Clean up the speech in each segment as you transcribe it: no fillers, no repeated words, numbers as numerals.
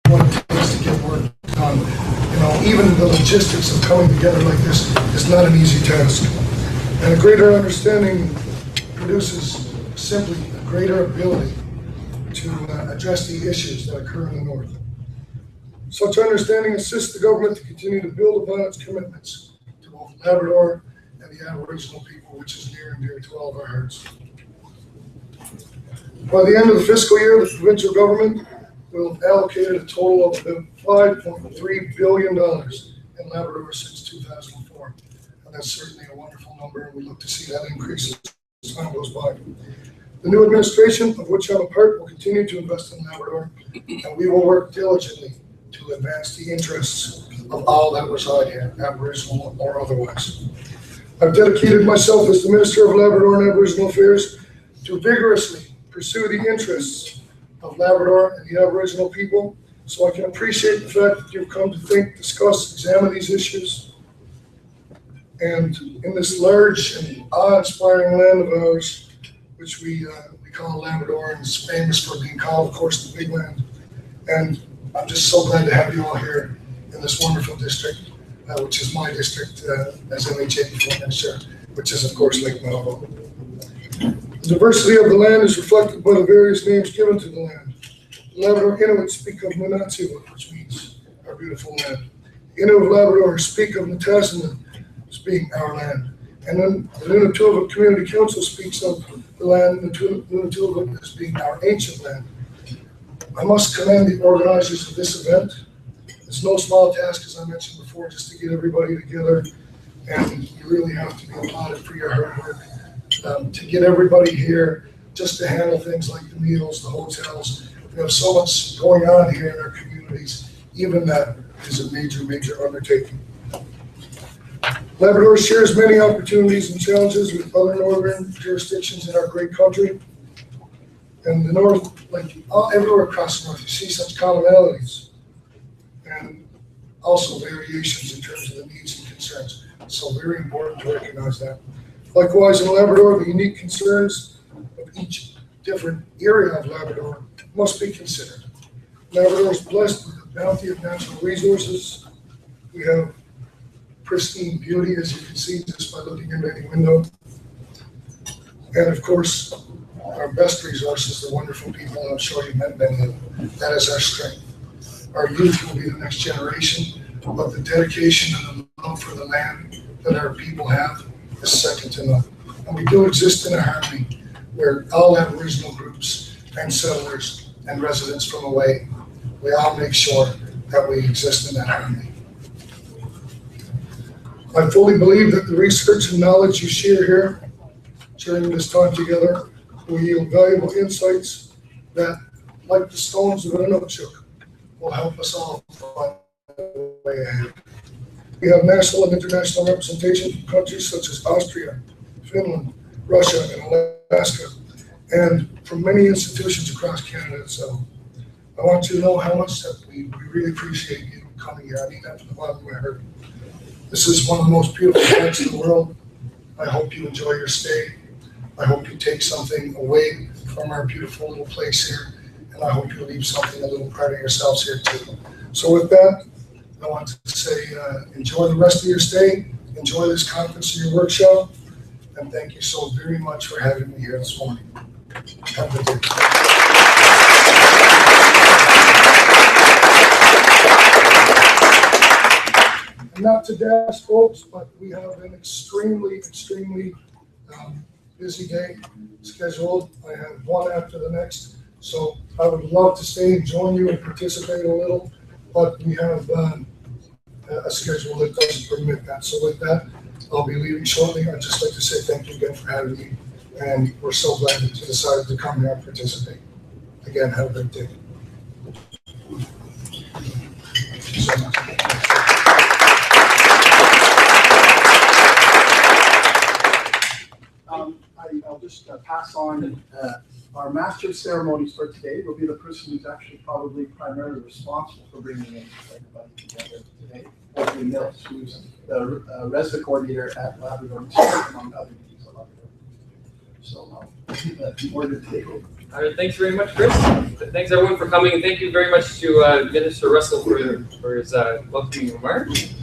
what it takes to get work done. You know, even the logistics of coming together like this is not an easy task. And a greater understanding produces simply a greater ability to address the issues that occur in the North. Such understanding assists the government to continue to build upon its commitments to both Labrador and the Aboriginal people, which is near and dear to all of our hearts. By the end of the fiscal year, the provincial government will have allocated a total of about $5.3 billion in Labrador since 2004. And that's certainly a wonderful number, and we look to see that increase as time goes by. The new administration, of which I'm a part, will continue to invest in Labrador, and we will work diligently to advance the interests of all that reside here, Aboriginal or otherwise. I've dedicated myself as the Minister of Labrador and Aboriginal Affairs to vigorously pursue the interests of Labrador and the Aboriginal people, so I can appreciate the fact that you've come to think, discuss, examine these issues. And in this large and awe-inspiring land of ours, which we call Labrador, and is famous for being called, of course, the Big Land. And I'm just so glad to have you all here in this wonderful district, which is my district as MHA before Minister, which is, of course, Lake Melville. The diversity of the land is reflected by the various names given to the land. The Labrador Inuit speak of Nunatsiavut, which means our beautiful land. The Inuit of Labrador speak of Nitassinan, as being our land. And then the Nunatsiavut Community Council speaks of the land in Nunatsiavut as being our ancient land. I must commend the organizers of this event. It's no small task, as I mentioned before, just to get everybody together, and you really have to be applauded for your hard work. To get everybody here, just to handle things like the meals, the hotels. We have so much going on here in our communities. Even that is a major, major undertaking. Labrador shares many opportunities and challenges with other northern jurisdictions in our great country. And the North, like everywhere across the North, you see such commonalities and also variations in terms of the needs and concerns. So very important to recognize that. Likewise, in Labrador, the unique concerns of each different area of Labrador must be considered. Labrador is blessed with a bounty of natural resources. We have pristine beauty, as you can see just by looking in any window. And of course, our best resource is the wonderful people, and I'm sure you've met many of them. That is our strength. Our youth will be the next generation, but the dedication and the love for the land that our people have is second to none. And we do exist in a harmony where all Aboriginal groups and settlers and residents from away, we all make sure that we exist in that harmony. I fully believe that the research and knowledge you share here during this time together will yield valuable insights that, like the stones of an Inukshuk, will help us all find the way ahead. We have national and international representation from countries such as Austria, Finland, Russia, and Alaska, and from many institutions across Canada. So I want you to know how much that we really appreciate you coming here. I mean that from the bottom of my heart. This is one of the most beautiful parts in the world. I hope you enjoy your stay. I hope you take something away from our beautiful little place here, and I hope you leave something, a little part of yourselves here too. So with that, I want to say enjoy the rest of your stay, enjoy this conference and your workshop, and thank you so very much for having me here this morning. Have a good day. And not to dash, folks, but we have an extremely busy day scheduled. I have one after the next, so I would love to stay and join you and participate a little, but we have a schedule that doesn't permit that. So with that, I'll be leaving shortly. I'd just like to say thank you again for having me, and we're so glad that you decided to come here and participate. Again, have a great day. Thank you so much. I'll just pass on our master of ceremonies for today will be the person who's actually probably primarily responsible for bringing everybody together today, Audrey Mills, who's the ReSDA coordinator at Labrador, among other duties at Labrador. So, more to take over. All right, thanks very much, Chris. Thanks everyone for coming, and thank you very much to Minister Russell for his welcoming remarks.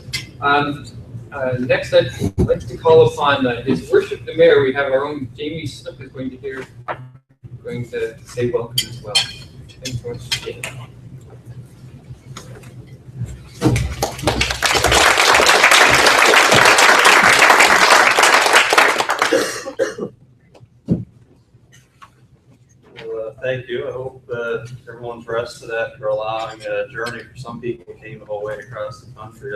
Next, I'd like to call upon His Worship the Mayor. We have our own Jamie Snook is going to say welcome as well. Thanks so much, Jamie. Thank you. I hope everyone's rested after allowing a journey. For some people, came the whole way across the country.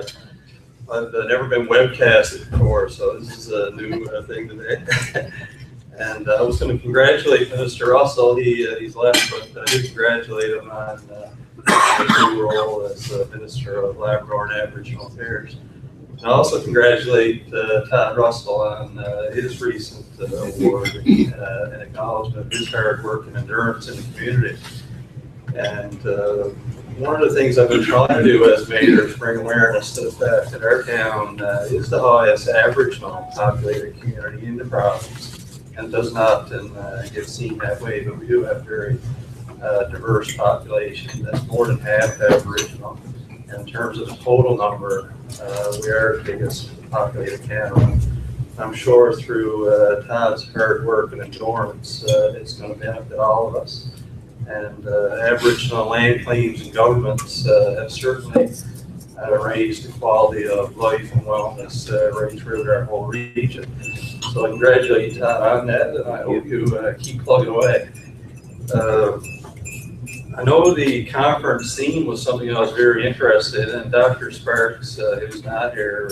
I've never been webcasted before, so this is a new thing today. And I was going to congratulate Minister Russell. He's left, but I do congratulate him on his new role as Minister of Labrador and Aboriginal Affairs. And I also congratulate Todd Russell on his recent award and acknowledgement of his hard work and endurance in the community. And one of the things I've been trying to do as mayor is bring awareness to the fact that our town is the highest Aboriginal populated community in the province, and does not get seen that way, but we do have very diverse population that's more than half Aboriginal. In terms of the total number, we are the biggest populated town. I'm sure through Todd's hard work and endurance, it's going to benefit all of us. And Aboriginal land claims and governments have certainly raised the quality of life and wellness right through our whole region. So I congratulate you, Todd, on that, and I hope you keep plugging away. I know the conference theme was something I was very interested in. Dr. Sparks, who's not here,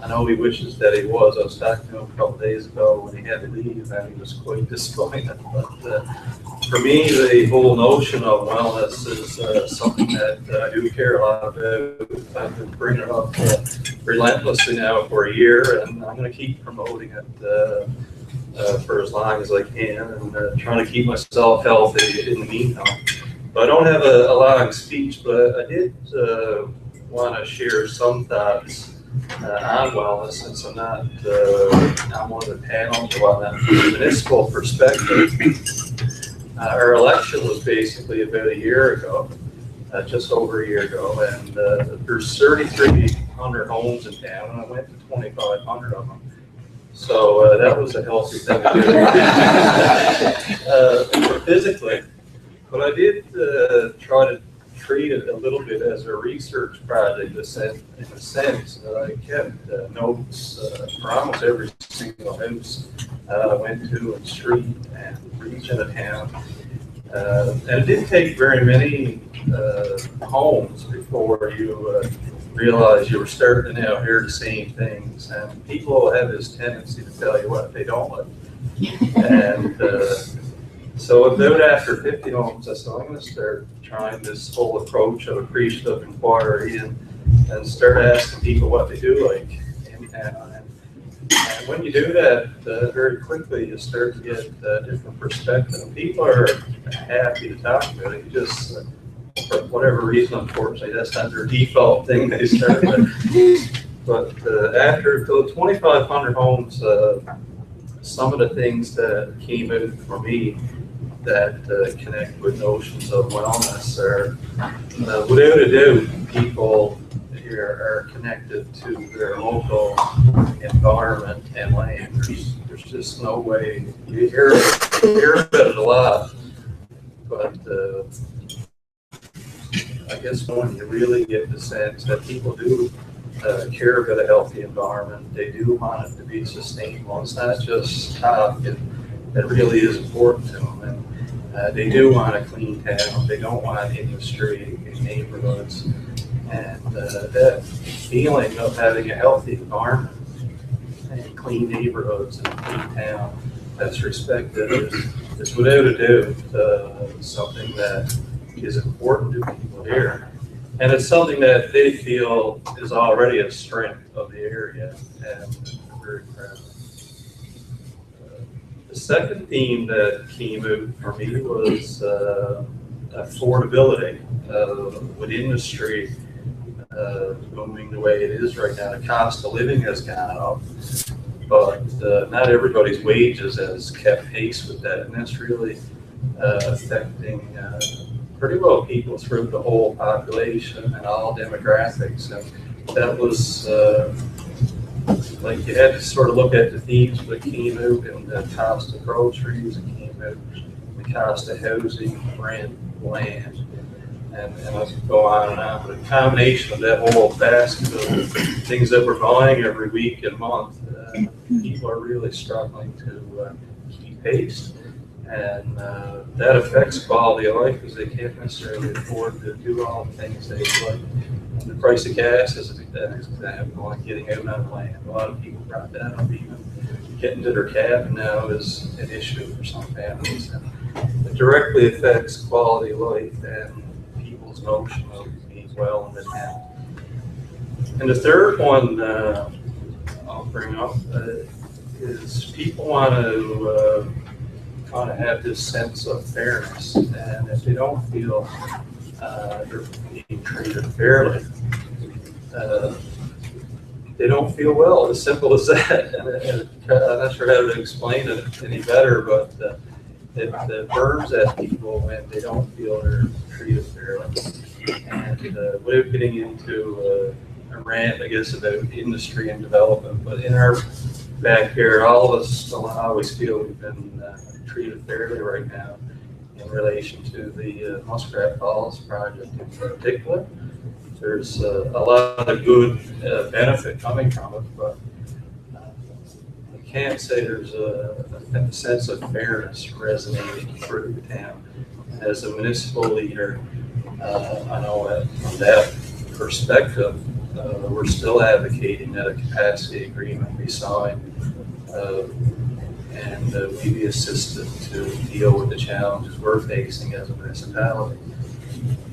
I know he wishes that he was. I was talking to him a couple days ago when he had to leave, and he was quite disappointed. But for me, the whole notion of wellness is something that I do care a lot about. I've been bringing it up relentlessly now for a year, and I'm going to keep promoting it for as long as I can, and trying to keep myself healthy in the meantime. I don't have a long speech, but I did want to share some thoughts on wellness, since I'm not on one of the panels or whatnot. From a municipal perspective, our election was basically about a year ago, just over a year ago, and there's 3,300 homes in town, and I went to 2,500 of them. So that was a healthy thing to do. Physically. But I did try to treat it a little bit as a research project, in a sense that I kept notes for almost every single house I went to, and street and region of town. And it didn't take very many homes before you realize you were starting to now hear the same things. And people have this tendency to tell you what they don't like. And so about after 50 homes, I said, I'm going to start trying this whole approach of appreciative inquiry and start asking people what they do like in town. And when you do that, very quickly you start to get a different perspective. And people are happy to talk about it. You just, for whatever reason, unfortunately, that's not their default thing they start with. But after the 2,500 homes, some of the things that came out for me that connect with notions of wellness are, without a doubt, people here are connected to their local environment and land. There's just no way. You hear about it a lot, but I guess when you really get the sense that people do care about a healthy environment, they do want it to be sustainable. It's not just talk, it really is important to them. And they do want a clean town. They don't want industry in neighborhoods. And that feeling of having a healthy environment and clean neighborhoods and a clean town that's respected is without a doubt something that is important to people here. And it's something that they feel is already a strength of the area, and I'm very proud of it. The second theme that came out for me was affordability. With industry booming the way it is right now, the cost of living has gone up, but not everybody's wages has kept pace with that, and that's really affecting pretty well people through the whole population and all demographics. And that was like you had to sort of look at the themes that came out in the cost of groceries, it came out the cost of housing, rent, land, and I could go on and on. But a combination of that whole basket of things that we're buying every week and month, people are really struggling to keep pace. And that affects quality of life because they can't necessarily afford to do all the things they like. And the price of gas is an example, like getting out on land. A lot of people brought that up. Even getting to their cabin now is an issue for some families. And it directly affects quality of life and people's notion of being well in the town. And the third one I'll bring up is people want to kind of have this sense of fairness, and if they don't feel they're being treated fairly, they don't feel well. As simple as that. And I'm not sure how to explain it any better, but it burns at people when they don't feel they're treated fairly. And without getting into a rant, I guess, about industry and development, but in our backyard, all of us always feel we've been treated fairly right now in relation to the Muskrat Falls project in particular. There's a lot of good benefit coming from it, but I can't say there's a sense of fairness resonating through the town. As a municipal leader, I know from that perspective, we're still advocating that a capacity agreement be signed and we be assisted to deal with the challenges we're facing as a municipality.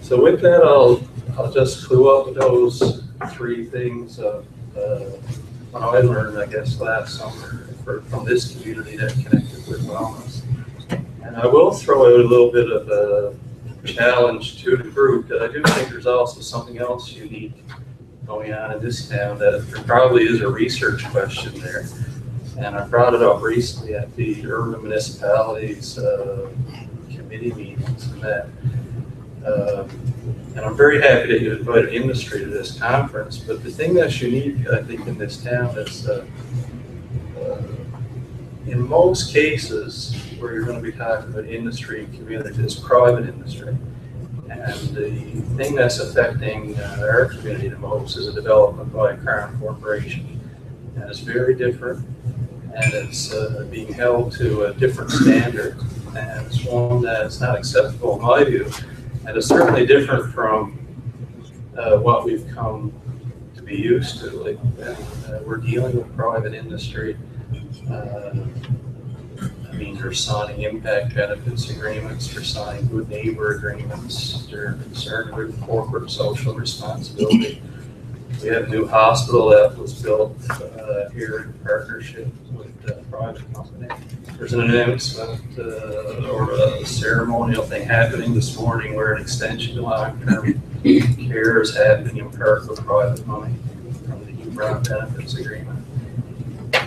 So with that, I'll just clue up those three things what I learned, I guess, last summer from this community that connected with wellness. And I will throw out a little bit of a challenge to the group that I do think there's also something else unique going on in this town, that there probably is a research question there. And I brought it up recently at the Urban Municipalities Committee meetings and that. And I'm very happy that you invited industry to this conference, but the thing that's unique, I think, in this town is in most cases where you're going to be talking about industry and community is private industry. And the thing that's affecting our community the most is a development by a Crown corporation. And it's very different, and it's being held to a different standard, and it's one that's not acceptable in my view. And it's certainly different from what we've come to be used to. Like, we're dealing with private industry. I mean, they're signing impact benefits agreements, they're signing good neighbor agreements, they're concerned with corporate social responsibility. We have a new hospital that was built here in partnership with a private company. There's an announcement or a ceremonial thing happening this morning where an extension to long-term care is happening in part with private money from the UBRON benefits agreement.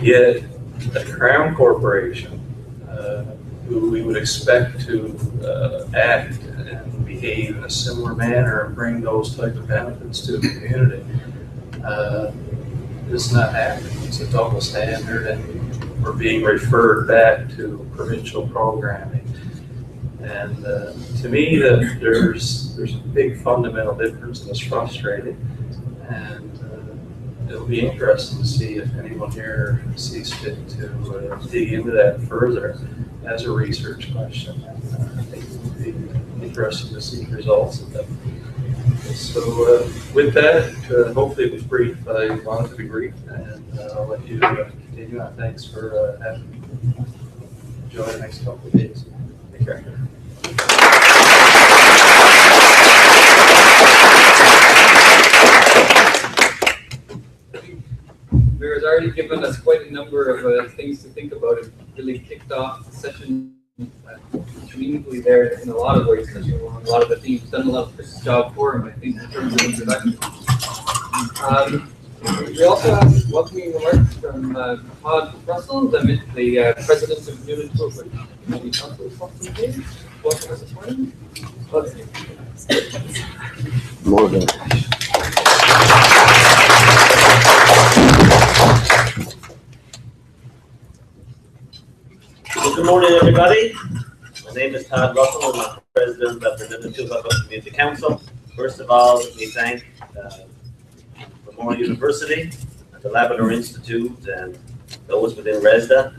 Yet a Crown corporation, who we would expect to act and behave in a similar manner and bring those type of benefits to the community, it's not happening. It's a double standard, and we're being referred back to provincial programming. And to me, that there's a big fundamental difference, and it's frustrating. And it'll be interesting to see if anyone here sees fit to dig into that further as a research question. I think it would be interesting to see the results of that. So with that, hopefully it was brief. I wanted to be brief, and I'll let you continue on. Thanks for having me. Enjoy the next couple of days. Take care. Mayor's already given us quite a number of things to think about. It really kicked off the session meaningfully there in a lot of ways, a lot of the themes. Done a lot of job for him, I think, in terms of introduction. We also have welcoming remarks from Todd Russell, the president of Newman Community Council. welcome us this morning. More than. Good morning, everybody. My name is Todd Russell, and I'm President Representative of the Community Council. First of all, let me thank Memorial University, the Labrador Institute, and those within ReSDA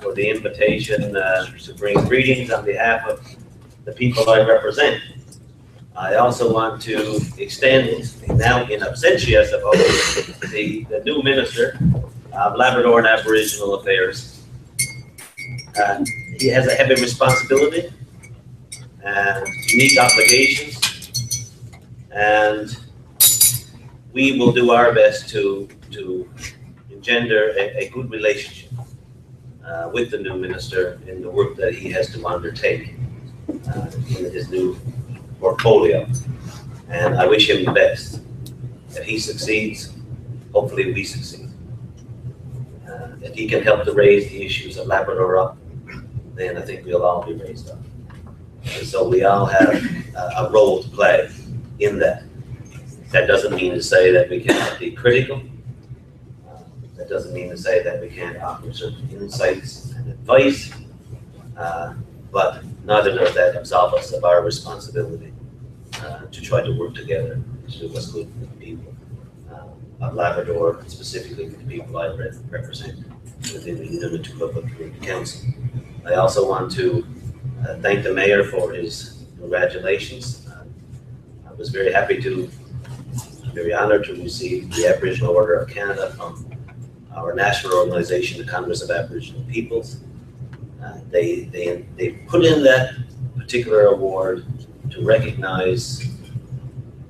for the invitation to bring greetings on behalf of the people I represent. I also want to extend, now in absentia, I suppose, the new Minister of Labrador and Aboriginal Affairs. He has a heavy responsibility and unique obligations, and we will do our best to engender a good relationship with the new minister in the work that he has to undertake in his new portfolio. And I wish him the best. If he succeeds, hopefully we succeed. If he can help to raise the issues of Labrador up, then I think we'll all be raised up. And so we all have a role to play in that. That doesn't mean to say that we cannot be critical. That doesn't mean to say that we can't offer certain insights and advice, but neither does that absolve us of our responsibility to try to work together to do what's good for the people of Labrador, and specifically for the people I represent within the Nunavut Community Council. I also want to thank the Mayor for his congratulations. I was very honored to receive the Aboriginal Order of Canada from our national organization, the Congress of Aboriginal Peoples. They put in that particular award to recognize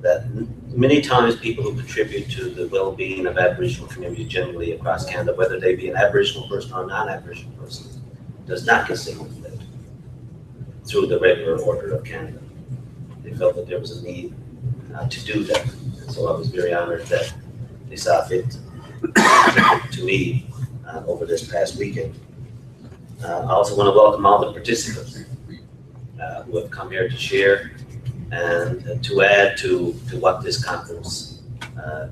that many times people who contribute to the well-being of Aboriginal community generally across Canada, whether they be an Aboriginal person or a non-Aboriginal person, does not get signaled through the regular Order of Canada. They felt that there was a need to do that. And so I was very honored that they saw fit to me over this past weekend. I also want to welcome all the participants who have come here to share and to add to what this conference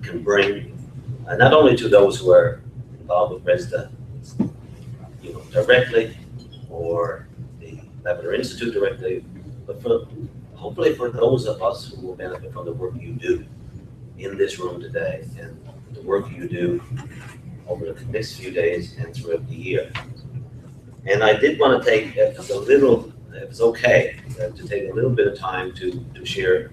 can bring, not only to those who are involved with ReSDA, directly, or the Labrador Institute directly, but hopefully for those of us who will benefit from the work you do in this room today and the work you do over the next few days and throughout the year. And I did want to take a little, if it's okay, to take a little bit of time to share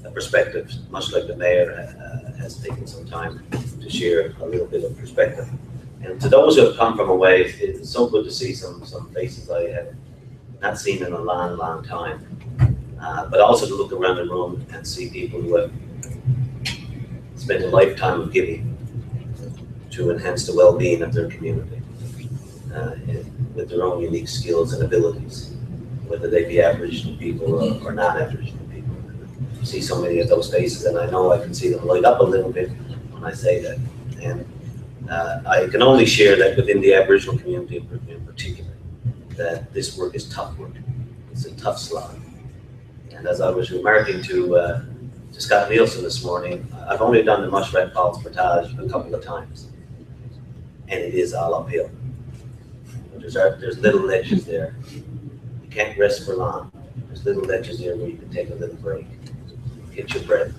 a perspective, much like the Mayor has taken some time to share a little bit of perspective. And to those who have come from away, it's so good to see some faces I have not seen in a long, long time. But also to look around the room and see people who have spent a lifetime of giving to enhance the well-being of their community with their own unique skills and abilities, whether they be Aboriginal people or non-Aboriginal people. I see so many of those faces, and I know I can see them light up a little bit when I say that. And I can only share that within the Aboriginal community in particular, that this work is tough work. It's a tough slog. And as I was remarking to Scott Nielsen this morning, I've only done the Muskrat Falls Portage a couple of times, and it is all uphill. There's little ledges there. You can't rest for long. There's little ledges there where you can take a little break, get your breath,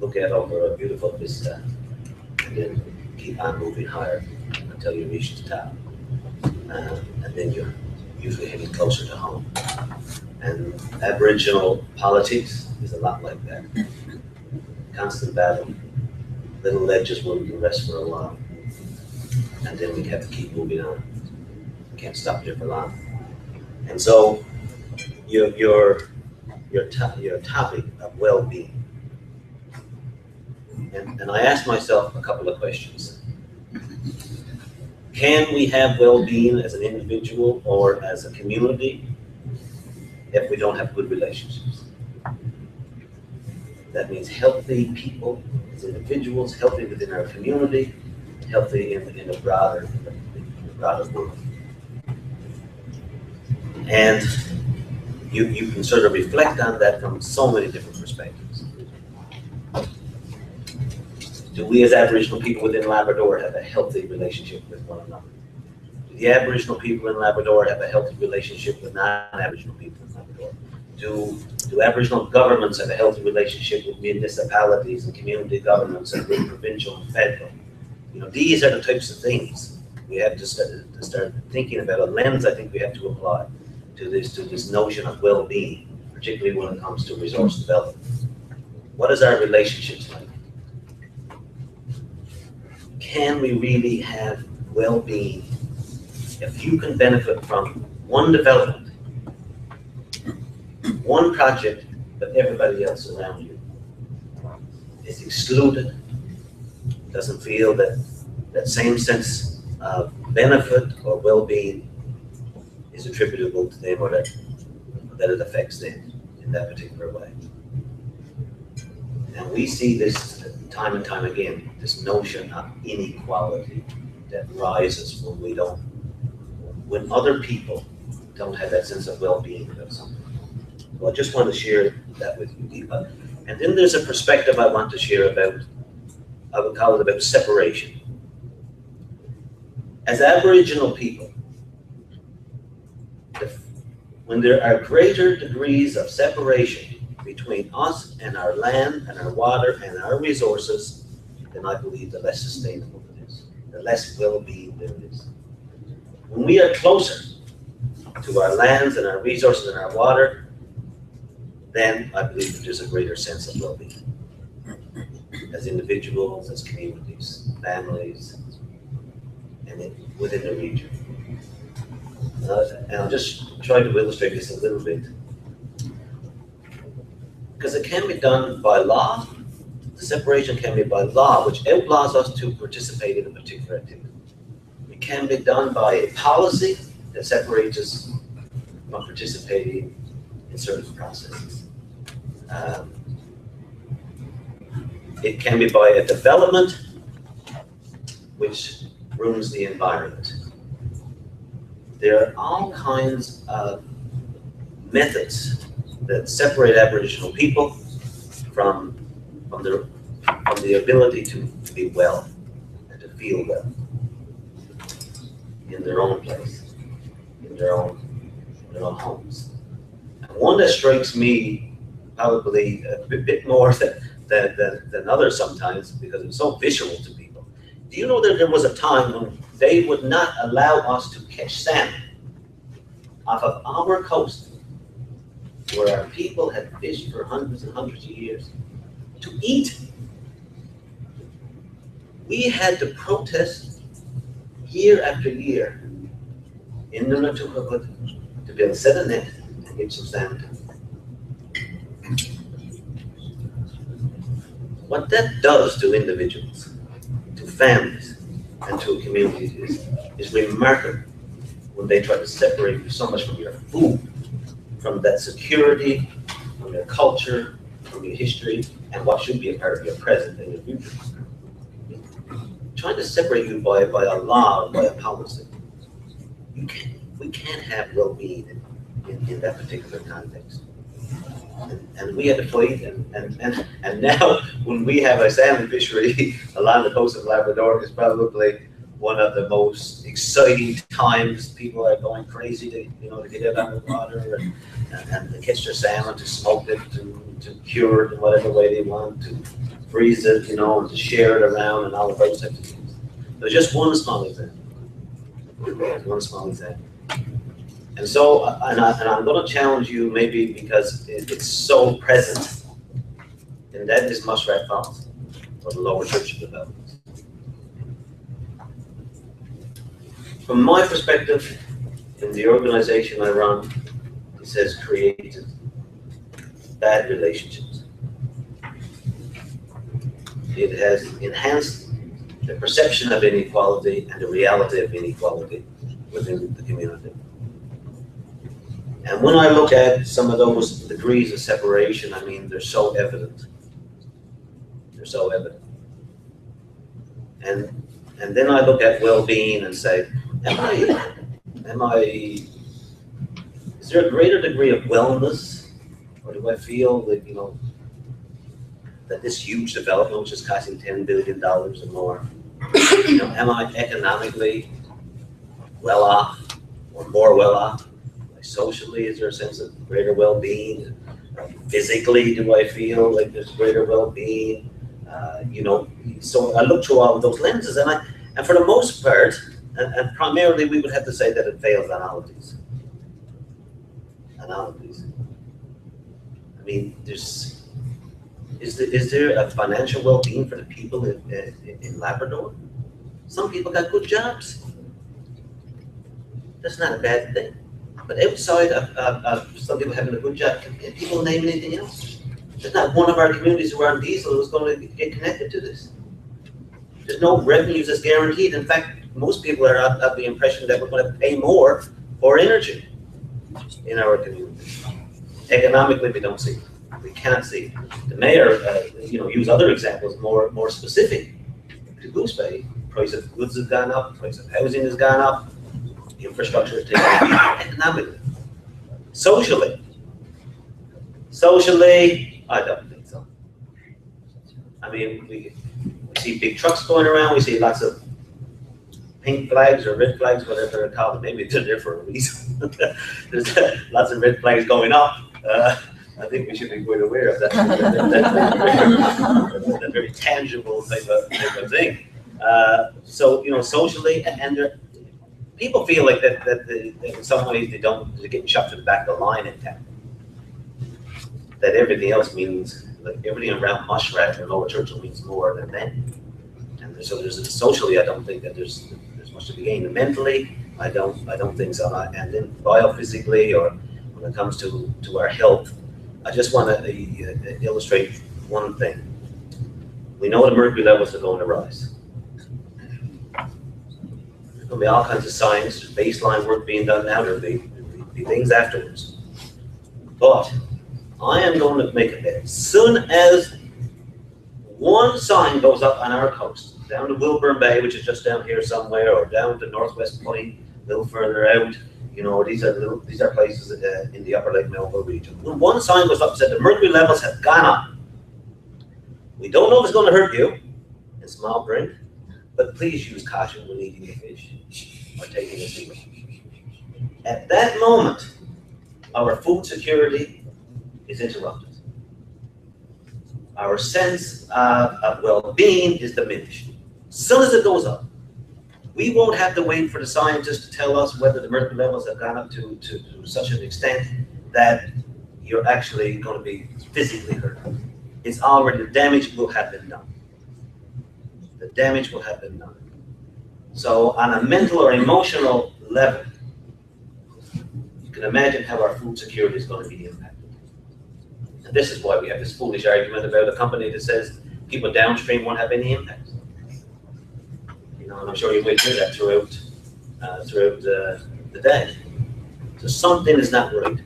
look out over a beautiful vista, and then keep on moving higher until you reach the top. And then you're usually heading closer to home. And Aboriginal politics is a lot like that. Constant battle, little ledges where we can rest for a while, and then we have to keep moving on. Can't stop there for long. And so your topic of well-being, and I asked myself a couple of questions. Can we have well-being as an individual or as a community if we don't have good relationships? That means healthy people as individuals, healthy within our community, healthy in the broader world. And you can sort of reflect on that from so many different perspectives. Do we as Aboriginal people within Labrador have a healthy relationship with one another? Do the Aboriginal people in Labrador have a healthy relationship with non-Aboriginal people in Labrador? Do Aboriginal governments have a healthy relationship with municipalities and community governments and with provincial and federal? You know, these are the types of things we have to start thinking about, a lens I think we have to apply to this notion of well-being, particularly when it comes to resource development. What is our relationships like? Can we really have well-being if you can benefit from one development, one project, but everybody else around you is excluded, doesn't feel that same sense of benefit or well-being is attributable to them, or that it affects them in that particular way. And we see this time and time again, this notion of inequality that rises when other people don't have that sense of well-being about something. Well, I just want to share that with you, Deepa. And then there's a perspective I want to share about, I would call it about separation. As Aboriginal people, when there are greater degrees of separation between us and our land and our water and our resources, then I believe the less sustainable it is, the less well-being there is. When we are closer to our lands and our resources and our water, then I believe that there's a greater sense of well-being. As individuals, as communities, families, and within the region. And I'll just try to illustrate this a little bit. Because it can be done by law. The separation can be by law, which outlaws us to participate in a particular activity. It can be done by a policy that separates us from participating in certain processes. It can be by a development which ruins the environment. There are all kinds of methods that separate Aboriginal people from the ability to be well and to feel well in their own place, in their own homes. And one that strikes me probably a bit more than others sometimes, because it's so visual to people. Do you know that there was a time when they would not allow us to catch salmon off of our coast, where our people had fished for hundreds and hundreds of years, to eat? We had to protest year after year in Nunatuhut to be able to set a net and get some salmon. What that does to individuals, to families, and to communities is remarkable when they try to separate you so much from your food, from that security, from your culture, from your history, and what should be a part of your present and your future. Trying to separate you by a law or by a policy. We can't have well-being in that particular context. And we had to fight, and now when we have a salmon fishery along the coast of Labrador, it's probably one of the most exciting times. People are going crazy to get out on the water and to catch their salmon, to smoke it, to cure it in whatever way they want, to freeze it, and to share it around and all of those types of things. But just one small example. One small example. And so, and I'm going to challenge you maybe because it's so present, and that is Muskrat Falls, or the Lower Church of Development. From my perspective, in the organization I run, it says created bad relationships. It has enhanced the perception of inequality and the reality of inequality within the community. And when I look at some of those degrees of separation, I mean, they're so evident. They're so evident. And then I look at well-being and say, is Is there a greater degree of wellness, or do I feel that, you know, that this huge development, which is costing $10 billion or more, you know, am I economically well off or more well off? Like socially, is there a sense of greater well-being? Physically, do I feel like there's greater well-being? You know, so I look through all of those lenses, and for the most part, and primarily, we would have to say that it fails on all of these. On all of these. I mean, is there a financial well-being for the people in Labrador? Some people got good jobs. That's not a bad thing. But outside of some people having a good job, can people name anything else? There's not one of our communities who are on diesel who's going to get connected to this. There's no revenues that's guaranteed. In fact, most people are of the impression that we're going to pay more for energy in our community. Economically, we don't see it. We can't see it. The mayor, you know, use other examples more specific. To Goose Bay, price of goods has gone up, price of housing has gone up, infrastructure has taken a beating economically. Socially, I don't think so. I mean, we see big trucks going around, we see lots of pink flags or red flags, whatever they're called. Maybe they're there for a reason. There's lots of red flags going up. I think we should be quite aware of that. That's a very tangible type of thing. So, you know, socially, and people feel like that in some ways they're getting shoved to the back of the line in town. That everything else means, like everything around Mushrat or Lower Churchill means more than them. And so socially, I don't think that there's much to be gained. And mentally, I don't think so. And then biophysically, or when it comes to our health, I just want to illustrate one thing. We know the mercury levels are going to rise. There's going to be all kinds of signs. There's baseline work being done now. There'll be things afterwards. But I am going to make a bet. As soon as one sign goes up on our coast, down to Wilburn Bay, which is just down here somewhere, or down to Northwest Point, a little further out, you know, these are places in the upper Lake Melville region. When one sign goes up and said the mercury levels have gone up, we don't know if it's going to hurt you in small drink, but please use caution when eating a fish or taking a seaweed. At that moment, our food security is interrupted. Our sense of well-being is diminished. As soon as it goes up, we won't have to wait for the scientists to tell us whether the mercury levels have gone up to such an extent that you're actually going to be physically hurt. It's already, the damage will have been done. The damage will have been done. So on a mental or emotional level, you can imagine how our food security is going to be impacted. And this is why we have this foolish argument about a company that says people downstream won't have any impact. You know, and I'm sure you will hear that throughout the day. So something is not right.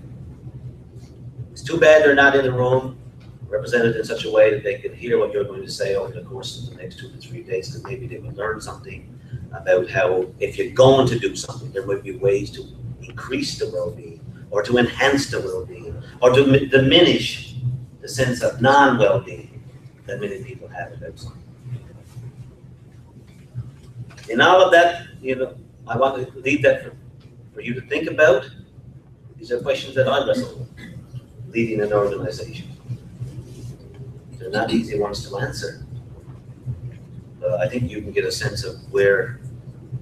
It's too bad they're not in the room, represented in such a way that they can hear what you're going to say over the course of the next 2 to 3 days, because maybe they will learn something about how, if you're going to do something, there might be ways to increase the well-being, or to enhance the well-being, or to diminish the sense of non-well-being that many people have about something. In all of that, you know, I want to leave that for you to think about. These are questions that I wrestle with, leading an organization. They're not easy ones to answer. I think you can get a sense of where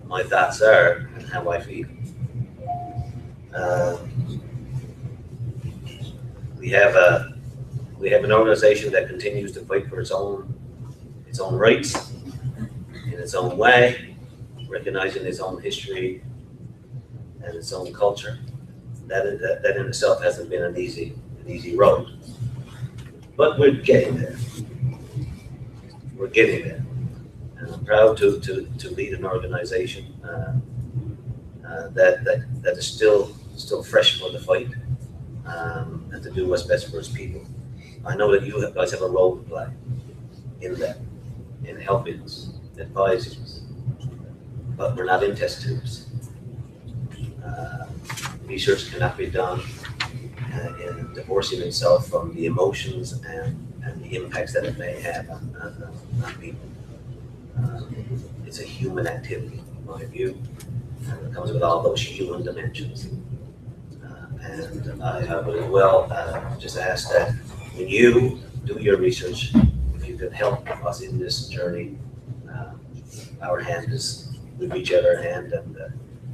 my thoughts are and how I feel. We have an organization that continues to fight for its own rights in its own way, recognizing its own history and its own culture. That in itself hasn't been an easy road, but we're getting there. We're getting there, and I'm proud to lead an organization that is still fresh for the fight, and to do what's best for its people. I know that you guys have a role to play in that, in helping us, advising us, but we're not in test tubes. research cannot be done in divorcing itself from the emotions and the impacts that it may have on people. It's a human activity, in my view, and it comes with all those human dimensions. And I would as well just ask that when you do your research, if you could help us in this journey, our hand is with each other hand, and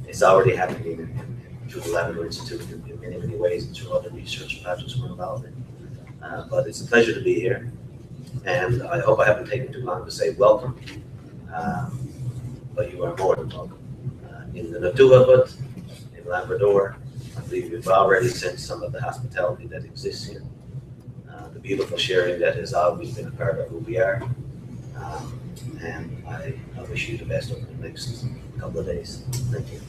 it's already happening through the Labrador Institute in many, many ways, and through other research projects we're involved in. But it's a pleasure to be here, and I hope I haven't taken too long to say welcome, but you are more than welcome. In the Nutugabut, in Labrador, I believe you've already sensed some of the hospitality that exists here, the beautiful sharing that has always been a part of who we are, and I wish you the best over the next couple of days. Thank you.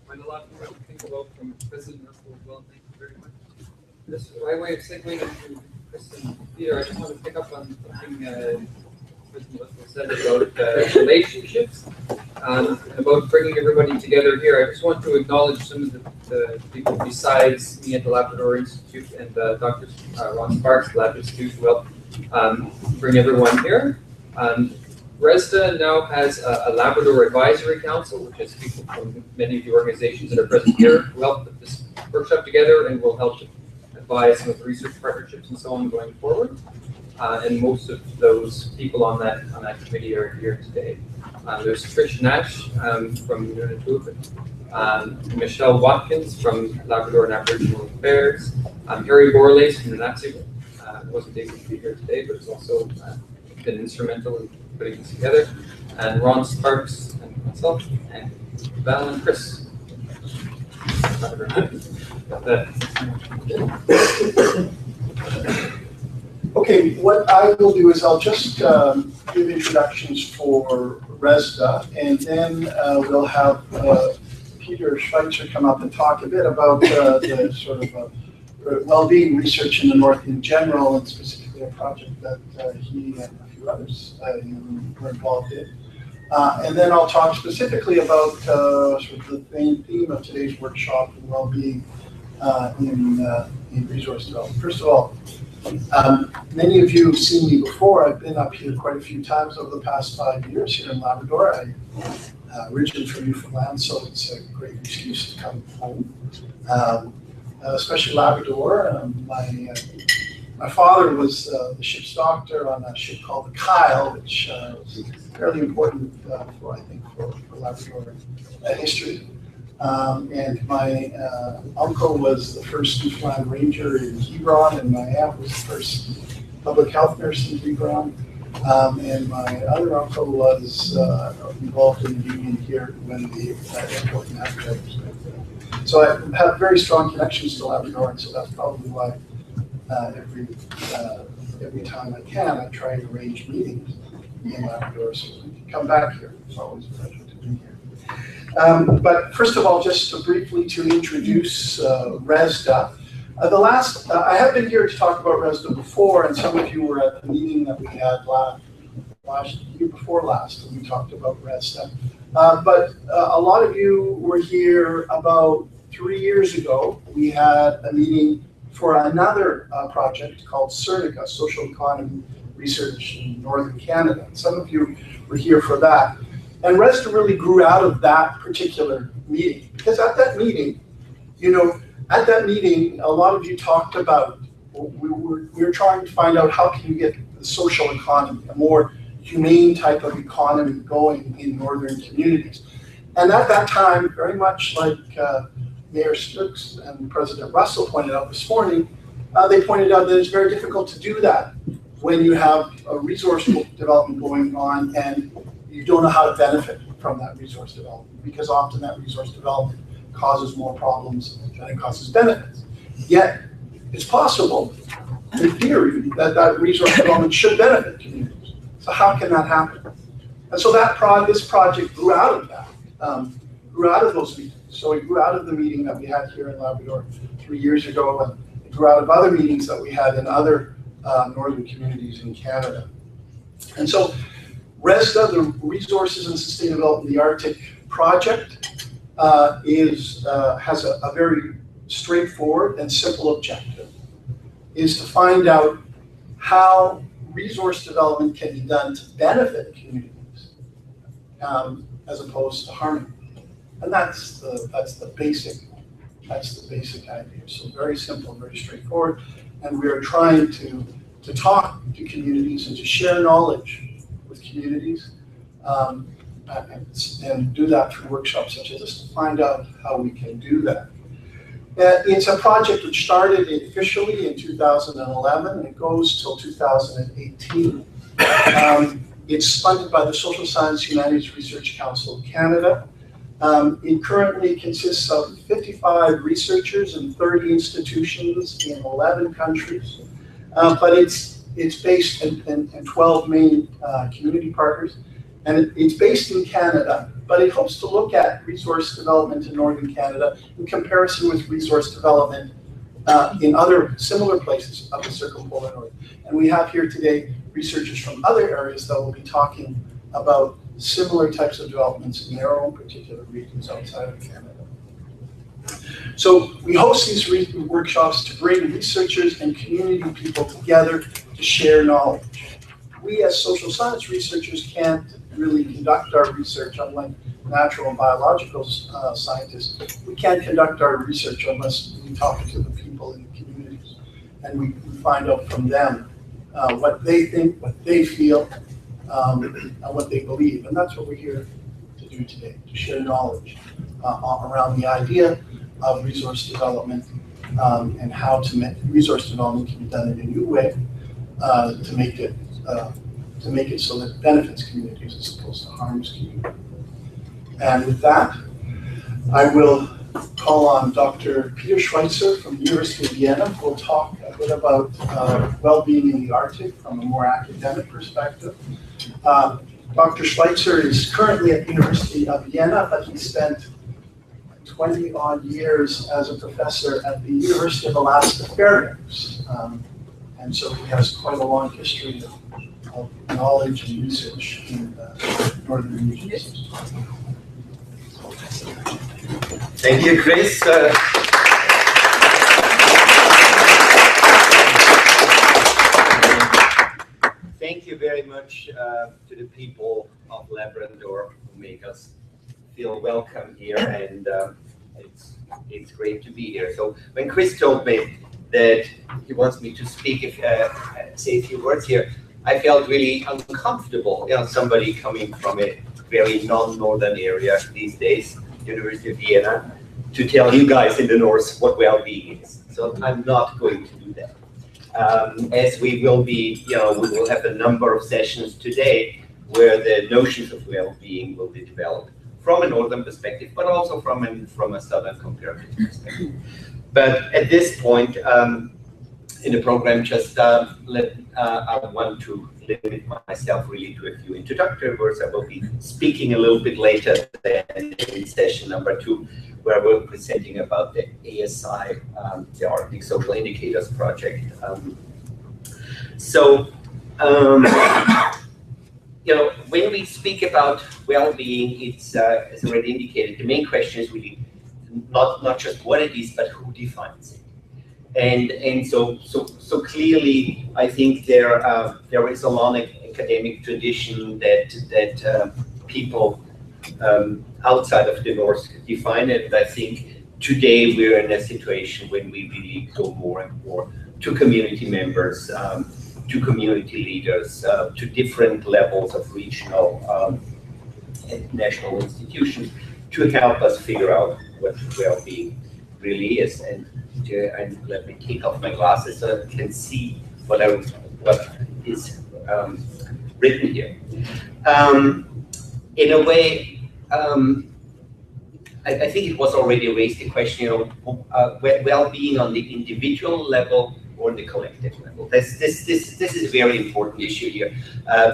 Find a lot more to think about from President Russell as well. Thank you very much. This is my way of segueing into Chris and Peter. I just want to pick up on something President Russell said about relationships, about bringing everybody together here. I just want to acknowledge some of the people besides me at the Labrador Institute and Dr. Ron Sparks, the Lab Institute, who helped bring everyone here. ReSDA now has a Labrador Advisory Council, which is people from many of the organizations that are present here who help put this workshop together and will help advise some of the research partnerships and so on going forward. And most of those people on that committee are here today. There's Trish Nash from Nunatuket, Michelle Watkins from Labrador and Aboriginal Affairs, Harry Borlace from Nunatuket, wasn't able to be here today, but has also been instrumental in putting this together, and Ron Sparks and myself, and Val and Chris. Okay, what I will do is I'll just give introductions for ReSDA, and then we'll have Peter Schweitzer come up and talk a bit about the sort of well-being research in the North in general, and specifically a project that he and a few others were involved in. And then I'll talk specifically about sort of the main theme of today's workshop, well-being in resource development. First of all, many of you have seen me before. I've been up here quite a few times over the past 5 years here in Labrador. I originally from Newfoundland, so it's a great excuse to come home, especially Labrador. My father was the ship's doctor on a ship called the Kyle, which was fairly important for Labrador history. And my uncle was the first Newfoundland ranger in Hebron, and my aunt was the first public health nurse in Hebron. And my other uncle was involved in the union here when the airport in Africa was built. So I have very strong connections to Labrador, and so that's probably why every time I can, I try and arrange meetings in Labrador so we can come back here. It's always a pleasure to be here. But first of all, just to briefly to introduce ReSDA. I have been here to talk about ReSDA before, and some of you were at the meeting that we had year before last, and we talked about ReSDA. But a lot of you were here about 3 years ago. We had a meeting for another project called CERNICA, Social Economy Research in Northern Canada. Some of you were here for that. And ReSDA really grew out of that particular meeting, because at that meeting, a lot of you talked about, we were trying to find out how can you get the social economy, a more humane type of economy going in northern communities. And at that time, very much like Mayor Stooks and President Russell pointed out this morning, they pointed out that it's very difficult to do that when you have a resource development going on and you don't know how to benefit from that resource development, because often that resource development causes more problems than it causes benefits. Yet, it's possible, in theory, that resource development should benefit communities. So how can that happen? And so this project grew out of that, grew out of those meetings. So it grew out of the meeting that we had here in Labrador 3 years ago, and it grew out of other meetings that we had in other northern communities in Canada. And so ReSDA, the Resources and Sustainable Development in the Arctic project, has a very straightforward and simple objective, is to find out how resource development can be done to benefit communities as opposed to harming them. And that's the basic idea. So very simple, very straightforward. And we are trying to talk to communities and to share knowledge with communities and do that through workshops such as this to find out how we can do that. It's a project which started officially in 2011 and it goes till 2018. It's funded by the Social Science Humanities Research Council of Canada. It currently consists of 55 researchers in 30 institutions in 11 countries, but it's based in 12 main community partners, and it's based in Canada, but it hopes to look at resource development in northern Canada in comparison with resource development in other similar places of the circumpolar north. And we have here today researchers from other areas that will be talking about similar types of developments in their own particular regions outside of Canada. So we host these workshops to bring researchers and community people together to share knowledge. We as social science researchers can't really conduct our research, unlike natural and biological scientists. We can't conduct our research unless we talk to the people in the communities and we find out from them what they think, what they feel, and what they believe. And that's what we're here to do today, to share knowledge around the idea of resource development and how to make resource development can be done in a new way to make it so that it benefits communities as opposed to harms communities. And with that, I will call on Dr. Peter Schweitzer from the University of Vienna, who will talk a bit about well-being in the Arctic from a more academic perspective. Dr. Schweitzer is currently at the University of Vienna, but he spent 20 odd years as a professor at the University of Alaska Fairbanks. And so he has quite a long history of knowledge and research in northern regions. Thank you, Chris. Thank you very much to the people of Labrador who make us feel welcome here, and it's great to be here. So when Chris told me that he wants me to speak, say a few words here, I felt really uncomfortable. You know, somebody coming from a very non-northern area these days, University of Vienna, to tell you guys in the north what well-being is. So I'm not going to do that. As we will be, we will have a number of sessions today where the notions of well-being will be developed from a northern perspective, but also from a southern comparative perspective. But at this point in the program, I want to limit myself really to a few introductory words. I will be speaking a little bit later than in session number 2, where we're presenting about the ASI, the Arctic Social Indicators Project. When we speak about well-being, it's as already indicated, the main question is really not just what it is, but who defines it. And so clearly, I think there is a long academic tradition that people outside of the North define it. And I think today we're in a situation when we really go more and more to community members, to community leaders, to different levels of regional and national institutions to help us figure out what well-being really is. And let me take off my glasses so I can see what is written here. In a way, I think it was already raised the question, well-being on the individual level or the collective level. This is a very important issue here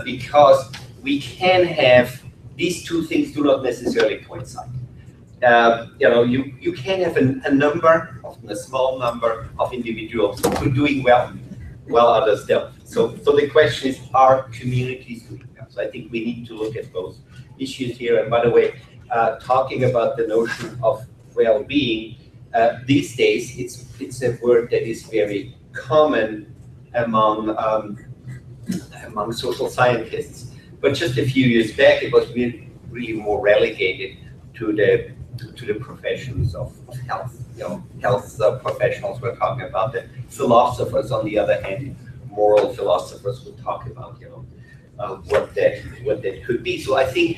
because we can have these two things do not necessarily coincide. You can have a number, often a small number of individuals who are doing well, while others don't. So the question is, are communities doing that? So I think we need to look at those issues here. And by the way, talking about the notion of well-being, these days it's a word that is very common among social scientists. But just a few years back, it was really more relegated to the professions of health. Health professionals were talking about that. Philosophers, on the other hand, moral philosophers would talk about what that could be. So I think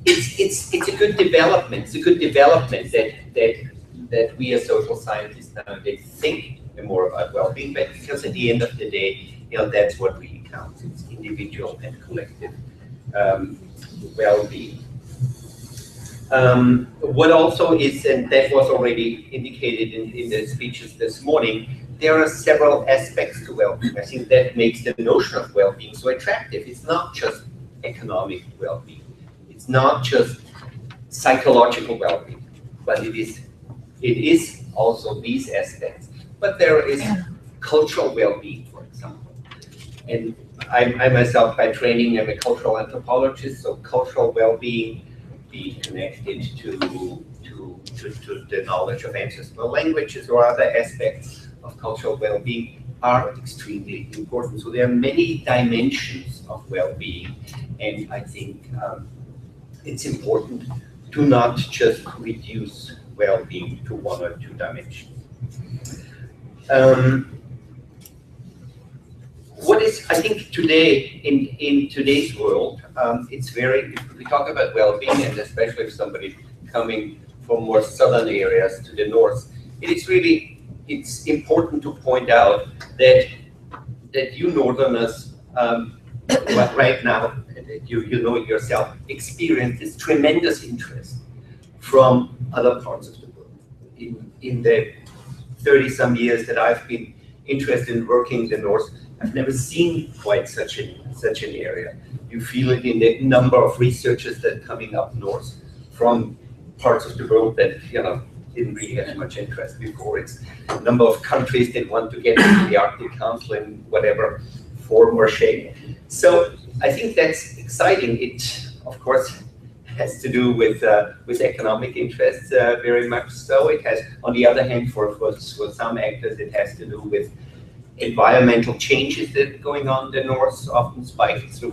it's a good development. It's a good development that we as social scientists nowadays think more about well-being, but because at the end of the day, that's what really counts. It's individual and collective well-being. What also is, and that was already indicated in the speeches this morning, there are several aspects to well-being. I think that makes the notion of well-being so attractive. It's not just economic well-being. It's not just psychological well-being, but it is also these aspects. But there is cultural well-being, for example. And I myself, by training, am a cultural anthropologist, so cultural well-being be connected to the knowledge of ancestral languages or other aspects of cultural well-being are extremely important. So there are many dimensions of well-being, and I think it's important to not just reduce well-being to one or two dimensions. What is, I think today, in today's world, it's very, if we talk about well-being, and especially if somebody coming from more southern areas to the north, it's important to point out that you northerners, right now, you know it yourself, experience this tremendous interest from other parts of the world. In the 30-some years that I've been interested in working in the north, I've never seen quite such an area. You feel it in the number of researchers that are coming up north from parts of the world that didn't really have much interest before. It's a number of countries that want to get into the Arctic Council in whatever form or shape. So I think that's exciting. It, of course, has to do with economic interests very much so. It has, on the other hand, for some actors, it has to do with environmental changes that are going on in the north, often spiked through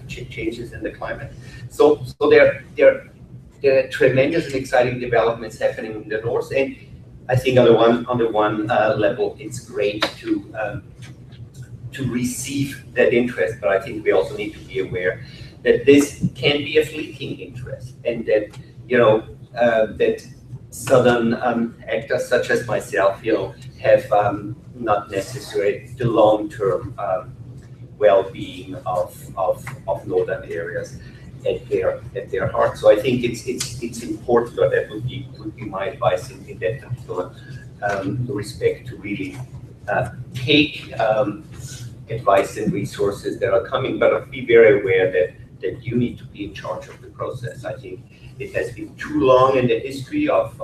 changes in the climate. So there are tremendous and exciting developments happening in the north, and I think on the one level, it's great to receive that interest, but I think we also need to be aware that this can be a fleeting interest, and that that southern actors such as myself, have not necessarily the long-term well-being of northern areas at their heart. So I think it's important, or that would be my advice in that particular respect, to really take advice and resources that are coming, but be very aware that you need to be in charge of the process. I think it has been too long in the history of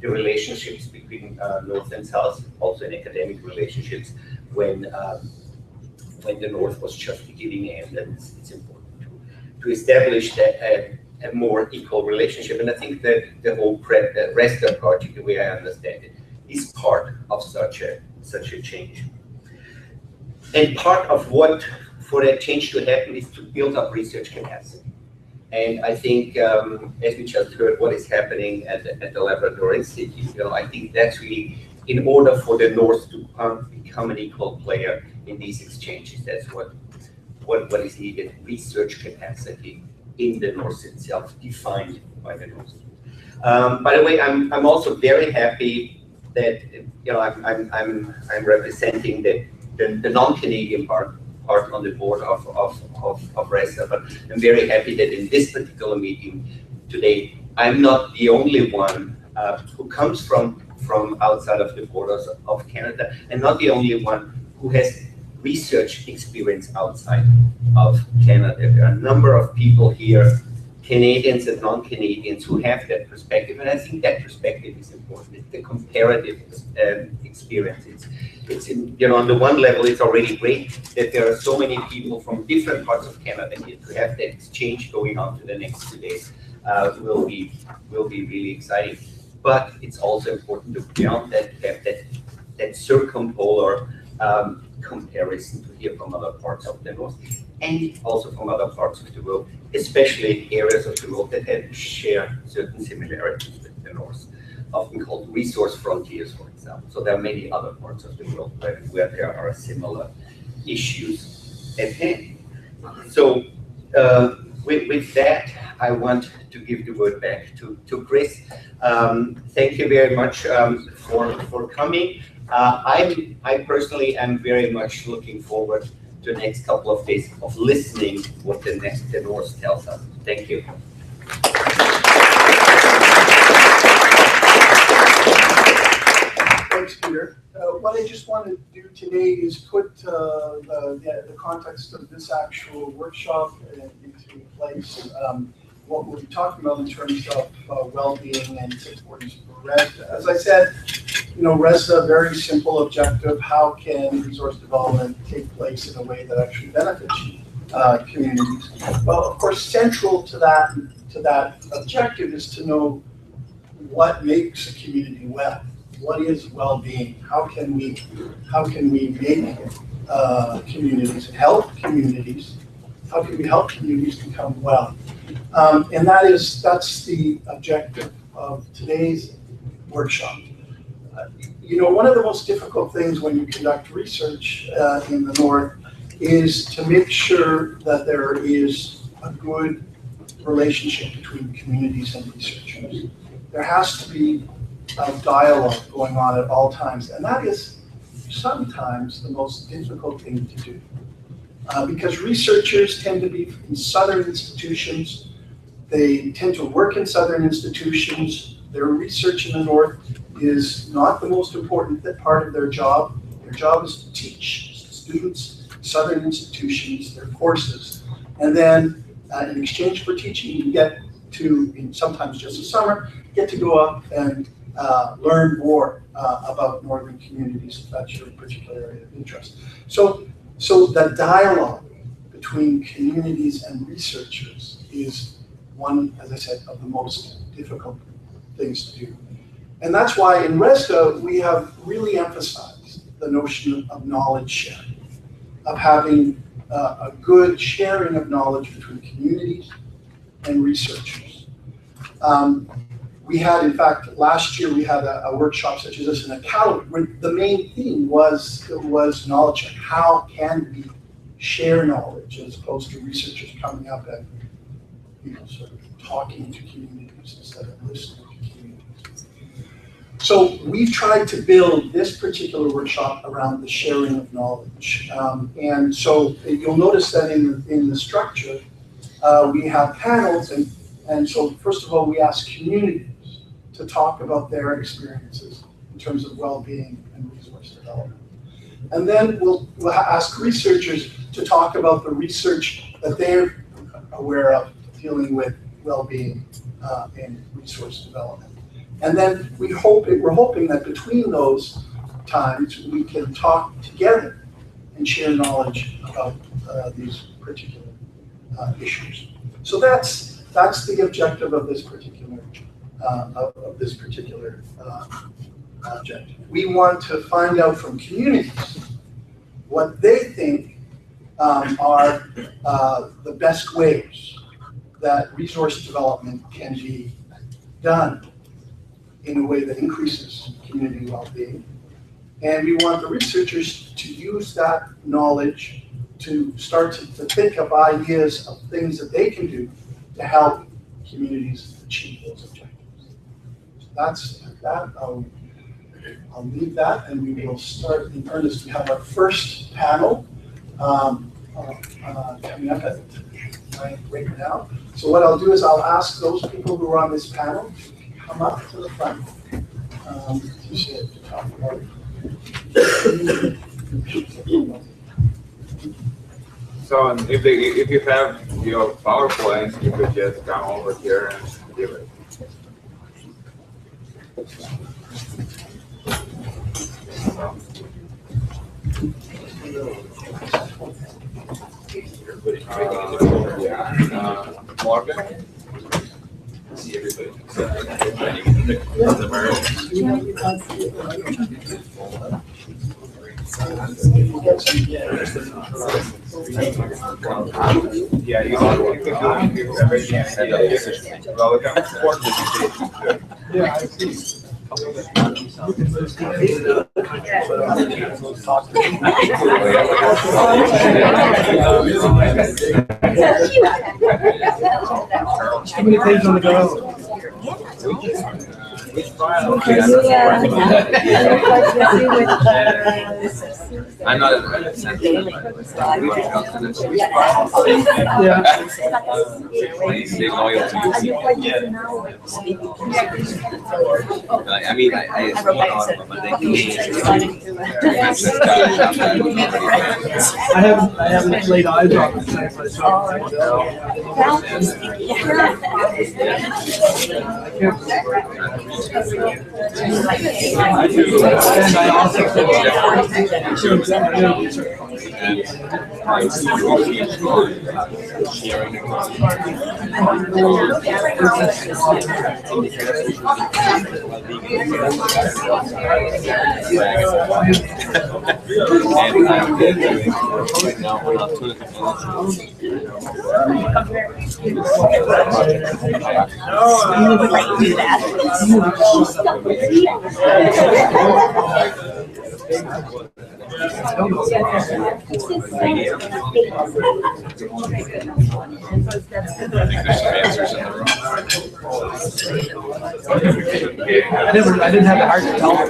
the relationships between North and South, also in academic relationships, when the North was just the giving end, and it's important to establish a more equal relationship. And I think that the whole ReSDA project, the way I understand it, is part of such a change. And part of what for that change to happen is to build up research capacity. And I think, as we just heard, what is happening at the Labrador Institute, I think that's really, in order for the North to become an equal player in these exchanges, that's what is needed: research capacity in the North itself, defined by the North. By the way, I'm also very happy that I'm representing the non-Canadian part on the board of ReSDA, but I'm very happy that in this particular meeting today, I'm not the only one who comes from outside of the borders of Canada, and not the only one who has research experience outside of Canada. There are a number of people here, Canadians and non-Canadians, who have that perspective, and I think that perspective is important. It's the comparative experience. on the one level, it's already great that there are so many people from different parts of Canada here. To have that exchange going on to the next 2 days will be really exciting. But it's also important to beyond that have that circumpolar comparison to hear from other parts of the North and also from other parts of the world, especially areas of the world that share certain similarities with the North, often called resource frontiers, for example. So there are many other parts of the world where there are similar issues at hand. So with that, I want to give the word back to Chris. Thank you very much for coming. I personally am very much looking forward to the next couple of days of listening what the North tells us. Thank you. Thanks, Peter. What I just want to do today is put the context of this actual workshop into place. What we'll be talking about in terms of well-being and importance for ReSDA. As I said, ReSDA, very simple objective. How can resource development take place in a way that actually benefits communities? Well, of course, central to that objective is to know what makes a community well. What is well-being? How can we make communities, help communities? How can we help communities become well? And that's the objective of today's workshop. One of the most difficult things when you conduct research in the North is to make sure that there is a good relationship between communities and researchers. There has to be a dialogue going on at all times, and that is sometimes the most difficult thing to do. Because researchers tend to be in southern institutions, they tend to work in southern institutions. Their research in the North is not the most important part of their job. Their job is to teach students, southern institutions, their courses. And then in exchange for teaching, you get to, sometimes just a summer, get to go up and learn more about northern communities if that's your particular area of interest. So the dialogue between communities and researchers is one, as I said, of the most difficult things to do. And that's why in ReSDA, we have really emphasized the notion of knowledge sharing, of having a good sharing of knowledge between communities and researchers. We had, in fact, last year we had a workshop such as this in Iqaluit, where the main theme was knowledge sharing. How can we share knowledge as opposed to researchers coming up and sort of talking to communities instead of listening to communities. So we've tried to build this particular workshop around the sharing of knowledge. And so you'll notice that in the structure, we have panels, and so first of all, we ask communities to talk about their experiences in terms of well-being and resource development. And then we'll ask researchers to talk about the research that they're aware of dealing with well-being and resource development. And then we're hoping that between those times, we can talk together and share knowledge about these particular issues. So that's the objective of this particular objective. We want to find out from communities what they think are the best ways that resource development can be done in a way that increases community well-being. And we want the researchers to use that knowledge to start to think of ideas of things that they can do to help communities achieve those objectives. So that's that. I'll leave that, and we will start in earnest. We have our first panel coming up at right now. So what I'll do is I'll ask those people who are on this panel to come up to the front to talk about it. So if you have your PowerPoint, you could just come over here and give it. Morgan. See everybody. Yeah, you can do everything. Well, we got support. Yeah, I see. How many days on the go? I'm not a Yeah. Stay loyal to you. I mean, I went on Monday. I haven't laid eyes on it since I saw it. And I also I didn't have the heart to tell them.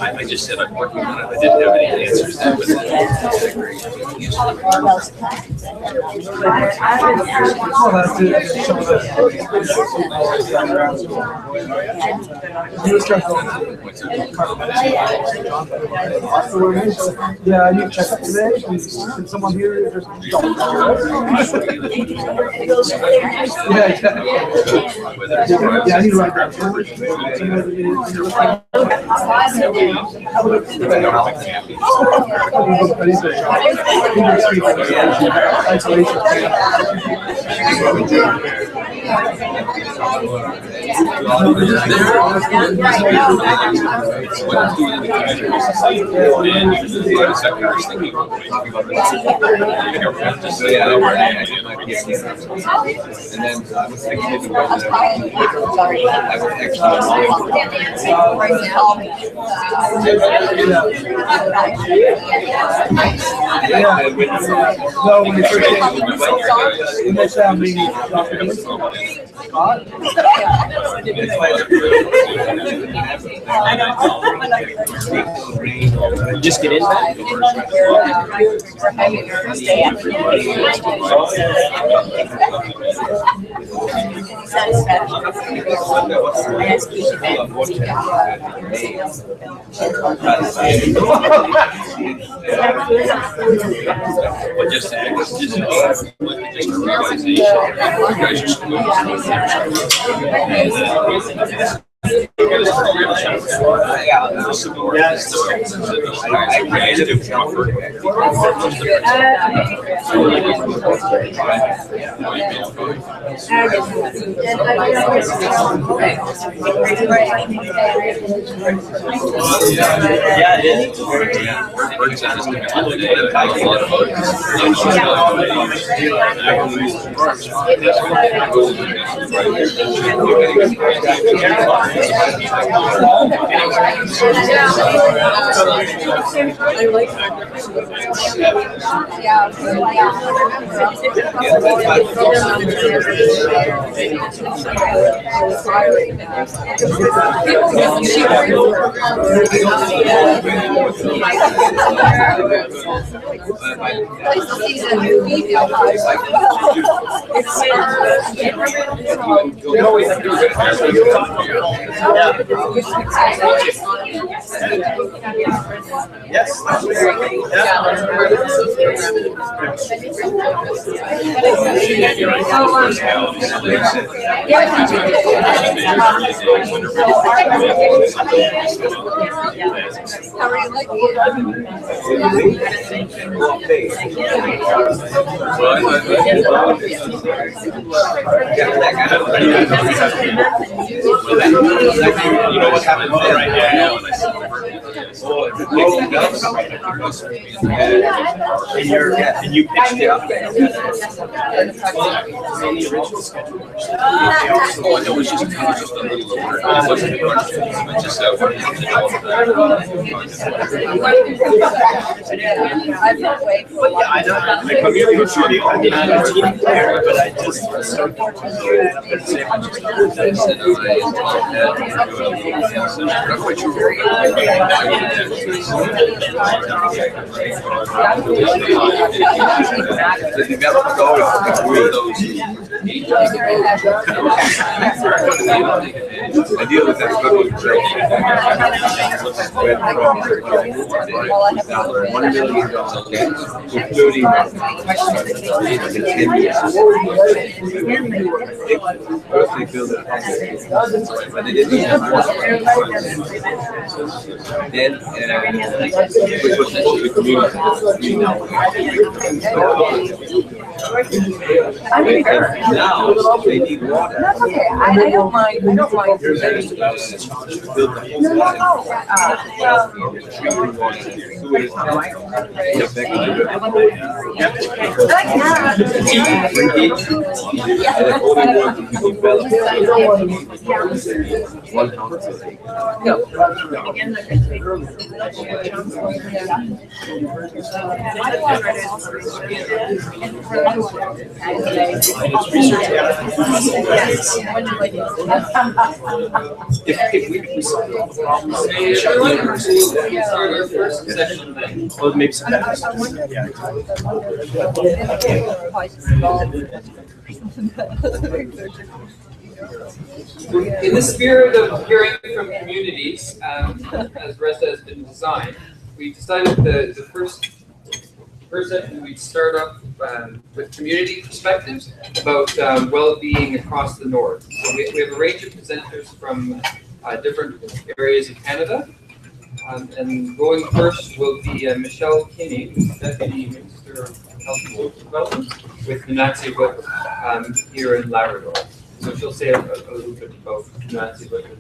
I just said I'm working on it. I didn't have any answers to it. Yeah, I need to check up today. Can someone here just yeah, exactly. Yeah, I need to write that down. Just get in that. But just a realization, you guys are smooth. Yeah, it is. Yes. You know what happened right now? And you pitched it up. The developers always agree those. I deal with that $1 million, including the 10 years. First they build it, but they didn't have then which was supposed to be community. Now they need water. That's okay. I don't mind. I don't mind. Build the if we solve all the problems, Start our first session then. well, maybe some In the spirit of hearing from communities, as ReSDA has been designed, we decided the first session we'd start up with community perspectives about well-being across the north. So we have a range of presenters from different areas of Canada. And going first will be Michelle Kinney, who's Deputy Minister of Health and Social Development with Nunavut here in Labrador. So she'll say a little bit about Nunavut.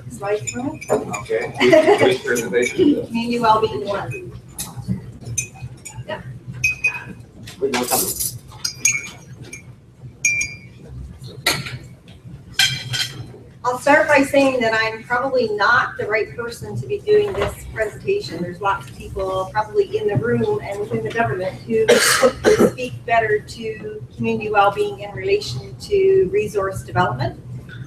Slide through. Okay. Great presentation. Community well-being one. Yeah. I'll start by saying that I'm probably not the right person to be doing this presentation. There's lots of people probably in the room and within the government who would speak better to community well-being in relation to resource development.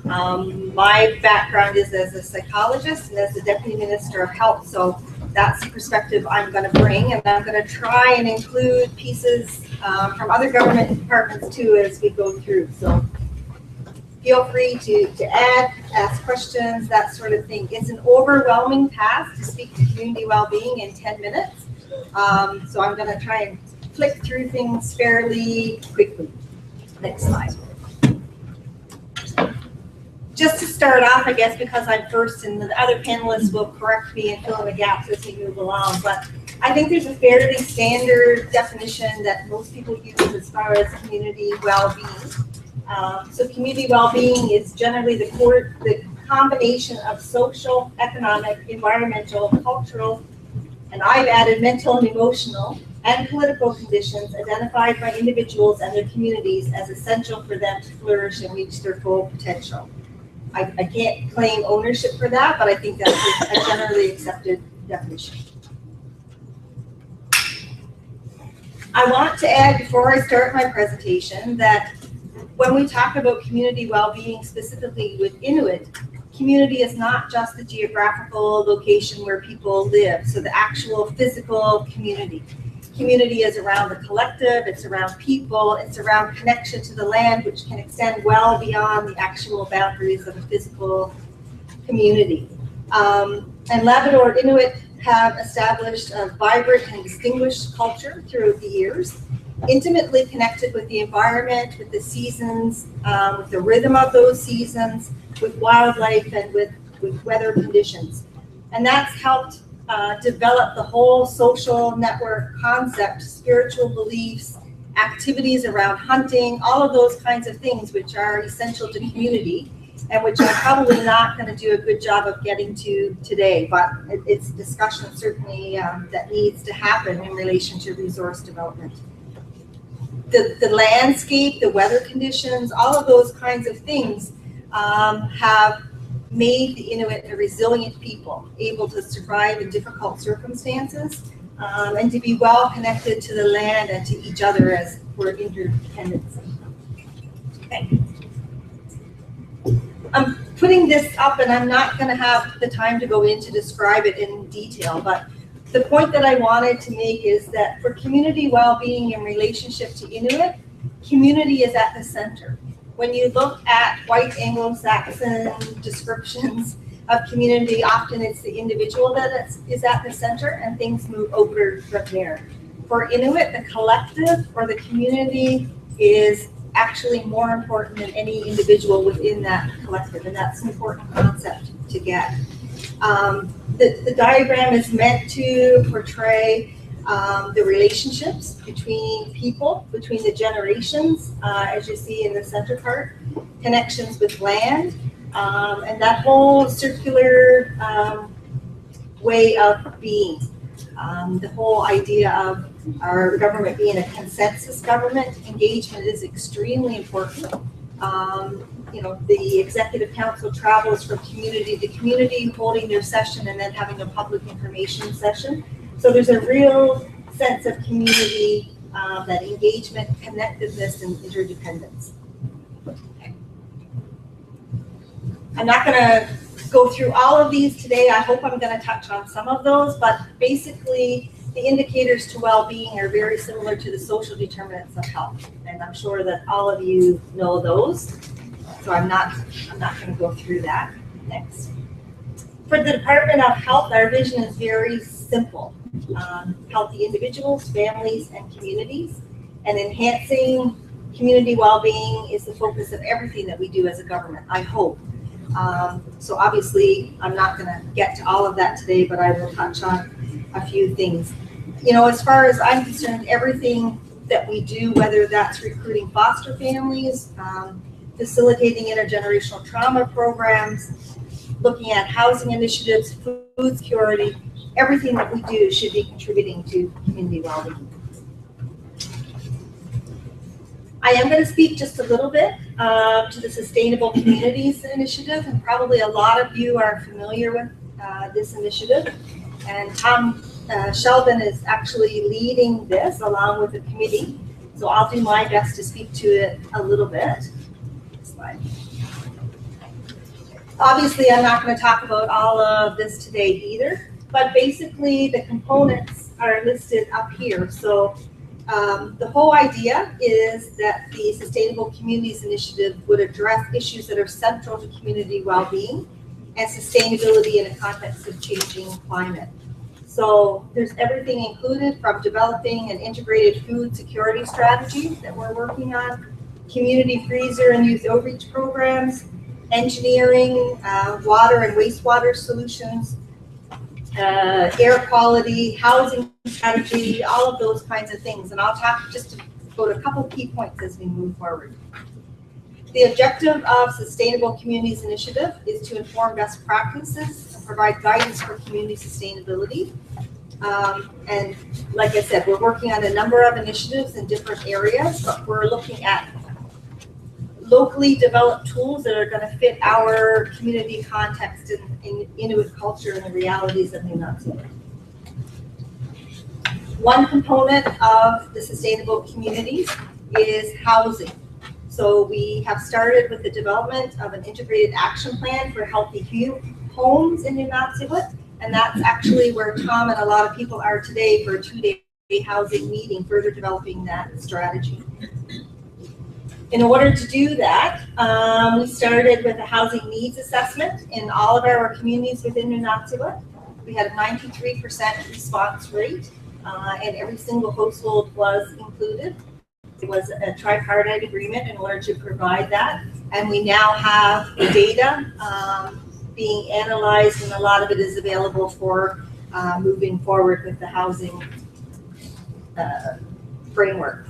My background is as a psychologist and as the Deputy Minister of Health, so that's the perspective I'm going to bring, and I'm going to try and include pieces from other government departments too as we go through. So feel free to add, ask questions, that sort of thing. It's an overwhelming task to speak to community well-being in 10 minutes. So I'm going to try and flick through things fairly quickly. Next slide. Just to start off, I guess, because I'm first and the other panelists will correct me and fill in the gaps as we move along, but I think there's a fairly standard definition that most people use as far as community well-being. So community well-being is generally the combination of social, economic, environmental, cultural, and I've added mental and emotional and political conditions identified by individuals and their communities as essential for them to flourish and reach their full potential. I can't claim ownership for that, but I think that's a generally accepted definition. I want to add before I start my presentation that when we talk about community well-being specifically with Inuit, community is not just the geographical location where people live, so the actual physical community. Community is around the collective, it's around people, it's around connection to the land, which can extend well beyond the actual boundaries of a physical community. And Labrador Inuit have established a vibrant and distinguished culture throughout the years, intimately connected with the environment, with the seasons, with the rhythm of those seasons, with wildlife, and with weather conditions. And that's helped develop the whole social network concept, spiritual beliefs, activities around hunting, all of those kinds of things which are essential to community and which I'm probably not going to do a good job of getting to today, but it's a discussion certainly that needs to happen in relation to resource development. The landscape, the weather conditions, all of those kinds of things have made the Inuit a resilient people, able to survive in difficult circumstances, and to be well connected to the land and to each other as we're interdependent. Okay. I'm putting this up, and I'm not going to have the time to go in to describe it in detail, but the point that I wanted to make is that for community well-being in relationship to Inuit, community is at the center. When you look at white Anglo-Saxon descriptions of community, often it's the individual that is at the center and things move over from there. For Inuit, the collective or the community is actually more important than any individual within that collective, and that's an important concept to get. The diagram is meant to portray the relationships between people, between the generations, as you see in the center part, connections with land, and that whole circular way of being. The whole idea of our government being a consensus government, engagement is extremely important. You know, the executive council travels from community to community, holding their session and then having a public information session. So there's a real sense of community, that engagement, connectedness, and interdependence. Okay. I'm not going to go through all of these today. I hope I'm going to touch on some of those, but basically the indicators to well-being are very similar to the social determinants of health, and I'm sure that all of you know those. So I'm not going to go through that. Next. For the Department of Health, our vision is very simple. Healthy individuals, families, and communities, and enhancing community well-being is the focus of everything that we do as a government, I hope. So obviously, I'm not going to get to all of that today, but I will touch on a few things. You know, as far as I'm concerned, everything that we do, whether that's recruiting foster families, facilitating intergenerational trauma programs, looking at housing initiatives, food security, everything that we do should be contributing to community well-being. I am going to speak just a little bit to the Sustainable Communities Initiative, and probably a lot of you are familiar with this initiative. And Tom Sheldon is actually leading this along with the committee, so I'll do my best to speak to it a little bit. Next slide. Obviously, I'm not going to talk about all of this today either, but basically the components are listed up here. So the whole idea is that the Sustainable Communities Initiative would address issues that are central to community well-being and sustainability in a context of changing climate. So there's everything included from developing an integrated food security strategy that we're working on, community freezer and youth outreach programs, engineering, water and wastewater solutions, air quality, housing strategy, all of those kinds of things. And I'll talk just about a couple key points as we move forward. The objective of Sustainable Communities Initiative is to inform best practices and provide guidance for community sustainability. And like I said, we're working on a number of initiatives in different areas, but we're looking at locally developed tools that are going to fit our community context in Inuit culture and the realities of Nunavut. One component of the sustainable communities is housing. So we have started with the development of an integrated action plan for healthy homes in Nunavut, and that's actually where Tom and a lot of people are today for a 2-day housing meeting, further developing that strategy. In order to do that, we started with a housing needs assessment in all of our communities within Nunavut. We had a 93% response rate, and every single household was included. It was a tripartite agreement in order to provide that, and we now have the data being analyzed, and a lot of it is available for moving forward with the housing framework.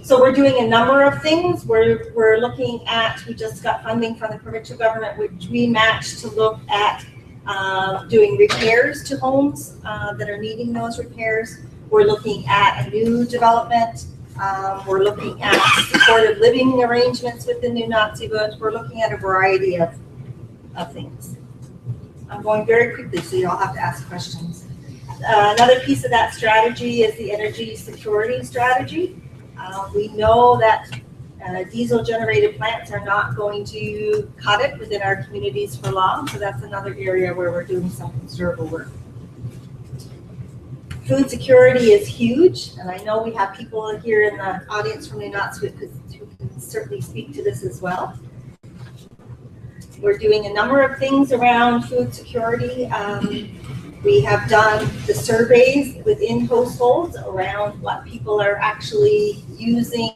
So we're doing a number of things. We're looking at, we just got funding from the provincial government, which we matched to look at doing repairs to homes that are needing those repairs. We're looking at a new development. We're looking at supportive living arrangements within Nunavut. We're looking at a variety of things. I'm going very quickly, so you all have to ask questions. Another piece of that strategy is the energy security strategy. We know that diesel-generated plants are not going to cut it within our communities for long, so that's another area where we're doing some considerable work. Food security is huge, and I know we have people here in the audience from Nunavut who can certainly speak to this as well. We're doing a number of things around food security. We have done the surveys within households around what people are actually using,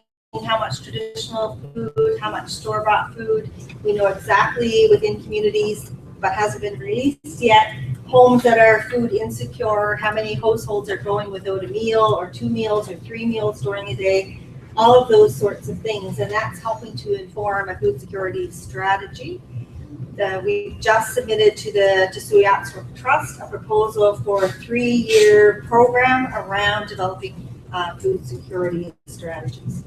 how much traditional food, how much store-bought food. We know exactly within communities, but hasn't been released yet, homes that are food insecure, how many households are going without a meal or 2 meals or 3 meals during a day, all of those sorts of things. And that's helping to inform a food security strategy. We just submitted to the Tsuyatsu Trust a proposal for a 3-year program around developing food security strategies.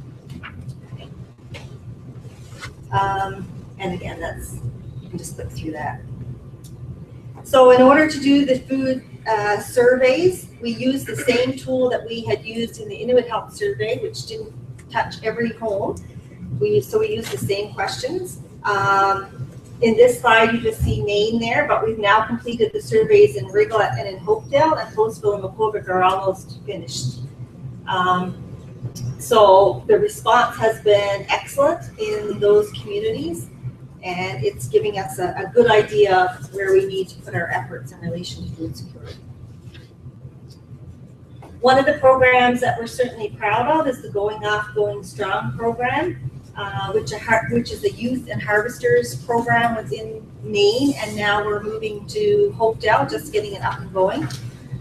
And again, you can just click through that. So in order to do the food surveys, we used the same tool that we had used in the Inuit Health Survey, which didn't touch every home. So we used the same questions. In this slide, you just see Maine there, but we've now completed the surveys in Rigolet and in Hopedale, and Postville and Makobik are almost finished. So the response has been excellent in those communities, and it's giving us a good idea of where we need to put our efforts in relation to food security. One of the programs that we're certainly proud of is the Going Off, Going Strong program. Which is a youth and harvesters program within Maine, and now we're moving to Hopedale, just getting it up and going.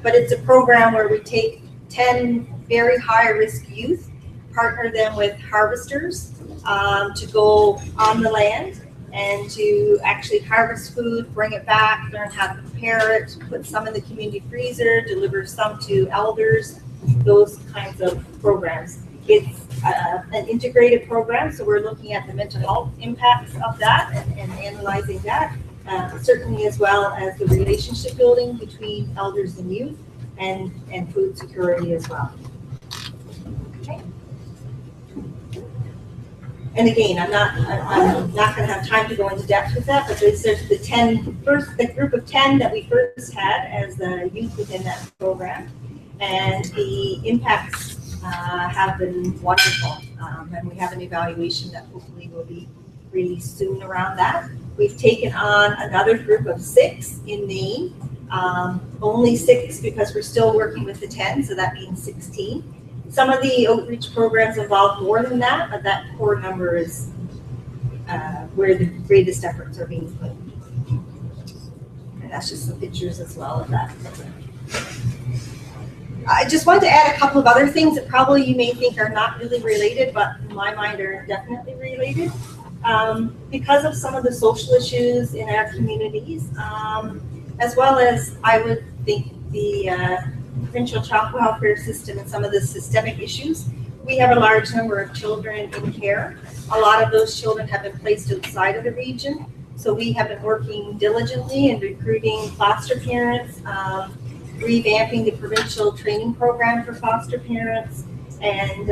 But it's a program where we take 10 very high-risk youth, partner them with harvesters to go on the land and to actually harvest food, bring it back, learn how to prepare it, put some in the community freezer, deliver some to elders, those kinds of programs. It's an integrated program, so we're looking at the mental health impacts of that and analyzing that, certainly as well as the relationship building between elders and youth and food security as well. Okay. And again, I'm not going to have time to go into depth with that, but there's the group of 10 that we first had as the youth within that program, and the impacts have been wonderful, and we have an evaluation that hopefully will be released soon around that. We've taken on another group of 6 in Maine, only 6 because we're still working with the 10, so that means 16. Some of the outreach programs involve more than that, but that core number is where the greatest efforts are being put. And that's just some pictures as well of that program. I just want to add a couple of other things that probably you may think are not really related, but in my mind are definitely related. Because of some of the social issues in our communities, as well as I would think the provincial child welfare system and some of the systemic issues. We have a large number of children in care. A lot of those children have been placed outside of the region. So we have been working diligently in recruiting foster parents, revamping the provincial training program for foster parents, and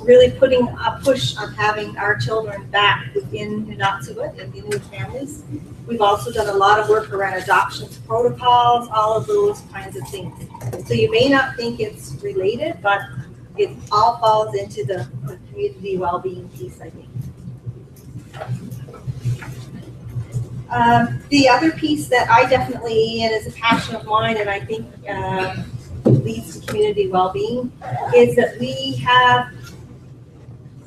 really putting a push on having our children back within Nunatsiavut and in their families. We've also done a lot of work around adoptions protocols, all of those kinds of things. So you may not think it's related, but it all falls into the community well-being piece, I think. The other piece that I definitely, and is a passion of mine, and I think leads to community well-being, is that we have,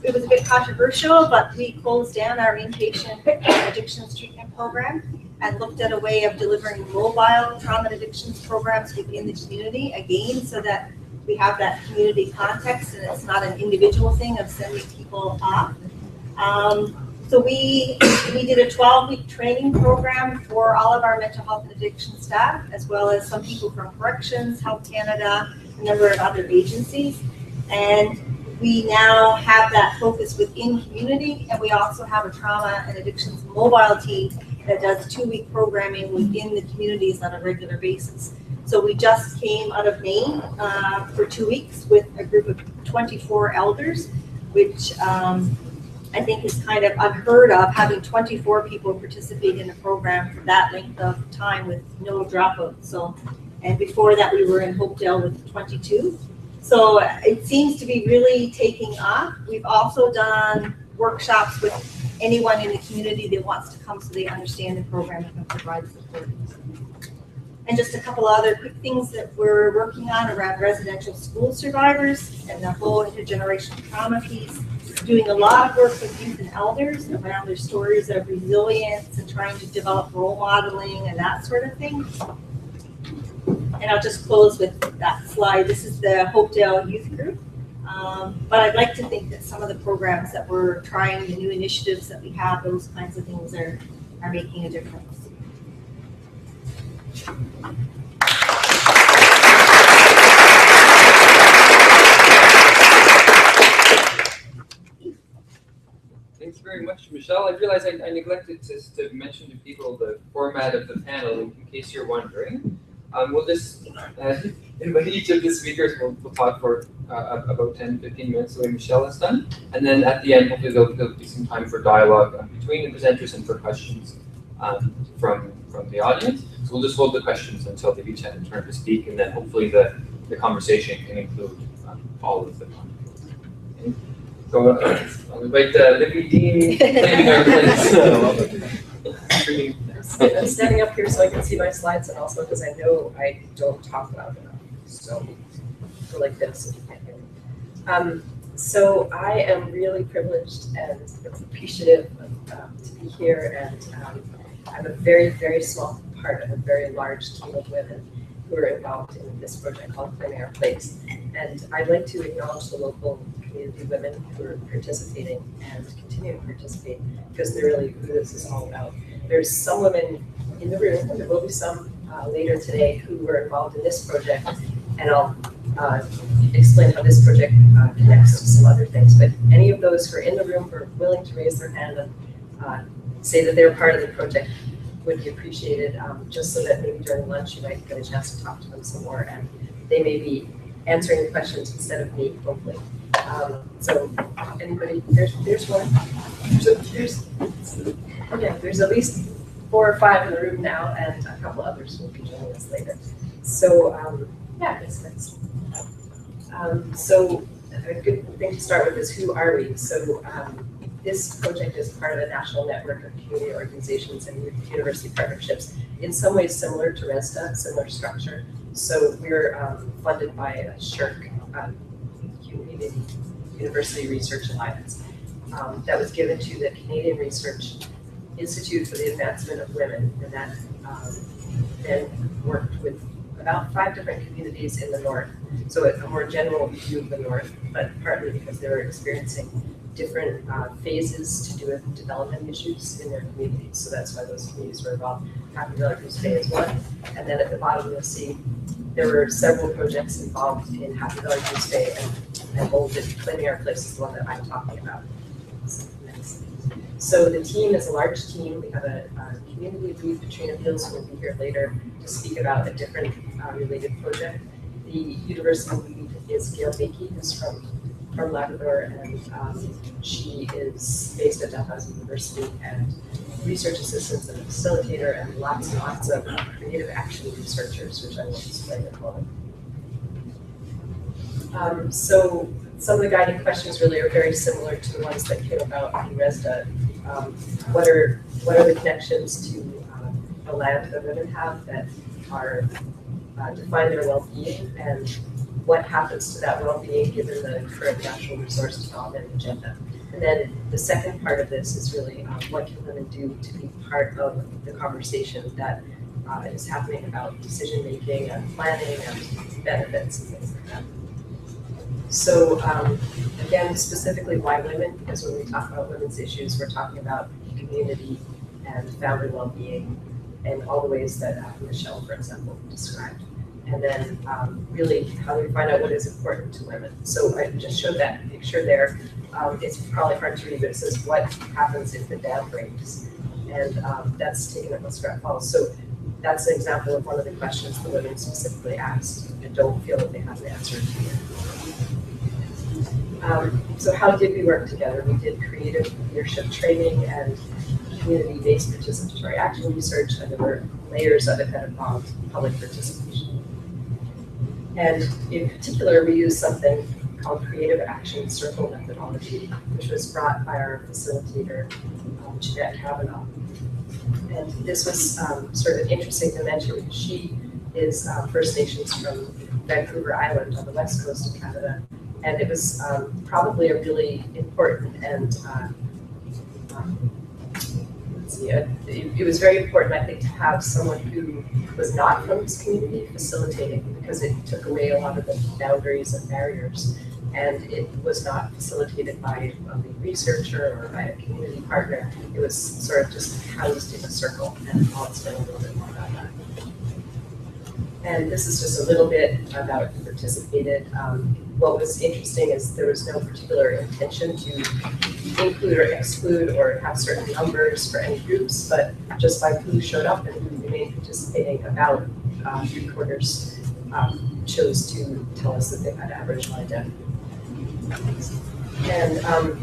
it was a bit controversial, but we closed down our inpatient addictions treatment program and looked at a way of delivering mobile trauma and addictions programs within the community, again, so that we have that community context and it's not an individual thing of sending people off. So we did a 12-week training program for all of our mental health and addiction staff, as well as some people from Corrections, Health Canada, a number of other agencies. And we now have that focus within community, and we also have a trauma and addictions mobile team that does 2-week programming within the communities on a regular basis. So we just came out of Maine for 2 weeks with a group of 24 elders, which I think is kind of unheard of, having 24 people participate in a program for that length of time with no dropout. So, and before that we were in Hopedale with 22. So it seems to be really taking off. We've also done workshops with anyone in the community that wants to come so they understand the program and can provide support. And just a couple other quick things that we're working on around residential school survivors and the whole intergenerational trauma piece. Doing a lot of work with youth and elders around their stories of resilience and trying to develop role modeling and that sort of thing. And I'll just close with that slide. This is the Hopedale Youth Group. But I'd like to think that some of the programs that we're trying, the new initiatives that we have, those kinds of things are making a difference. Thanks very much, Michelle. I realized I neglected to mention to people the format of the panel in case you're wondering. We'll just invite each of the speakers. We'll talk for about 10-15 minutes the way Michelle has done. And then at the end, hopefully there'll be some time for dialogue between the presenters and for questions from the audience. So we'll just hold the questions until they each have a turn to speak, and then hopefully the conversation can include all of them. Okay. So I'll invite Libby Dean, claiming our place. I'm standing up here so I can see my slides, and also because I know I don't talk loud enough. So go like this if you can't hear me. So I am really privileged and appreciative to be here, and I'm a very, very small part of a very large team of women who are involved in this project called Claiming Our Place. And I'd like to acknowledge the local community women who are participating and continuing to participate, because they're really who this is all about. There's some women in the room, and there will be some later today, who were involved in this project, and I'll explain how this project connects to some other things. But any of those who are in the room who are willing to raise their hand and say that they're part of the project would be appreciated, just so that maybe during lunch you might get a chance to talk to them some more, and they may be answering the questions instead of me, hopefully. So anybody, there's one. There's at least 4 or 5 in the room now, and a couple others will be joining us later. So yeah, that's so a good thing to start with is, who are we? So this project is part of a national network of community organizations and university partnerships, in some ways similar to ReSDA, similar structure. So we're funded by a SHRC, University Research Alliance, that was given to the Canadian Research Institute for the Advancement of Women, and that then worked with about 5 different communities in the north. So a more general view of the north, but partly because they were experiencing different phases to do with development issues in their communities. So that's why those communities were involved. Happy Valley-Goose Bay is one. And then at the bottom, you'll see there were several projects involved in Happy Valley-Goose Bay, and Bolded Claiming Our Place is the one that I'm talking about. So the team is a large team. We have a community lead, Katrina Hills, who will be here later to speak about a different related project. The university lead is Gail Bakey, who's from Labrador, and she is based at Dalhousie University, and research assistants and a facilitator, and lots of creative action researchers, which I will explain in a moment. So some of the guiding questions really are very similar to the ones that came about in ReSDA. What are the connections to the land that women have that are define their well-being, and what happens to that well-being given the current natural resource development agenda? And then the second part of this is really what can women do to be part of the conversation that is happening about decision-making and planning and benefits and things like that. So again, specifically why women, because when we talk about women's issues, we're talking about community and family well-being and all the ways that Michelle, for example, described. And then really how do we find out what is important to women? So I just showed that picture there. It's probably hard to read, but it says what happens if the dam breaks? And that's taken at Muskrat Falls. So that's an example of one of the questions the women specifically asked and don't feel that they have an answer to yet. So how did we work together? We did creative leadership training and community-based participatory action research, and there were layers of it that involved public participation. And in particular, we used something called Creative Action Circle methodology, which was brought by our facilitator, Jeanette Kavanaugh. And this was sort of an interesting to mention because she is First Nations from Vancouver Island on the west coast of Canada. And it was probably a really important and it was very important, I think, to have someone who was not from this community facilitating, because it took away a lot of the boundaries and barriers. And it was not facilitated by a lead researcher or by a community partner. It was sort of just housed in a circle, and I'll explain a little bit more about that. And this is just a little bit about who participated. What was interesting is there was no particular intention to include or exclude or have certain numbers for any groups, but just by who showed up and who remained participating, about 3/4 chose to tell us that they had Aboriginal identity. And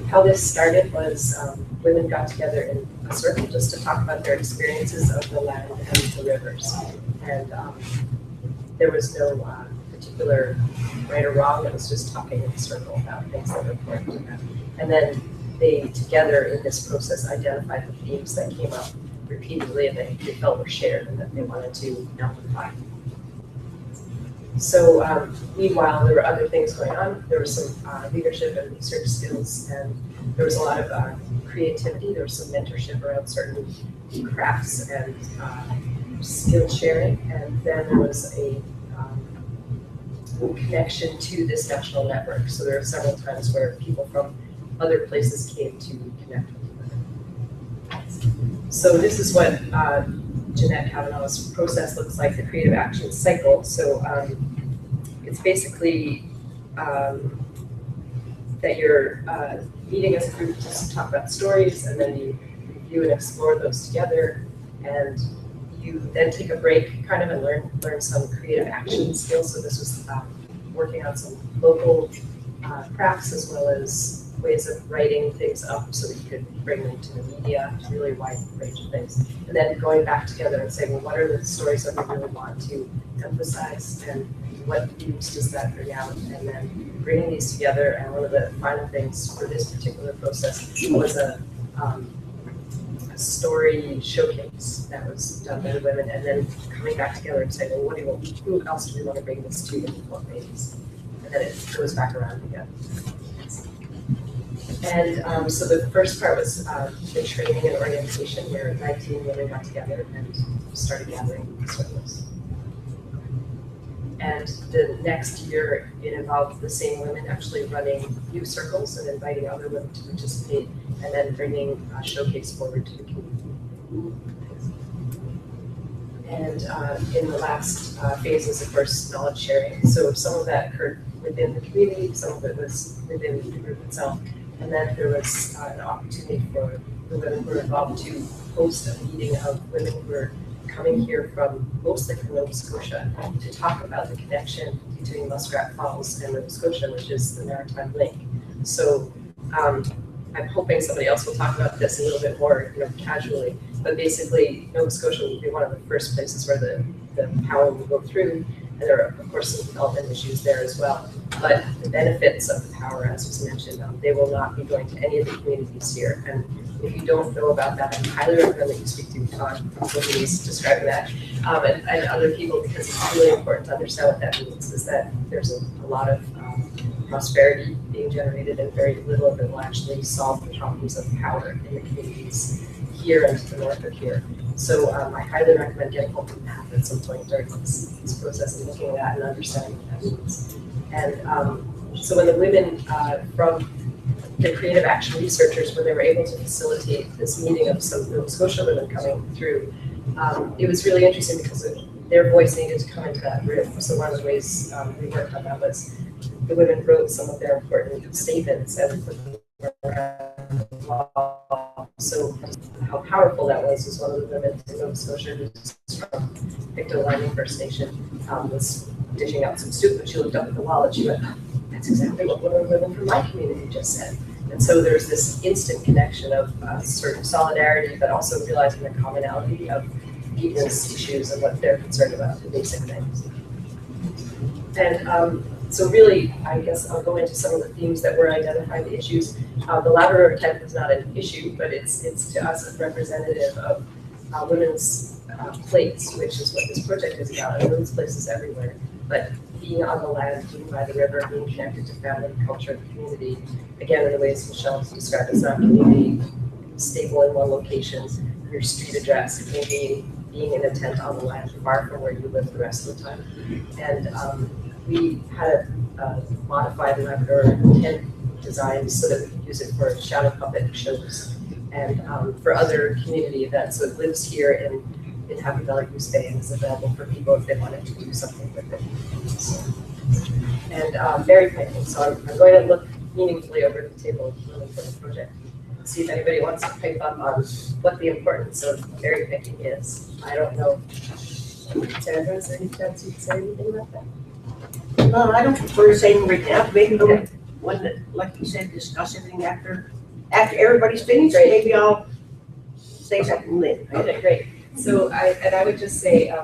how this started was women got together in a circle just to talk about their experiences of the land and the rivers. And there was no particular right or wrong, it was just talking in a circle about things that were important to them. And then they together in this process identified the themes that came up repeatedly and they felt were shared and that they wanted to amplify. So meanwhile, there were other things going on. There was some leadership and research skills, and there was a lot of creativity. There was some mentorship around certain crafts and skill sharing. And then there was a connection to this national network. So there were several times where people from other places came to connect with women. So this is what Jeanette Kavanaugh's process looks like, the creative action cycle. So it's basically that you're meeting as a group to talk about stories, and then you review and explore those together, and you then take a break kind of and learn some creative action skills. So this was working on some local crafts as well as ways of writing things up so that you could bring them to the media, really wide range of things. And then going back together and saying, well, what are the stories that we really want to emphasize, and what themes does that bring out? And then bringing these together. And one of the final things for this particular process was a story showcase that was done by the women, and then coming back together and saying, well, who else do we want to bring this to, and what ways? And then it goes back around again. And so the first part was the training and orientation, where 19 women got together and started gathering circles. And the next year, it involved the same women actually running youth circles and inviting other women to participate, and then bringing a showcase forward to the community. And in the last phase is, of course, knowledge sharing. So some of that occurred within the community, some of it was within the group itself. And then there was an opportunity for the women who were involved to host a meeting of women who were coming here from mostly from Nova Scotia to talk about the connection between Muskrat Falls and Nova Scotia, which is the maritime link. So I'm hoping somebody else will talk about this a little bit more, casually. But basically, Nova Scotia will be one of the first places where the power will go through, and there are, of course, some development issues there as well. But the benefits of the power, as was mentioned, they will not be going to any of the communities here. And if you don't know about that, I highly recommend that you speak to Todd, who's describing that, and other people, because it's really important to understand what that means, is that there's a lot of prosperity being generated, and very little of it will actually solve the problems of power in the communities here and to the north of here. So I highly recommend getting hold of Matt at some point during this process and looking at that and understanding what that means. And so when the women from the creative action researchers, when they were able to facilitate this meeting of some Nova Scotia women coming through, it was really interesting because their voice needed to come into that room. So one of the ways we worked on that was the women wrote some of their important statements and put them around the wall. So how powerful that was one of the women in Nova Scotia who's from Pictou Landing First Nation was dishing out some soup, and she looked up at the wall and she went, oh, that's exactly what one of the women from my community just said. And so there's this instant connection of sort of solidarity, but also realizing the commonality of people's issues and what they're concerned about, the basic things. And so really, I guess I'll go into some of the themes that were identified, the issues. The Labrador tent is not an issue, but it's to us a representative of women's place, which is what this project is about, and women's places everywhere. But being on the land, being by the river, being connected to family, culture, and community, again, in the ways Michelle described, it's not community stable in one location, your street address, it may being in a tent on the land, far from where you live the rest of the time. And we had modified the Labrador tent design so that we could use it for shadow puppet shows and for other community events. So it lives here in Happy Valley-Goose Bay and is available for people if they wanted to do something with it. So, and berry picking. So I'm going to look meaningfully over the table really for the project. See if anybody wants to pick up on what the importance of berry picking is. I don't know. Sandra, is there any chance you can say anything about that? No, I don't prefer saying right now. Maybe the one that, like you said, discuss everything after everybody's finished. Great. Maybe I'll say something then. Okay, great. So I would just say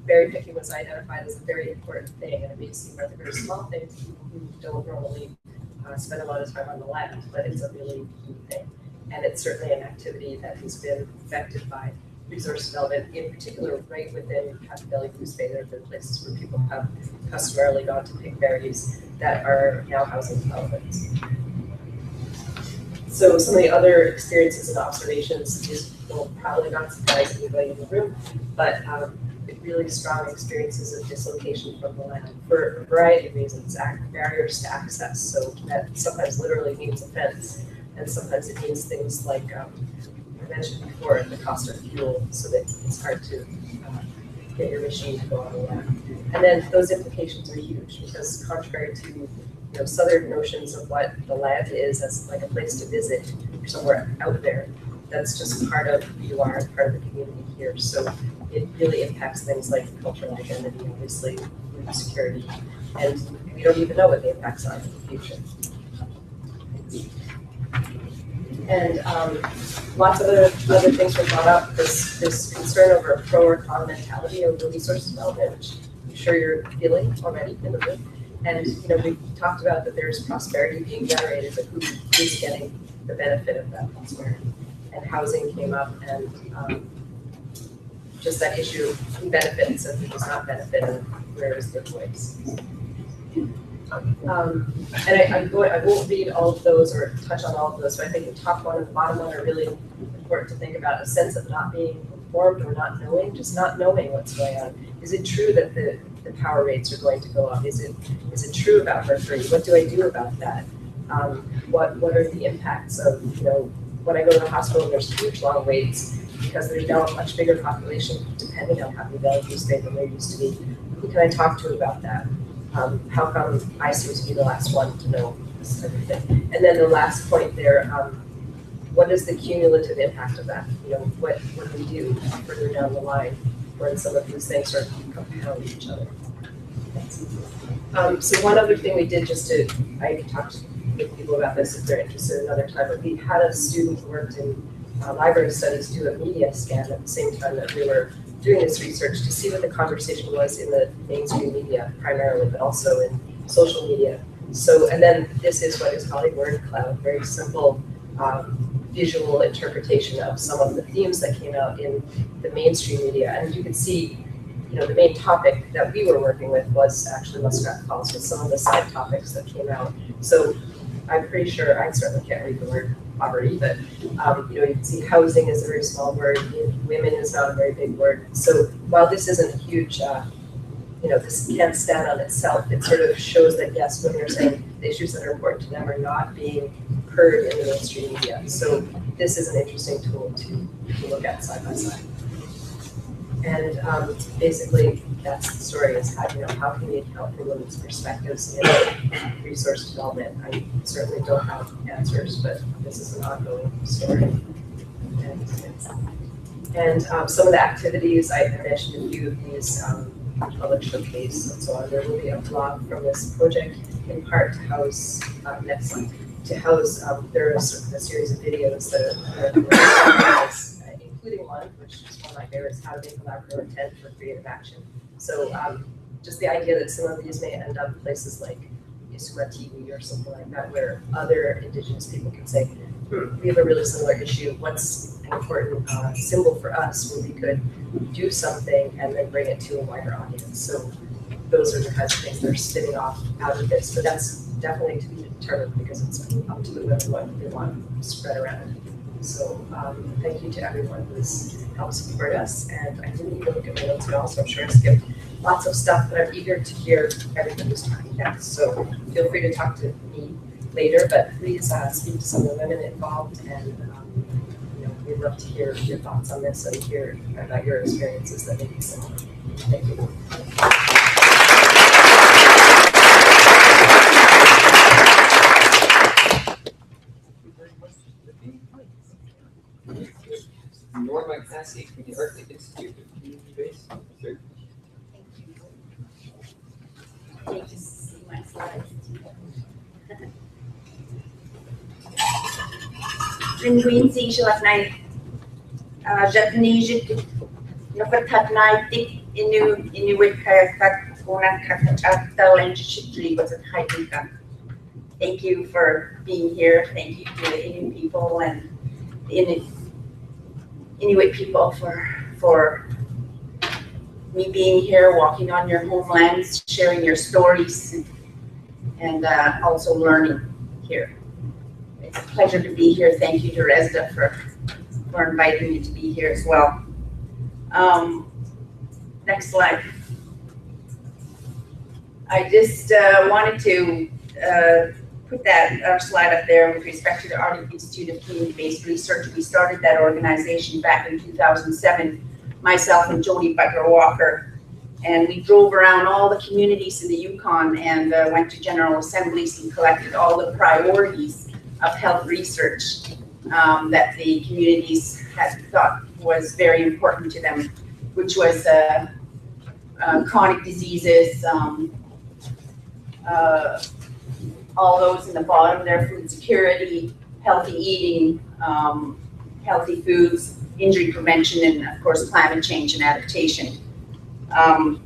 berry picking was identified as a very important thing, and it may seem like a very small thing to people who don't normally spend a lot of time on the land, but it's a really key thing. And it's certainly an activity that has been affected by resource development, in particular right within Happy Valley-Goose Bay. There have been places where people have customarily gone to pick berries that are now housing developments. So some of the other experiences and observations will probably not surprise anybody in the room, but really strong experiences of dislocation from the land for a variety of reasons, barriers to access. So that sometimes literally means a fence, and sometimes it means things like I mentioned before, the cost of fuel, so that it's hard to get your machine to go on the land. And then those implications are huge because contrary to southern notions of what the land is as like a place to visit somewhere out there, that's just part of who you are and part of the community here. So it really impacts things like cultural identity, obviously, food security, and we don't even know what the impacts are in the future. And lots of other things were brought up. This concern over a pro or con mentality over resource development, which I'm sure you're feeling already in the room. And we've talked about that there's prosperity being generated, but who is getting the benefit of that prosperity? And housing came up, and just that issue of who benefits and who does not benefit, and where is the voice. And I won't read all of those or touch on all of those, but I think the top one and the bottom one are really important to think about. A sense of not being informed or not knowing, just not knowing what's going on. Is it true that the the power rates are going to go up? Is it true about mercury? What do I do about that? What are the impacts of, when I go to the hospital and there's huge long waits because there's now a much bigger population depending on Happy Valley-Goose Bay than there used to be. Who can I talk to about that? How come I seem to be the last one to know this type of thing? And then the last point there, what is the cumulative impact of that? What do we do further down the line when some of these things sort of compound each other? So one other thing we did I talked with people about this if they're interested another time, but we had a student who worked in library studies do a media scan at the same time that we were doing this research to see what the conversation was in the mainstream media primarily, but also in social media. So, and then this is what is called a word cloud, very simple visual interpretation of some of the themes that came out in the mainstream media. And you can see, the main topic that we were working with was actually Muskrat Falls with some of the side topics that came out. So I'm pretty sure, I certainly can't read the word poverty, but you can see housing is a very small word, women is not a very big word. So while this isn't a huge, this can't stand on itself, it sort of shows that yes, women are saying the issues that are important to them are not being heard in the mainstream media. So this is an interesting tool to look at side by side. And basically, that's the story, is how can we account for women's perspectives in resource development? I certainly don't have answers, but this is an ongoing story. And some of the activities, I mentioned a few of these, public showcase and so on. There will be a blog from this project in part to house, next slide, to house, there is a series of videos that are including one, which is one of my favorites, how to make a Labrador tent for creative action. So just the idea that some of these may end up places like Issaquah TV or something like that, where other Indigenous people can say, we have a really similar issue. What's an important symbol for us where we could do something and then bring it to a wider audience? So those are the kinds of things that are spinning off out of this. But that's definitely to be determined because it's up to the women what they want to spread around. So thank you to everyone who's helped support us. And I didn't even look at my notes at all, so I'm sure I skipped lots of stuff, but I'm eager to hear everything who's talking next. So feel free to talk to me later, but please speak to some of the women involved, and we'd love to hear your thoughts on this and hear about your experiences that may be similar. Thank you. Norma Cassie from the Arctic Institute of Community Based Research. Can you just see my slides? In Quincy, she was nice. Japanese, no cut night, Inuit, thank you for being here. Thank you to the Inuit people and the Inuit people for me being here, walking on your homelands, sharing your stories, and also learning here. It's a pleasure to be here. Thank you to ReSDA for inviting me to be here as well. Next slide. I just wanted to put our slide up there with respect to the Arctic Institute of Community-Based Research. We started that organization back in 2007, myself and Jody Butler-Walker, and we drove around all the communities in the Yukon and went to general assemblies and collected all the priorities of health research that the communities had thought was very important to them, which was chronic diseases, all those in the bottom there, food security, healthy eating, healthy foods, injury prevention, and of course climate change and adaptation. I'd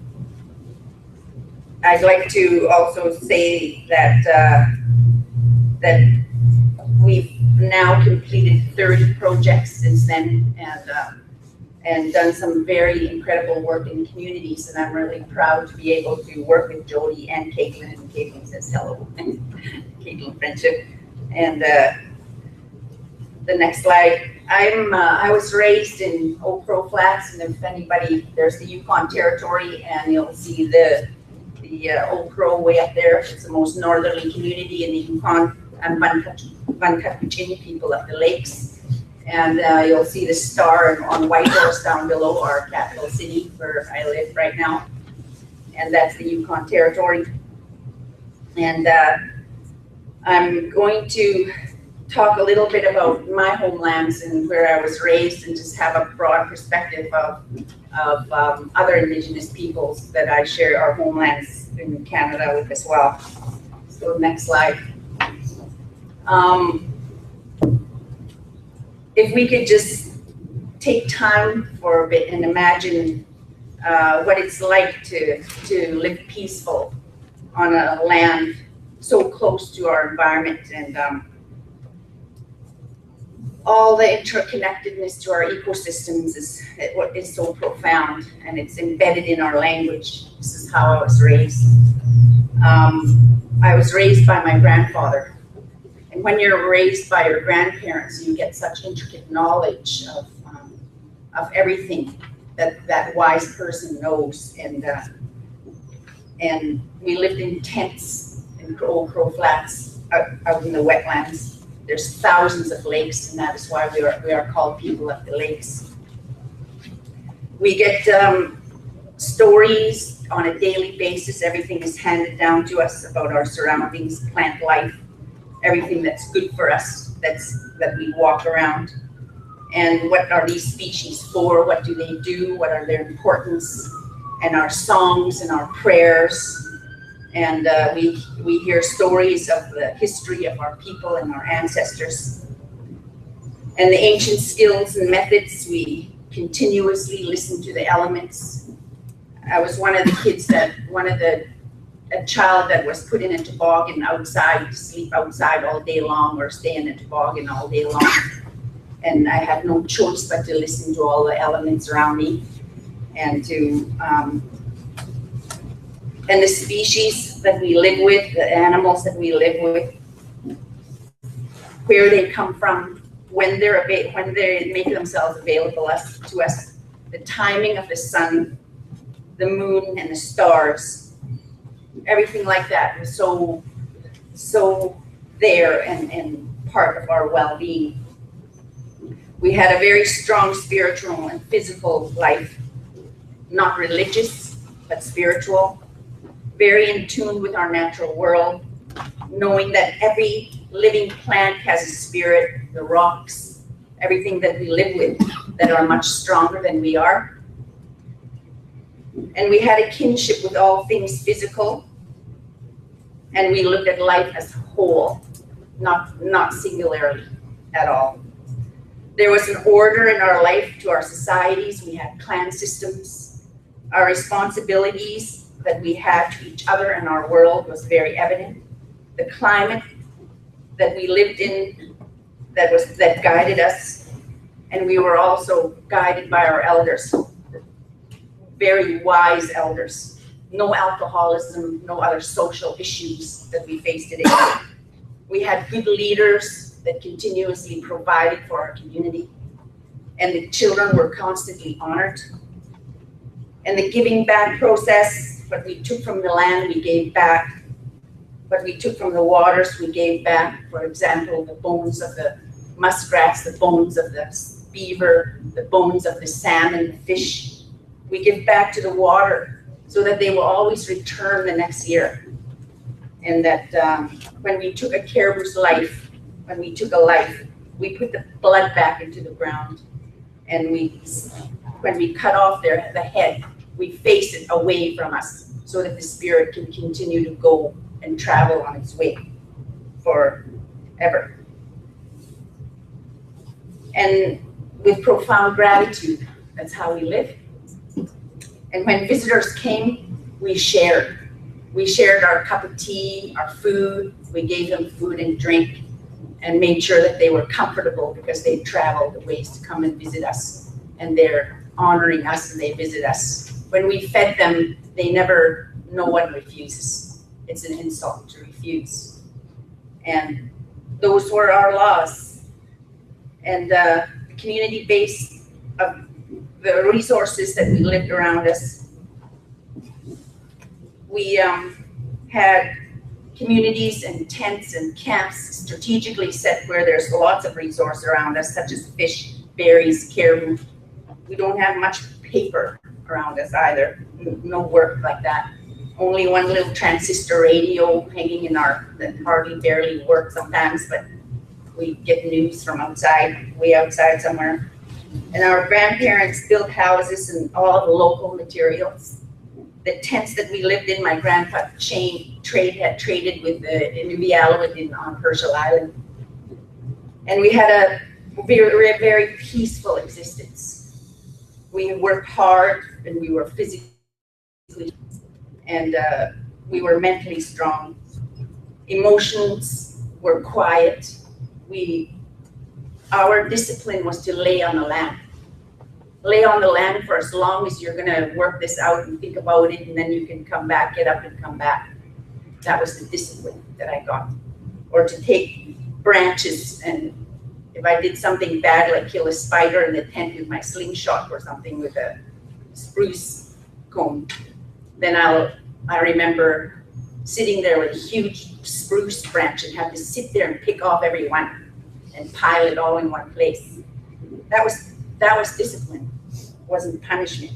like to also say that that we've now completed 30 projects since then, and done some very incredible work in communities, and I'm really proud to be able to work with Jody and Caitlin, and Caitlin says hello, Caitlin Friendship. And the next slide, I was raised in Oak Crow Flats, and if anybody, there's the Yukon Territory, and you'll see the Oak Crow way up there. It's the most northerly community in the Yukon, and Vankakuchini people of the lakes. And you'll see the star on Whitehorse down below, our capital city where I live right now. And that's the Yukon Territory. And I'm going to talk a little bit about my homelands and where I was raised, and just have a broad perspective of other Indigenous peoples that I share our homelands in Canada with as well. So next slide. If we could just take time for a bit and imagine what it's like to live peaceful on a land so close to our environment, and all the interconnectedness to our ecosystems is what is so profound, and it's embedded in our language. This is how I was raised. I was raised by my grandfather. And when you're raised by your grandparents, you get such intricate knowledge of everything that wise person knows. And we lived in tents in Old Crow Flats out in the wetlands. There's thousands of lakes, and that is why we are called people of the lakes. We get stories on a daily basis. Everything is handed down to us about our surroundings, plant life, everything that's good for us, that we walk around. And what are these species for? What do they do? What are their importance? And our songs and our prayers. And we hear stories of the history of our people and our ancestors. And the ancient skills and methods, we continuously listen to the elements. I was one of the kids a child that was put in a toboggan outside, to sleep outside all day long, or stay in a toboggan all day long. And I had no choice but to listen to all the elements around me, and and the species that we live with, the animals that we live with, where they come from, when they make themselves available to us, the timing of the sun, the moon, and the stars, everything like that was so there and part of our well-being. We had a very strong spiritual and physical life, not religious, but spiritual, very in tune with our natural world, knowing that every living plant has a spirit, the rocks, everything that we live with that are much stronger than we are. And we had a kinship with all things physical, and we looked at life as whole, not singularly at all. There was an order in our life to our societies. We had clan systems. Our responsibilities that we had to each other and our world was very evident. The climate that we lived in that guided us, and we were also guided by our elders, very wise elders. No alcoholism, no other social issues that we face today. We had good leaders that continuously provided for our community, and the children were constantly honored. And the giving back process, what we took from the land, we gave back. What we took from the waters, we gave back. For example, the bones of the muskrats, the bones of the beaver, the bones of the salmon, the fish. We give back to the water so that they will always return the next year. And that when we took a caribou's life, when we took a life, we put the blood back into the ground. And when we cut off the head, we face it away from us so that the spirit can continue to go and travel on its way forever. And with profound gratitude, that's how we live. And when visitors came, we shared. We shared our cup of tea, our food. We gave them food and drink and made sure that they were comfortable because they traveled the ways to come and visit us. And they're honoring us and they visit us. When we fed them, no one refuses. It's an insult to refuse. And those were our laws. And the community base of the resources that we lived around us. We had communities and tents and camps strategically set where there's lots of resource around us, such as fish, berries, caribou. We don't have much paper around us either, no work like that. Only one little transistor radio hanging in that hardly barely works sometimes, but we get news from outside, way outside somewhere. And our grandparents built houses and all the local materials. The tents that we lived in, my grandpa had traded with the Inuvialuit on Herschel Island. And we had a very, very peaceful existence. We worked hard and we were physically and we were mentally strong. Emotions were quiet. Our discipline was to lay on the land. Lay on the land for as long as you're gonna work this out and think about it, and then you can come back, get up and come back. That was the discipline that I got. Or to take branches, and if I did something bad, like kill a spider in the tent with my slingshot or something with a spruce cone, then I remember sitting there with a huge spruce branch and have to sit there and pick off every one and pile it all in one place. That was discipline, wasn't punishment.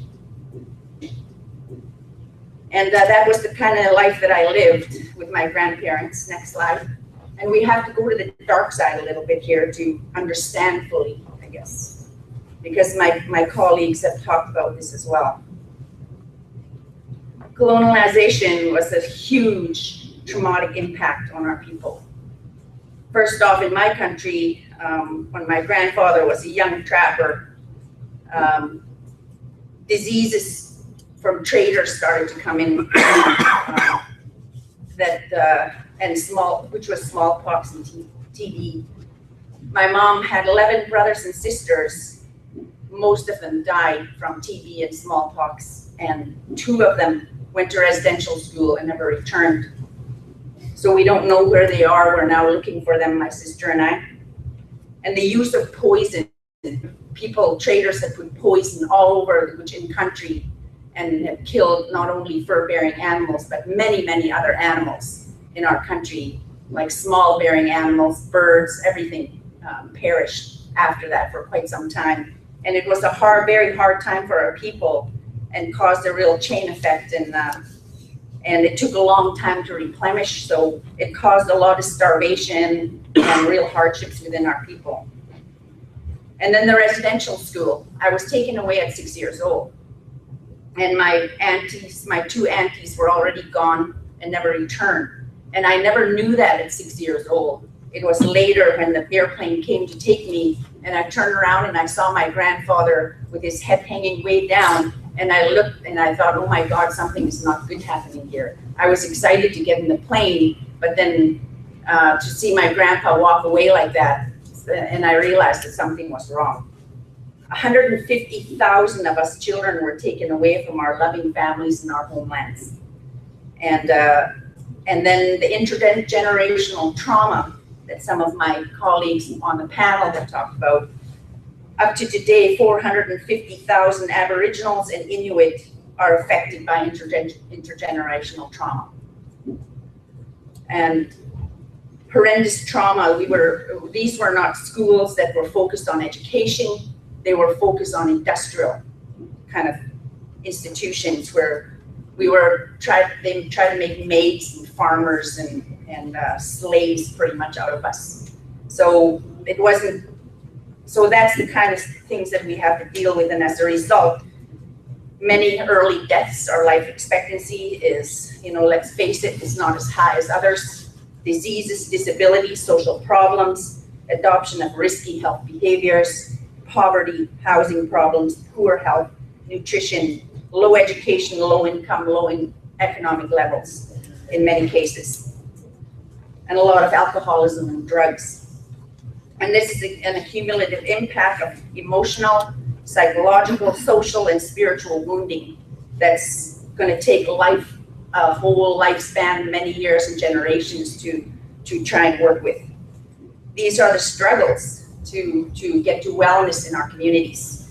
And that was the kind of life that I lived with my grandparents. Next slide. And we have to go to the dark side a little bit here to understand fully, I guess, because my colleagues have talked about this as well. Colonialization was a huge traumatic impact on our people. First off, in my country, when my grandfather was a young trapper, diseases from traders started to come in, which was smallpox and TB. My mom had 11 brothers and sisters. Most of them died from TB and smallpox, and 2 of them went to residential school and never returned. So we don't know where they are. We're now looking for them, my sister and I. And the use of poison. Traders have put poison all over the Cochin country and have killed not only fur-bearing animals, but many, many other animals in our country, like small-bearing animals, birds, everything perished after that for quite some time. And it was a very hard time for our people and caused a real chain effect, and it took a long time to replenish, so it caused a lot of starvation and real hardships within our people. And then the residential school. I was taken away at 6 years old. And my 2 aunties were already gone and never returned. And I never knew that at 6 years old. It was later when the airplane came to take me, and I turned around and I saw my grandfather with his head hanging way down, and I looked and I thought, oh my God, something is not good happening here. I was excited to get in the plane, but then to see my grandpa walk away like that, and I realized that something was wrong. 150,000 of us children were taken away from our loving families and our homelands. And then the intergenerational trauma that some of my colleagues on the panel have talked about. Up to today, 450,000 Aboriginals and Inuit are affected by intergenerational trauma. And horrendous trauma, these were not schools that were focused on education, they were focused on industrial kind of institutions where they tried to make maids and farmers and slaves pretty much out of us. So that's the kind of things that we have to deal with, and as a result, many early deaths. Our life expectancy is, let's face it, is not as high as others. Diseases, disabilities, social problems, adoption of risky health behaviors, poverty, housing problems, poor health, nutrition, low education, low income, low economic levels in many cases, and a lot of alcoholism and drugs. And this is an accumulative impact of emotional, psychological, social, and spiritual wounding that's going to take a whole lifespan, many years and generations to try and work with. These are the struggles. to get to wellness in our communities.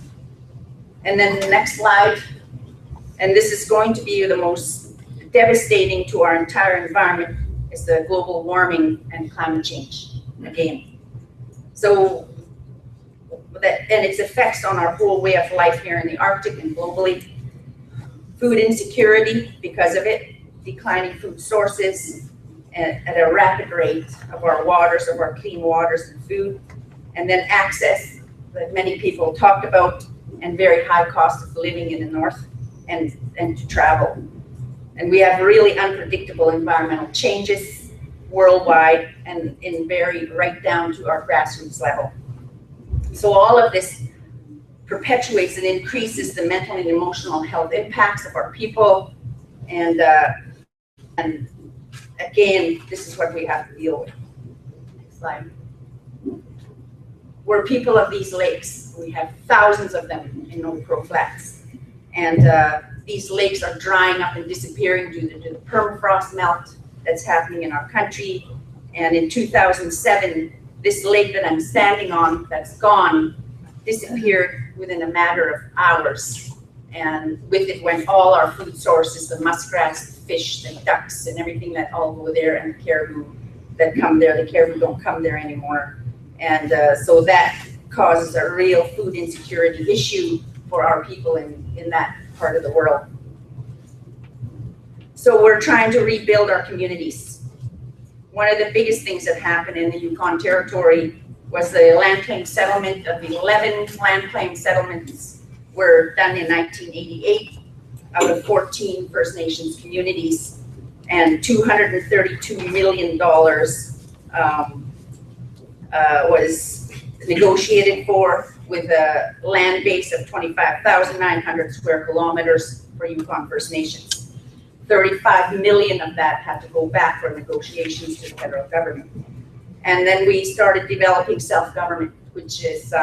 And then the next slide, and this is going to be the most devastating to our entire environment, is the global warming and climate change again. So that, and its effects on our whole way of life here in the Arctic and globally. Food insecurity because of it, declining food sources at a rapid rate of our waters, of our clean waters and food, and then access that many people talked about, and very high cost of living in the north and to travel. And we have really unpredictable environmental changes worldwide and right down to our grassroots level. So all of this perpetuates and increases the mental and emotional health impacts of our people. And again, this is what we have to deal with. Next slide. We're people of these lakes. We have thousands of them in Oak Crow Flats. And these lakes are drying up and disappearing due to the permafrost melt that's happening in our country. And in 2007, this lake that I'm standing on that's gone disappeared within a matter of hours. And with it went all our food sources, the muskrats, the fish, the ducks, and everything that all go there, and the caribou that come there. The caribou don't come there anymore. And so that causes a real food insecurity issue for our people in that part of the world. So we're trying to rebuild our communities. One of the biggest things that happened in the Yukon Territory was the land claim settlement of 11 land claim settlements were done in 1988 out of 14 First Nations communities, and $232 million was negotiated for, with a land base of 25,900 square kilometers for Yukon First Nations. 35 million of that had to go back for negotiations to the federal government. And then we started developing self-government, which is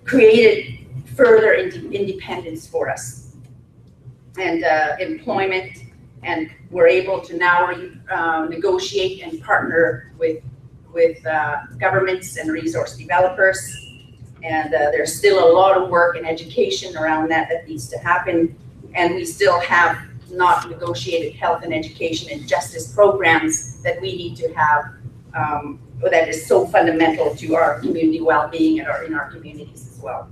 created further independence for us and employment, and we're able to now negotiate and partner with governments and resource developers. And there's still a lot of work and education around that needs to happen. And we still have not negotiated health and education and justice programs that we need to have, that is so fundamental to our community well-being and in our communities as well.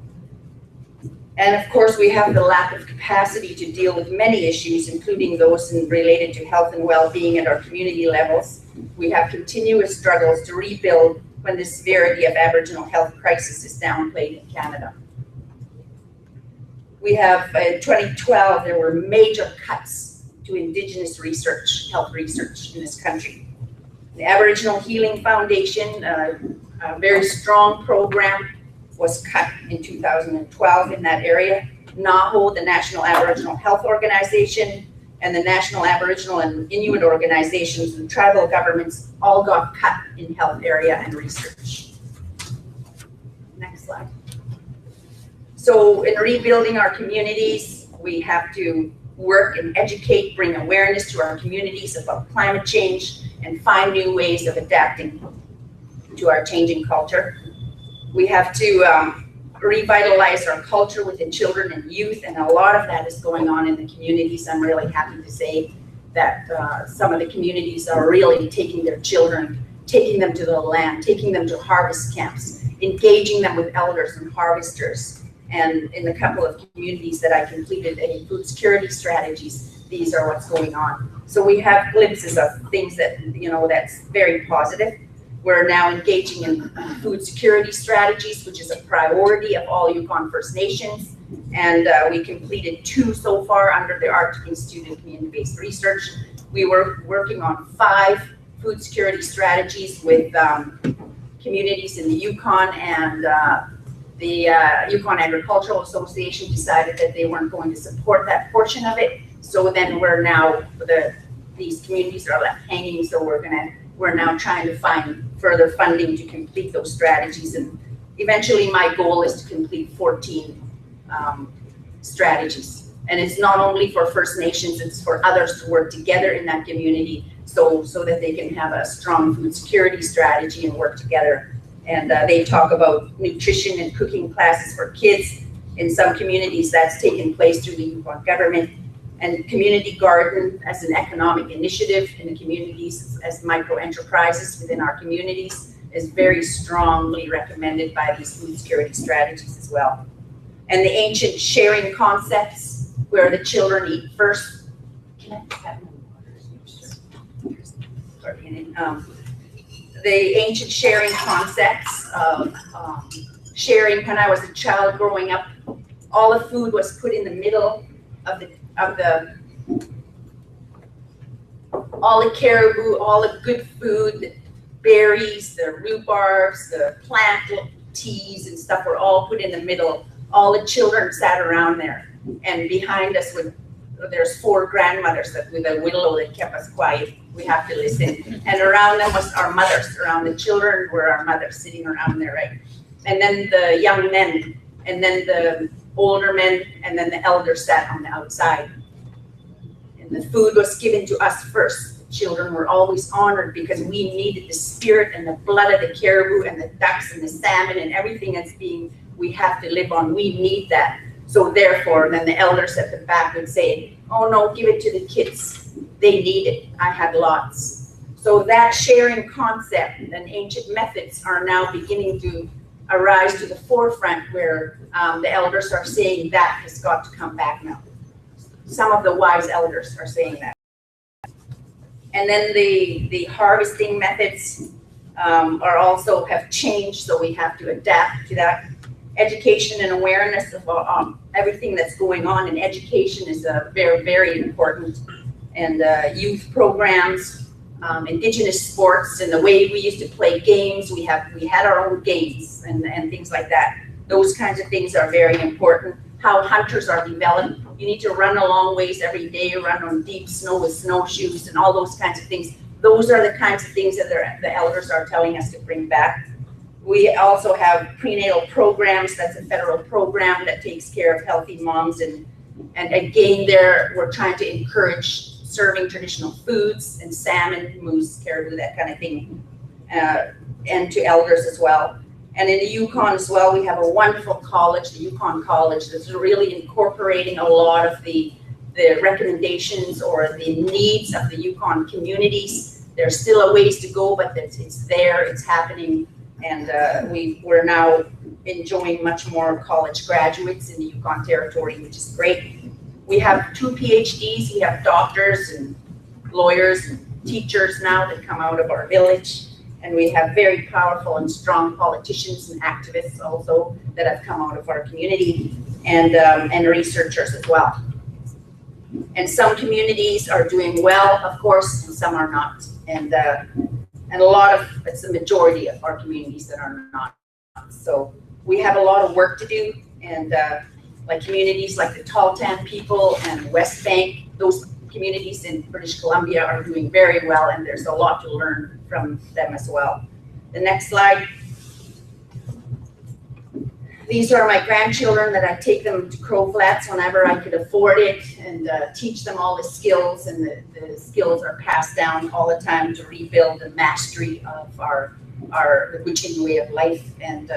And of course, we have the lack of capacity to deal with many issues, including those related to health and well-being at our community levels. We have continuous struggles to rebuild when the severity of Aboriginal health crisis is downplayed in Canada. We have, in 2012, there were major cuts to Indigenous research, health research in this country. The Aboriginal Healing Foundation, a very strong program, was cut in 2012 in that area. NAHO, the National Aboriginal Health Organization, and the National Aboriginal and Inuit organizations and tribal governments all got cut in health area and research. Next slide. So in rebuilding our communities, we have to work and educate, bring awareness to our communities about climate change, and find new ways of adapting to our changing culture. We have to revitalize our culture within children and youth, and a lot of that is going on in the communities. I'm really happy to say that some of the communities are really taking their children, taking them to the land, taking them to harvest camps, engaging them with elders and harvesters. And in the couple of communities that I completed a food security strategies, these are what's going on. So we have glimpses of things that, that's very positive. We're now engaging in food security strategies, which is a priority of all Yukon First Nations. And we completed 2 so far under the Arctic Institute of Community-Based Research. We were working on 5 food security strategies with communities in the Yukon, and the Yukon Agricultural Association decided that they weren't going to support that portion of it. So then we're now, these communities are left hanging, so we're now trying to find further funding to complete those strategies. And eventually my goal is to complete 14 strategies. And it's not only for First Nations, it's for others to work together in that community so that they can have a strong food security strategy and work together And they talk about nutrition and cooking classes for kids. In some communities, that's taken place through the Yukon government. And community garden as an economic initiative in the communities as micro enterprises within our communities is very strongly recommended by these food security strategies as well. And the ancient sharing concepts where the children eat first. Can I put that in the water? Sorry, the ancient sharing concepts of sharing. When I was a child growing up, all the food was put in the middle of all the caribou, all the good food, the berries, the rhubarbs, the plant teas and stuff were all put in the middle. All the children sat around there, and behind us there's 4 grandmothers with a willow that kept us quiet. We have to listen. And around them was our mothers. Around the children were our mothers sitting around there, right? And then the young men, and then the older men, and then the elders sat on the outside. And the food was given to us first. The children were always honored because we needed the spirit and the blood of the caribou and the ducks and the salmon and everything we have to live on. We need that. So therefore, then the elders at the back would say, oh no, give it to the kids. They need it. I had lots. So that sharing concept and ancient methods are now beginning to arise to the forefront where the elders are saying that has got to come back now. Some of the wise elders are saying that. And then the harvesting methods are also have changed, so we have to adapt to that. Education and awareness of everything that's going on in education is very, very important. And youth programs, Indigenous sports, and the way we used to play games. We had our own games and things like that. Those kinds of things are very important. How hunters are developed. You need to run a long ways every day, run on deep snow with snowshoes and all those kinds of things. Those are the kinds of things that the elders are telling us to bring back. We also have prenatal programs. That's a federal program that takes care of healthy moms. And again, we're trying to encourage serving traditional foods and salmon, moose, caribou, that kind of thing, and to elders as well. And in the Yukon as well, we have a wonderful college, the Yukon College, that's really incorporating a lot of the recommendations or the needs of the Yukon communities. There's still a ways to go, but it's there, it's happening. And we're now enjoying much more college graduates in the Yukon Territory, which is great. We have 2 PhDs, we have doctors and lawyers and teachers now that come out of our village. And we have very powerful and strong politicians and activists also that have come out of our community, and researchers as well. And some communities are doing well, of course, and some are not. And it's the majority of our communities that are not. So we have a lot of work to do, and like communities like the Tahltan people and West Bank, those communities in British Columbia are doing very well, and there's a lot to learn from them as well. The next slide. These are my grandchildren that I take them to Crow Flats whenever I could afford it, and teach them all the skills, and the skills are passed down all the time to rebuild the mastery of our Wiccan way of life, and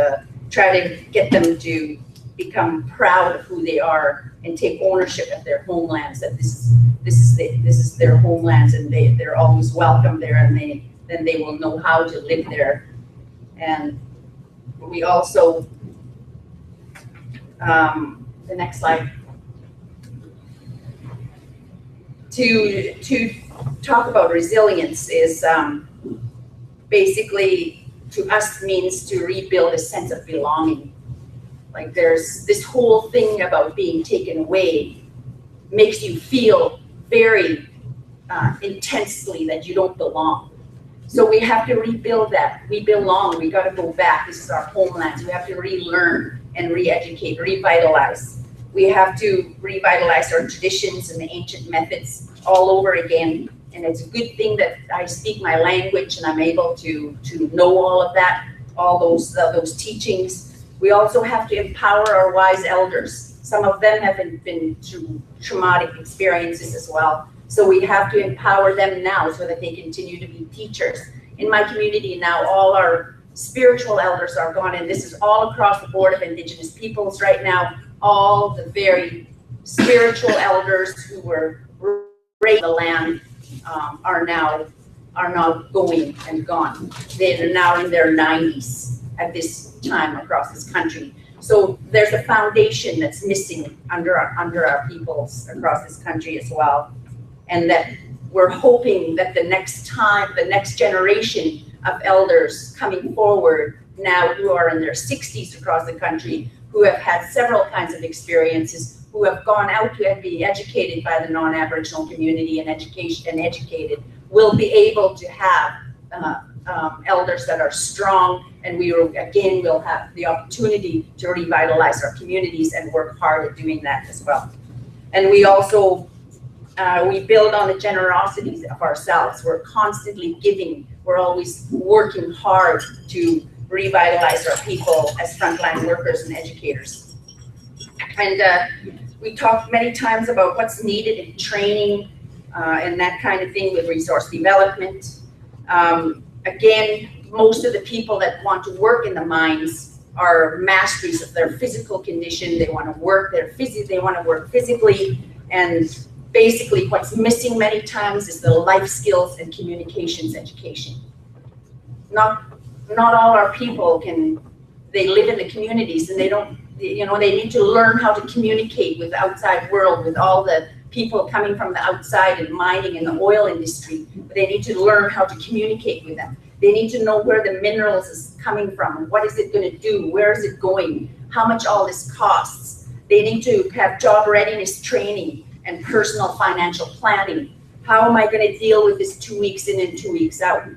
try to get them to become proud of who they are and take ownership of their homelands, that this is their homelands, and they're always welcome there, and then they will know how to live there. And we also, the next slide, to talk about resilience is basically, to us, means to rebuild a sense of belonging. Like there's this whole thing about being taken away makes you feel very intensely that you don't belong. So we have to rebuild that. We belong. We got to go back. This is our homeland. We have to relearn and re-educate, revitalize. We have to revitalize our traditions and the ancient methods all over again. And it's a good thing that I speak my language and I'm able to know all of that, all those teachings. We also have to empower our wise elders. Some of them have been through traumatic experiences as well. So we have to empower them now so that they continue to be teachers. In my community now, all our spiritual elders are gone, and this is all across the board of Indigenous peoples right now. All the very spiritual elders who were raised in the land are now going and gone. They are now in their 90s at this time across this country. So there's a foundation that's missing under our peoples across this country as well, and that we're hoping that the next generation of elders coming forward now who are in their 60s across the country, who have had several kinds of experiences, who have gone out to be educated by the non-Aboriginal community and educated, will be able to have elders that are strong, and we will have the opportunity to revitalize our communities and work hard at doing that as well. And we also we build on the generosities of ourselves. We're constantly giving. We're always working hard to revitalize our people as frontline workers and educators. And we talked many times about what's needed in training and that kind of thing with resource development. Again, most of the people that want to work in the mines are masteries of their physical condition. They want to work physically, and basically what's missing many times is the life skills and communications education. Not all our people they live in the communities, and they don't, they need to learn how to communicate with the outside world, with all the people coming from the outside and mining in the oil industry. But they need to learn how to communicate with them. They need to know where the minerals is coming from, what is it going to do, where is it going, how much all this costs. They need to have job readiness training and personal financial planning. How am I going to deal with this 2 weeks in and 2 weeks out?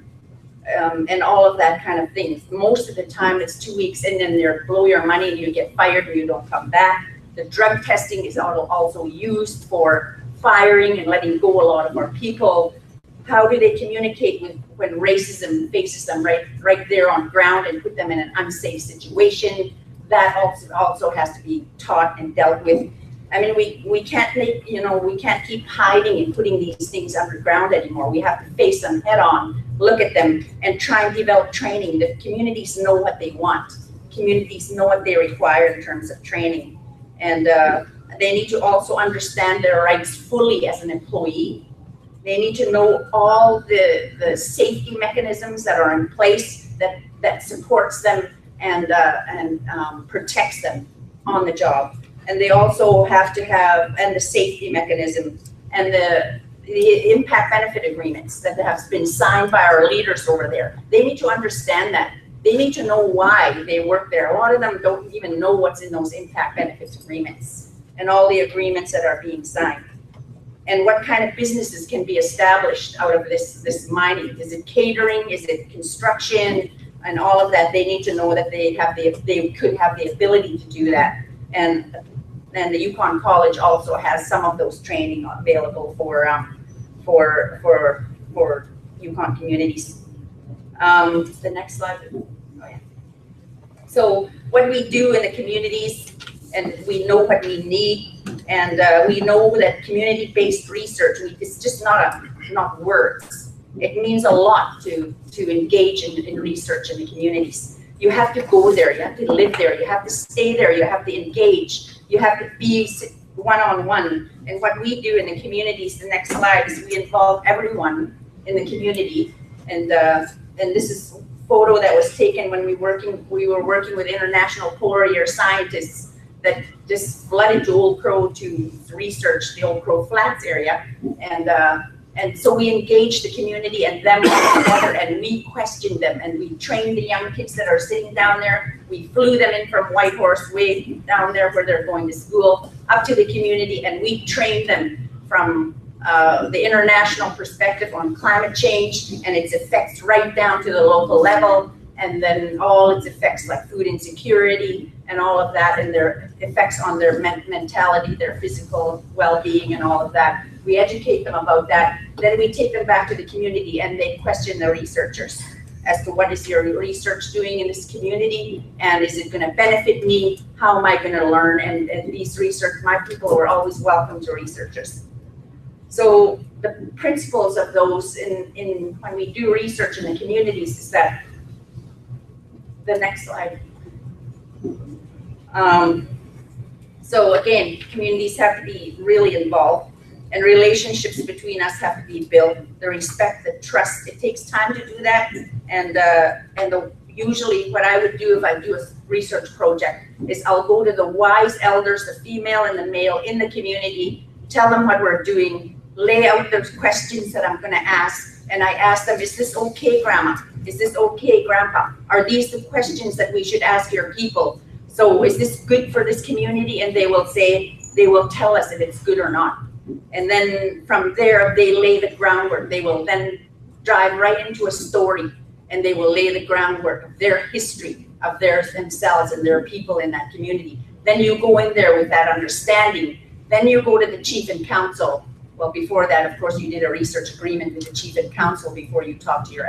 And all of that kind of thing. Most of the time it's 2 weeks in and they blow your money and you get fired or you don't come back. The drug testing is also used for firing and letting go a lot of our people. How do they communicate when racism faces them right there on ground and put them in an unsafe situation? That also has to be taught and dealt with. I mean, we can't we can't keep hiding and putting these things underground anymore. We have to face them head on, look at them, and try and develop training. The communities know what they want. Communities know what they require in terms of training. And they need to also understand their rights fully as an employee. They need to know all the safety mechanisms that are in place that supports them and protects them on the job. And they also have to have, and the safety mechanism and the impact benefit agreements that have been signed by our leaders over there. They need to understand that. They need to know why they work there. A lot of them don't even know what's in those impact benefits agreements and all the agreements that are being signed. And what kind of businesses can be established out of this mining? Is it catering? Is it construction? And all of that, they need to know that they could have the ability to do that. And the Yukon College also has some of those training available for Yukon communities. The next slide. Oh, yeah. So what we do in the communities, and we know what we need, and we know that community-based research, it's just not words. It means a lot to engage in research in the communities. You have to go there, you have to live there, you have to stay there, you have to engage, you have to be one-on-one. And what we do in the communities, the next slide, is we involve everyone in the community. And this is a photo that was taken when we were working with international polar year scientists that just flooded to Old Crow to research the Old Crow Flats area. And so we engaged the community and them all together, and we questioned them, and we trained the young kids that are sitting down there. We flew them in from Whitehorse way down there where they're going to school, up to the community, and we trained them from the international perspective on climate change and its effects right down to the local level, and then all its effects like food insecurity and all of that, and their effects on their mentality, their physical well-being and all of that. We educate them about that. Then we take them back to the community and they question the researchers as to what is your research doing in this community, and is it going to benefit me? How am I going to learn? And these my people were always welcome to researchers. So the principles of those in when we do research in the communities is that the next slide. So again, communities have to be really involved, and relationships between us have to be built. The respect, the trust. It takes time to do that, usually what I would do if I do a research project is I'll go to the wise elders, the female and the male in the community, tell them what we're doing, lay out those questions that I'm going to ask, and I ask them, is this okay, Grandma? Is this okay, Grandpa? Are these the questions that we should ask your people? So is this good for this community? And they will say, they will tell us if it's good or not. And then from there, they lay the groundwork. They will then dive right into a story, and they will lay the groundwork of their history, of themselves and their people in that community. Then you go in there with that understanding. Then you go to the chief and council. Well, before that, of course, you did a research agreement with the chief and council before you talk to your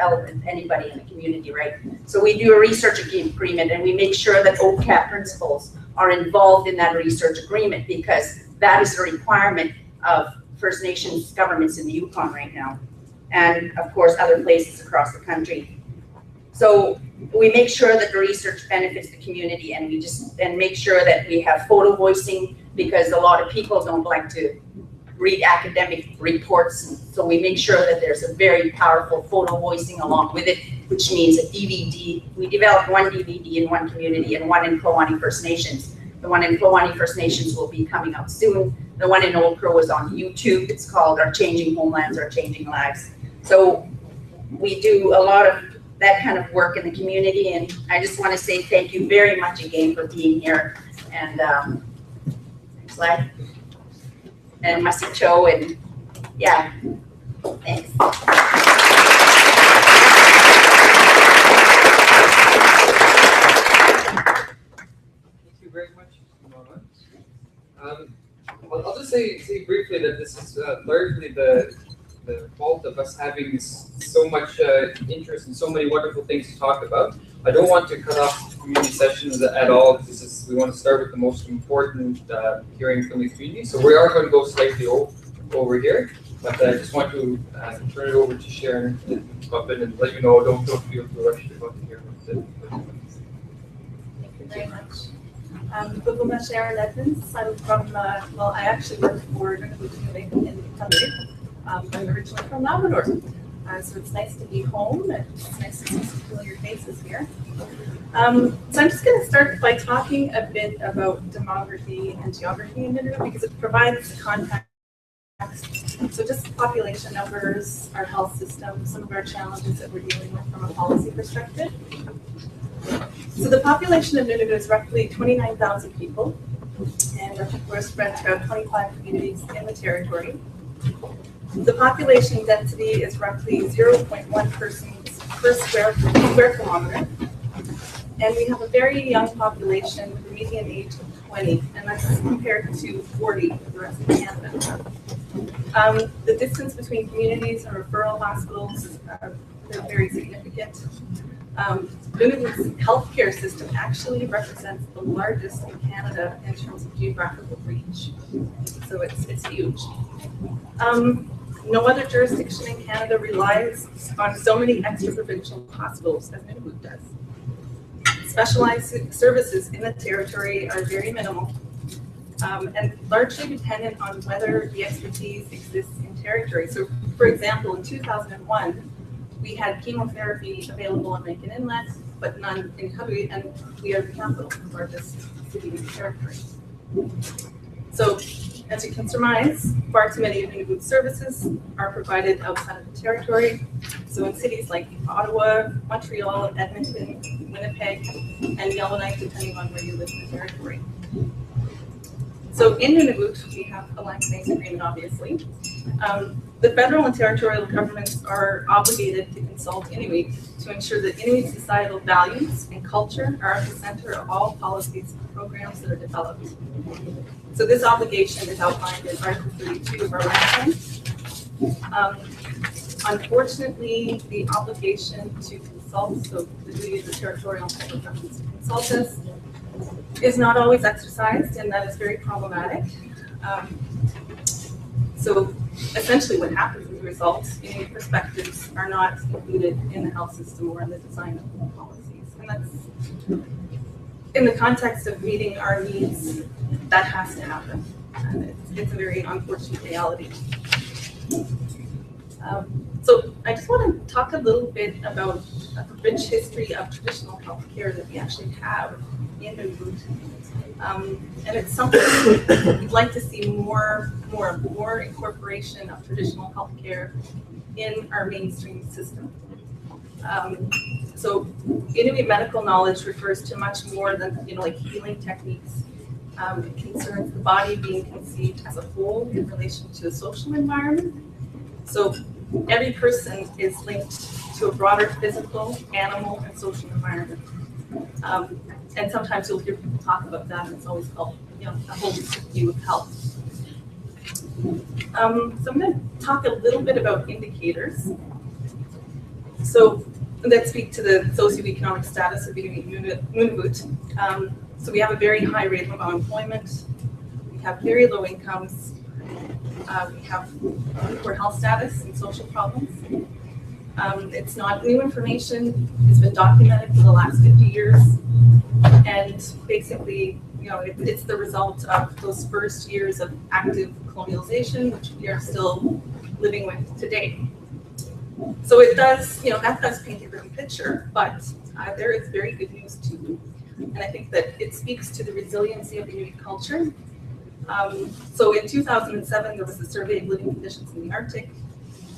anybody in the community, right? So we do a research agreement, and we make sure that OCAP principals are involved in that research agreement, because that is a requirement of First Nations governments in the Yukon right now, and of course other places across the country. So we make sure that the research benefits the community, and we make sure that we have photo voicing, because a lot of people don't like to read academic reports. So we make sure that there's a very powerful photo voicing along with it, which means a DVD. We developed one DVD in one community and one in Klowani First Nations. The one in Klowani First Nations will be coming out soon. The one in Old Crow is on YouTube. It's called Our Changing Homelands, Our Changing Lives. So we do a lot of that kind of work in the community, and I just want to say thank you very much again for being here. And next slide. And Masi Cho, and yeah, thanks. Thank you very much, Mama. I'll just say briefly that this is largely the fault of us having so much interest and so many wonderful things to talk about. I don't want to cut off community sessions at all. We want to start with the most important hearing from the community. So we are going to go slightly over here, but I just want to turn it over to Sharon and let you know, don't feel too rushed to go to hear what Thank you very much. Buguma Sharon Edmonds. I'm from, well, I actually work for Nunavut in Thunder. I'm originally from Labrador. So it's nice to be home, and it's nice to see some familiar faces here. So I'm just going to start by talking a bit about demography and geography in Nunavut, because it provides context. So just population numbers, our health system, some of our challenges that we're dealing with from a policy perspective. So the population of Nunavut is roughly 29,000 people, and our people are spread throughout 25 communities in the territory. The population density is roughly 0.1 persons per square kilometer. And we have a very young population with a median age of 20, and that's compared to 40 for the rest of Canada. The distance between communities and referral hospitals, they're very significant. Nunavut's healthcare system actually represents the largest in Canada in terms of geographical reach. So it's huge. No other jurisdiction in Canada relies on so many extra-provincial hospitals as Nunavut does. Specialized services in the territory are very minimal and largely dependent on whether the expertise exists in territory. So, for example, in 2001, we had chemotherapy available in Lincoln Inlet, but none in Hubby, and we are the capital, the largest city in the territory. So, as you can surmise, far too many of Nunavut services are provided outside of the territory. So in cities like Ottawa, Montreal, Edmonton, Winnipeg, and Yellowknife, depending on where you live in the territory. So in Nunavut, we have a land claims agreement, obviously. The federal and territorial governments are obligated to consult Inuit to ensure that Inuit societal values and culture are at the center of all policies and programs that are developed. So this obligation is outlined in Article 32 of our land claims. Unfortunately, the obligation to consult, so the duty of the territorial and federal governments to consult us, is not always exercised, and that is very problematic. So essentially what happens as a result, Inuit perspectives are not included in the health system or in the design of the policies. And that's, in the context of meeting our needs, that has to happen. And it's a very unfortunate reality. So I just want to talk a little bit about a rich history of traditional healthcare that we actually have in Nunavut. And it's something we'd like to see more incorporation of traditional healthcare in our mainstream system. So Inuit medical knowledge refers to much more than, like healing techniques. It concerns the body being conceived as a whole in relation to a social environment. So every person is linked to a broader physical, animal, and social environment. And sometimes you'll hear people talk about that, and it's always called, a holistic view of health. So I'm going to talk a little bit about indicators. So that speak to the socioeconomic status of Nunavut. So we have a very high rate of unemployment. We have very low incomes. We have poor health status and social problems. It's not new information. It's been documented for the last 50 years. And basically, it's the result of those first years of active colonialization, which we are still living with today. So it does, that does paint a grim picture, but there is very good news too. And I think that it speaks to the resiliency of the Inuit culture. So in 2007, there was a survey of living conditions in the Arctic,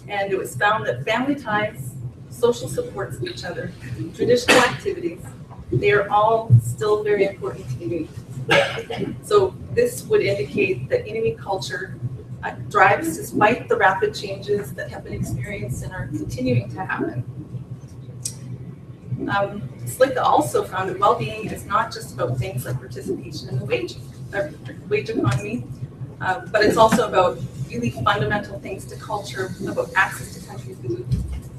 and it was found that family ties, social supports of each other, traditional activities, they are all still very important to Inuit. So this would indicate that Inuit culture thrives despite the rapid changes that have been experienced and are continuing to happen. SLICA also found that well-being is not just about things like participation in the wage economy, but it's also about really fundamental things to culture, about access to country food,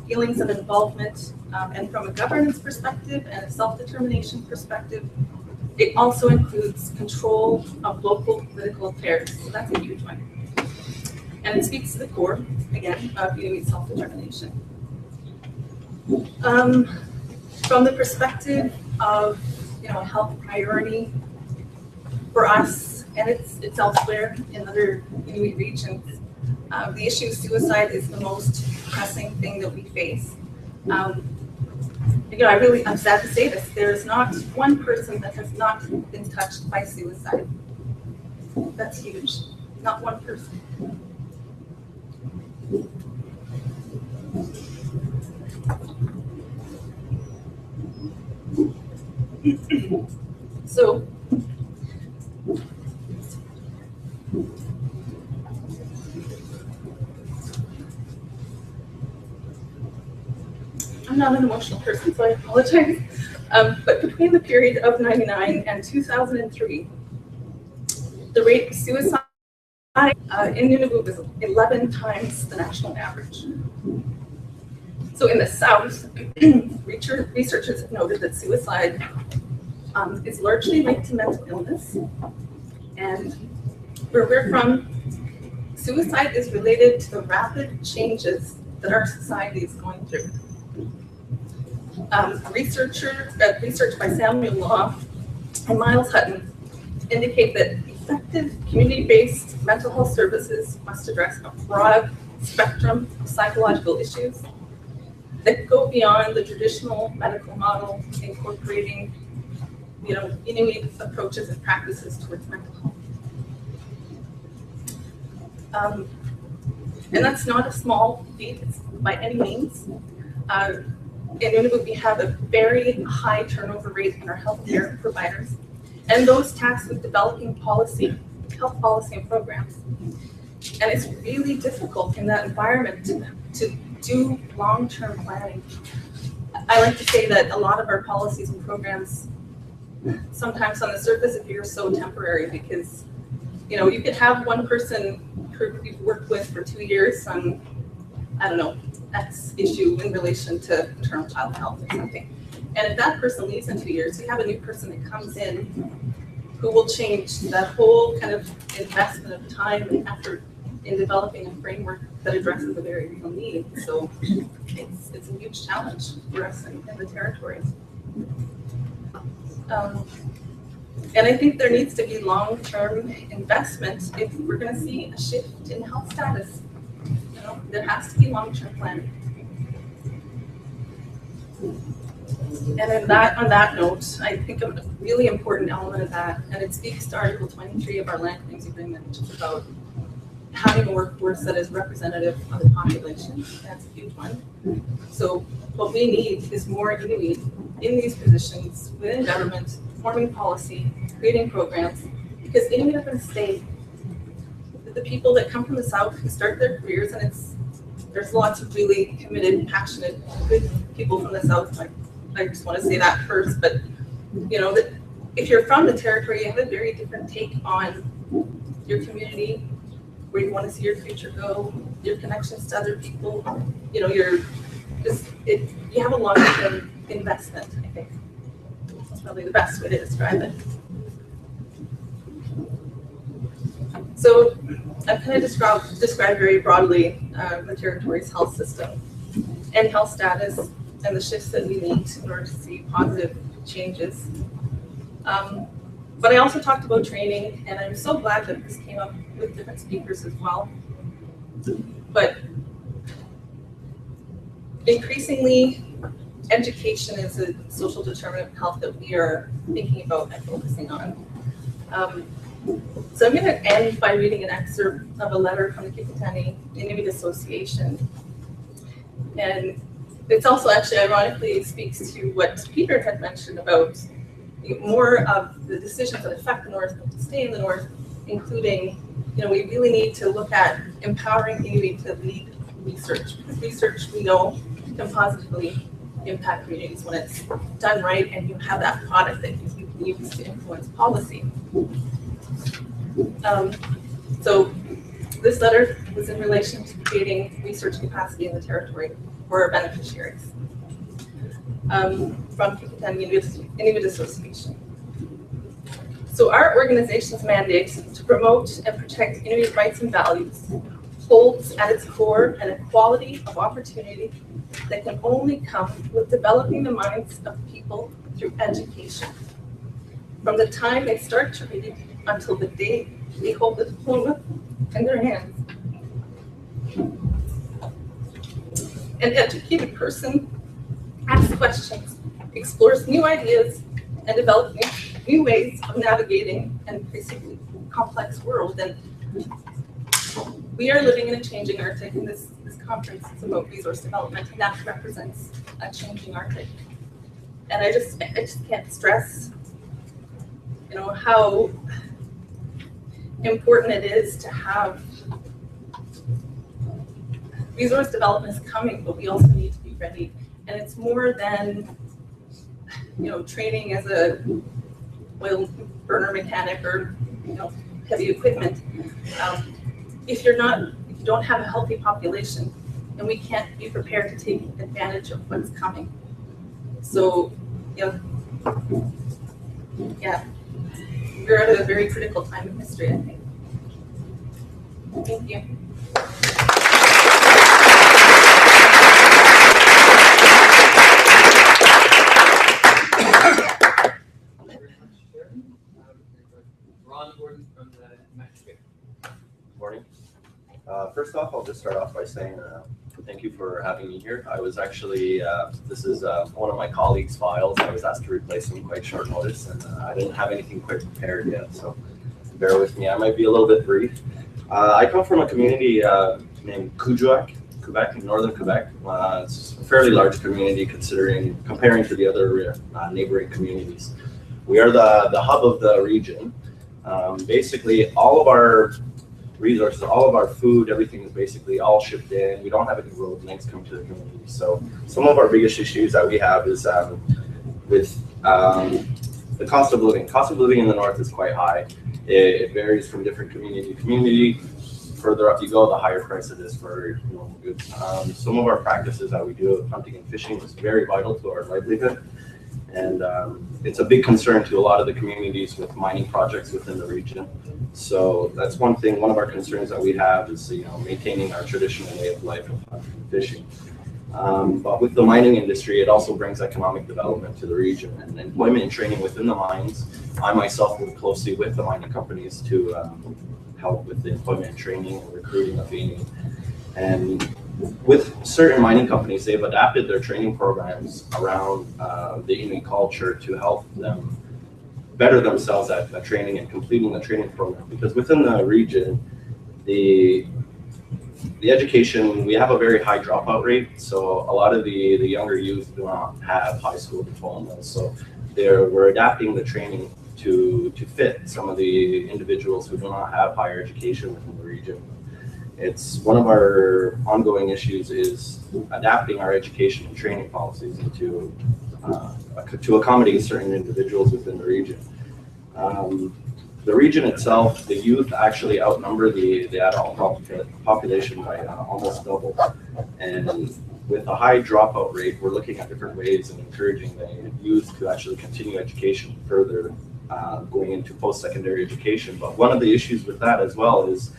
feelings of involvement, and from a governance perspective and a self-determination perspective, it also includes control of local political affairs. So that's a huge one. And it speaks to the core, again, of Inuit self-determination. From the perspective of, a health priority for us, and it's elsewhere in other Inuit regions, the issue of suicide is the most pressing thing that we face. I'm sad to say this, there is not one person that has not been touched by suicide. That's huge, not one person. So, I'm not an emotional person, so I apologize. But between the period of 99 and 2003, the rate of suicide in Nunavut was 11 times the national average. So in the South, researchers have noted that suicide is largely linked to mental illness. And where we're from, suicide is related to the rapid changes that our society is going through. Research by Samuel Law and Miles Hutton indicate that effective community-based mental health services must address a broad spectrum of psychological issues that go beyond the traditional medical model, incorporating, Inuit approaches and practices towards mental health. And that's not a small feat by any means. In Nunavut, we have a very high turnover rate in our healthcare providers, and those tasked with developing health policy and programs. And it's really difficult in that environment to do long-term planning. I like to say that a lot of our policies and programs sometimes on the surface appear so temporary because, you could have one person who you've worked with for 2 years on, X issue in relation to maternal child health or something. And if that person leaves in 2 years, you have a new person that comes in who will change that whole kind of investment of time and effort in developing a framework that addresses a very real need. So it's a huge challenge for us in the territory. And I think there needs to be long-term investment if we're gonna see a shift in health status. You know, there has to be long-term planning. And on that note, I think a really important element of that, and it speaks to Article 23 of our Land Claims Agreement, which is about having a workforce that is representative of the population. That's a huge one. So what we need is more Inuit in these positions within government, forming policy, creating programs, because Inuit are going to stay. The people that come from the South who start their careers, and there's lots of really committed, passionate, good people from the South. I just want to say that first, but you know that if you're from the territory, you have a very different take on your community, where you want to see your future go, your connections to other people. You know, you have a long-term investment, I think. That's probably the best way to describe it. So I've kind of described very broadly the territory's health system and health status and the shifts that we need in order to see positive changes. But I also talked about training, and I'm so glad that this came up with different speakers as well. But increasingly, education is a social determinant of health that we are thinking about and focusing on. So I'm going to end by reading an excerpt of a letter from the Kipitani Inuit Association. And it's also actually ironically speaks to what Peter had mentioned about more of the decisions that affect the North to stay in the North, including, you know, we really need to look at empowering Inuit to lead research, because research we know can positively impact communities when it's done right and you have that product that you can use to influence policy. So this letter was in relation to creating research capacity in the territory for our beneficiaries. From Kipitani Inuit Association. So our organization's mandate to promote and protect Inuit rights and values holds at its core an equality of opportunity that can only come with developing the minds of people through education. From the time they start to read until the day they hold the diploma in their hands. An educated person asks questions, explores new ideas, and develops new ways of navigating an increasingly complex world. And we are living in a changing Arctic, and this conference is about resource development, and that represents a changing Arctic. And I just can't stress, you know, how important it is to have resource development is coming, but we also need to be ready. And it's more than, you know, training as a oil burner mechanic or, you know, heavy equipment. If you don't have a healthy population, then we can't be prepared to take advantage of what's coming. So, you know, yeah, we're at a very critical time in history, I think. Thank you. Morning. First off, I'll just start off by saying thank you for having me here. I was actually, this is one of my colleagues' files. I was asked to replace them quite short notice, and I didn't have anything quite prepared yet, so bear with me. I might be a little bit brief. I come from a community named Kuujjuaq, Quebec, in northern Quebec. It's a fairly large community comparing to the other neighboring communities. We are the hub of the region. Basically, all of our resources, all of our food, everything is basically all shipped in. We don't have any road links coming to the community. So some of our biggest issues that we have is with the cost of living. Cost of living in the north is quite high. It varies from different community to community. Further up you go, the higher price it is for normal goods. Some of our practices that we do, hunting and fishing, is very vital to our livelihood. And it's a big concern to a lot of the communities with mining projects within the region. So that's one thing, one of our concerns that we have is, you know, maintaining our traditional way of life of hunting and fishing. But with the mining industry, it also brings economic development to the region and employment and training within the mines. I myself work closely with the mining companies to help with the employment and training and recruiting of Inuit. And with certain mining companies, they've adapted their training programs around the Inuit culture to help them better themselves at training and completing the training program. Because within the region, the education, we have a very high dropout rate. So a lot of the younger youth do not have high school diplomas. So we're adapting the training to fit some of the individuals who do not have higher education within the region. It's one of our ongoing issues is adapting our education and training policies into to accommodate certain individuals within the region. The region itself, the youth actually outnumber the adult population by almost double. And with a high dropout rate, we're looking at different ways of encouraging the youth to actually continue education further, going into post-secondary education. But one of the issues with that as well is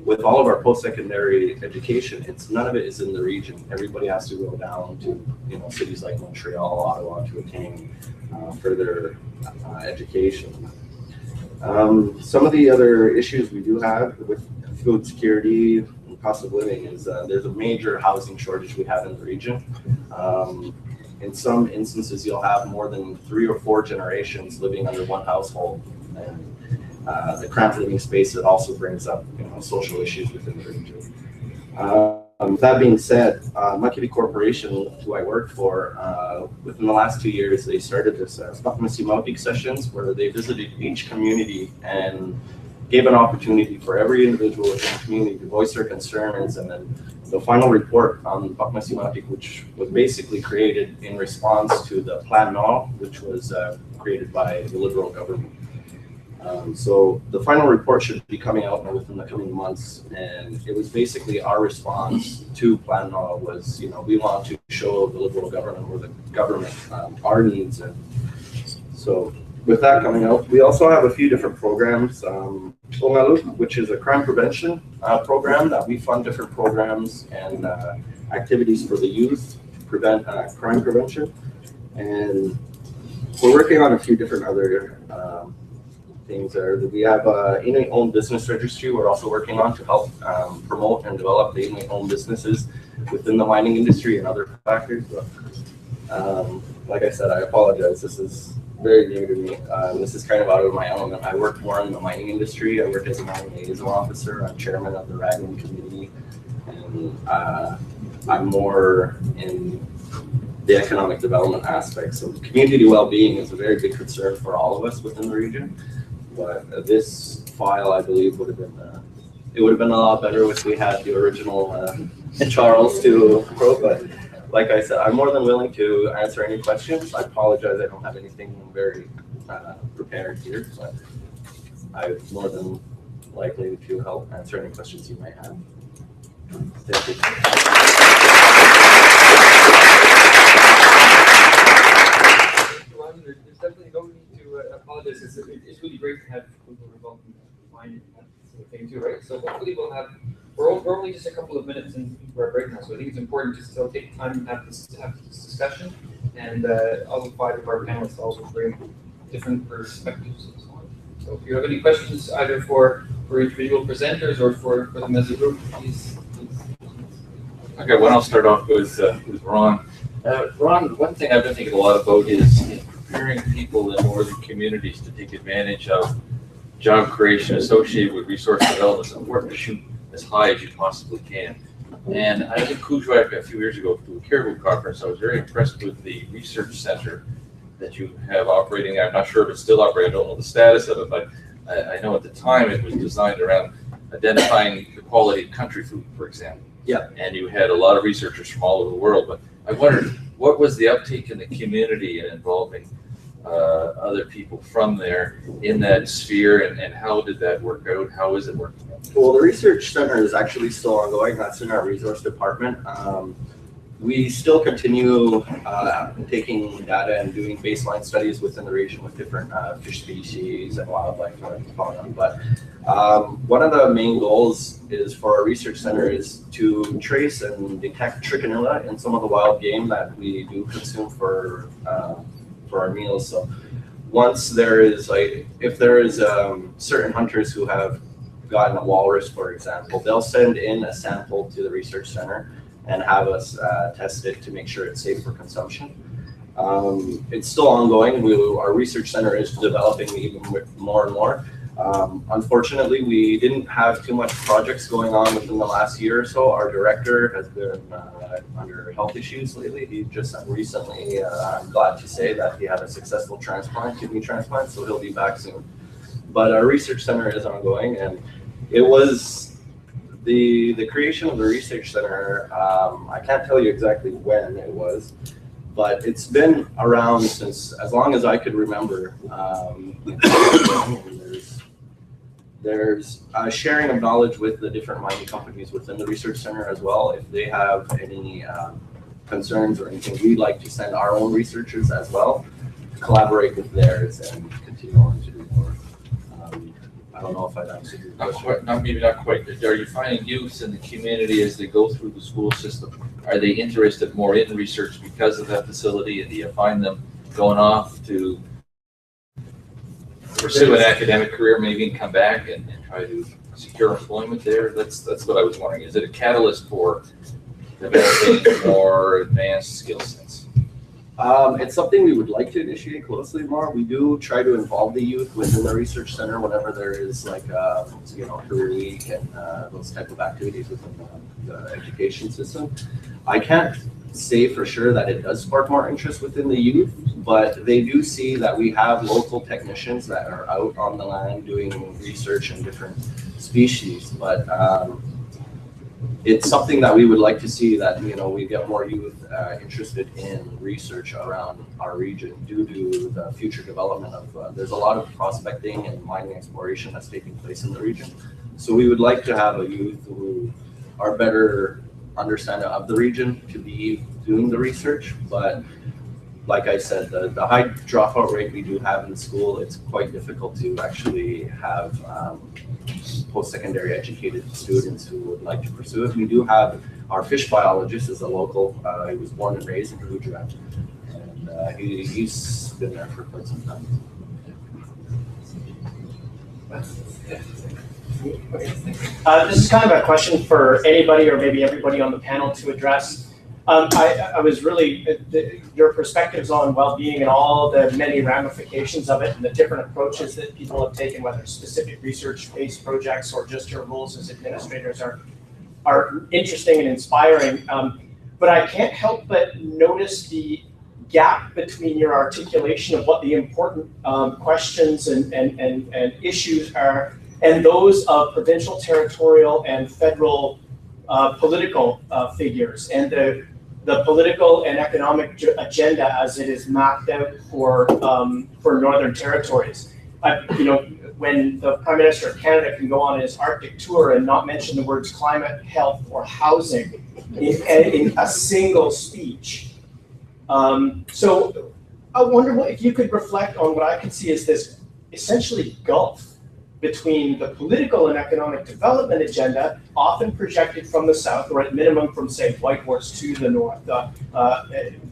with all of our post-secondary education, none of it is in the region. Everybody has to go down to cities like Montreal, Ottawa to attain further education. Some of the other issues we do have with food security and cost of living is there's a major housing shortage we have in the region. In some instances, you'll have more than 3 or 4 generations living under one household. And the cramped living space, it also brings up social issues within the region. That being said, Makili Corporation, who I worked for, within the last 2 years, they started this Pakmasimaupik sessions where they visited each community and gave an opportunity for every individual within the community to voice their concerns. And then the final report on Pakmasimaupik, which was basically created in response to the Plan No, which was created by the Liberal government. So the final report should be coming out within the coming months, and it was basically our response to Plan No was, we want to show the Liberal government where the government our needs. And so with that coming out, we also have a few different programs. Ongaluk, which is a crime prevention program that we fund different programs and activities for the youth to prevent crime prevention. And we're working on a few different other things there. We have Inuit-owned business registry we're also working on to help promote and develop the Inuit-owned businesses within the mining industry and other factors. But, like I said, I apologize. This is very new to me. This is kind of out of my element. I work more in the mining industry. I work as a mining liaison officer. I'm chairman of the Raglan committee, and I'm more in the economic development aspect. So community well-being is a very big concern for all of us within the region. But this file, I believe, would have been it would have been a lot better if we had the original Charles to quote. But like I said, I'm more than willing to answer any questions. I apologize, I don't have anything very prepared here, but I'm more than likely to help answer any questions you might have. Thank you. There's definitely no need to apologize. It's really great to have people involved in mining and that sort of thing too, right? So hopefully we're only just a couple of minutes into our break now, so I think it's important just to take time and have this discussion. And all 5 of our panelists also bring different perspectives and so on. So if you have any questions either for individual presenters or for them as a group, please. Okay, well, I'll start off with Ron. Ron, one thing I've been thinking a lot about is preparing people in northern communities to take advantage of job creation associated with resource development. It's important to shoot as high as you possibly can. And I was in Coujai a few years ago to a Caribou conference. I was very impressed with the research center that you have operating there. I'm not sure if it's still operating. I don't know the status of it, but I know at the time it was designed around identifying the quality of country food, for example. Yeah. And you had a lot of researchers from all over the world. But I wondered, what was the uptake in the community in involving other people from there in that sphere, and how did that work out? How is it working out? Well, the research center is actually still ongoing. That's in our resource department. we still continue taking data and doing baseline studies within the region with different fish species and wildlife and fauna. But one of the main goals is for our research center is to trace and detect trichinella in some of the wild game that we do consume for our meals. So once there is if there is certain hunters who have gotten a walrus, for example, they'll send in a sample to the research center and have us test it to make sure it's safe for consumption. It's still ongoing. Our research center is developing even more and more. Unfortunately, we didn't have too much projects going on within the last year or so. Our director has been under health issues lately. He just recently, I'm glad to say that he had a successful kidney transplant, so he'll be back soon. But our research center is ongoing, and it was the creation of the research center. I can't tell you exactly when it was, but it's been around since as long as I could remember. There's a sharing of knowledge with the different mining companies within the research center as well. If they have any concerns or anything, we'd like to send our own researchers as well to collaborate with theirs and continue on to do more. I don't know if I'd answered your question. Maybe not quite. Are you finding youth in the community as they go through the school system? Are they interested more in research because of that facility? And do you find them going off to pursue an academic career, maybe come back and try to secure employment there? That's what I was wondering. Is it a catalyst for developing more advanced skill sets? It's something we would like to initiate closely more. We do try to involve the youth within the research center whenever there is like career week and those type of activities within the education system. I can't say for sure that it does spark more interest within the youth, but they do see that we have local technicians that are out on the land doing research in different species. But it's something that we would like to see, that we get more youth interested in research around our region due to the future development of there's a lot of prospecting and mining exploration that's taking place in the region. So we would like to have a youth who are better understanding of the region to be doing the research. But like I said, the high dropout rate we do have in school, it's quite difficult to actually have post-secondary educated students who would like to pursue it. We do have our fish biologist is a local. He was born and raised in Gujarat, and he's been there for quite some time. This is kind of a question for anybody or maybe everybody on the panel to address. I was really, your perspectives on well-being and all the many ramifications of it and the different approaches that people have taken, whether specific research-based projects or just your roles as administrators, are interesting and inspiring. But I can't help but notice the gap between your articulation of what the important questions and issues are and those of provincial, territorial, and federal political figures, and the political and economic agenda as it is mapped out for Northern Territories. When the Prime Minister of Canada can go on his Arctic tour and not mention the words climate, health, or housing in a single speech. So I wonder if you could reflect on what I can see as this essentially gulf between the political and economic development agenda, often projected from the south, or at minimum from, say, Whitehorse to the north,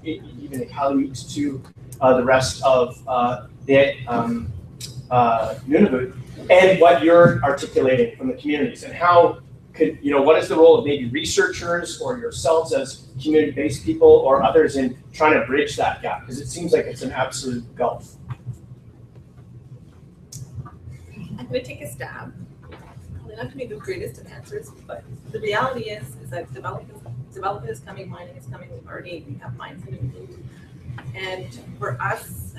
even Iqaluit to the rest of Nunavut, and what you're articulating from the communities, and how could, what is the role of maybe researchers or yourselves as community-based people or others in trying to bridge that gap? Because it seems like it's an absolute gulf. I'm going to take a stab. Probably not going to be the greatest of answers, but the reality is that development is coming, mining is coming. We have mines in Nunavut, and for us,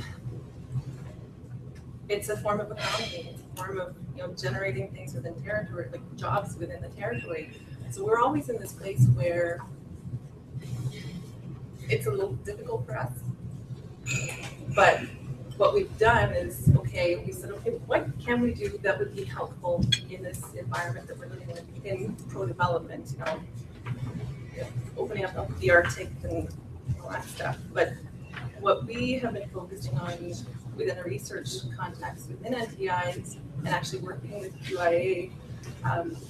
it's a form of economy. It's a form of generating things within territory, like jobs within the territory. So we're always in this place where it's a little difficult for us, but what we've done is, we said, what can we do that would be helpful in this environment that we're living in pro-development? opening up the Arctic and all that stuff. But what we have been focusing on within a research context within NTI and actually working with QIA,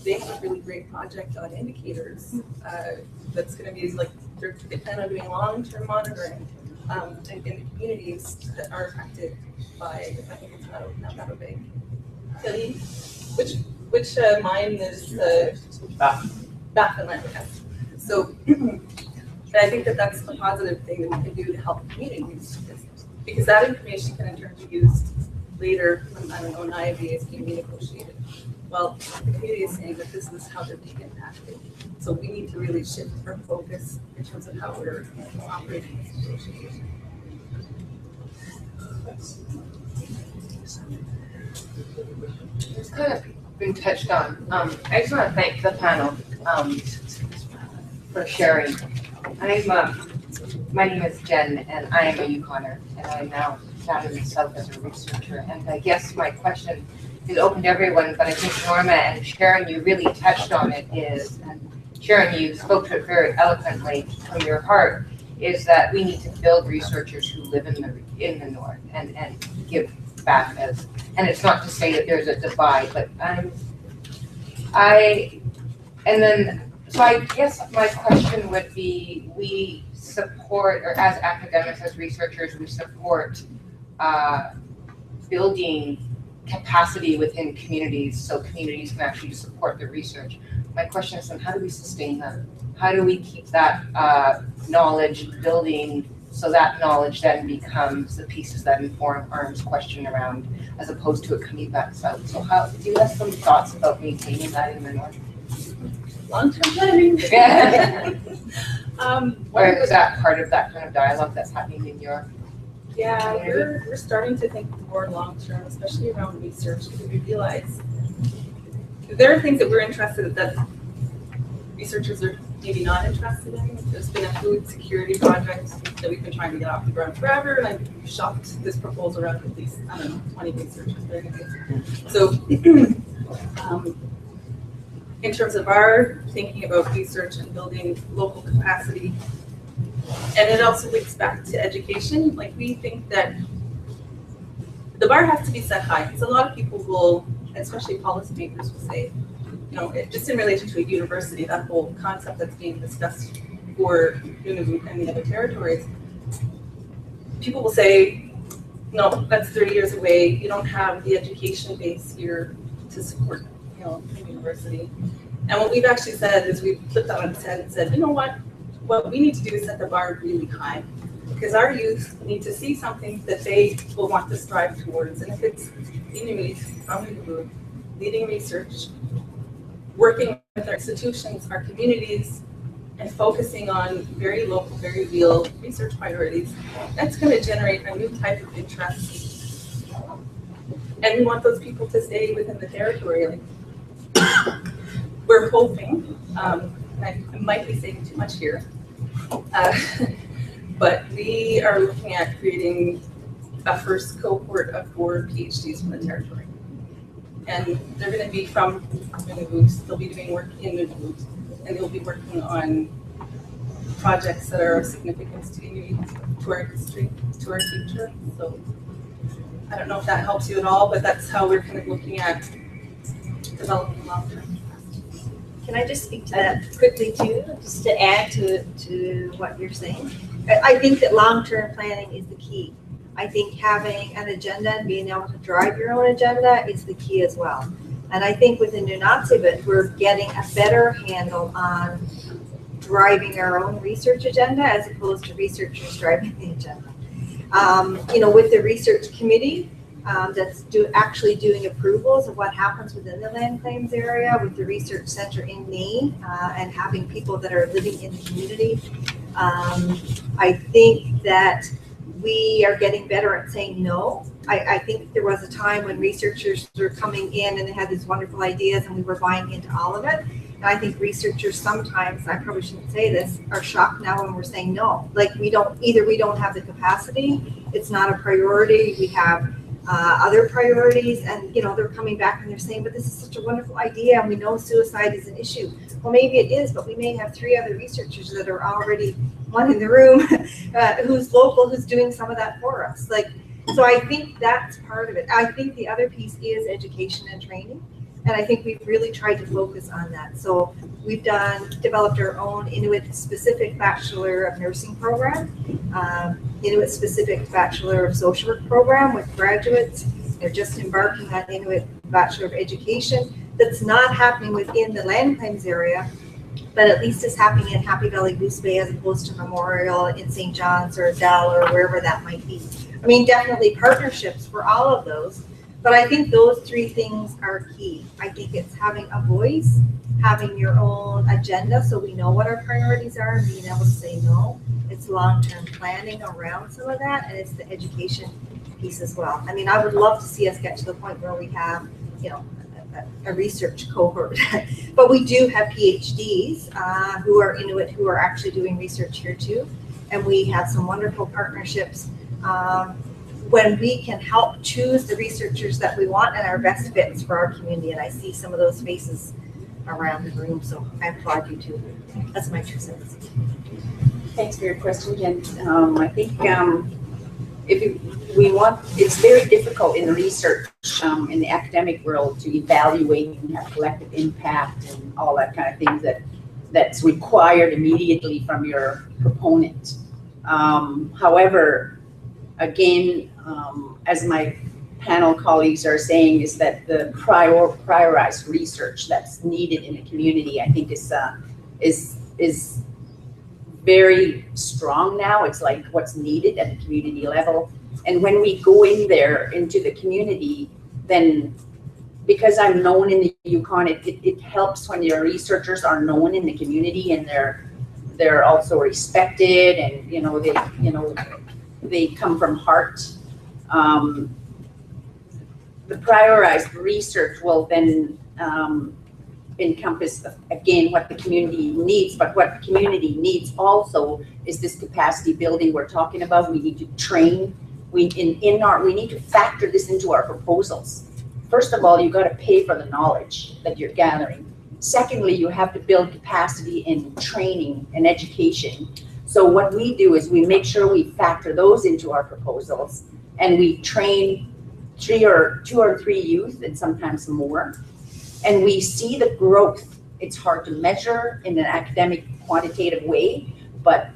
they have a really great project on indicators that's going to be like they plan on doing long-term monitoring in the communities that are affected by, I think it's not a big Philly, which mine is Baffinland. So I think that that's a positive thing that we can do to help communities, because that information can in turn be used later when, I don't know, an IAB is being renegotiated. Well, the community is saying that this is how they're being impacted. So we need to really shift our focus in terms of how we're operating this negotiation. It's kind of been touched on. I just want to thank the panel for sharing. My name is Jen, and I am a Yukoner, and I'm now down in the South as a researcher. And I guess my question is open to everyone, but I think Norma and Sharon, you really touched on it and Sharon, you spoke to it very eloquently from your heart, is that we need to build researchers who live in the North and give back and it's not to say that there's a divide, but so I guess my question would be, we support, or as academics, as researchers, we support building capacity within communities so communities can actually support the research. My question is, how do we sustain that? How do we keep that knowledge building so that knowledge then becomes the pieces that inform Arm's question around, as opposed to it coming back south? So do you have some thoughts about maintaining that in the North? Long-term planning. Or is that part of that kind of dialogue that's happening in your Yeah, we're starting to think more long-term, especially around research, because we realize there are things that we're interested in that researchers are maybe not interested in. There's been a food security project that we've been trying to get off the ground forever, and I've shopped this proposal around at least, 20 researchers. So in terms of our thinking about research and building local capacity, and it also links back to education. Like, we think that the bar has to be set high, because a lot of people will, especially policymakers, will say, just in relation to a university, that whole concept that's being discussed for Nunavut and the other territories, people will say, no, that's 30 years away. You don't have the education base here to support, a university. And what we've actually said is we've flipped that on its head and said, you know what we need to do is set the bar really high, because our youth need to see something that they will want to strive towards. And if it's Inuit from Nunavut leading research, working with our institutions, our communities, and focusing on very local, very real research priorities, that's going to generate a new type of interest. And we want those people to stay within the territory. We're hoping, I might be saying too much here, but we are looking at creating a first cohort of 4 PhDs from the territory. And they're going to be from Nunavut. They'll be doing work in Nunavut, and they'll be working on projects that are of significance to Inuit, to our history, to our future. So I don't know if that helps you at all, but that's how we're kind of looking at developing long-term. Can I just speak to that quickly too, just to add to what you're saying? I think that long-term planning is the key. I think having an agenda and being able to drive your own agenda is the key as well. And I think within Nunatsiavut, we're getting a better handle on driving our own research agenda as opposed to researchers driving the agenda. With the research committee, that's actually doing approvals of what happens within the land claims area, with the research center in Maine, and having people that are living in the community. I think that we are getting better at saying no. I think there was a time when researchers were coming in and they had these wonderful ideas and we were buying into all of it. And I think researchers sometimes, I probably shouldn't say this, are shocked now when we're saying no. Like, we don't have the capacity, it's not a priority, we have other priorities, and they're coming back and they're saying, but this is such a wonderful idea and we know suicide is an issue. Well, maybe it is, but we may have 3 other researchers that are already, one in the room who's local, who's doing some of that for us. So I think that's part of it. I think the other piece is education and training. And I think we've really tried to focus on that. So we've developed our own Inuit-specific Bachelor of Nursing program, Inuit-specific Bachelor of Social Work program with graduates. They're just embarking on Inuit Bachelor of Education. That's not happening within the land claims area, but at least it's happening in Happy Valley-Goose Bay as opposed to Memorial in St. John's or Dell or wherever that might be. I mean, definitely partnerships for all of those. But I think those 3 things are key. I think it's having a voice, having your own agenda so we know what our priorities are and being able to say no. It's long-term planning around some of that, and it's the education piece as well. I mean, I would love to see us get to the point where we have, a research cohort. But we do have PhDs who are Inuit who are actually doing research here too. And we have some wonderful partnerships when we can help choose the researchers that we want and our best fits for our community. And I see some of those faces around the room, so I applaud you too. That's my 2 cents. Thanks for your question, Jen. I think it's very difficult in research, in the academic world, to evaluate and have collective impact and all that kind of things that's required immediately from your proponent. However, again, as my panel colleagues are saying, is that the prioritized research that's needed in the community, I think is very strong now. It's like what's needed at the community level. And when we go in there into the community, then because I'm known in the Yukon, it helps when your researchers are known in the community and they're also respected, and they come from heart. The prioritized research will then encompass, again, what the community needs, but what the community needs also is this capacity building we're talking about. We need to train. We need to factor this into our proposals. First of all, you got to pay for the knowledge that you're gathering. Secondly, you have to build capacity in training and education. So what we do is we make sure we factor those into our proposals, and we train 2 or 3 youth and sometimes more. And we see the growth. It's hard to measure in an academic quantitative way, but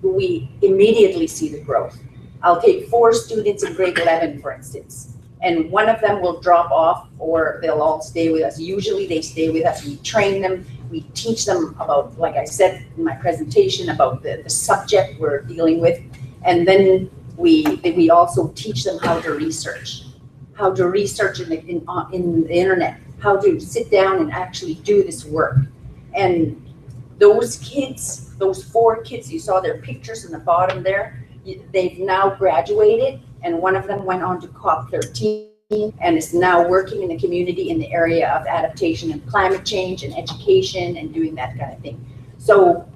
we immediately see the growth. I'll take 4 students in grade 11, for instance, and one of them will drop off or they'll all stay with us. Usually they stay with us. We train them. We teach them about, like I said in my presentation, about the subject we're dealing with. And then we also teach them how to research in the internet, how to sit down and actually do this work. And those kids, those 4 kids, you saw their pictures in the bottom there, they've now graduated, and one of them went on to COP13 and is now working in the community in the area of adaptation and climate change and education and doing that kind of thing. So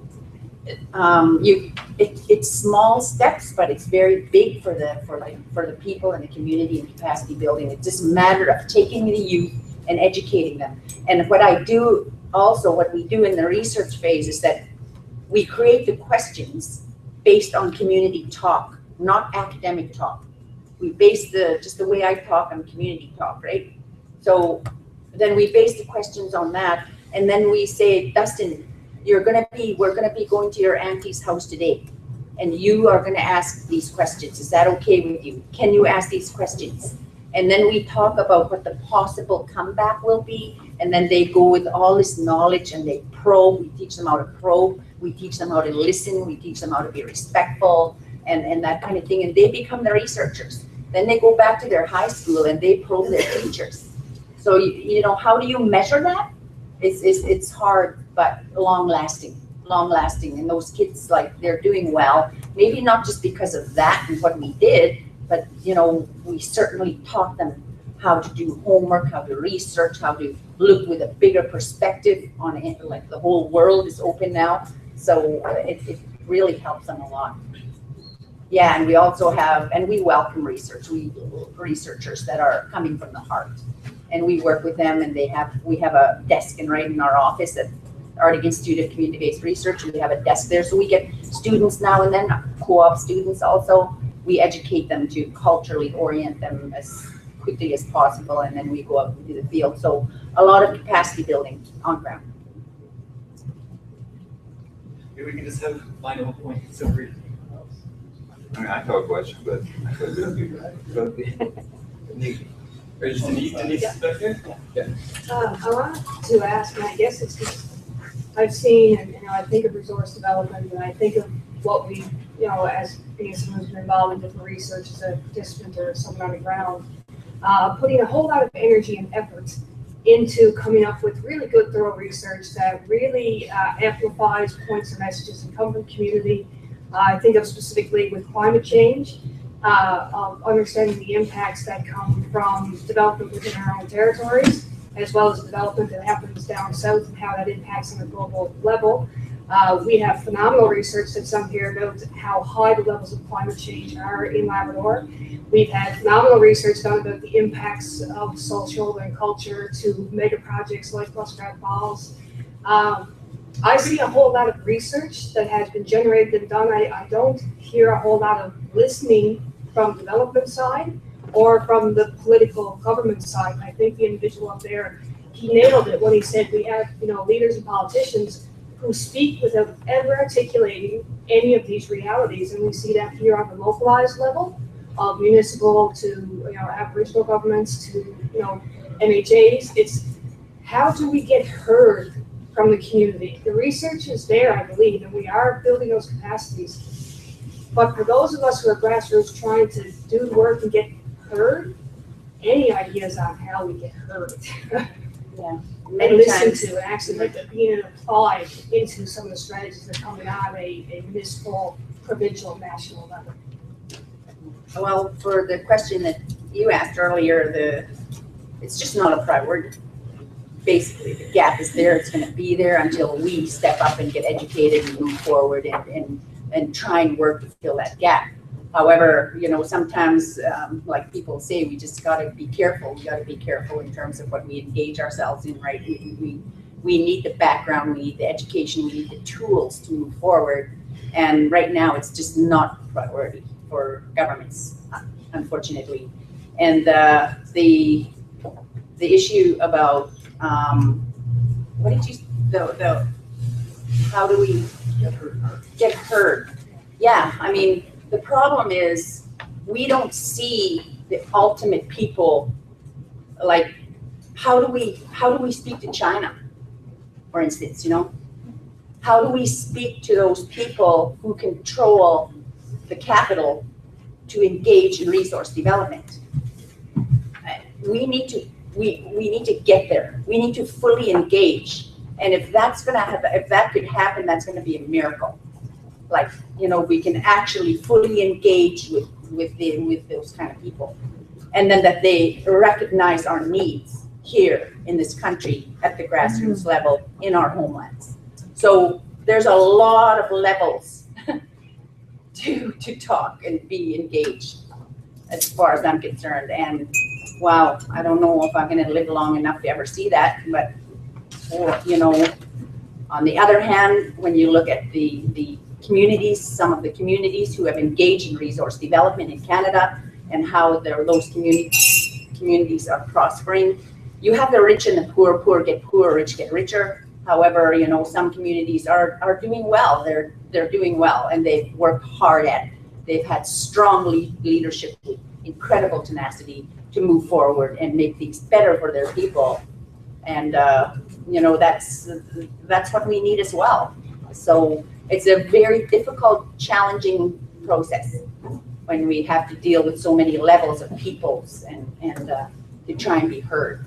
it's small steps, but it's very big for the people in the community and capacity building. It's just a matter of taking the youth and educating them. And what we do in the research phase is that we create the questions based on community talk, not academic talk. We base just the way I talk on community talk, right? So then we base the questions on that, and then we say, Dustin, we're gonna be going to your auntie's house today, and you are gonna ask these questions. Is that okay with you? Can you ask these questions? And then we talk about what the possible comeback will be, and then they go with all this knowledge and they probe. We teach them how to probe. We teach them how to listen. We teach them how to be respectful and that kind of thing. And they become the researchers. Then they go back to their high school and they probe their teachers. So, how do you measure that? It's hard, but long lasting. And those kids, they're doing well. Maybe not just because of that and what we did, but, we certainly taught them how to do homework, how to research, how to look with a bigger perspective on it. Like the whole world is open now. So it really helps them a lot. Yeah, and we also have, and we welcome researchers that are coming from the heart. And we work with them, and we have a desk right in our office at Arctic Institute of Community-Based Research. We have a desk there, so we get students now and then, co-op students also. We educate them to culturally orient them as quickly as possible, and then we go out into the field. So a lot of capacity building on ground. Maybe we can just have final points over. I mean, I have a question, but. I wanted to ask, and I guess it's just, I've seen, and I think of resource development, and I think of what we, as being someone who's been involved in different research as a participant or someone on the ground, putting a whole lot of energy and effort into coming up with really good, thorough research that really amplifies points and messages and come from the community. I think of specifically with climate change, of understanding the impacts that come from development within our own territories, as well as development that happens down south and how that impacts on a global level. We have phenomenal research that's done here about how high the levels of climate change are in Labrador. We've had phenomenal research done about the impacts of social and culture to mega projects like Muskrat Falls. I see a whole lot of research that has been generated and done. I don't hear a whole lot of listening from development side or from the political government side. I think the individual up there, he nailed it when he said we have, leaders and politicians who speak without ever articulating any of these realities, and we see that here on the localized level, of municipal to Aboriginal governments to MHAs. It's how do we get heard from the community? The research is there, I believe, and we are building those capacities. But for those of us who are grassroots trying to do the work and get heard, any ideas on how we get heard? Yeah. And listen to, and actually being applied into some of the strategies that are coming on a municipal, provincial, and national level. Well, for the question that you asked earlier, it's just not a priority. Basically, the gap is there. It's going to be there until we step up and get educated and move forward and try and work to fill that gap. However, sometimes, like people say, we just got to be careful. We got to be careful in terms of what we engage ourselves in, right? We need the background, we need the education, we need the tools to move forward. And right now, it's just not a priority for governments, unfortunately. And the issue about what did you how do we get heard? Yeah, I mean, the problem is we don't see the ultimate people. Like, how do we speak to China, for instance? How do we speak to those people who control the capital to engage in resource development? We need to get there. We need to fully engage. And if that could happen, that's gonna be a miracle. Like, we can actually fully engage with those kind of people. And then that they recognize our needs here in this country at the grassroots level in our homelands. So there's a lot of levels to talk and be engaged as far as I'm concerned. And wow, I don't know if I'm gonna live long enough to ever see that, but on the other hand, when you look at the communities, some of the communities who have engaged in resource development in Canada and how those communities are prospering, you have the rich and the poor. Poor get poorer, rich get richer. However, some communities are doing well. They're doing well, and they've worked hard at it. They've had strong leadership with incredible tenacity to move forward and make things better for their people. And that's what we need as well. So it's a very difficult, challenging process when we have to deal with so many levels of peoples and to try and be heard.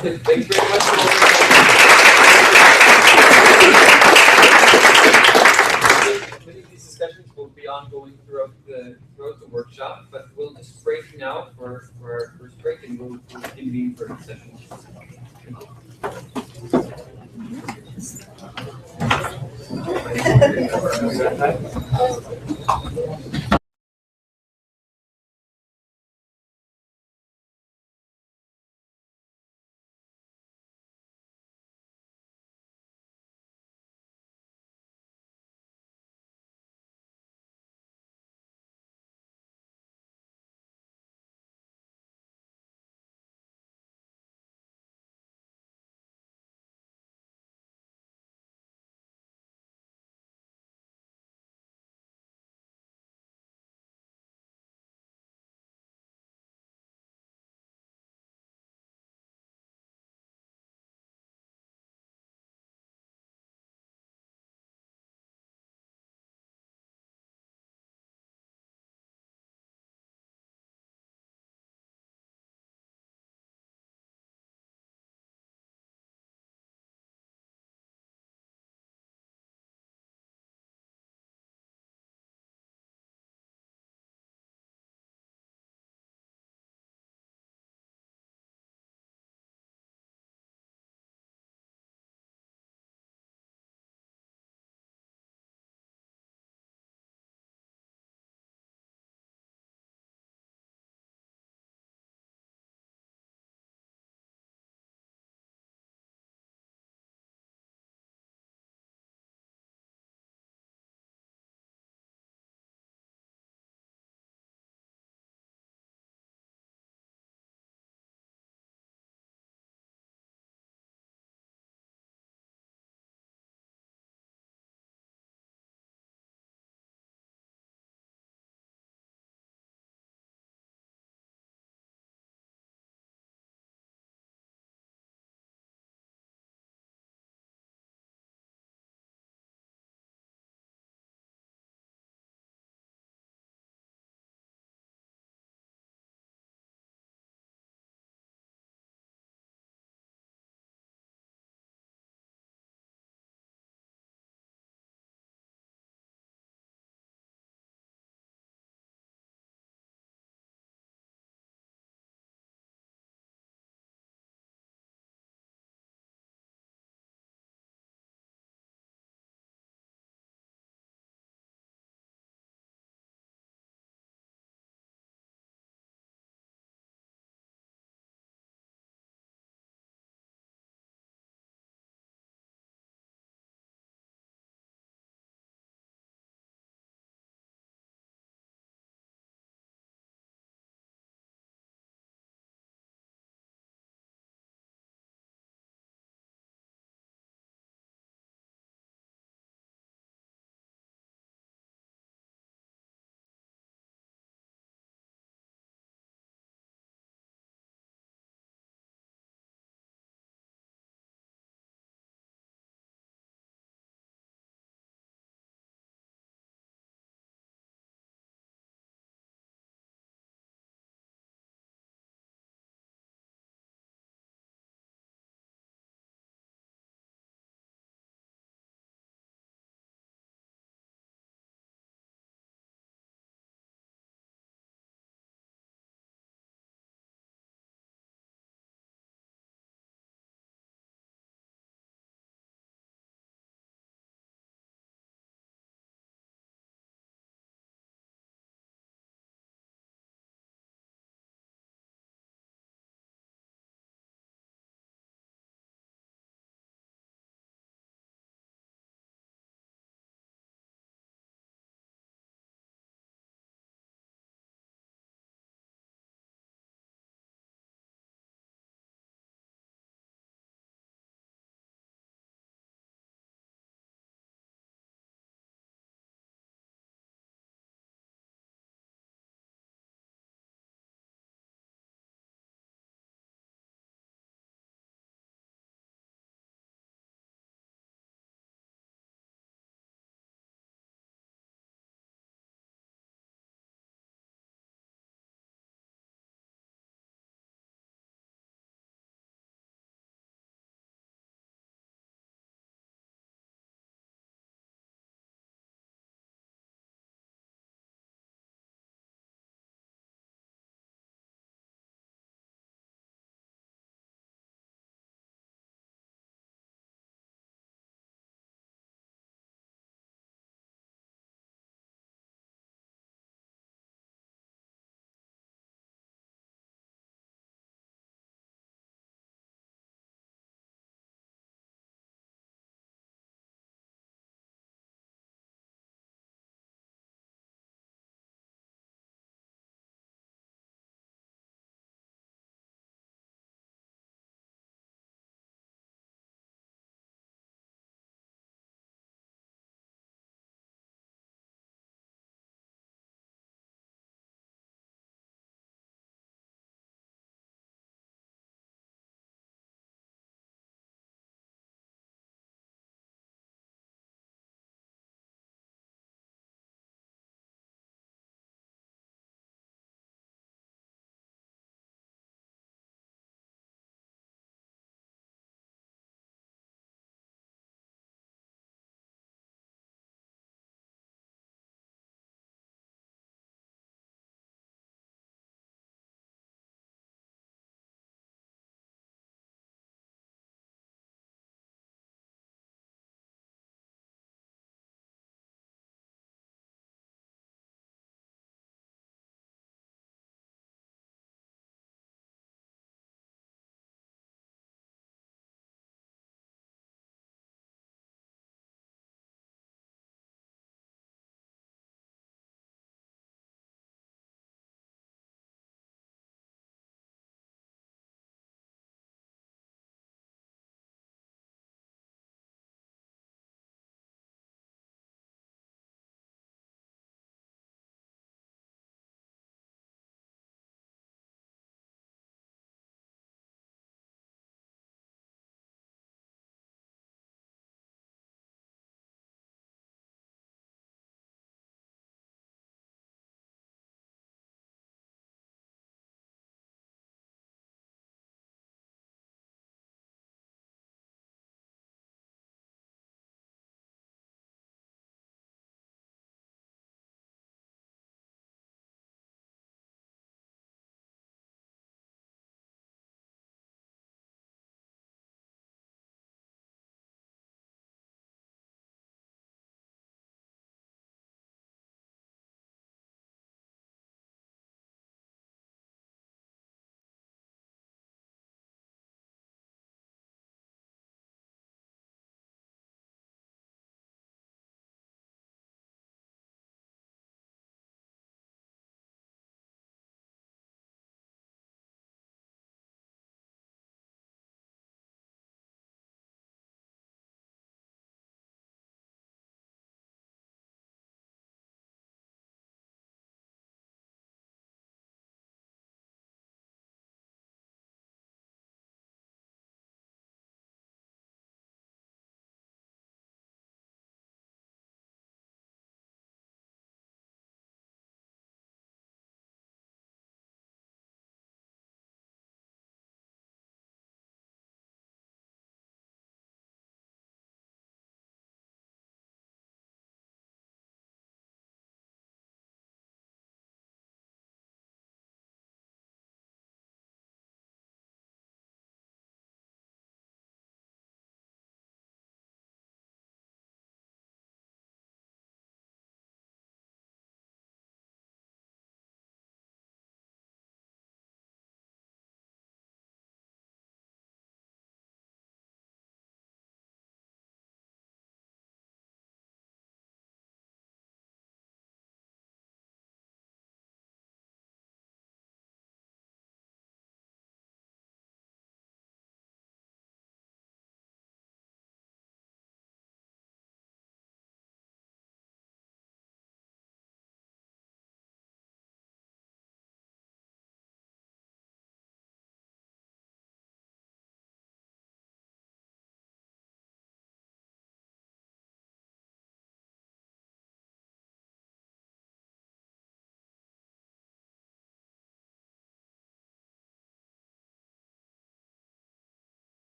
Thanks very much. Many of these discussions will be ongoing throughout the workshop, but we'll just break now for our first break, and we'll convene for a session.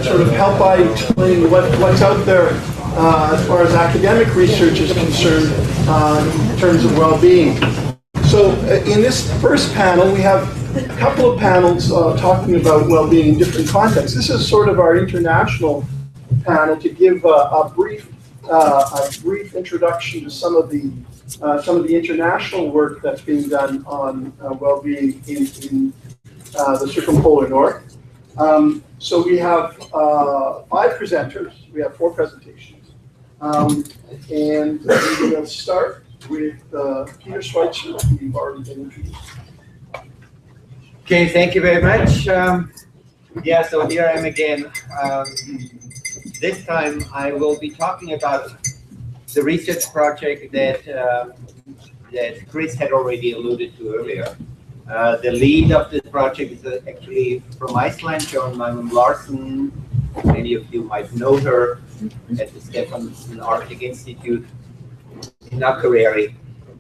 sort of help by explaining what's out there as far as academic research is concerned in terms of well-being. So in this first panel, we have a couple of panels talking about well-being in different contexts. This is sort of our international panel to give a brief introduction to some of the international work that's being done on well-being in the circumpolar north. So we have 5 presenters. We have 4 presentations, and we will start with Peter Schweitzer, who you've already been introduced. Okay, thank you very much. Yeah, so here I am again. This time I will be talking about the research project that Chris had already alluded to earlier. The lead of this project is actually from Iceland, Joan Larsen. Many of you might know her at the Stephenson Arctic Institute in Akureyri.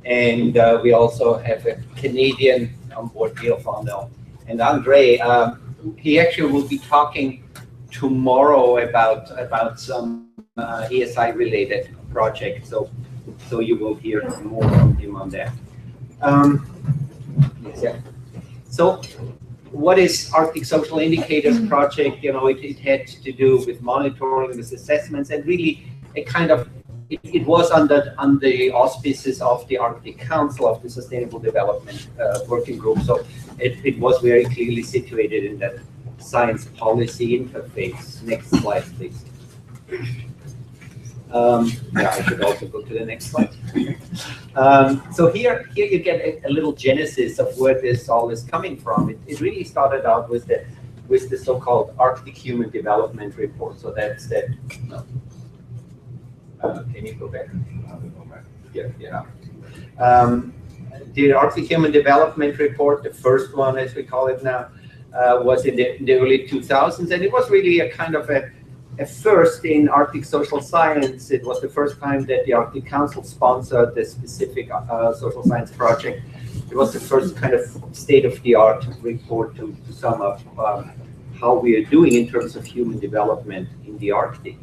And we also have a Canadian on board, Neil Fondell. And Andre, he actually will be talking tomorrow about some ESI-related project. So you will hear more from him on that. Yeah. So what is Arctic Social Indicators project? You know, it had to do with monitoring, with assessments, and really a kind of, it was under the auspices of the Arctic Council of the Sustainable Development Working Group. So it was very clearly situated in that science policy interface. Next slide, please. Yeah, I should also go to the next slide. So here you get a little genesis of where this all is coming from. It really started out with the so-called Arctic Human Development Report. So that's that. No. Can you go back? Yeah. The Arctic Human Development Report, the first one as we call it now, was in the early 2000s, and it was really a kind of a first in Arctic social science. It was the first time that the Arctic Council sponsored the specific social science project. It was the first kind of state-of-the-art report to sum up how we are doing in terms of human development in the Arctic.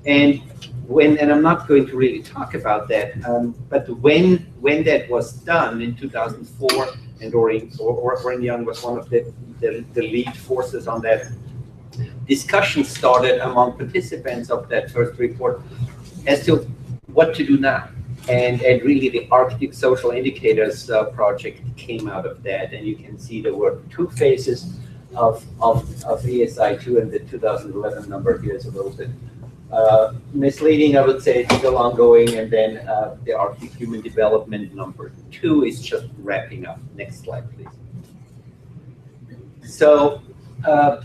And I'm not going to really talk about that, but when that was done in 2004, and Oren Young was one of the lead forces on that, discussion started among participants of that first report as to what to do now. And really the Arctic Social Indicators project came out of that. And you can see there were 2 phases of ESI2, and the 2011 number here is a little bit misleading, I would say. It's still ongoing. And then the Arctic Human Development number 2 is just wrapping up. Next slide, please. So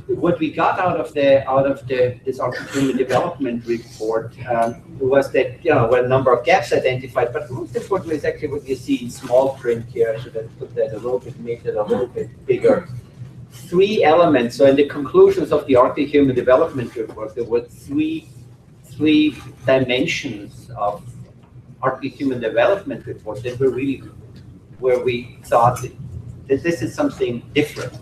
what we got out of this Arctic Human Development report was that, you know, were a number of gaps identified, but most importantly is actually what you see in small print here. I should have put that a little bit, made it a little bit bigger. 3 elements. So in the conclusions of the Arctic Human Development report, there were three dimensions of Arctic Human Development report that were really where we thought that this is something different.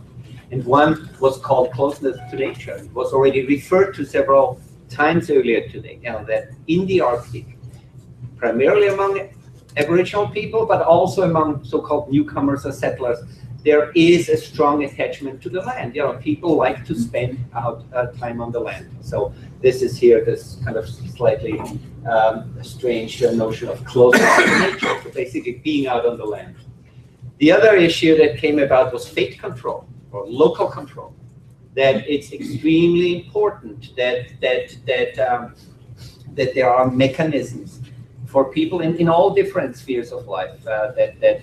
And one was called closeness to nature. It was already referred to several times earlier today. You know, that in the Arctic, primarily among Aboriginal people, but also among so-called newcomers or settlers, there is a strong attachment to the land. You know, people like to spend time on the land. So this is here, this kind of slightly strange notion of closeness to nature, so basically being out on the land. The other issue that came about was fate control, or local control, that it's extremely important that there are mechanisms for people in all different spheres of life, that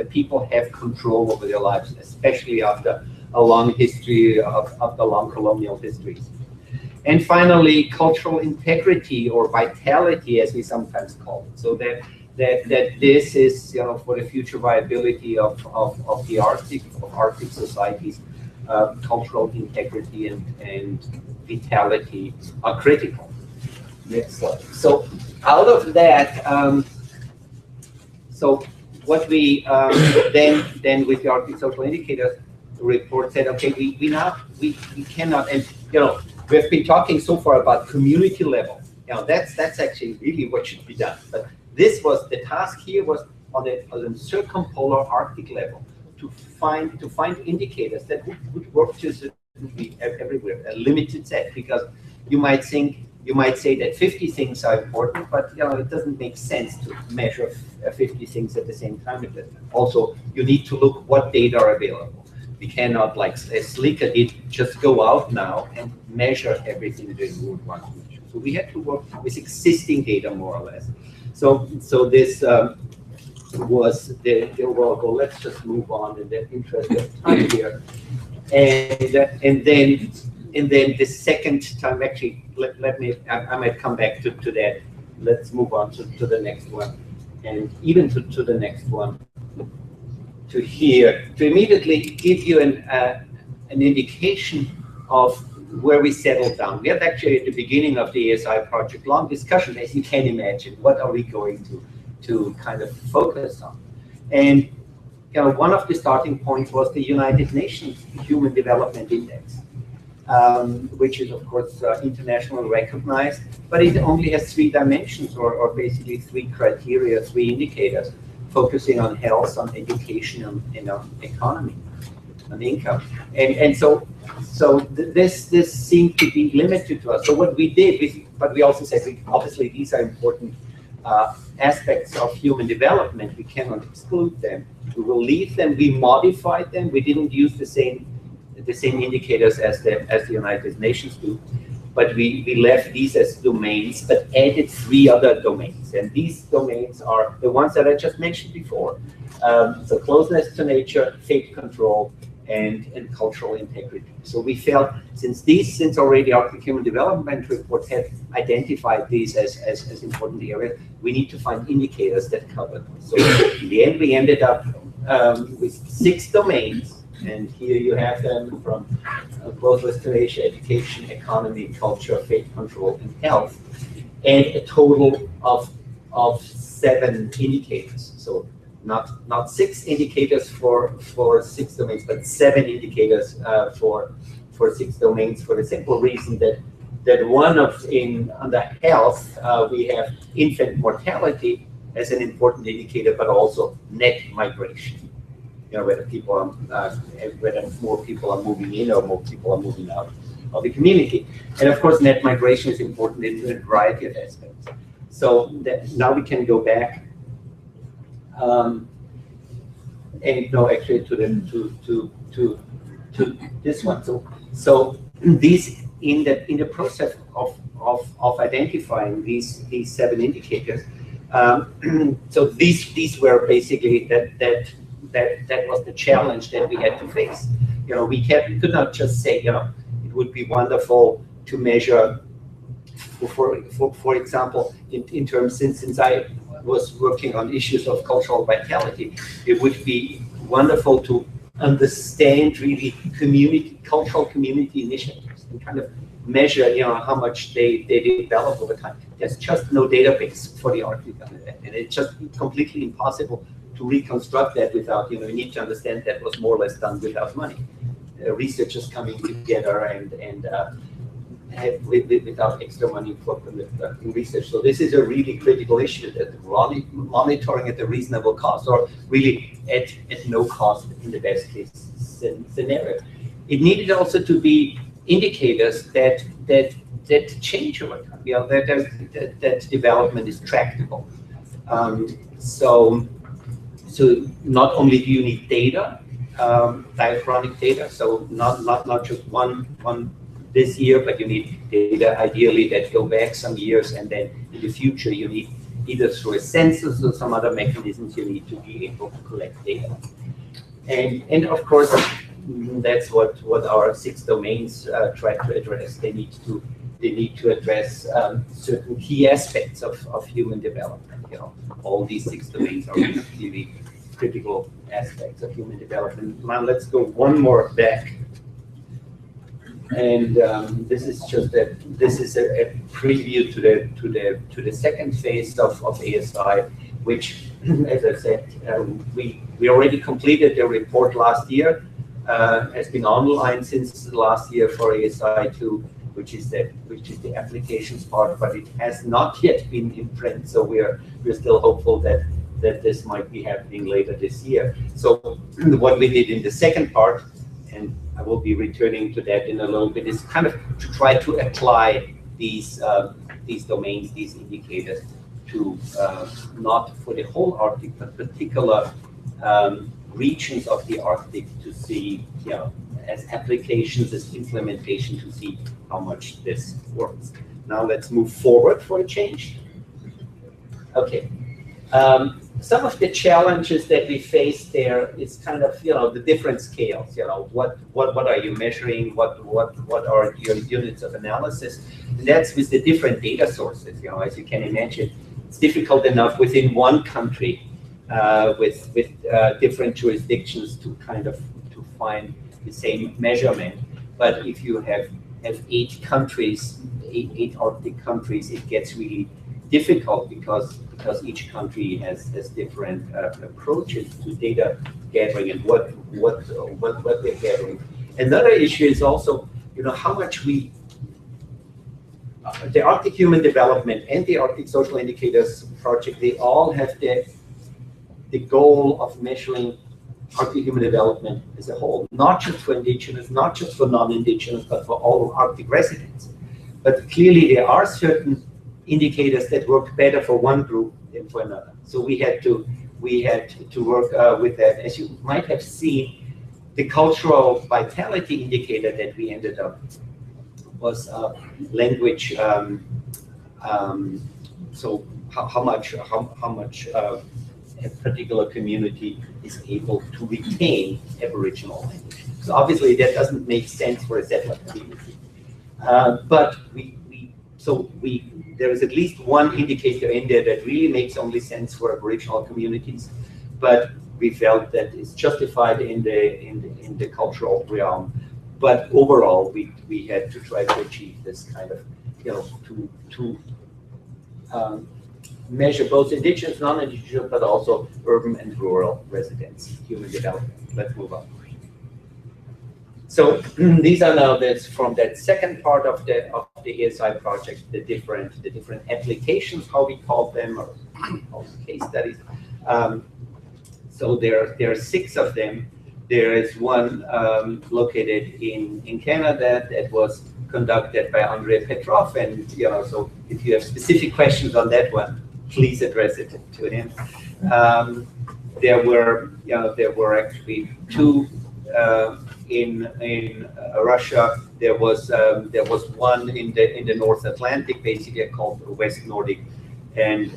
people have control over their lives, especially after a long history of the long colonial histories. And finally, cultural integrity or vitality, as we sometimes call it, so that this is, you know, for the future viability of the Arctic, of Arctic societies, cultural integrity and vitality are critical. Next slide. So out of that, so what we then with the Arctic Social Indicators report said, okay, we cannot, and we've been talking so far about community level. That's actually really what should be done. But this was the task here was on a circumpolar Arctic level to find indicators that would work to be everywhere, a limited set, because you might say that 50 things are important, but it doesn't make sense to measure 50 things at the same time. Also, you need to look what data are available. We cannot, like as Slika did, just go out now and measure everything that we would want to measure. So we had to work with existing data more or less. So this was the overall goal. Let's just move on in the interest of time here. And then the second time, actually, let me, I might come back to that. Let's move on to the next one, and even to the next one, to here, to immediately give you an indication of where we settled down. We had actually at the beginning of the ASI project long discussion, as you can imagine, what are we going to kind of focus on? And one of the starting points was the United Nations Human Development Index, which is of course internationally recognized, but it only has 3 dimensions, or basically 3 criteria, 3 indicators, focusing on health, on education, and on economy, on income. And so this seemed to be limited to us. So what we did, but we also said, obviously these are important aspects of human development. We cannot exclude them. We will leave them. We modified them. We didn't use the same indicators as the United Nations do, but we left these as domains, but added 3 other domains. And these domains are the ones that I just mentioned before. So closeness to nature, fate control, and cultural integrity. So we felt, since already our Human Development Report had identified these as important areas, we need to find indicators that cover them. So in the end, we ended up with 6 domains. And here you have them from closeness to nature, education, economy, culture, fate control, and health, and a total of 7 indicators. So not 6 indicators for 6 domains, but 7 indicators for 6 domains, for the simple reason that under health we have infant mortality as an important indicator, but also net migration. Whether more people are moving in or more people are moving out of the community. And of course, net migration is important in a variety of aspects. So now we can go back and no, actually to this one. So these in the process of identifying these 7 indicators. So these were basically that was the challenge that we had to face. We could not just say, it would be wonderful to measure, for example, in terms, since I was working on issues of cultural vitality, it would be wonderful to understand really cultural community initiatives and kind of measure, how much they develop over time. There's just no database for the Arctic on that, and it's just completely impossible to reconstruct that without, you need to understand that was more or less done without money. Researchers coming together and without extra money for research. So this is a really critical issue, that monitoring at a reasonable cost, or really at no cost in the best case scenario. It needed also to be indicators that change over time, that development is tractable. So not only do you need data, diachronic data, so not just one this year, but you need data ideally that go back some years, and then in the future you need either through a census or some other mechanisms you need to be able to collect data. And of course, that's what our 6 domains try to address. They need to address certain key aspects of human development. All these 6 domains are really critical aspects of human development. Now let's go one more back. And this is a preview to the second phase of ASI, which, as I said, we already completed the report last year. has been online since last year for ASI2, which is the applications part, but it has not yet been in print. So we're still hopeful that this might be happening later this year. So what we did in the second part, and I will be returning to that in a little bit, is kind of to try to apply these domains, these indicators, to not for the whole Arctic, but particular regions of the Arctic, to see, as applications, as implementation, to see how much this works. Now let's move forward for a change. Okay. Some of the challenges that we face there is kind of, the different scales. What are you measuring? What are your units of analysis? And that's with the different data sources. As you can imagine, it's difficult enough within one country with different jurisdictions to find the same measurement. But if you have 8 countries, eight Arctic countries, it gets really difficult because each country has different approaches to data gathering and what they're gathering. Another issue is also, how much the Arctic Human Development and the Arctic Social Indicators Project, they all have the goal of measuring Arctic human development as a whole, not just for indigenous, not just for non-indigenous, but for all Arctic residents. But clearly there are certain indicators that work better for one group than for another. So we had to work with that. As you might have seen, the cultural vitality indicator that we ended up was language. So how much a particular community is able to retain Aboriginal language. So obviously that doesn't make sense for a settler community. But there is at least one indicator in there that really makes only sense for Aboriginal communities, but we felt that it's justified in the cultural realm. But overall, we had to try to achieve this kind of, to measure both indigenous, non-indigenous, but also urban and rural residents, human development. Let's move on. So these are now from that second part of the ASI project, the different applications, how we call them, or case studies. So there are 6 of them. There is one located in Canada that was conducted by Andrei Petrov, and so if you have specific questions on that one, please address it to him. There were actually 2 in Russia. There was one in the North Atlantic, basically called West Nordic, and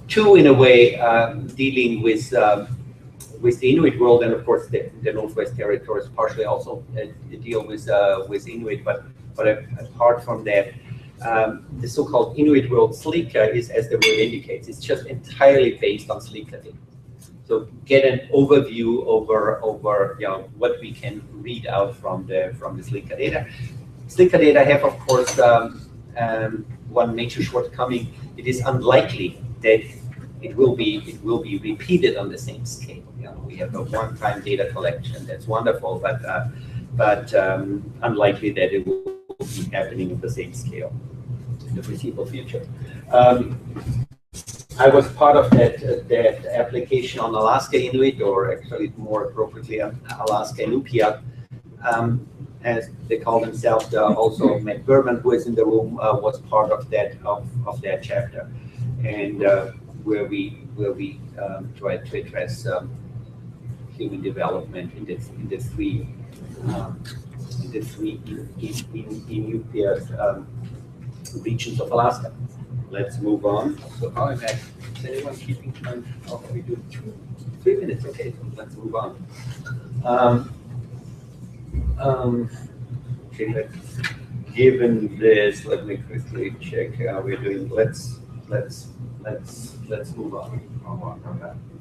2 in a way dealing with the Inuit world, and of course the Northwest Territories partially also deal with Inuit. But apart from that, the so-called Inuit world Slika is, as the word indicates, it's just entirely based on Slika data. So get an overview over what we can read out from the Slika data. Slika data have, of course, one major shortcoming. It is unlikely that it will be repeated on the same scale. We have a one-time data collection. That's wonderful, but unlikely that it will be happening on the same scale in the foreseeable future. I was part of that application on Alaska Inuit, or actually more appropriately Alaska Inupiat, as they call themselves. Also, Matt Berman, who is in the room, was part of that chapter, and where we tried to address human development in the three Inupiat regions of Alaska. Let's move on. So how is that? Is anyone keeping time? Oh, we do 3 minutes. Okay, so let's move on. Okay, given this, let me quickly check how we're doing. Let's move on.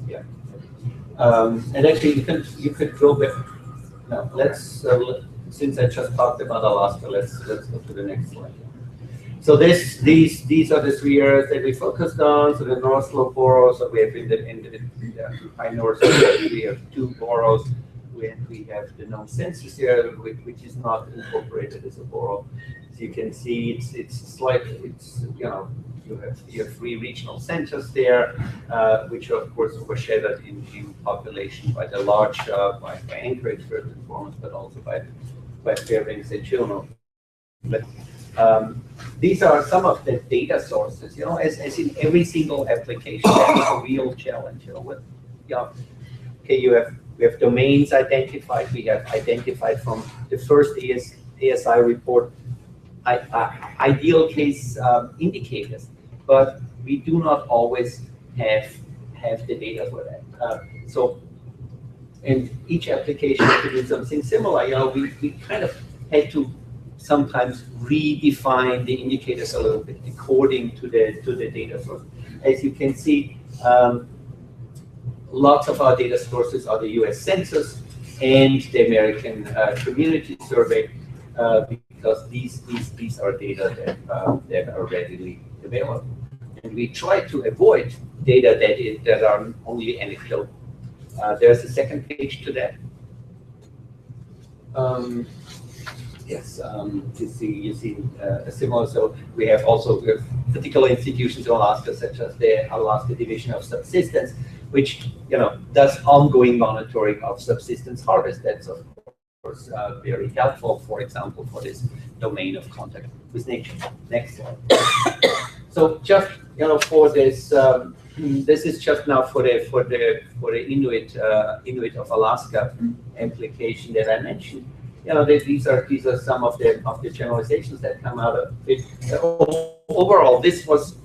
Yeah. And actually, you could go back. No, let's since I just talked about Alaska, let's go to the next slide. So these are the 3 areas that we focused on. So the North Slope boroughs, so we have in the high north, we have 2 boroughs. We have the known census area, which is not incorporated as a borough. As you can see, it's you have 3 regional centers there, which are of course overshadowed in population by the large by Anchorage first and foremost, but also by Fairbanks and Juneau. But these are some of the data sources. As in every single application, that's a real challenge. Okay, we have domains identified. We have identified from the first ASI report ideal case indicators, but we do not always have the data for that. And each application has to do something similar. We kind of had to sometimes redefine the indicators a little bit according to the data source. As you can see, lots of our data sources are the US Census and the American Community Survey, because these are data that are readily available. And we try to avoid data that are only anecdotal. There's a second page to that. Yes, you see a similar. So we have particular institutions in Alaska, such as the Alaska Division of Subsistence, which does ongoing monitoring of subsistence harvest. That's of course very helpful. For example, for this domain of contact with nature. Next slide. So just for this, this is just now for the Inuit of Alaska application that I mentioned. These are some of the generalizations that come out of it. Overall, this was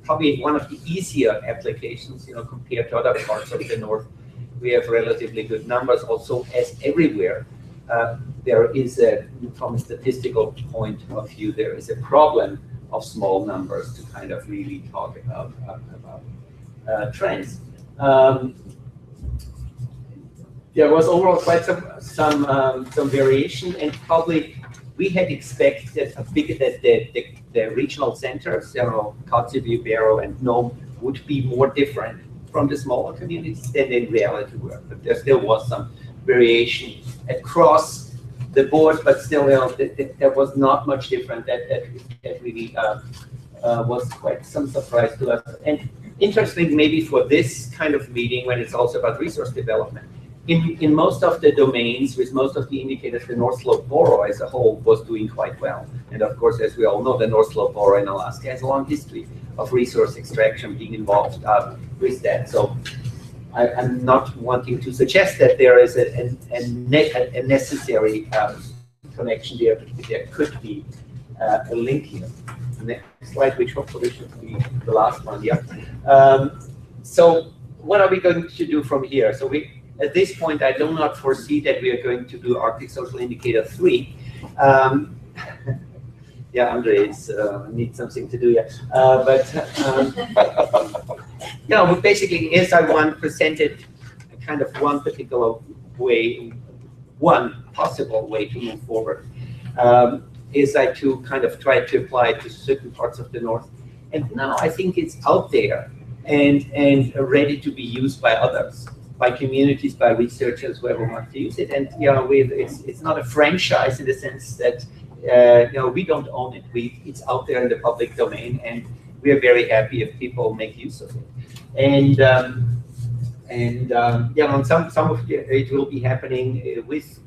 probably one of the easier applications compared to other parts of the north. We have relatively good numbers. Also, as everywhere, there is from a statistical point of view, there is a problem of small numbers to kind of really talk about trends. There was overall quite some variation, and probably we had expected that the regional centers, Kotzebue, Barrow, and Nome, would be more different from the smaller communities than in reality were. But there still was some variation across the board, but still, there was not much different. That really was quite some surprise to us. And interesting, maybe for this kind of meeting, when it's also about resource development. In most of the domains, with most of the indicators, the North Slope borough as a whole was doing quite well. And of course, as we all know, the North Slope borough in Alaska has a long history of resource extraction being involved with that. So I'm not wanting to suggest that there is a necessary connection there, but there could be a link here. The next slide, which hopefully should be the last one, yeah. So what are we going to do from here? So at this point, I do not foresee that we are going to do Arctic Social Indicator 3. Yeah, Andre needs something to do, yeah. But basically, ASI1 presented a kind of one particular way, one possible way to move forward. ASI2 kind of tried to apply to certain parts of the north. And now I think it's out there and ready to be used by others, by communities, by researchers, whoever wants to use it. And it's not a franchise in the sense that we don't own it. It's out there in the public domain, and we are very happy if people make use of it. And some of it will be happening with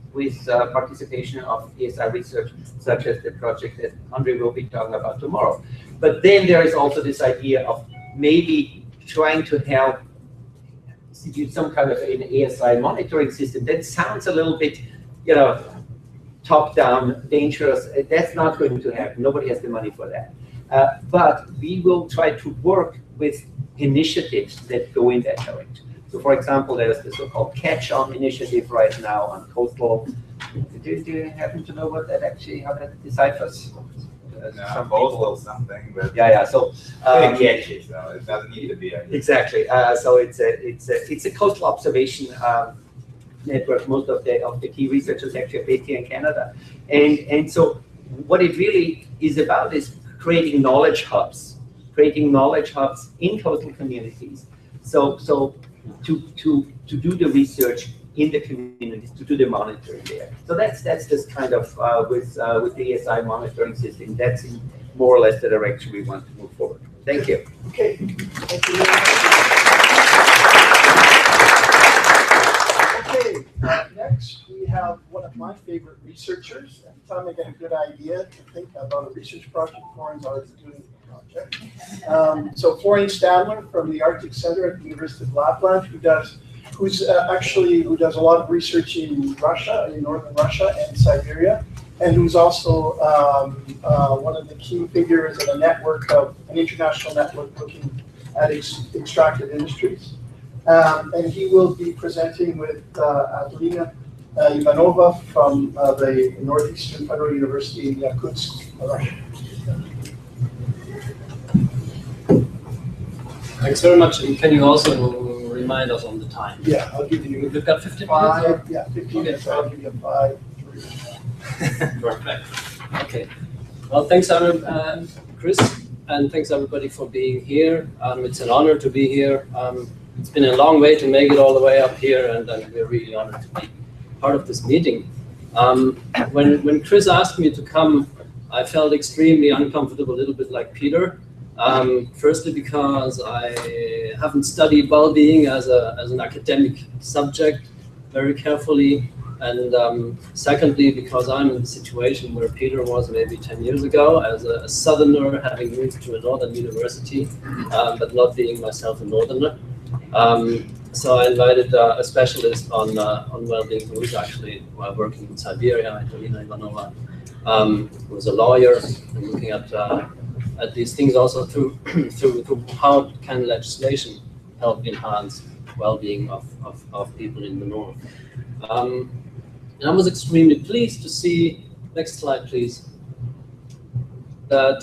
participation of ASI research, such as the project that Andre will be talking about tomorrow. But then there is also this idea of maybe trying to help institute some kind of an ASI monitoring system. That sounds a little bit, top-down, dangerous. That's not going to happen. Nobody has the money for that. But we will try to work with initiatives that go in that direction. So, for example, there's the so-called Catch-On initiative right now on coastal. Do you happen to know what that actually, how that deciphers? Some coastal something, but yeah. So catchy, so it doesn't need to be. Exactly. So it's a coastal observation network. Most of the key researchers actually are based here in Canada, and so what it really is about is creating knowledge hubs in coastal communities. So to do the research in the communities, to do the monitoring there. So that's just kind of with the ESI monitoring system, that's more or less the direction we want to move forward. Thank you. Okay, thank you very much. Okay, next we have one of my favorite researchers. Anytime I get a good idea to think about a research project, Florian's always doing a project. So Florian Stadler from the Arctic Center at the University of Lapland, who does a lot of research in Russia, in northern Russia and Siberia, and who's also one of the key figures in an international network looking at extractive industries. And he will be presenting with Adelina Ivanova from the Northeastern Federal University in Yakutsk, Russia. Thanks very much. And can you also remind us on the time? Yeah, I'll give you. We've got 15 minutes? minutes? Yeah, 15 minutes. I'll give you 5, 3. Perfect. Okay. Well, thanks, Chris, and thanks everybody for being here. It's an honor to be here. It's been a long way to make it all the way up here, and we're really honored to be part of this meeting. When Chris asked me to come, I felt extremely uncomfortable, a little bit like Peter. Firstly, because I haven't studied well-being as an academic subject very carefully, and secondly, because I'm in the situation where Peter was maybe 10 years ago as a southerner, having moved to a northern university, but not being myself a northerner. So I invited a specialist on well-being who is actually working in Siberia, Adelina Ivanova, who is a lawyer and looking at these things also through how can legislation help enhance well-being of people in the north. And I was extremely pleased to see, next slide please, that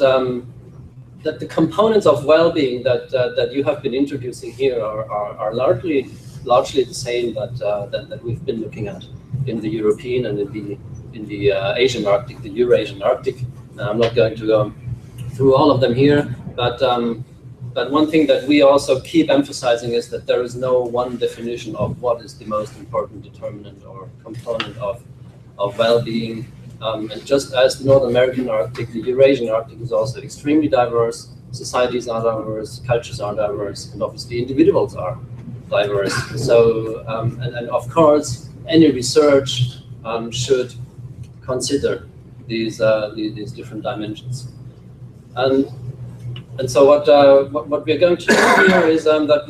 that the components of well-being that you have been introducing here are largely the same that we've been looking at in the European and in the Asian Arctic, the Eurasian Arctic. I'm not going to go through all of them here, but one thing that we also keep emphasizing is that there is no one definition of what is the most important determinant or component of well-being. And just as the North American Arctic, the Eurasian Arctic is also extremely diverse. Societies are diverse, cultures are diverse, and obviously individuals are diverse. So, and of course, any research should consider these different dimensions. And so what we're going to do here is that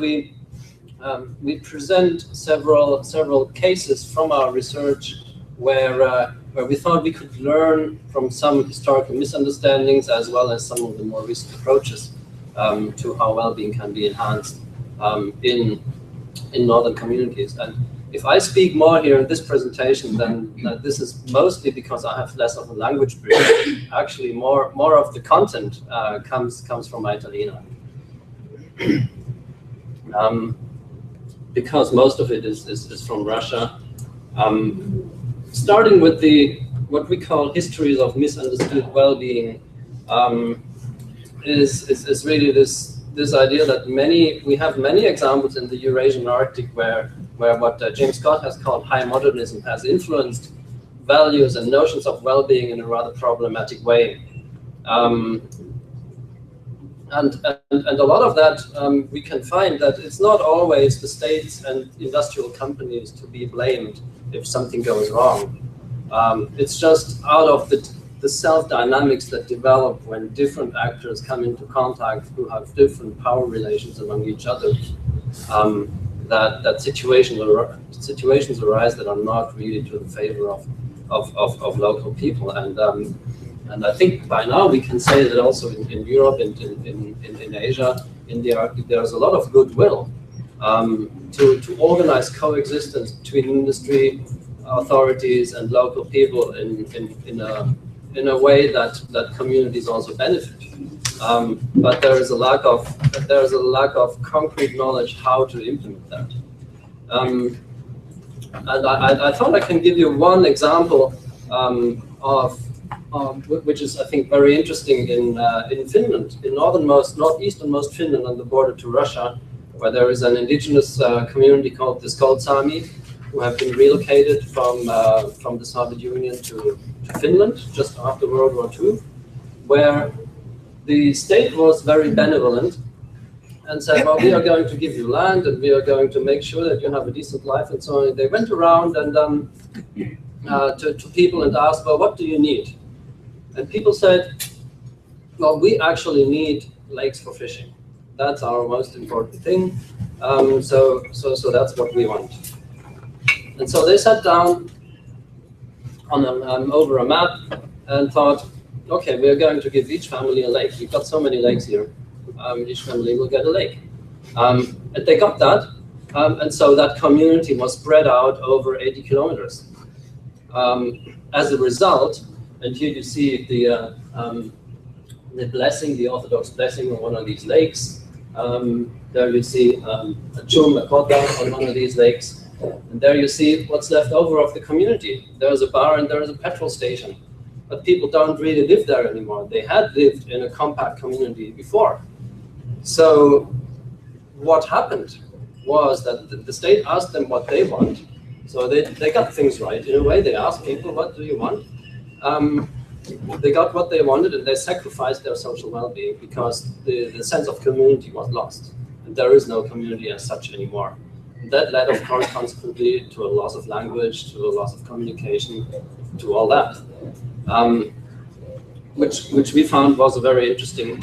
we present several cases from our research where we thought we could learn from some historical misunderstandings as well as some of the more recent approaches to how well-being can be enhanced in northern communities. And if I speak more here in this presentation, then this is mostly because I have less of a language bridge. Actually, more of the content comes from Adelina. Because most of it is from Russia. Starting with what we call histories of misunderstood well-being, is really this idea that we have many examples in the Eurasian Arctic where what James Scott has called high modernism has influenced values and notions of well-being in a rather problematic way. And a lot of that we can find that it's not always the states and industrial companies to be blamed if something goes wrong. It's just out of the self-dynamics that develop when different actors come into contact who have different power relations among each other, that situations arise that are not really to the favor of local people. And I think by now we can say that also in Europe and in Asia, in the Arctic, there's a lot of goodwill to organize coexistence between industry, authorities, and local people in a way that communities also benefit. But there is a lack of concrete knowledge how to implement that. And I thought I can give you one example which is, I think, very interesting in Finland, in northeasternmost Finland on the border to Russia, where there is an indigenous community called the Sami, who have been relocated from the Soviet Union to Finland just after World War II, where the state was very benevolent and said, well, we are going to give you land and we are going to make sure that you have a decent life and so on. And they went around and to people and asked, well, what do you need? And people said, well, we actually need lakes for fishing. That's our most important thing. So that's what we want. And so they sat down on over a map and thought, okay, we're going to give each family a lake. We've got so many lakes here. Each family will get a lake. And they got that. And so that community was spread out over 80 kilometers. As a result, and here you see the blessing, the Orthodox blessing on one of these lakes. There you see a chum, a kota on one of these lakes. And there you see what's left over of the community. There's a bar and there's a petrol station. But people don't really live there anymore. They had lived in a compact community before. So what happened was that the state asked them what they want. So they got things right. In a way, they asked people, what do you want? They got what they wanted and they sacrificed their social well-being because the sense of community was lost. And there is no community as such anymore. And that led, of course, consequently to a loss of language, to a loss of communication, to all that. Which we found was a very interesting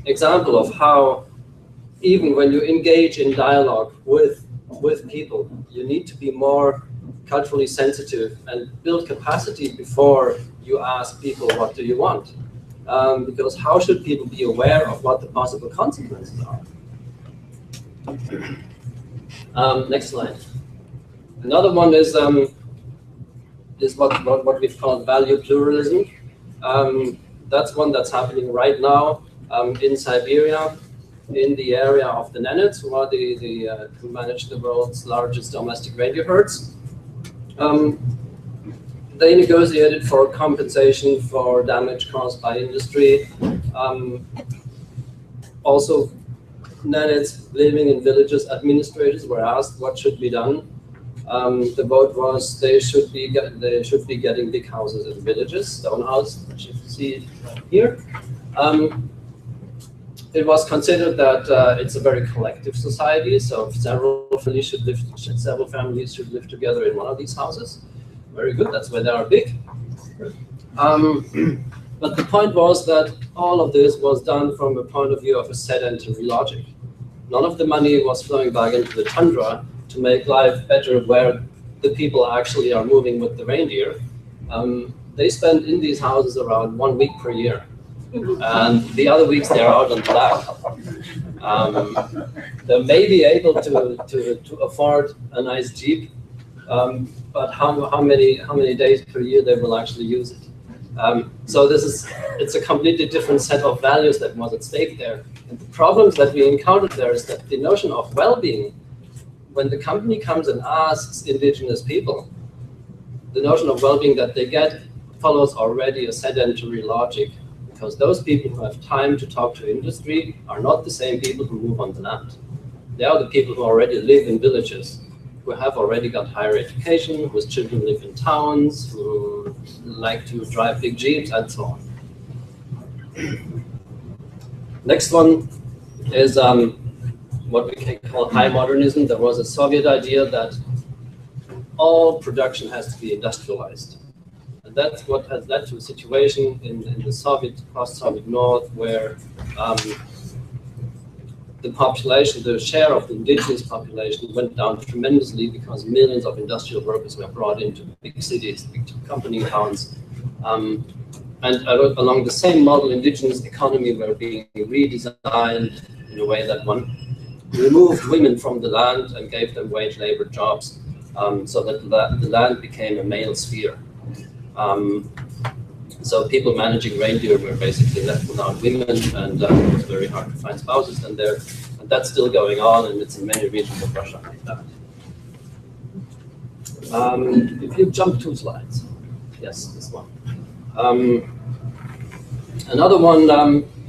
example of how even when you engage in dialogue with people, you need to be more culturally sensitive and build capacity before you ask people, what do you want? Because how should people be aware of what the possible consequences are? Next slide. Another one is what we've called value pluralism. That's one that's happening right now in Siberia, in the area of the Nenets, who manage the world's largest domestic reindeer herds. They negotiated for compensation for damage caused by industry. Also, Nenets living in villages, administrators were asked what should be done. The vote was they should be getting big houses in villages, stone house, which you see here. It was considered that it's a very collective society, so several families should live together in one of these houses. Very good, that's why they are big. But the point was that all of this was done from a point of view of a sedentary logic. None of the money was flowing back into the tundra to make life better where the people actually are moving with the reindeer. They spend in these houses around 1 week per year. And the other weeks they are out on the land. They may be able to afford a nice Jeep, but how many days per year they will actually use it. So it's a completely different set of values that was at stake there. And the problems that we encountered there is that the notion of well-being, when the company comes and asks indigenous people, the notion of well-being that they get follows already a sedentary logic, because those people who have time to talk to industry are not the same people who move on the land. They are the people who already live in villages, who have already got higher education, whose children live in towns, who like to drive big jeeps, and so on. Next one is what we can call high modernism. There was a Soviet idea that all production has to be industrialized. And that's what has led to a situation in the Soviet, post-Soviet North, where the population, the share of the indigenous population went down tremendously because millions of industrial workers were brought into big cities, big company towns. And along the same model, indigenous economy were being redesigned in a way that one removed women from the land and gave them wage labor jobs, so that the land became a male sphere. So people managing reindeer were basically left without women, and it was very hard to find spouses. And that's still going on, and it's in many regions of Russia like that. If you jump 2 slides, yes, this one. Another one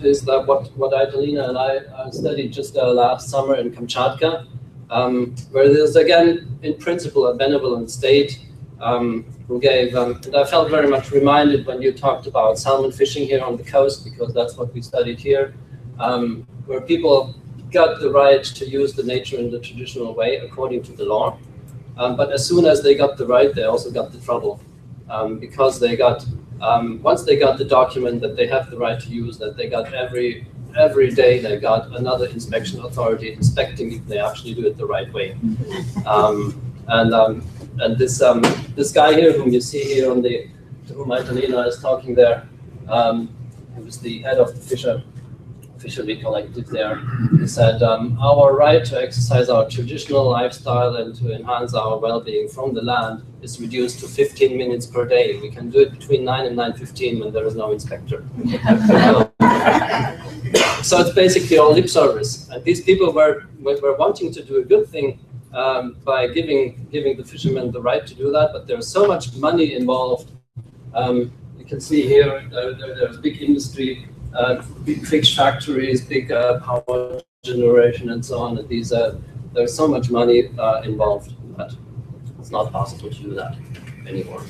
is that what Italina and I studied just last summer in Kamchatka, where there's again, in principle, a benevolent state who gave, and I felt very much reminded when you talked about salmon fishing here on the coast, because that's what we studied here, where people got the right to use the nature in the traditional way according to the law. But as soon as they got the right, they also got the trouble, because they got, once they got the document that they have the right to use, that they got every day they got another inspection authority inspecting if they actually do it the right way. And this guy here, whom you see here on the, to whom Italina is talking there, who was the head of the fishery collective there, he said, our right to exercise our traditional lifestyle and to enhance our well-being from the land is reduced to 15 minutes per day. We can do it between 9 and 9:15 when there is no inspector. So it's basically all lip service. And these people were wanting to do a good thing by giving the fishermen the right to do that, but there's so much money involved. You can see here, there's big industry, big fish factories, big power generation and so on. And these, there's so much money involved that it's not possible to do that anymore.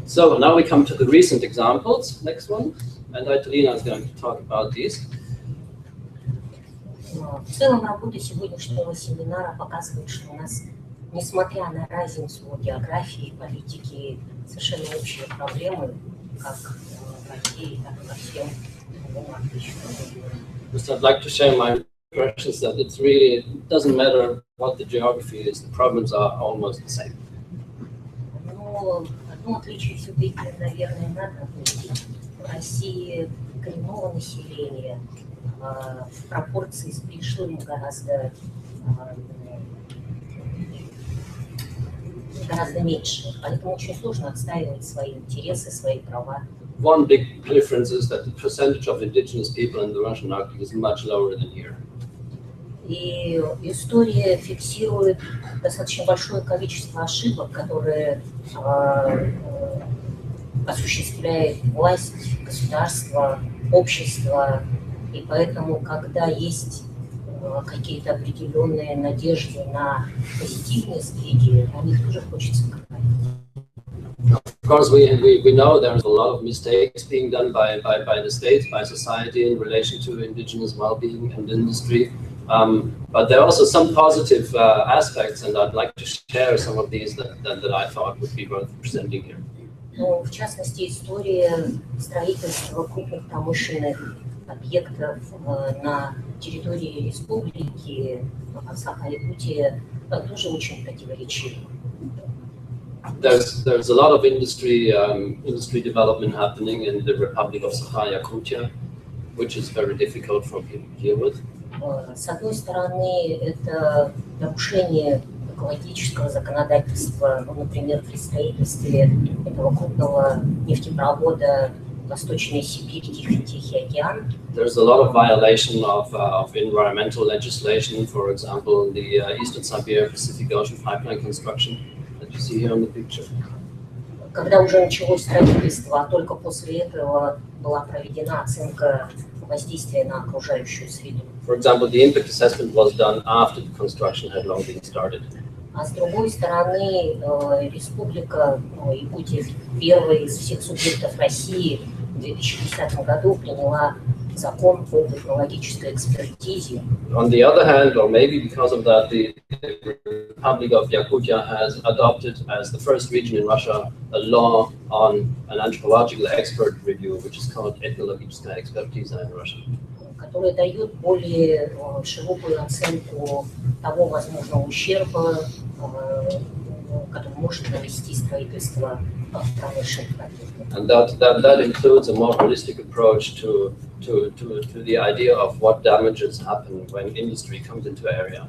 So now we come to the recent examples. Next one. And Italina is going to talk about these. В целом работа сегодняшнего семинара показывает, что у нас, несмотря на разницу географии и политики, совершенно общие проблемы, как в России, так и во всем Just I'd like to share my impressions that it's really, it doesn't matter what the geography is, the problems are almost the same. Но одно отличие все-таки, наверное, надо отметить. В России коренного населения в пропорции с пришлым гораздо меньше, поэтому очень сложно отстаивать свои интересы, свои права. One big difference is that the percentage of indigenous people in the Russian Arctic is much lower than here. И история фиксирует достаточно большое количество ошибок, которые осуществляет власть, государство, общество. И поэтому, когда есть какие-то определенные надежды на позитивные сдвиги, о них тоже хочется говорить. Of course, we know there's a lot of mistakes being done by the state, by society in relation to indigenous well-being and industry. But there are also some positive aspects, and I'd like to share some of these that I thought would be worth presenting here. Ну, в частности, история строительства крупных промышленных объектов на территории республики Саха-Якутия тоже очень противоречива. There's a lot of industry development happening in the Republic of Sakha-Yakutia, which is very difficult for people to deal with. С одной стороны, это нарушение экологического законодательства, ну, например, при строительстве этого крупного нефтепровода Восточная Сибирь, Тихий океан. There's a lot of violation of environmental legislation, for example, the Eastern Siberia Pacific Ocean pipeline construction that you see here on the picture. Когда уже началось строительство, а только после этого была проведена оценка воздействия на окружающую среду. For example, the impact assessment was done after the construction had long been started. А с другой стороны, республика Якутия, первая из всех субъектов России, в 2010 году приняла закон по экологической экспертизе. On the other hand, or maybe because of that, the Republic of Yakutia has adopted as the first region in Russia a law on an anthropological expert review, which is called Ethnologiczna Ekspertiza in Russian. Который дает более широкую оценку того возможного ущерба, который может нанести строительство промышленных объектов. And that includes a more holistic approach to the idea of what damages happen when industry comes into an area.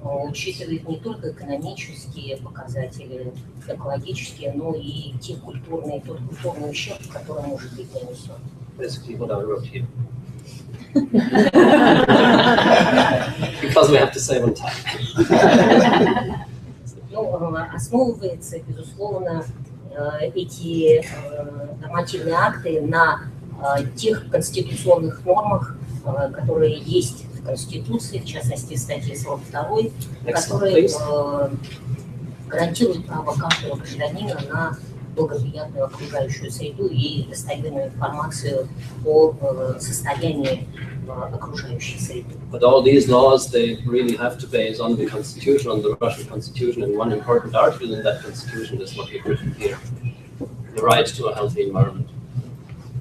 Учитывает не только экономические показатели, экологические, но и тот культурный ущерб, который может быть нанесен. Basically what I wrote here. Because we have to save on time. Ну, основывается, безусловно, эти нормативные акты на тех конституционных нормах, которые есть в Конституции, в частности в статье 42, которые гарантируют право каждого гражданина на благоприятную окружающую среду и достоверную информацию о состоянии окружающей среды. But all these laws, they really have to base on the Constitution, on the Russian Constitution, and one important article in that Constitution is what we've written here, the right to a healthy environment.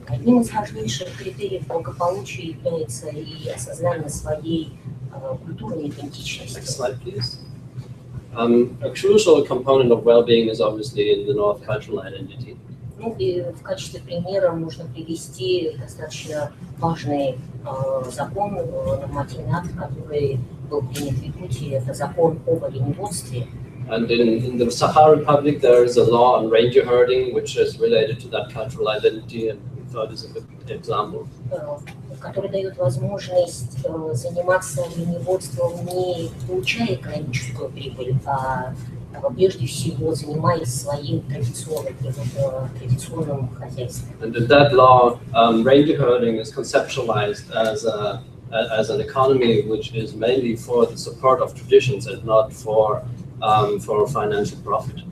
Одним из важнейших критериев благополучия является и осознание своей культурной идентичности. Next slide, please. A crucial component of well-being is obviously in the North cultural identity. Ну и в качестве примера можно привести достаточно важный закон, нормативный акт, который был принят в Якутии, это закон об оленеводстве. And in the Sahara Republic, there is a law on reindeer herding, which is related to that cultural identity, and we thought is a good example. Который дает возможность заниматься оленеводством, не получая экономическую прибыль, а прежде всего занимаясь своим традиционным хозяйством. And in that law, reindeer herding is conceptualized as an economy which is mainly for the support of traditions and not for financial profit.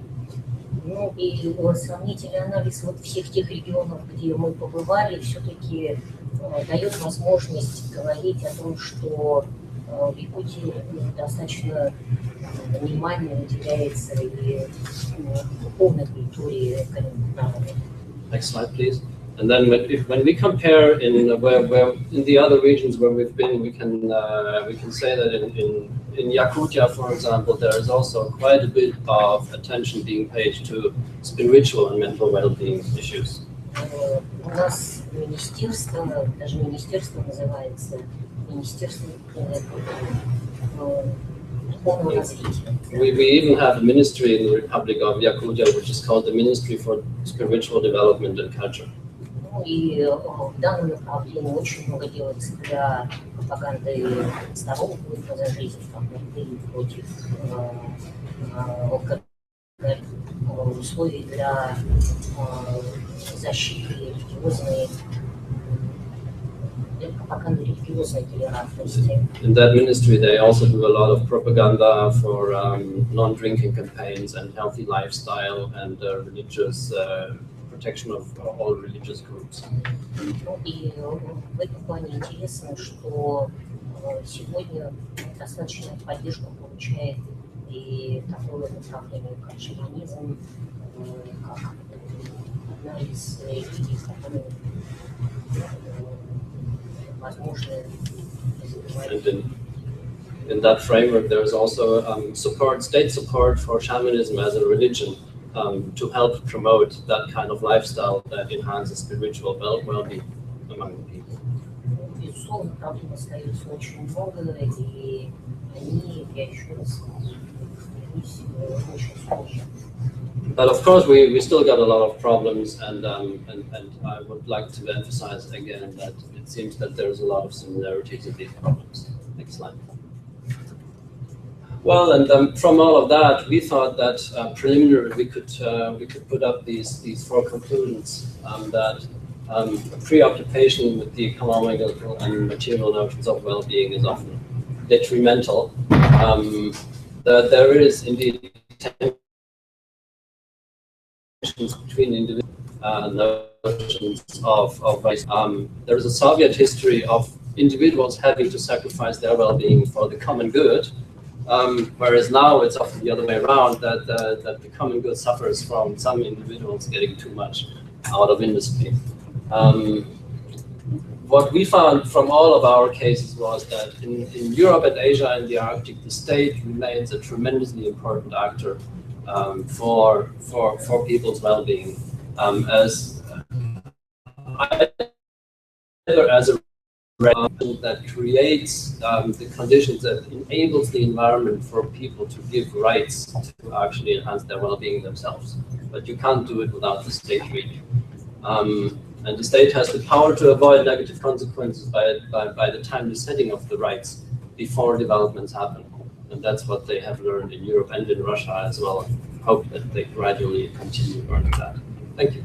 Ну и сравнительный анализ вот всех тех регионов, где мы побывали, все-таки дает возможность говорить о том, что в Якутии достаточно внимания уделяется и духовной культуре коренных народов. Next slide, please. And then when we compare in the other regions where we've been, we can say that in Yakutia, for example, there is also quite a bit of attention being paid to spiritual and mental well-being issues. У нас министерство, даже министерство называется Министерство духовного развития. We even have a ministry in the Republic of Yakutia, which is called the Ministry for Spiritual Development and Culture. Ну и в данном направлении очень много делается для пропаганды здорового образа жизни, борьбы против условий для защиты религиозной, пропаганды религиозной толерантности. In that ministry, they also do a lot of propaganda for non-drinking campaigns and healthy lifestyle and religious protection of all religious groups. И в этом плане интересно, что сегодня достаточно поддержку получает и такое направление, как шаманизм, как одна из религий, которые возможно развивать. In that framework, there is also state support for shamanism as a religion to help promote that kind of lifestyle that enhances spiritual well-being among the people. Безусловно, проблем остается очень много, и они реагируются очень сложно. But of course, we still got a lot of problems, and I would like to emphasize again that it seems that there's a lot of similarities in these problems. Next slide. Well, and from all of that, we thought that preliminary we could put up these four conclusions that preoccupation with the economical and material notions of well-being is often detrimental. That there is indeed tensions between individual notions of race. There is a Soviet history of individuals having to sacrifice their well-being for the common good. Whereas now it's often the other way around, that the common good suffers from some individuals getting too much out of industry. What we found from all of our cases was that in Europe and Asia and the Arctic, the state remains a tremendously important actor for people's well-being, as a that creates the conditions that enables the environment for people to give rights to actually enhance their well-being themselves. But you can't do it without the state really. And the state has the power to avoid negative consequences by the timely setting of the rights before developments happen. And that's what they have learned in Europe and in Russia as well, of hope that they gradually continue learning that. Thank you.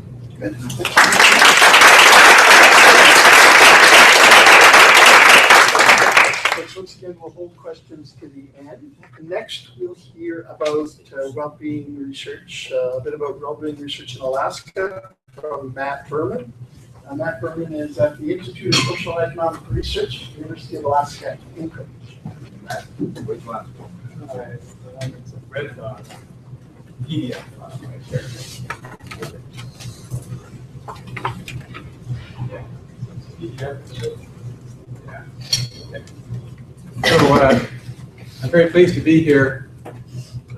Once again, we'll hold questions to the end. Next, we'll hear about well-being research, a bit about well-being research in Alaska from Matt Berman. Matt Berman is at the Institute of Social and Economic Research, University of Alaska, Anchorage. Which one? It's a red dog. PDF file right there. Yeah. Okay. So I'm very pleased to be here.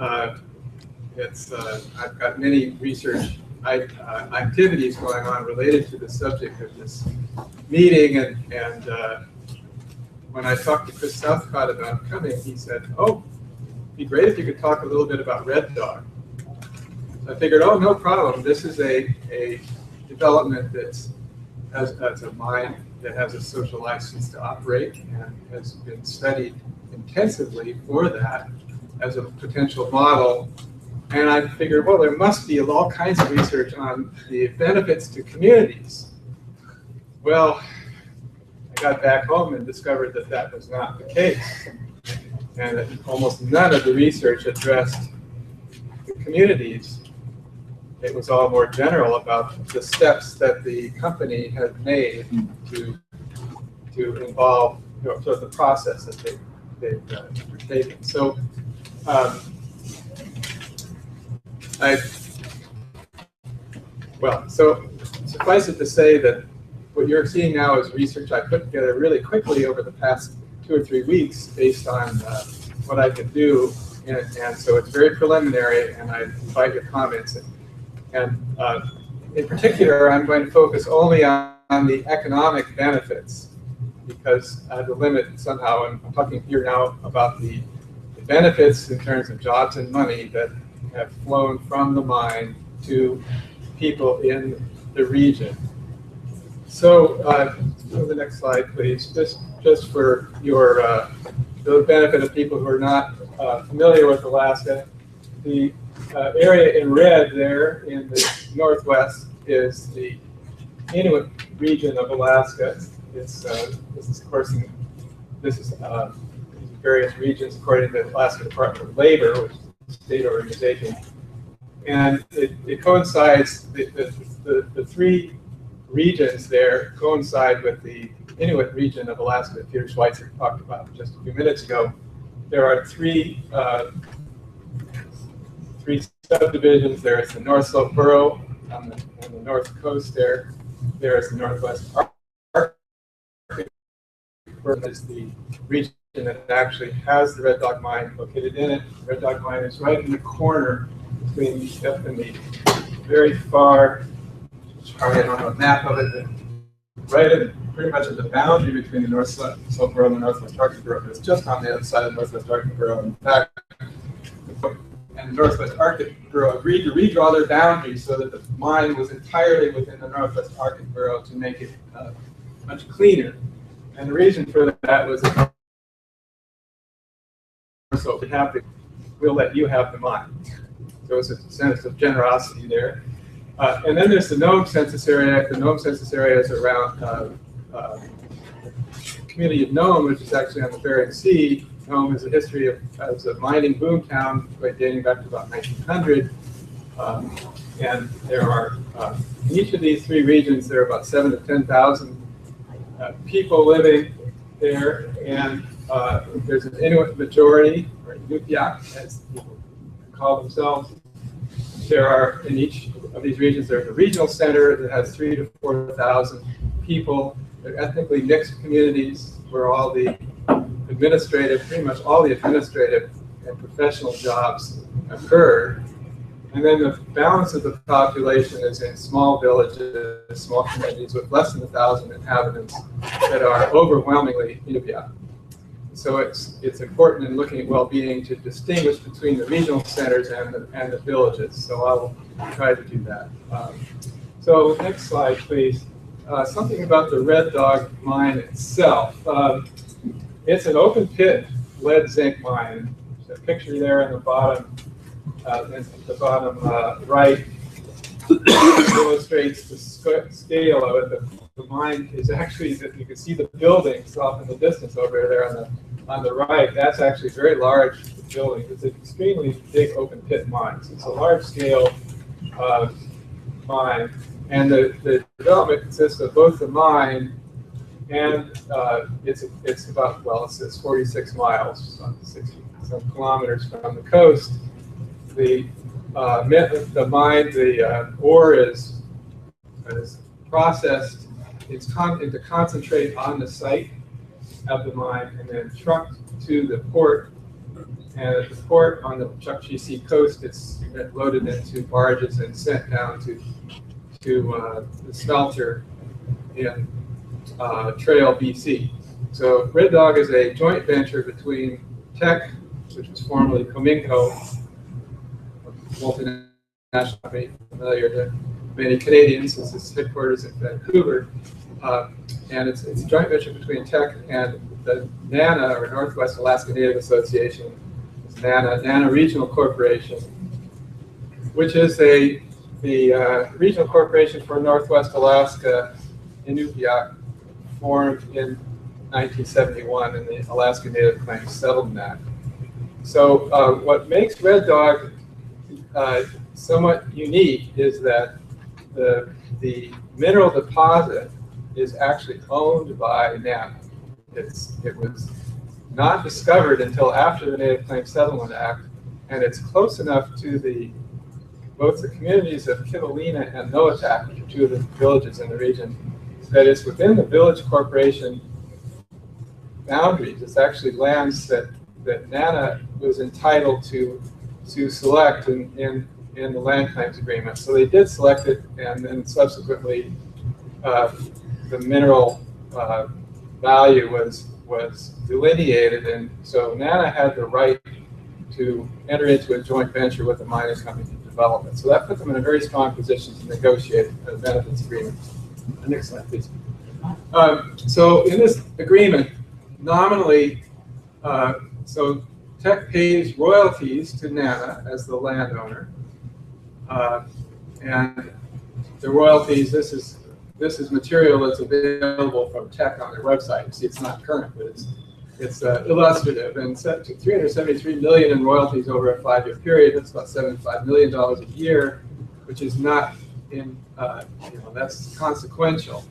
I've got many research activities going on related to the subject of this meeting, and when I talked to Chris Southcott about coming, he said, "Oh, it'd be great if you could talk a little bit about red dog." So I figured, oh, no problem. This is a development that's a mine that has a social license to operate and has been studied intensively for that as a potential model. And I figured, well, there must be all kinds of research on the benefits to communities. Well, I got back home and discovered that that was not the case. And that almost none of the research addressed the communities. It was all more general about the steps that the company had made to involve, sort of the process that they've undertaken. So so suffice it to say that what you're seeing now is research I put together really quickly over the past 2 or 3 weeks based on what I could do, and so it's very preliminary, and I invite your comments. And in particular, I'm going to focus only on the economic benefits, because I have to limit somehow, and I'm talking here now about the benefits in terms of jobs and money that have flown from the mine to people in the region. So, go to the next slide, please. Just for your the benefit of people who are not familiar with Alaska, the area in red there in the northwest is the Inuit region of Alaska. This is, of course, various regions according to the Alaska Department of Labor, which is a state organization. And it coincides, the 3 regions there coincide with the Inuit region of Alaska that Peter Schweitzer talked about just a few minutes ago. There are 3 subdivisions. There is the North Slope Borough on the north coast there. There is the Northwest Arctic, where is the region that actually has the Red Dog Mine located in it. The Red Dog Mine is right in the corner between up in the very far, I don't have a map of it, but right in pretty much at the boundary between the North Slope Borough and the Northwest Arctic Borough. It's just on the other side of the Northwest Arctic Borough. In fact, and the Northwest Arctic Borough agreed to redraw their boundaries so that the mine was entirely within the Northwest Arctic Borough to make it much cleaner. And the reason for that was that so we'll let you have the mine. So it's a sense of generosity there. And then there's the Nome census area. The Nome census area is around the community of Nome, which is actually on the Bering Sea. Nome has a history as a mining boom town, dating back to about 1900. And there are, in each of these 3 regions, there are about 7,000 to 10,000 people living there. And there's an Inuit majority, or Inupiaq, as people call themselves. There are, in each of these regions, there's a regional center that has 3,000 to 4,000 people. They're ethnically mixed communities where all the pretty much all the administrative and professional jobs occur. And then the balance of the population is in small villages, small communities with less than 1,000 inhabitants that are overwhelmingly Inupiaq. So it's important in looking at well-being to distinguish between the regional centers and the villages. So I'll try to do that. So next slide, please. Something about the Red Dog mine itself. It's an open pit lead zinc mine. There's a picture there in the bottom in the bottom right illustrates the scale of it. The mine is actually that you can see the buildings off in the distance over there on the right. That's actually a very large building. It's an extremely big open pit mine. So it's a large scale mine, and the development consists of both the mine and it's about, well, it's 46 miles, 60 some kilometers from the coast. The mine, the ore is processed. It's into concentrate on the site of the mine, and then trucked to the port. And at the port on the Chukchi Sea coast, it's loaded into barges and sent down to the smelter in Trail, BC. So Red Dog is a joint venture between Teck, which was formerly Cominco, multinational company familiar to many Canadians since its headquarters in Vancouver. And it's a joint venture between Teck and the NANA, or Northwest Alaska Native Association, NANA Regional Corporation, which is the regional corporation for Northwest Alaska Inupiaq, formed in 1971 in the Alaska Native Claims Settlement Act. So what makes Red Dog somewhat unique is that the mineral deposit is actually owned by NANA. It was not discovered until after the Native Claims Settlement Act, and it's close enough to both the communities of Kivalina and Noatak, which are two of the villages in the region, that it's within the village corporation boundaries. It's actually lands that NANA was entitled to select in the land claims agreement. So they did select it, and then subsequently the mineral value was delineated, and so NANA had the right to enter into a joint venture with the mining company to develop it. So that put them in a very strong position to negotiate a benefits agreement. Next slide, please. So in this agreement, nominally, so Teck pays royalties to NANA as the landowner, and the royalties. This is material that's available from Teck on their website. You see, it's not current, but it's illustrative, and set to $373 million in royalties over a 5-year period. That's about $75 million a year, which is not in that's consequential.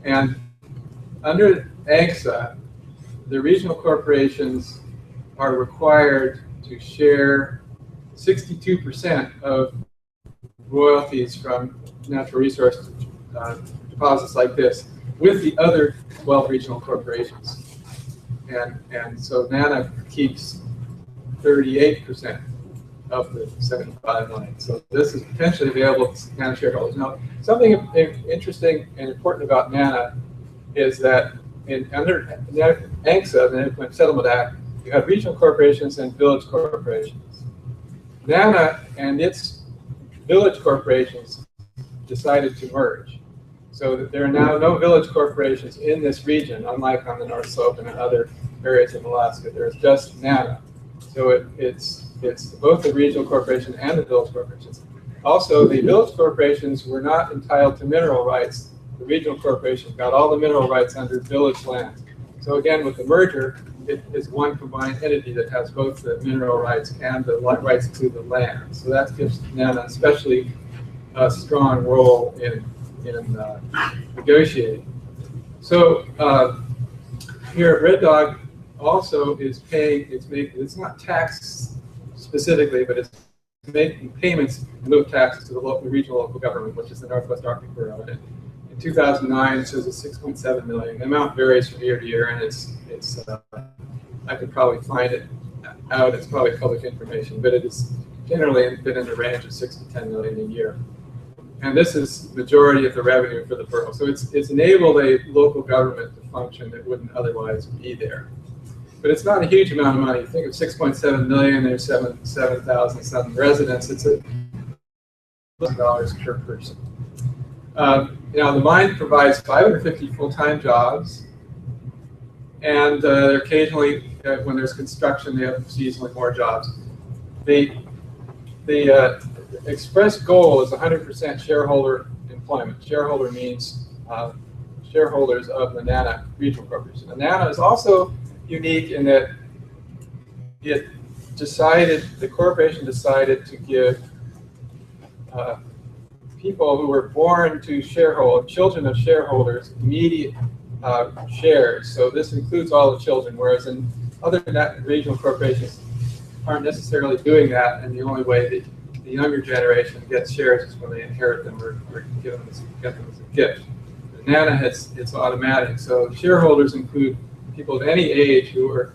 And under ANCSA, the regional corporations are required to share 62% of royalties from natural resource deposits like this with the other 12 regional corporations. And so NANA keeps 38% of the 75 million. So this is potentially available to NANA shareholders. Now, something interesting and important about NANA is that under ANCSA, the Native Claims Settlement Act, you have regional corporations and village corporations. NANA and its village corporations decided to merge. So that there are now no village corporations in this region, unlike on the North Slope and in other areas of Alaska. There's just NANA. So it's both the regional corporation and the village corporations. Also, the village corporations were not entitled to mineral rights. The regional corporation got all the mineral rights under village land. So again, with the merger, it is one combined entity that has both the mineral rights and the rights to the land. So that gives NANA especially a strong role in negotiating. So here at Red Dog also is paying, it's not taxed specifically, but it's making payments in lieu of taxes to the regional local government, which is the Northwest Arctic Bureau. And in 2009, it says it's $6.7 million. The amount varies from year to year, and it's I could probably find it out. It's probably public information, but it has generally been in the range of $6 to $10 million a year. And this is the majority of the revenue for the borough. So it's enabled a local government to function that wouldn't otherwise be there. But it's not a huge amount of money. You think of 6.7 million, there's 7,000 some residents. It's $1,000 per person. The mine provides 550 full-time jobs, and occasionally, when there's construction, they have seasonally more jobs. the express goal is 100% shareholder employment. Shareholder means shareholders of the NANA Regional Corporation. The NANA is also unique in that the corporation decided to give people who were born to children of shareholders, immediate shares. So this includes all the children, whereas in other regional corporations aren't necessarily doing that, and the only way the younger generation gets shares is when they inherit them or get them as a gift. The NANA, it's automatic. So shareholders include people of any age who were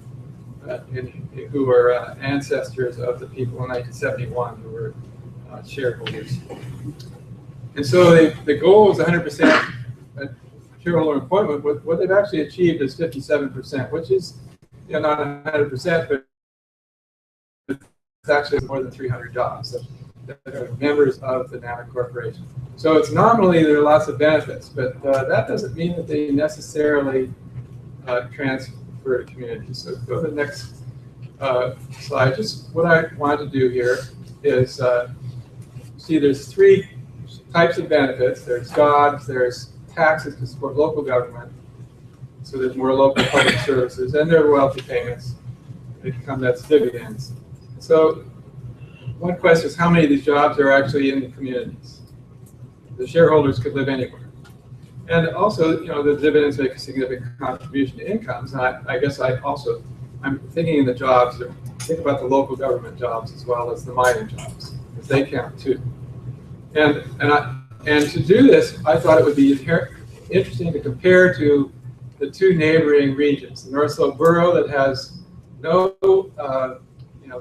ancestors of the people in 1971 who were shareholders. And so the goal is 100% shareholder employment. What they've actually achieved is 57%, which is not 100%, but it's actually more than 300 jobs that are members of the NANA Corporation. So it's nominally there are lots of benefits, but that doesn't mean that they necessarily transfer to communities. So go to the next slide. Just what I want to do here is see there's three types of benefits. There's jobs, there's taxes to support local government, so there's more local public services, and there are royalty payments. That's dividends. So one question is how many of these jobs are actually in the communities? The shareholders could live anywhere. And also, the dividends make a significant contribution to incomes. And I guess I'm thinking in the jobs, think about the local government jobs as well as the mining jobs, because they count too. And to do this, I thought it would be interesting to compare to the two neighboring regions. The North Slope Borough that has no, the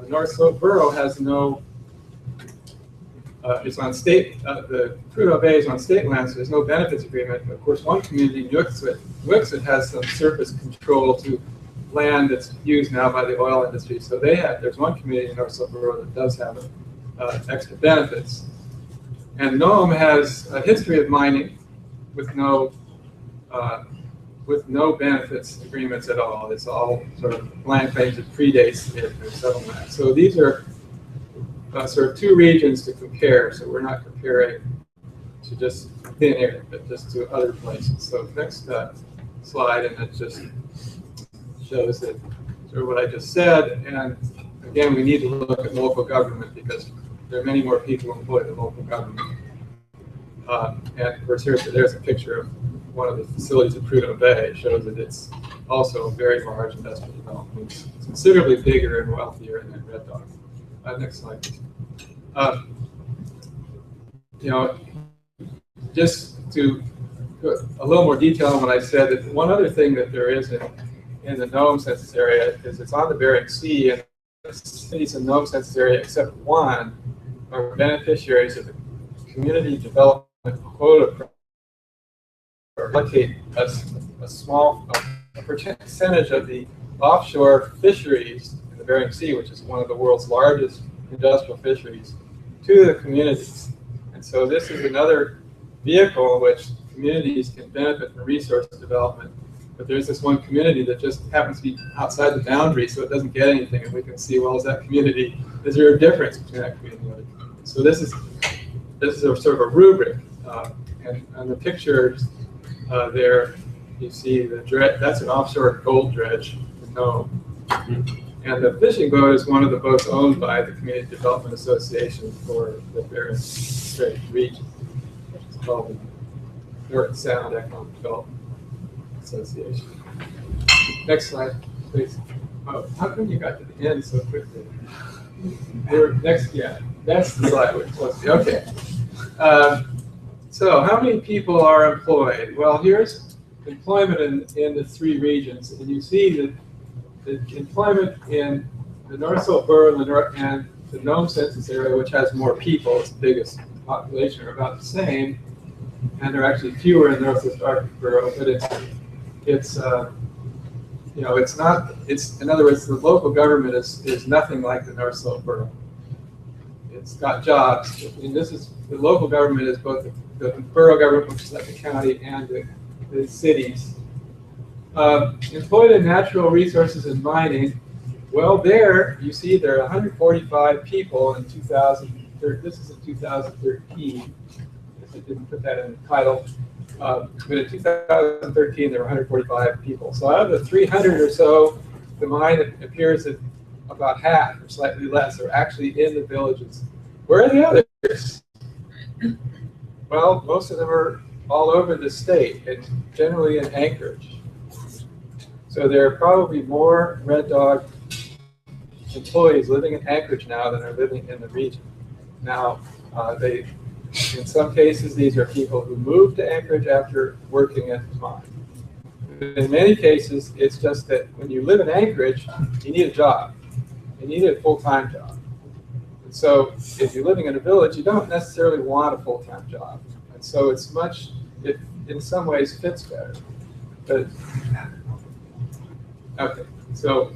North Slope Borough has no, it's on state, the Prudhoe Bay is on state land, so there's no benefits agreement. But of course, one community, Wixit has some surface control to land that's used now by the oil industry. So there's one community in North Slope Borough that does have extra benefits. And Nome has a history of mining with no benefits agreements at all. It's all sort of land claims that predates their settlement. So these are sort of two regions to compare. So we're not comparing to just thin air, but just to other places. So next slide, and it just shows that sort of what I just said. And again, we need to look at local government because there are many more people employed in local government. And of course, there's a picture of one of the facilities at Prudhoe Bay. It shows that it's also a very large industrial development. It's considerably bigger and wealthier than Red Dog. Next slide, please. Just to put a little more detail on what I said, that one other thing that there is in the Nome census area is it's on the Bering Sea, and the cities in the Nome census area, except one, are beneficiaries of the community development quota or allocate a small percentage of the offshore fisheries in the Bering Sea, which is one of the world's largest industrial fisheries, to the communities. And so this is another vehicle in which communities can benefit from resource development. But there's this one community that just happens to be outside the boundary, so it doesn't get anything. And we can see, well, is there a difference between that community and the other community? So this is a sort of a rubric. And the pictures there, you see the dredge, that's an offshore gold dredge, Nome. And the fishing boat is one of the boats owned by the Community Development Association for the Bering Strait region, which is called the North Sound Economic Development Association. Next slide, please. Oh, how come you got to the end so quickly? That's the slide we're supposed to be. Okay. So how many people are employed? Well, here's employment in the three regions, and you see that the employment in the North Slope Borough and the Nome census area, which has more people, its biggest population, are about the same, and there are actually fewer in the North Slope Borough, but it's not. In other words, the local government is nothing like the North Slope Borough. It's got jobs, and the local government is both the borough government, which is like the county, and the cities. Employed in natural resources and mining, Well, there you see there are 145 people in 2013. This is in 2013. I didn't put that in the title. But in 2013, there were 145 people. So out of the 300 or so, the mine appears that about half or slightly less are actually in the villages. Where are the others? Well, most of them are all over the state, and generally in Anchorage. So there are probably more Red Dog employees living in Anchorage now than are living in the region. Now, in some cases, these are people who moved to Anchorage after working at the mine. In many cases, it's just that when you live in Anchorage, you need a job. You need a full-time job. And so if you're living in a village, you don't necessarily want a full-time job. And so it in some ways fits better. But, okay, so,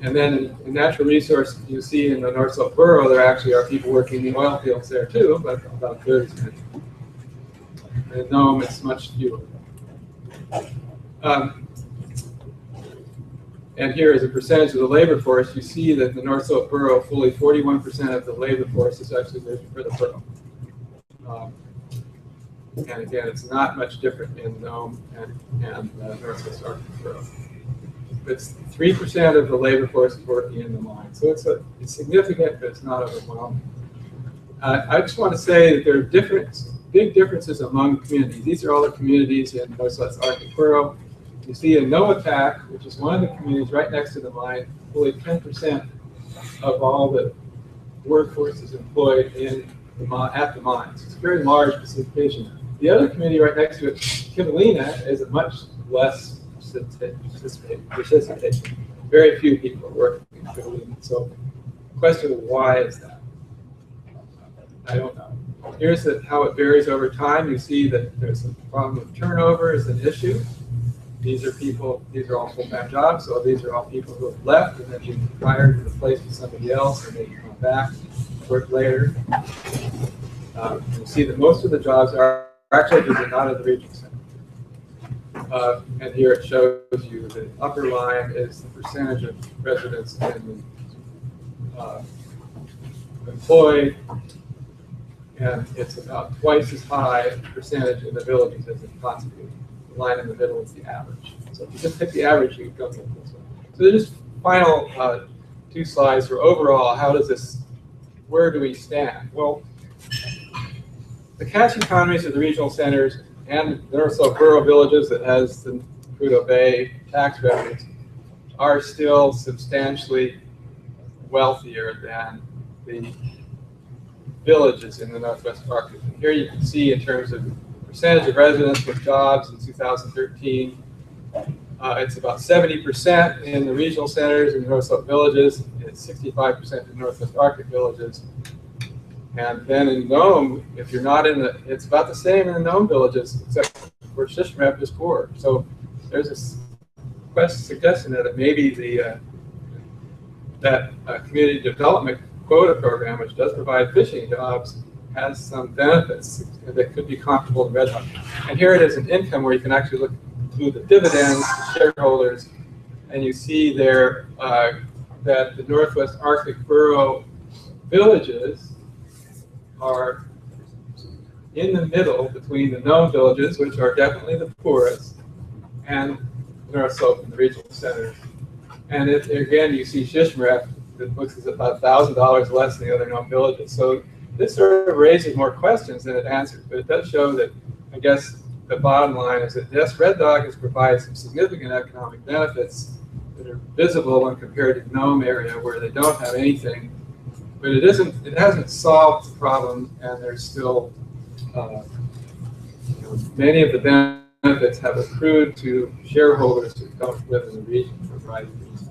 and then in natural resource, you see in the North Slope Borough, there actually are people working in the oil fields there too, but about a third as many. In Nome, it's much fewer. And here is a percentage of the labor force. You see that the North Slope Borough, fully 41% of the labor force is actually working for the borough. And again, it's not much different in Nome and Northwest Arctic Borough. It's 3% of the labor force is working in the mine. So it's significant, but it's not overwhelming. I just want to say that there are big differences among communities. These are all the communities in Northwest Arctic Borough. You see in Noatak, which is one of the communities right next to the mine, fully 10% of all the workforce is employed at the mines. It's a very large participation. The other community right next to it, Kivalina, is a much less participation. Very few people are working in Kivalina. So the question of why is that? I don't know. Here's how it varies over time. You see that there's a problem with turnover is an issue. These are all full-time jobs, so these are all people who have left and then been hired and replaced with somebody else, and they come back, work later. You see that most of the jobs are actually not in the regional center. And here it shows you the upper line is the percentage of residents in the employed, and it's about twice as high percentage in the villages as in constitute. The line in the middle is the average. So if you just pick the average, you go to this one. So just final two slides for overall, where do we stand? Well, the cash economies of the regional centers and the North Slope Borough villages that has the Prudhoe Bay tax revenues are still substantially wealthier than the villages in the Northwest Arctic. And here you can see in terms of percentage of residents with jobs in 2013, it's about 70% in the regional centers in the North Slope villages. It's 65% in the Northwest Arctic villages. And then in Nome, if you're not it's about the same in the Nome villages, except for Shishmaref is poor. So there's a suggestion that maybe that community development quota program, which does provide fishing jobs, has some benefits that could be comparable to Red Dog. And here it is an income where you can actually look through the dividends to shareholders, and you see there that the Northwest Arctic Borough villages are in the middle between the Nome villages, which are definitely the poorest, and the North Slope and the regional centers. And again, you see Shishmaref, which is about $1,000 less than the other Nome villages. So this sort of raises more questions than it answers, but it does show that, I guess, the bottom line is that yes, Red Dog has provided some significant economic benefits that are visible when compared to the Nome area where they don't have anything, but it hasn't solved the problem, and there's still many of the benefits have accrued to shareholders who don't live in the region for a variety of reasons.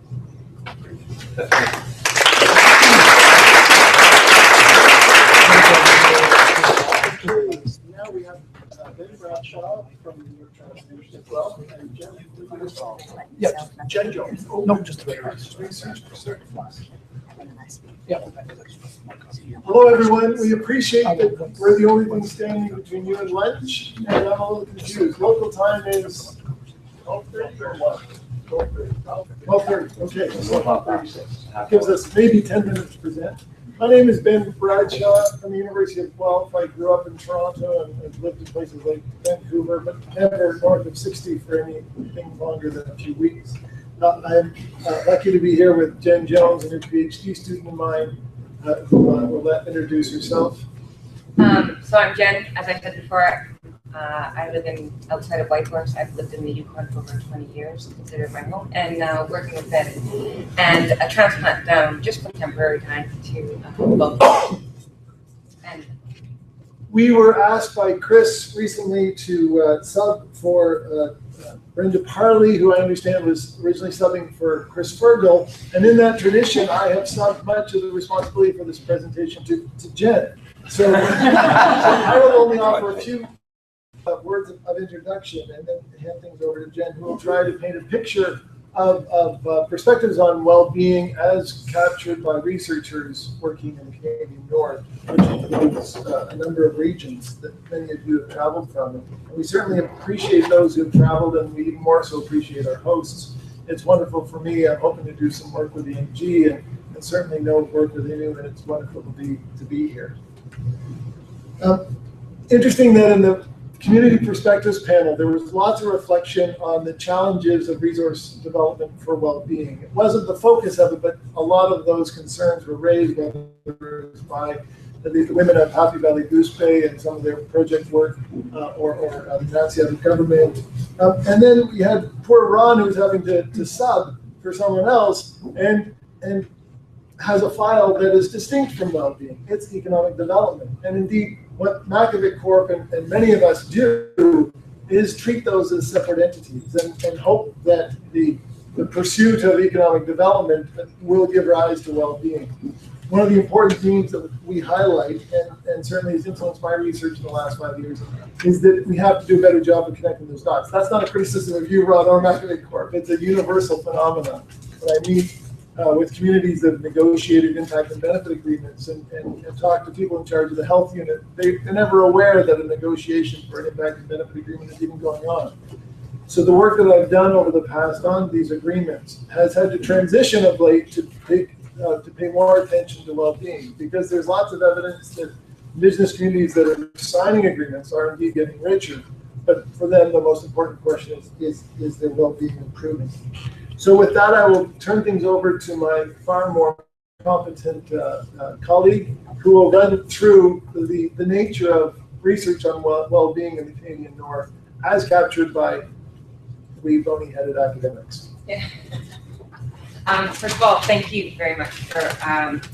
Now we have Ben Bradshaw from the New York Times Leadership Club and Jen. Yeah, Jen Jones. Oh, no, just research. Yeah. Hello, everyone. We appreciate that we're the only one standing between you and lunch, and I'm a little confused. Local time is 12:30 or what? 12:30, okay. So 12:36. Gives us maybe 10 minutes to present. My name is Ben Bradshaw from the University of Guelph. I grew up in Toronto and lived in places like Vancouver, but never north of 60 for anything longer than a few weeks. I'm lucky to be here with Jen Jones, a new PhD student of mine, who will introduce herself. So I'm Jen, as I said before. I live outside of Whitehorse. I've lived in the Yukon for over 20 years, considered my home, and working with Ben. And a transplant down just for temporary time to and we were asked by Chris recently to sub for Brenda Parley, who I understand was originally subbing for Chris Fergal. And in that tradition, I have subbed much of the responsibility for this presentation to Jen. So I will only offer a few words of introduction and then hand things over to Jen, who will try to paint a picture of perspectives on well-being as captured by researchers working in the Canadian North, which includes a number of regions that many of you have traveled from. And we certainly appreciate those who have traveled, and we even more so appreciate our hosts. It's wonderful for me. I'm hoping to do some work with the AG and certainly know work with you, and it's wonderful to be here. Interesting that in the Community Perspectives panel, there was lots of reflection on the challenges of resource development for well-being. It wasn't the focus of it, but a lot of those concerns were raised by the women of Happy Valley-Goose Bay and some of their project work, or the Nazi government. And then we had poor Ron, who was having to sub for someone else, and has a file that is distinct from well-being. It's economic development. And indeed, what Makovic Corp and many of us do is treat those as separate entities and hope that the pursuit of economic development will give rise to well-being. One of the important themes that we highlight, and certainly has influenced my research in the last 5 years, is that we have to do a better job of connecting those dots. That's not a criticism of you, Ron, or Makovic Corp. It's a universal phenomenon. When I meet with communities that have negotiated impact and benefit agreements and talk to people in charge of the health unit, they're never aware that a negotiation for an impact and benefit agreement is even going on. So the work that I've done over the past on these agreements has had to transition of late to pay more attention to well-being, because there's lots of evidence that Indigenous communities that are signing agreements are indeed getting richer. But for them, the most important question is their well-being improving? So with that, I will turn things over to my far more competent colleague, who will run through the nature of research on well-being in the Canadian North, as captured by we bony-headed academics. Yeah. First of all, thank you very much for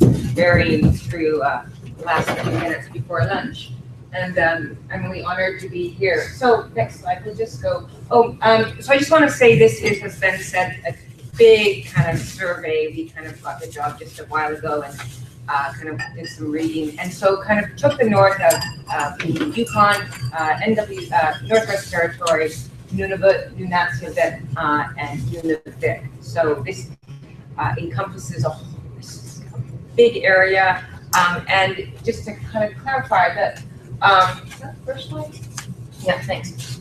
varying through the last few minutes before lunch. And I'm really honored to be here. So next slide, we'll just go. So I just want to say this is, as Ben said, a big kind of survey. We kind of got the job just a while ago and kind of did some reading. And so kind of took the north of the Yukon, Northwest Territories, Nunavut, Nunatsiavut, and Nunavik. So this encompasses a big area. And just to kind of clarify that, is that the first slide? Yeah, thanks.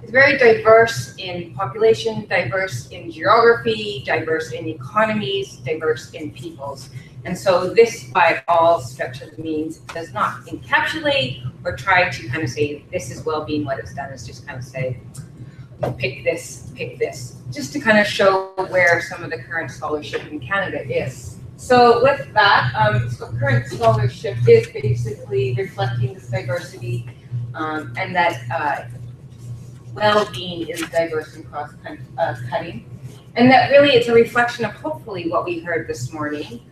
It's very diverse in population, diverse in geography, diverse in economies, diverse in peoples. And so this, by all stretch of the means, does not encapsulate or try to kind of say, this is well-being. What it's done is just kind of say, pick this, just to kind of show where some of the current scholarship in Canada is. So with that, so current scholarship is basically reflecting this diversity, and that well-being is diverse and cross-cutting. And that really it's a reflection of hopefully what we heard this morning,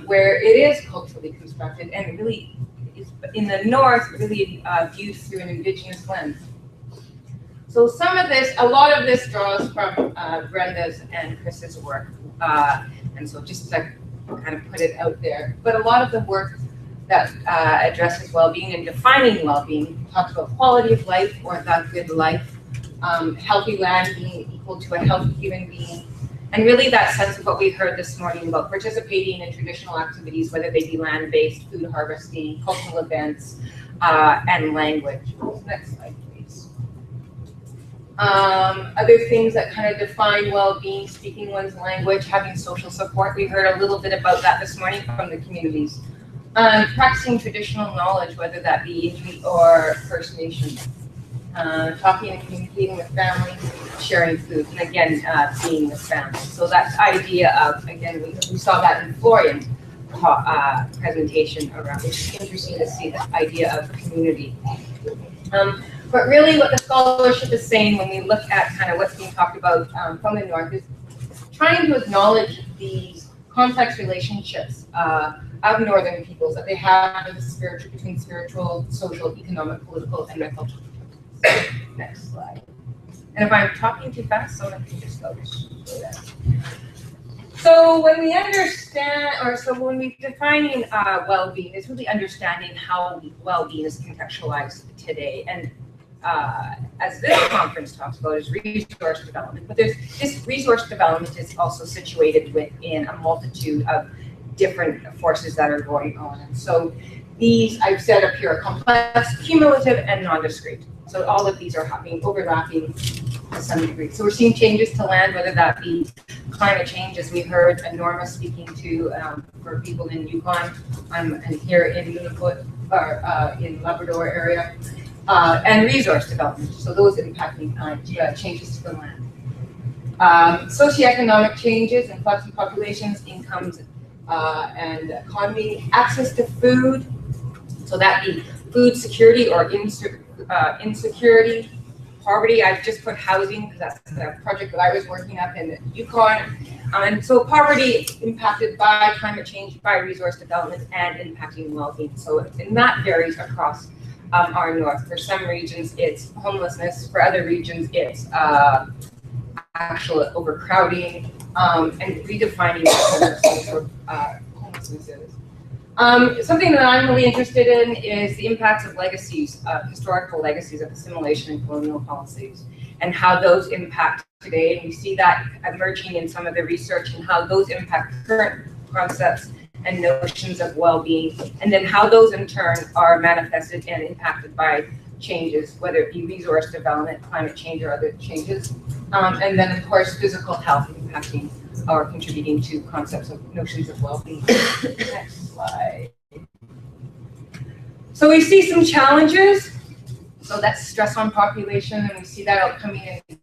where it is culturally constructed and it really is in the North really viewed through an Indigenous lens. So some of this, a lot of this draws from Brenda's and Chris's work. And so just to kind of put it out there. But a lot of the work that addresses well-being and defining well-being talks about quality of life or the good life, healthy land being equal to a healthy human being, and really that sense of what we heard this morning about participating in traditional activities, whether they be land-based, food harvesting, cultural events, and language. Next slide, please. Other things that kind of define well-being, speaking one's language, having social support. We heard a little bit about that this morning from the communities. Practicing traditional knowledge, whether that be Inuit or First Nations. Talking and communicating with families, sharing food, and again, being with families. So that idea of, again, we saw that in Florian's presentation around, which is interesting to see, the idea of community. But really what the scholarship is saying when we look at kind of what's being talked about from the North is trying to acknowledge these complex relationships of Northern peoples that they have between spiritual, social, economic, political, and mental. Next slide. And if I'm talking too fast, someone can just go there. So when we understand, when we're defining well-being, it's really understanding how well-being is contextualized today. And as this conference talks about, is resource development. But this resource development is also situated within a multitude of different forces that are going on. And so these, I've said up here, are complex, cumulative, and non-discrete. So all of these are happening, overlapping to some degree. So we're seeing changes to land, whether that be climate change, as we heard Norma speaking to for people in Yukon and here in Nunavut, or in Labrador area, and resource development. So those impacting changes to the land. Socioeconomic changes, influx in populations, incomes, and economy, access to food. So that be food security or insecurity, poverty. I've just put housing because that's the project that I was working up in the Yukon. And so poverty impacted by climate change, by resource development, and impacting well-being. So, and that varies across our north. For some regions, it's homelessness. For other regions, it's actual overcrowding and redefining what homelessness is. Something that I'm really interested in is the impacts of legacies, historical legacies of assimilation and colonial policies, and how those impact today. And we see that emerging in some of the research and how those impact current concepts and notions of well-being, and then how those in turn are manifested and impacted by changes, whether it be resource development, climate change, or other changes. And then of course, physical health impacting or contributing to concepts of notions of well-being. Next slide. So we see some challenges. So that's stress on population, and we see that out coming in.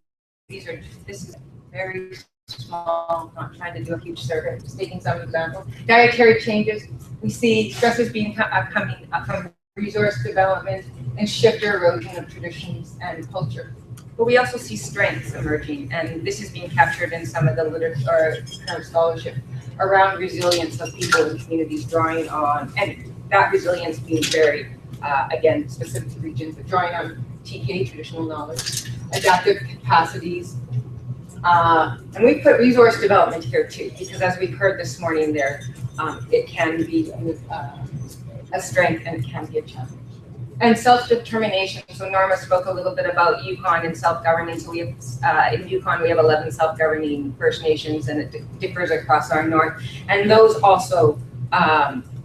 This is very small, not trying to do a huge survey, just taking some examples. Dietary changes. We see stresses being coming from resource development and shift or erosion of traditions and culture. But we also see strengths emerging, and this is being captured in some of the literature or kind of scholarship around resilience of people and communities, drawing on, and that resilience being very, again, specific to regions, but drawing on TK, traditional knowledge, adaptive capacities, and we put resource development here too, because as we've heard this morning there, it can be a strength and it can be a challenge. And self-determination. So Norma spoke a little bit about Yukon and self-governing. So we have, in Yukon, we have 11 self-governing First Nations, and it differs across our north. And those also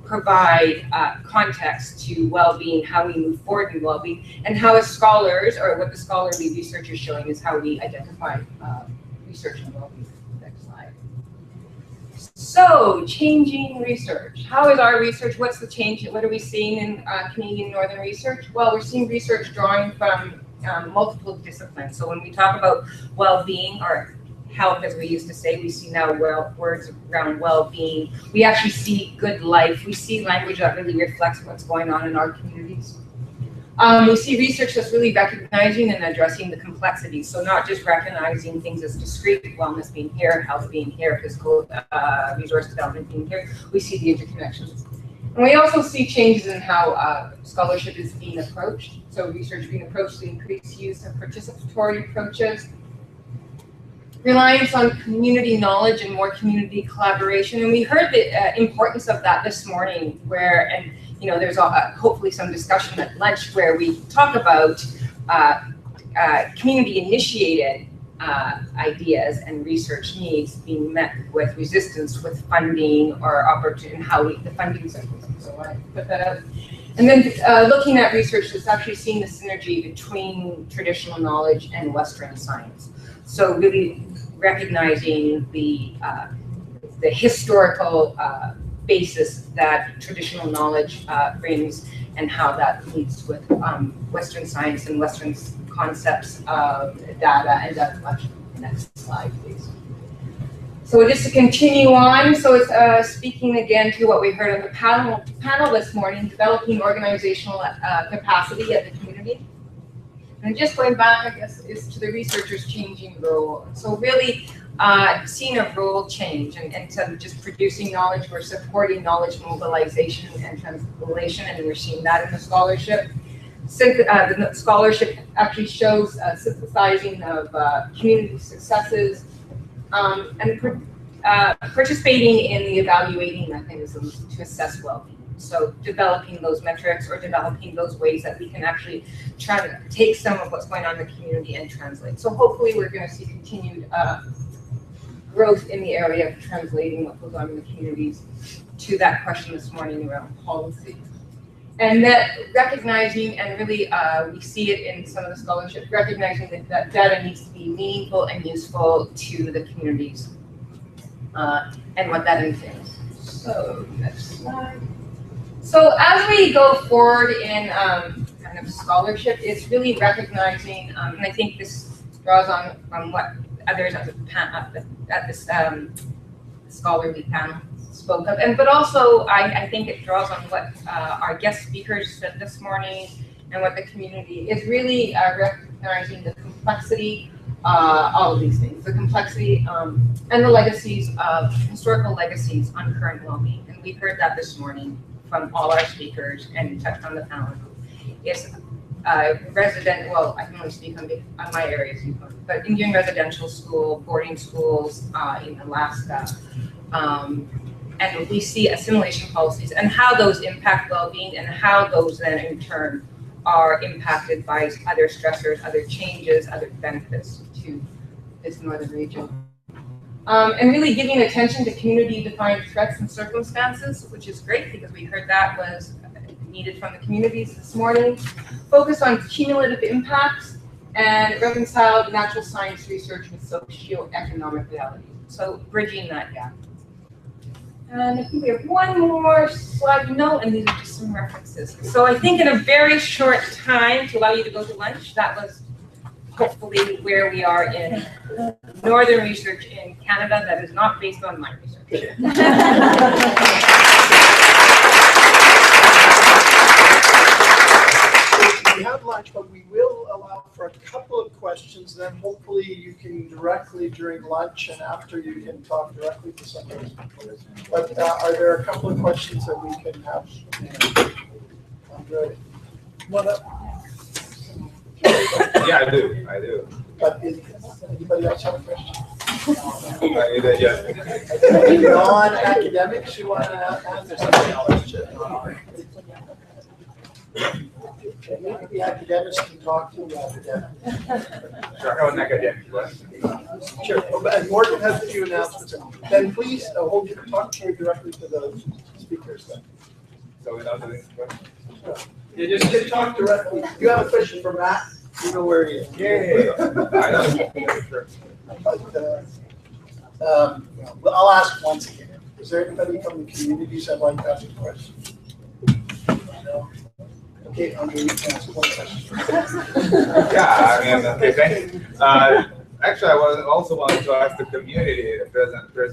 provide context to well-being, how we move forward in well-being, and how as scholars, or what the scholarly research is showing is how we identify research and well-being. Next slide. So, changing research. How is our research? What's the change? What are we seeing in Canadian Northern research? Well, we're seeing research drawing from multiple disciplines. So when we talk about well-being or health, as we used to say, we see now words around well-being. We actually see good life. We see language that really reflects what's going on in our communities. We see research that's really recognizing and addressing the complexities. So not just recognizing things as discrete, wellness being here, health being here, physical resource development being here. We see the interconnections. And we also see changes in how scholarship is being approached. So research being approached to increase use of participatory approaches, reliance on community knowledge and more community collaboration. And we heard the importance of that this morning, where, and you know, there's hopefully some discussion at lunch where we talk about community-initiated ideas and research needs being met with resistance with funding or opportunity, and how the funding cycles. So I put that out. And then looking at research that's actually seeing the synergy between traditional knowledge and Western science. So really recognizing the historical basis that traditional knowledge brings and how that leads with Western science and Western concepts of data and data collection. Next slide, please. So just to continue on, so it's speaking again to what we heard on the panel this morning, developing organizational capacity at the community. And just going back, I guess, is to the researchers changing role. So really seeing a role change, and instead of just producing knowledge, we're supporting knowledge mobilization and translation, and we're seeing that in the scholarship. The scholarship actually shows synthesizing of community successes, and participating in the evaluating mechanisms to assess well-being. So developing those metrics or developing those ways that we can actually try to take some of what's going on in the community and translate. So hopefully we're going to see continued growth in the area of translating what goes on in the communities to that question this morning around policy. And that recognizing, and really we see it in some of the scholarship, recognizing that data needs to be meaningful and useful to the communities and what that entails. So next slide. So as we go forward in kind of scholarship, it's really recognizing, and I think this draws on what others at this scholarly panel spoke of, but also I think it draws on what our guest speakers said this morning and what the community is really recognizing the complexity, all of these things, the complexity and the legacies of historical legacies on current well-being. And we heard that this morning from all our speakers and touched on the panel. It's resident, well, I can only speak on my areas, but Indian residential school, boarding schools in Alaska, and we see assimilation policies and how those impact well-being and how those then in turn are impacted by other stressors, other changes, other benefits to this northern region. And really giving attention to community-defined threats and circumstances, which is great because we heard that was needed from the communities this morning. Focus on cumulative impacts and reconcile natural science research with socioeconomic realities. So bridging that gap. And I think we have one more slide, and these are just some references. So I think in a very short time to allow you to go to lunch, that was hopefully where we are in northern research in Canada that is not based on my research. We have lunch, but we will allow for a couple of questions. Then hopefully you can directly during lunch and after you can talk directly to some of those people. But are there a couple of questions that we can have? Andre, come on up. Yeah, I do. But anybody else have a question? Yeah. Non-academics, you want to answer something else? Maybe the academics can talk to the academics. Sure, I have an academic question. Sure. And Morgan has a few announcements. Then please hold your talk directly to the speakers. Then. So without doing the question? You just talk directly. You have a question for Matt? You know where he is. Yeah. I know. But well, I'll ask once again. Is there anybody from the communities that'd like to ask a question? No. Okay, Andre, you can ask one question. Yeah, I mean, okay, thank you. Actually, I also wanted to ask the community presenters,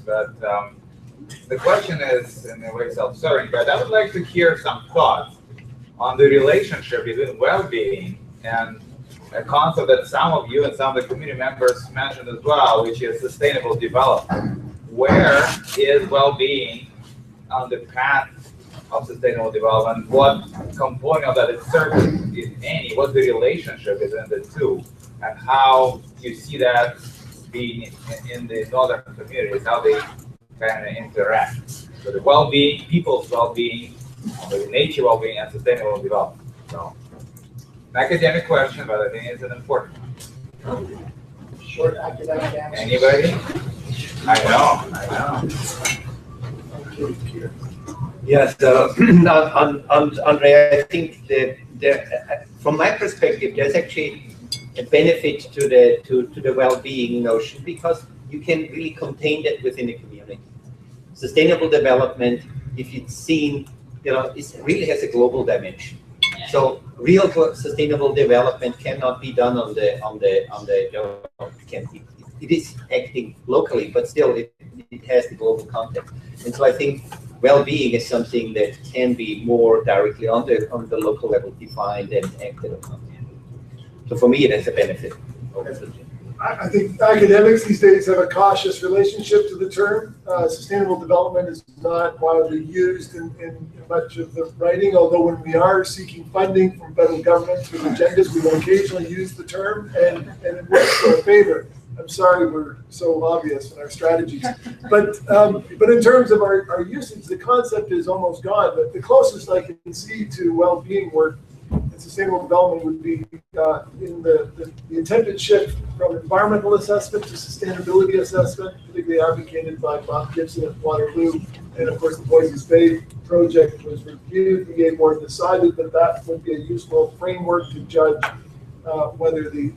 but the question is in a way self-serving, but I would like to hear some thoughts on the relationship between well-being and a concept that some of you and some of the community members mentioned as well, which is sustainable development. Where is well-being on the path of sustainable development? What component of that is certain, if any? What the relationship between the two, and how you see that being in the northern communities, how they kind of interact? So the well-being, people's well-being, the nature well-being, and sustainable development. So, an academic question, but I think it's an important one. Short academic answer. Anybody? I know. Okay, Peter. Yes, Andre, I think that from my perspective, there's actually a benefit to the well-being notion because you can really contain that within the community. Sustainable development, if it's seen, it really has a global dimension. So real sustainable development cannot be done it is acting locally, but still it has the global context. And so I think well-being is something that can be more directly on the local level defined and acted upon. So for me, it has a benefit. I think academics these days have a cautious relationship to the term. Sustainable development is not widely used in much of the writing, although when we are seeking funding from federal government through agendas, we will occasionally use the term, and it works to our favor. I'm sorry we're so obvious in our strategies. But in terms of our usage, the concept is almost gone. But the closest I can see to well-being work and sustainable development would be in the intended shift from environmental assessment to sustainability assessment, particularly advocated by Bob Gibson at Waterloo. And of course, the Voisey's Bay project was reviewed. The EA board decided that that would be a useful framework to judge whether the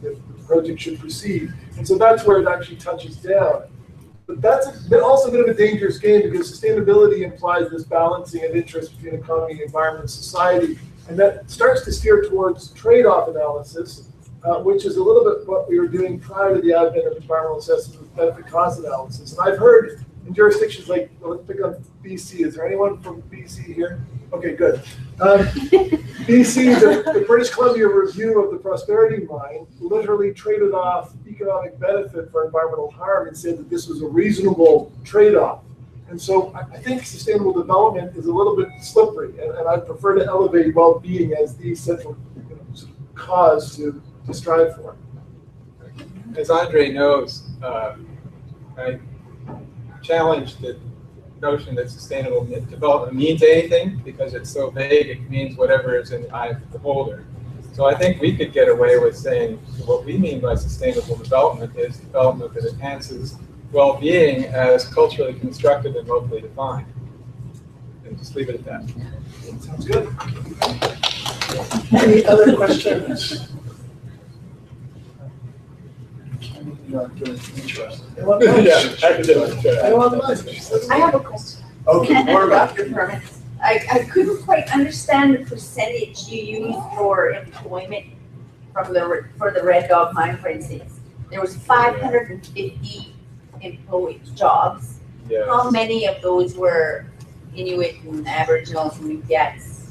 project should proceed. And so that's where it actually touches down. But that's also a bit of a dangerous game because sustainability implies this balancing of interests between economy, environment, and society. And that starts to steer towards trade-off analysis, which is a little bit what we were doing prior to the advent of environmental assessment with benefit cost analysis. And I've heard in jurisdictions like, let's pick on BC. Is there anyone from BC here? Okay, good. BC, the British Columbia review of the Prosperity Mine literally traded off economic benefit for environmental harm and said that this was a reasonable trade-off. And so I think sustainable development is a little bit slippery, and I prefer to elevate well-being as the central cause to strive for. As Andre knows, I challenge the notion that sustainable development means anything because it's so vague, it means whatever is in the eye of the beholder. So I think we could get away with saying what we mean by sustainable development is development that enhances well-being as culturally constructed and locally defined. And just leave it at that. Sounds good. Any other questions? I have a question. Okay, more about your permits. I couldn't quite understand the percentage you used for employment for the Red Dog mine, for instance. There was 550 employed jobs. Yes. How many of those were Inuit and Aboriginals and Utes?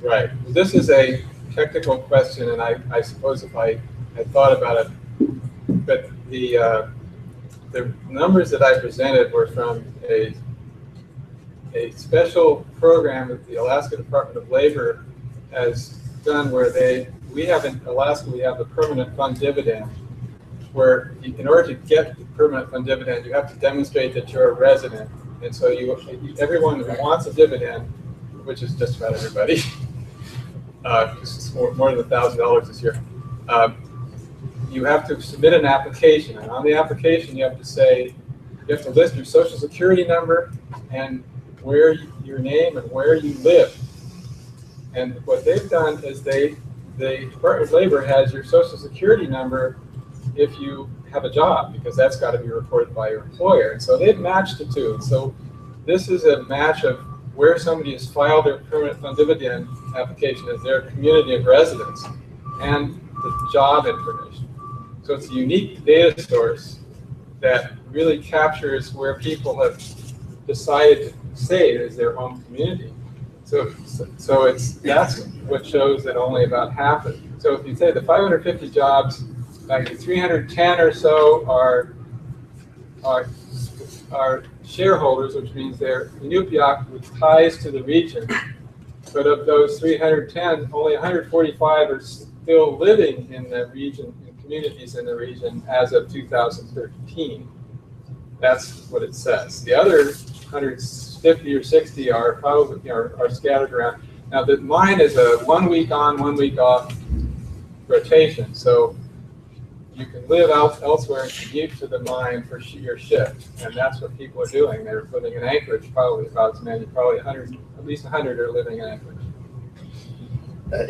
Right. This is a technical question, and I suppose if I had thought about it, but the numbers that I presented were from a special program that the Alaska Department of Labor has done where we have in Alaska, we have the permanent fund dividend, where in order to get the permanent fund dividend, you have to demonstrate that you're a resident. And so everyone who wants a dividend, which is just about everybody, this is more than $1,000 this year, you have to submit an application. And on the application, you have to list your social security number and your name and where you live. And what they've done is the Department of Labor has your social security number if you have a job, because that's got to be reported by your employer. And so they've matched the two. And so this is a match of where somebody has filed their permanent fund dividend application as their community of residence and the job information. So it's a unique data source that really captures where people have decided to say it is their home community. So that's what shows that only about half of it. So if you say the 550 jobs, like 310 or so are shareholders, which means they're Inupiaq with ties to the region. But of those 310, only 145 are still living in the region, in communities in the region as of 2013. That's what it says. The other 150 or 60 are probably are scattered around. Now the mine is a 1 week on, 1 week off rotation. So you can live elsewhere and commute to the mine for your shift. And that's what people are doing. They're living in Anchorage, probably about as many, probably 100, at least 100 are living in Anchorage.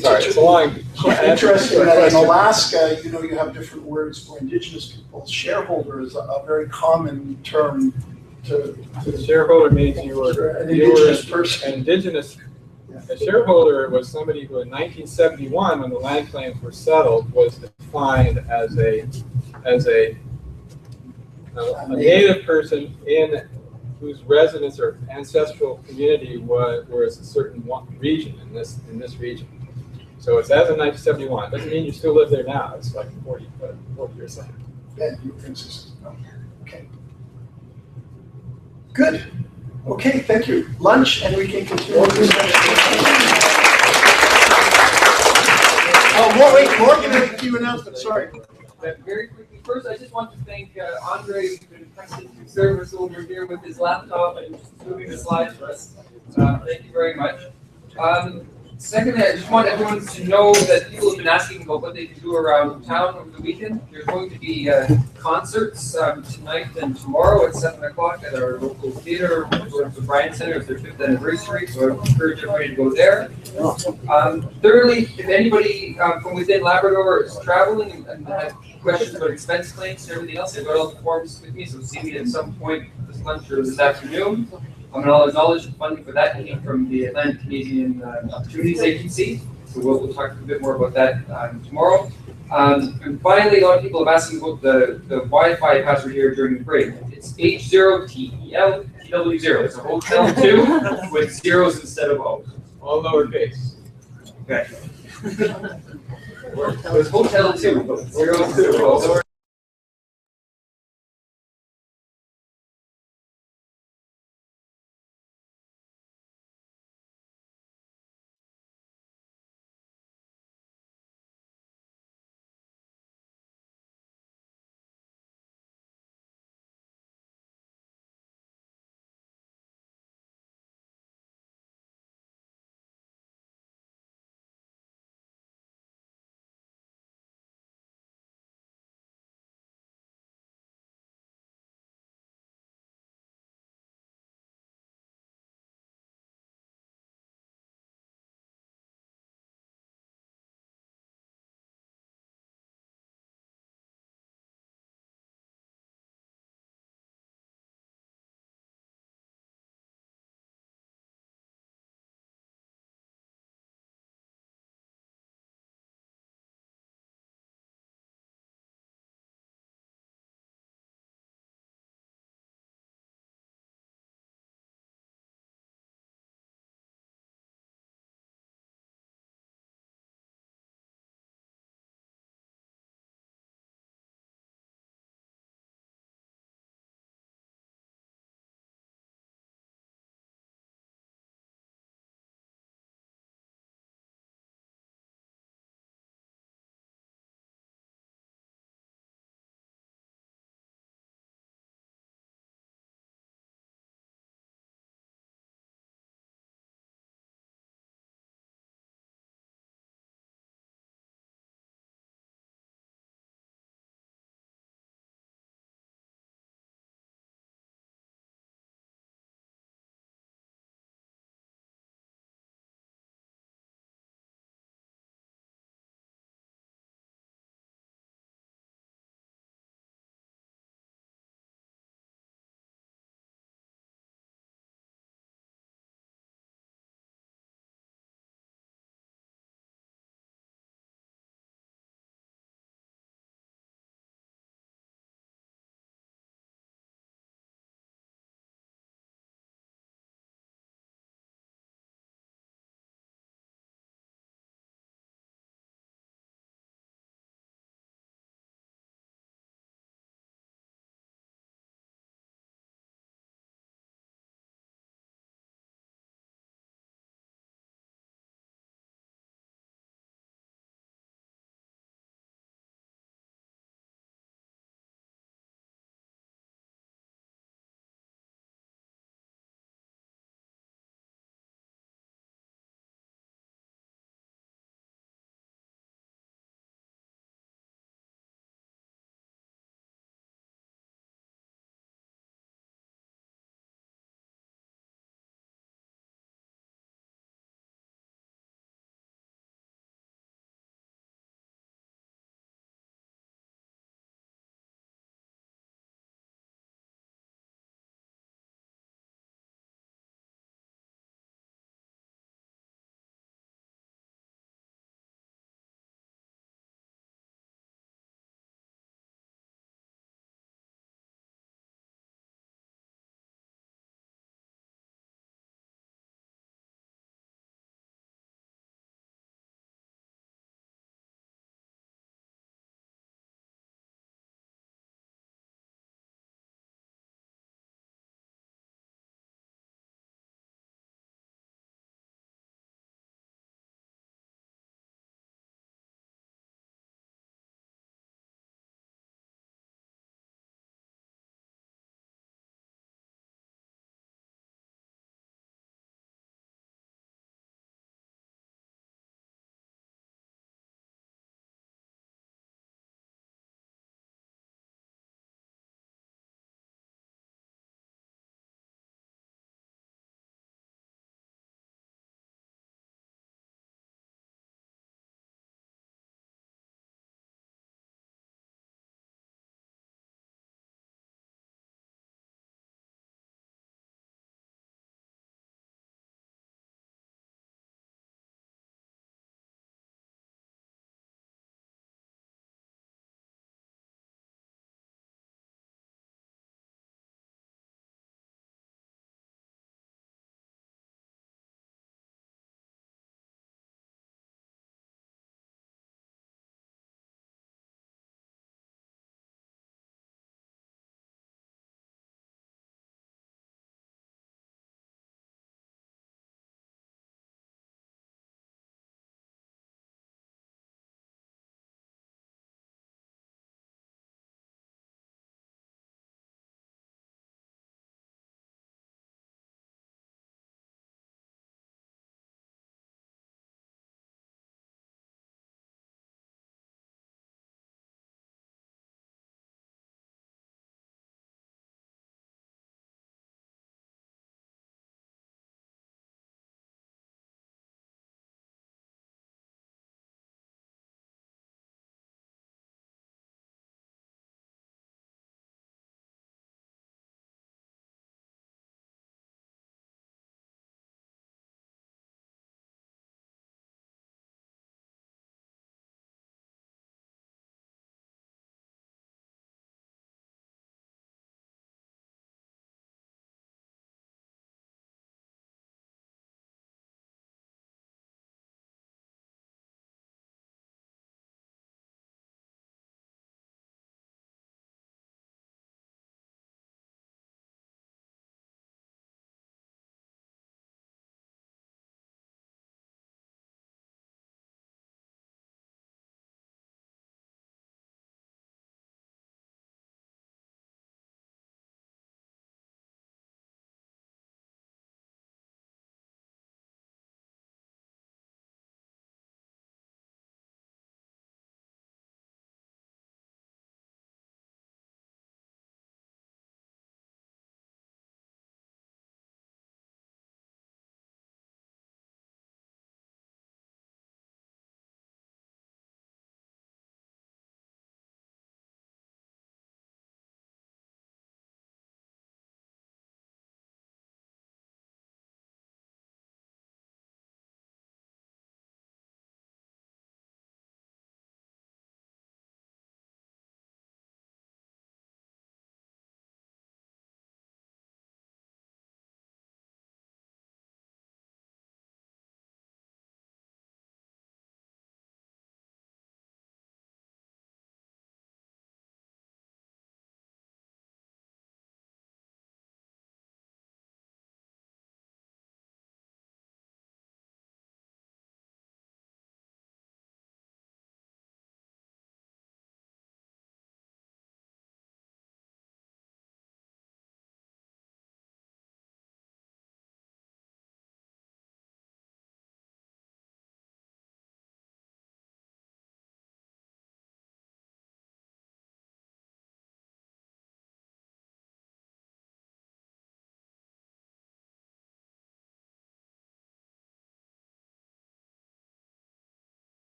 Sorry, it's a long Interesting that in Alaska, you have different words for indigenous people. Shareholder is a very common term to shareholder means you were an indigenous person. Indigenous. A shareholder was somebody who in 1971, when the land claims were settled, was defined as a native person in whose residence or ancestral community was a certain region in this region. So it's as of 1971. Doesn't mean you still live there now. It's like 40 years later. Yeah, you're consistent. Okay. Good. Okay, thank you. Lunch, and we can continue. Morgan has a few announcements. Sorry. Very quickly, first, I just want to thank Andre for the impressive service over here with his laptop and just moving the slides for us. Thank you very much. Secondly, I just want everyone to know that people have been asking about what they can do around town over the weekend. There's going to be concerts tonight and tomorrow at 7 o'clock at our local theater, the Bryant Center. It's their 5th anniversary, so I encourage everybody to go there. Thirdly, if anybody from within Labrador is traveling and has questions about expense claims and everything else, I've got all the forms with me, so see me at some point this lunch or this afternoon. And I'll acknowledge the funding for that came from the Atlantic Canadian Opportunities Agency. So we'll talk a bit more about that tomorrow. And finally, a lot of people have asked me about the Wi-Fi password here during the break. It's H0TELTW0. It's a hotel 2 with zeros instead of O's. All lowercase. Okay. It was hotel 2, but 02.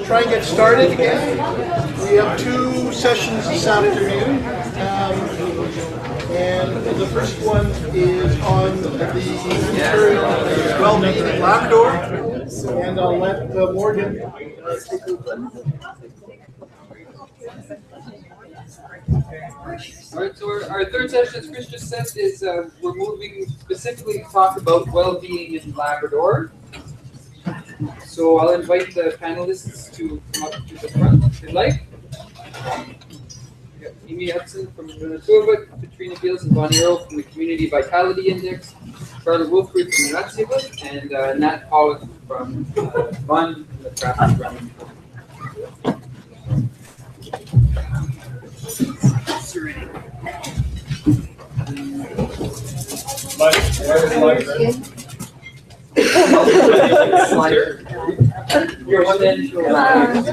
try and get started again. We have 2 sessions this afternoon. And the first one is on the material well-being in Labrador. And I'll let Morgan take over. All right, so our third session, as Chris just said, is we're moving specifically to talk about well-being in Labrador. So I'll invite the panelists to come up to the front if they'd like. We got Amy Hudson from Manitoba, Katrina Beals and Bonnie Earl from the Community Vitality Index, Charlotte Wolfrey from Nutsiva, and Nat Pollock from Vaughan from the Traffic Running.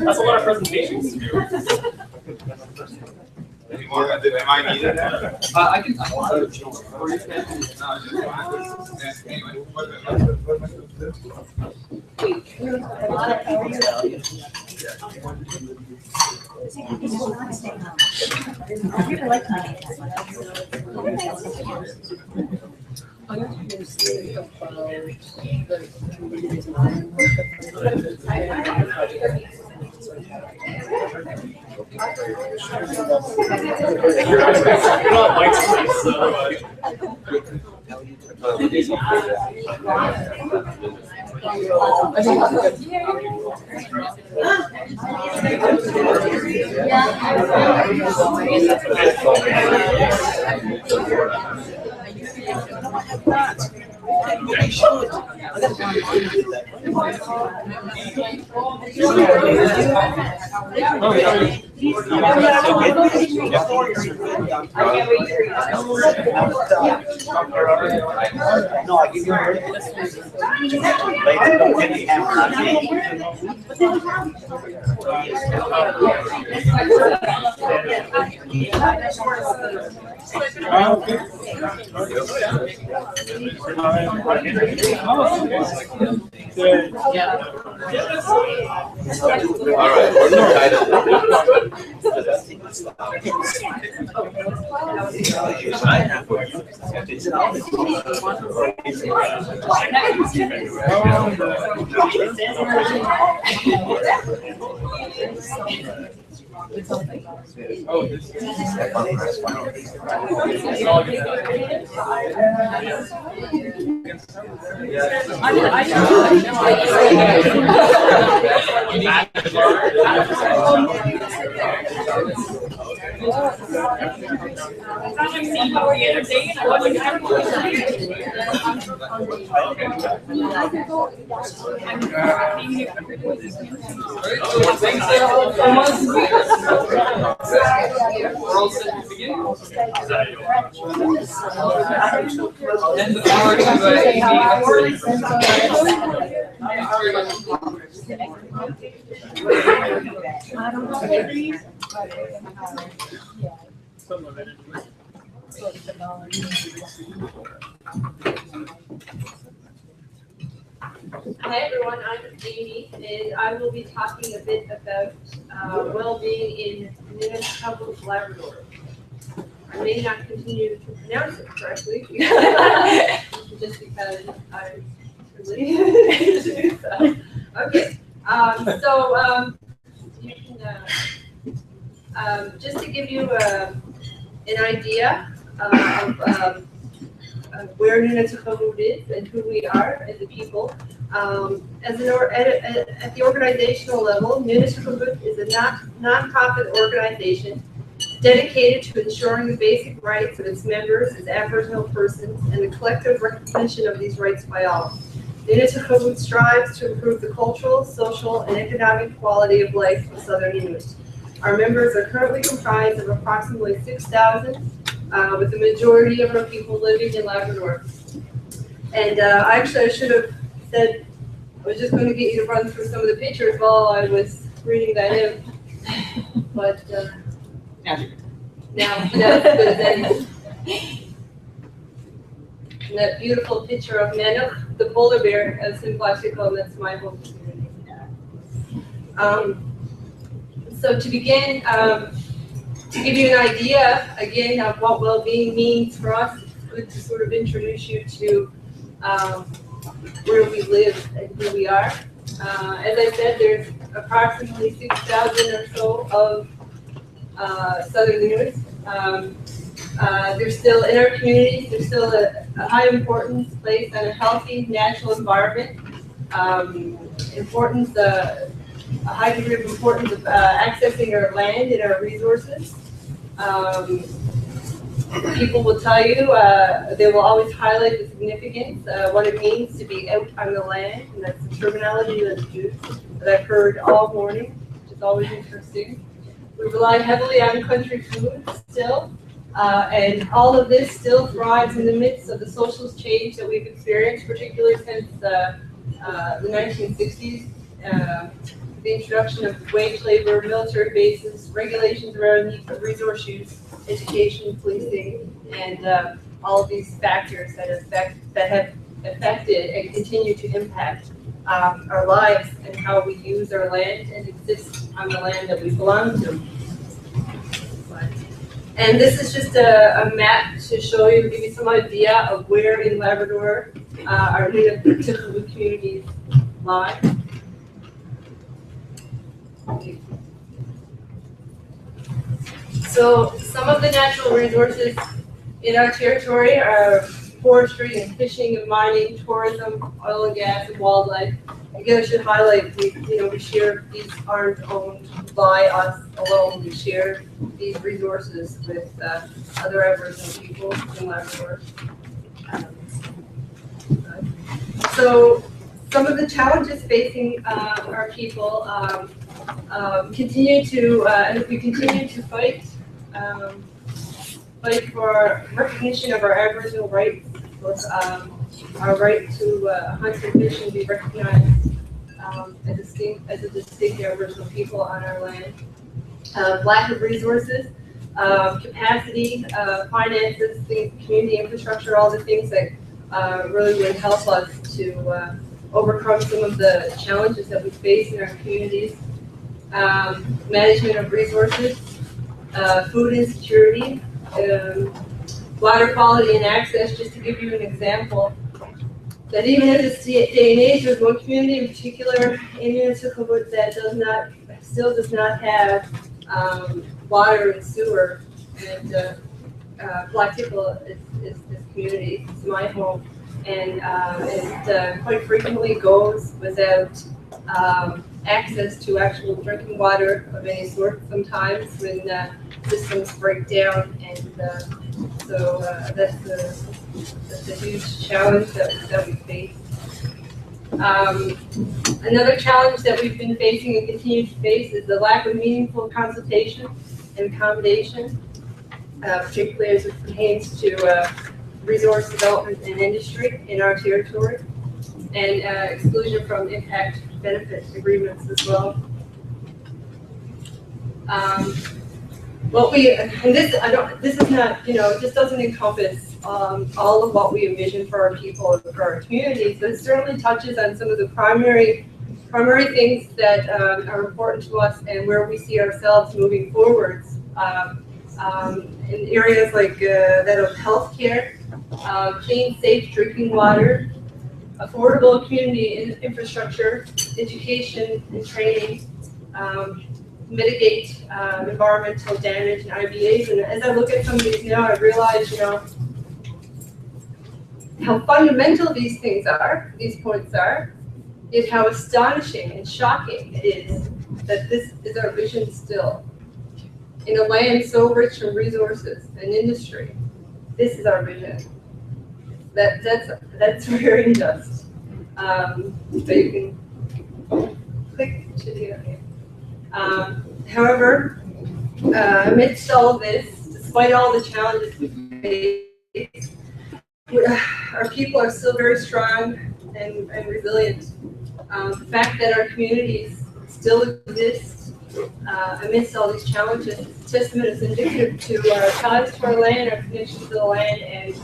That's a lot of presentations to do. Am I needed? I can. No, I give you don't get the camera. All right, what's the title? We're all set to begin. And the floor to Amy Hi everyone, I'm Amy, and I will be talking a bit about well-being in Nunavut, Labrador. I may not continue to pronounce it correctly, just because I'm really to do so. Okay, you can, just to give you an idea of where Nunavut is and who we are as a people. At the organizational level, Nunavut is a non-profit organization dedicated to ensuring the basic rights of its members as Aboriginal persons and the collective recognition of these rights by all. Nunavut strives to improve the cultural, social, and economic quality of life of Southern Inuit. Our members are currently comprised of approximately 6,000, with the majority of our people living in Labrador. And actually, I should have said, I was just going to get you to run through some of the pictures while I was reading that in. But now it's good as any. And that beautiful picture of Manuk, the polar bear, as Simplashico, and that's my home community. So to begin, to give you an idea, again, of what well-being means for us, it's good to sort of introduce you to where we live and who we are. As I said, there's approximately 6,000 or so of Southern Inuits. There's still, in our communities, there's still a high importance placed on a healthy natural environment. A high degree of importance of accessing our land and our resources. People will tell you, they will always highlight the significance, what it means to be out on the land, and that's the terminology that's used, that I've heard all morning, which is always interesting. We rely heavily on country food still, and all of this still thrives in the midst of the social change that we've experienced, particularly since the 1960s. The introduction of wage labor, military bases, regulations around resource use, education, policing, and all of these factors that have affected and continue to impact our lives and how we use our land and exist on the land that we belong to. And this is just a map to show you, give you some idea of where in Labrador our native communities lie. So some of the natural resources in our territory are forestry and fishing and mining, tourism, oil and gas, and wildlife. Again, I should highlight, we share, these aren't owned by us alone. We share these resources with other Aboriginal people in Labrador. So some of the challenges facing our people continue to, and we continue to fight for recognition of our Aboriginal rights, both our right to hunt and fish and be recognized as a distinct Aboriginal people on our land. Lack of resources, capacity, finances, community infrastructure, all the things that really would help us to overcome some of the challenges that we face in our communities. Management of resources, food insecurity, water quality and access. Just to give you an example, that even in this day and age, there's one community in particular in Inuit that still does not have water and sewer, and Black Tipple is this community. It's my home, and it quite frequently goes without access to actual drinking water of any sort sometimes when systems break down, and so that's a huge challenge that we face. Another challenge that we've been facing and continue to face is the lack of meaningful consultation and accommodation, particularly as it pertains to resource development and industry in our territory, and exclusion from impact benefit agreements as well. This is not, this doesn't encompass all of what we envision for our people and for our communities, but it certainly touches on some of the primary things that are important to us and where we see ourselves moving forwards in areas like that of healthcare, clean, safe drinking water, affordable community infrastructure, education and training, mitigate environmental damage and IBAs. And as I look at some of these now, I realize, how fundamental these things are, these points are, is how astonishing and shocking it is that this is our vision still. In a land so rich in resources and industry, this is our vision. That's very unjust. So you can click to the other. However, amidst all of this, despite all the challenges we face, our people are still very strong and resilient. The fact that our communities still exist amidst all these challenges is a testament, is indicative to our ties to our land, our connection to the land, and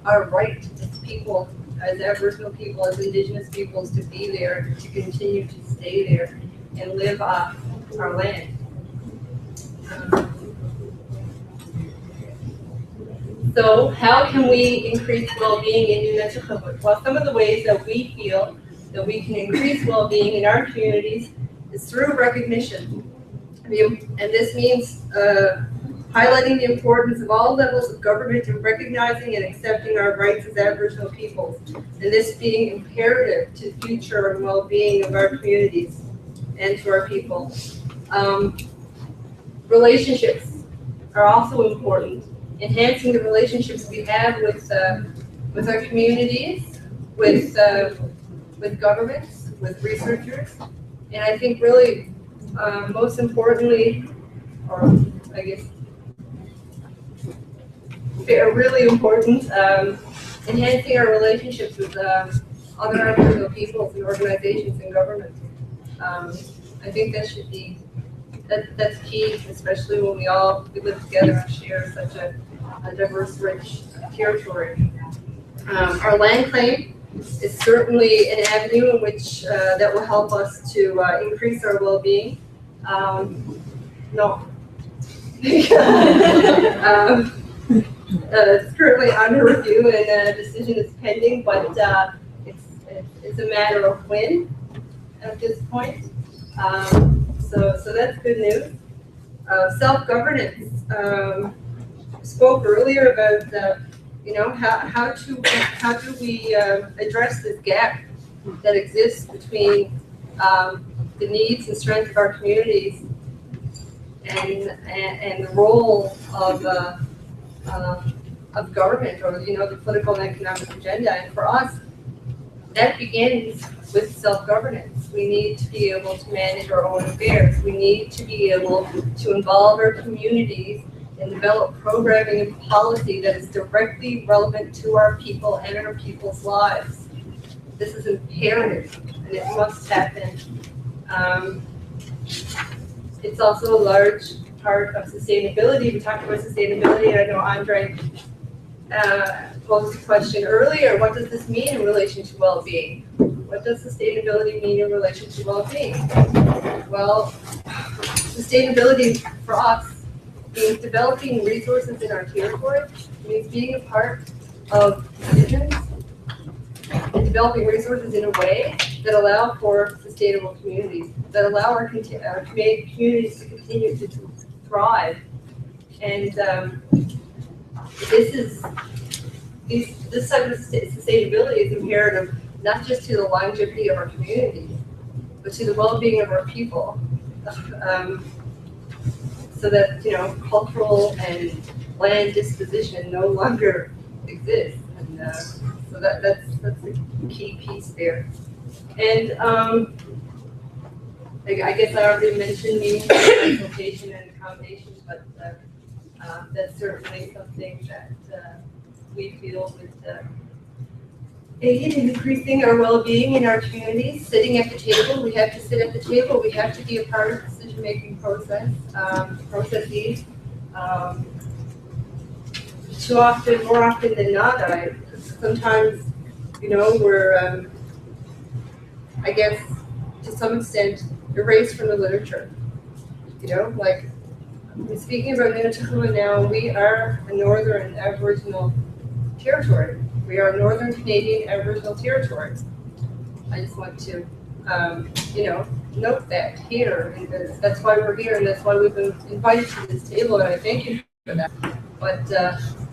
our right as people, as Aboriginal people, as Indigenous peoples, to be there, to continue to stay there. and live off our land. So how can we increase well-being in New Mexico? Well, some of the ways that we feel that we can increase well-being in our communities is through recognition. And this means highlighting the importance of all levels of government in recognizing and accepting our rights as Aboriginal peoples, and this being imperative to the future and well-being of our communities and to our people. Relationships are also important. Enhancing the relationships we have with our communities, with governments, with researchers, and I think really most importantly, or I guess really important, enhancing our relationships with other Aboriginal peoples and organizations and governments. I think that should be that's key, especially when we live together and share such a diverse, rich territory. Our land claim is certainly an avenue in which that will help us to increase our well-being. No. It's currently under review and a decision is pending, but it's a matter of when at this point. So that's good news. Self-governance. Spoke earlier about how do we address this gap that exists between the needs and strengths of our communities and the role of government, or the political and economic agenda. And for us, that begins with self-governance. We need to be able to manage our own affairs. We need to be able to involve our communities and develop programming and policy that is directly relevant to our people and our people's lives. This is imperative, and it must happen. It's also a large part of sustainability. We talked about sustainability, and I know Andre posed a question earlier. What does this mean in relation to well-being? What does sustainability mean in relation to well-being? Well, sustainability for us means developing resources in our territory, means being a part of decisions and developing resources in a way that allow for sustainable communities, that allow our communities to continue to thrive. And this type of sustainability is imperative not just to the longevity of our communities, but to the well-being of our people. So that cultural and land disposition no longer exists, and so that's the key piece there. And I guess I already mentioned meaningful consultation and accommodations, but that's certainly something that we feel with aid in increasing our well-being in our communities. Sitting at the table, we have to sit at the table. We have to be a part of the decision-making processes. More often than not, sometimes, we're, I guess, to some extent, erased from the literature. Like, speaking about Minnetonka now, we are a Northern Aboriginal territory. We are Northern Canadian Aboriginal territory. I just want to, note that here, and that's why we're here, and that's why we've been invited to this table, and I thank you for that. But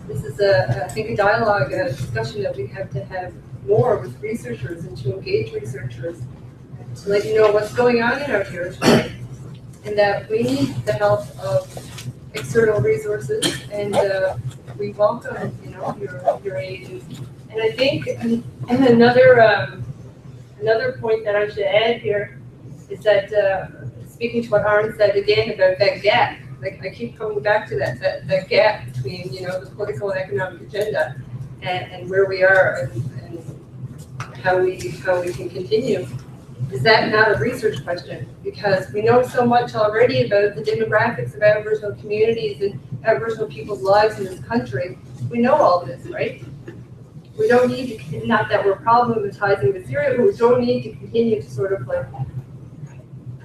this is I think a dialogue, a discussion that we have to have more with researchers and to engage researchers to let you know what's going on in our territory, and that we need the help of external resources, and we welcome, your aid. And I think another point that I should add here is that speaking to what Aaron said again about that gap, like I keep coming back to that gap between the political and economic agenda and where we are and how we can continue. Is that not a research question? Because we know so much already about the demographics of Aboriginal communities and Aboriginal people's lives in this country. We know all this, right? We don't need to, not that we're problematizing this area, but we don't need to continue to sort of like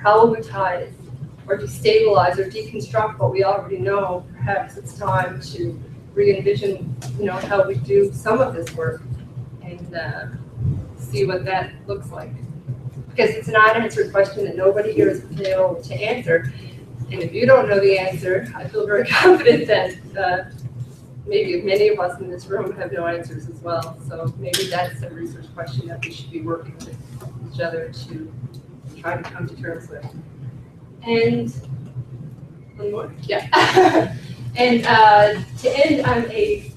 how will we ties or destabilize or deconstruct what we already know? Perhaps it's time to re-envision, how we do some of this work and see what that looks like. Because it's an unanswered question that nobody here has been able to answer. And if you don't know the answer, I feel very confident that maybe many of us in this room have no answers as well. So maybe that's a research question that we should be working with each other to try to come to terms with. And one more, yeah. And to end on a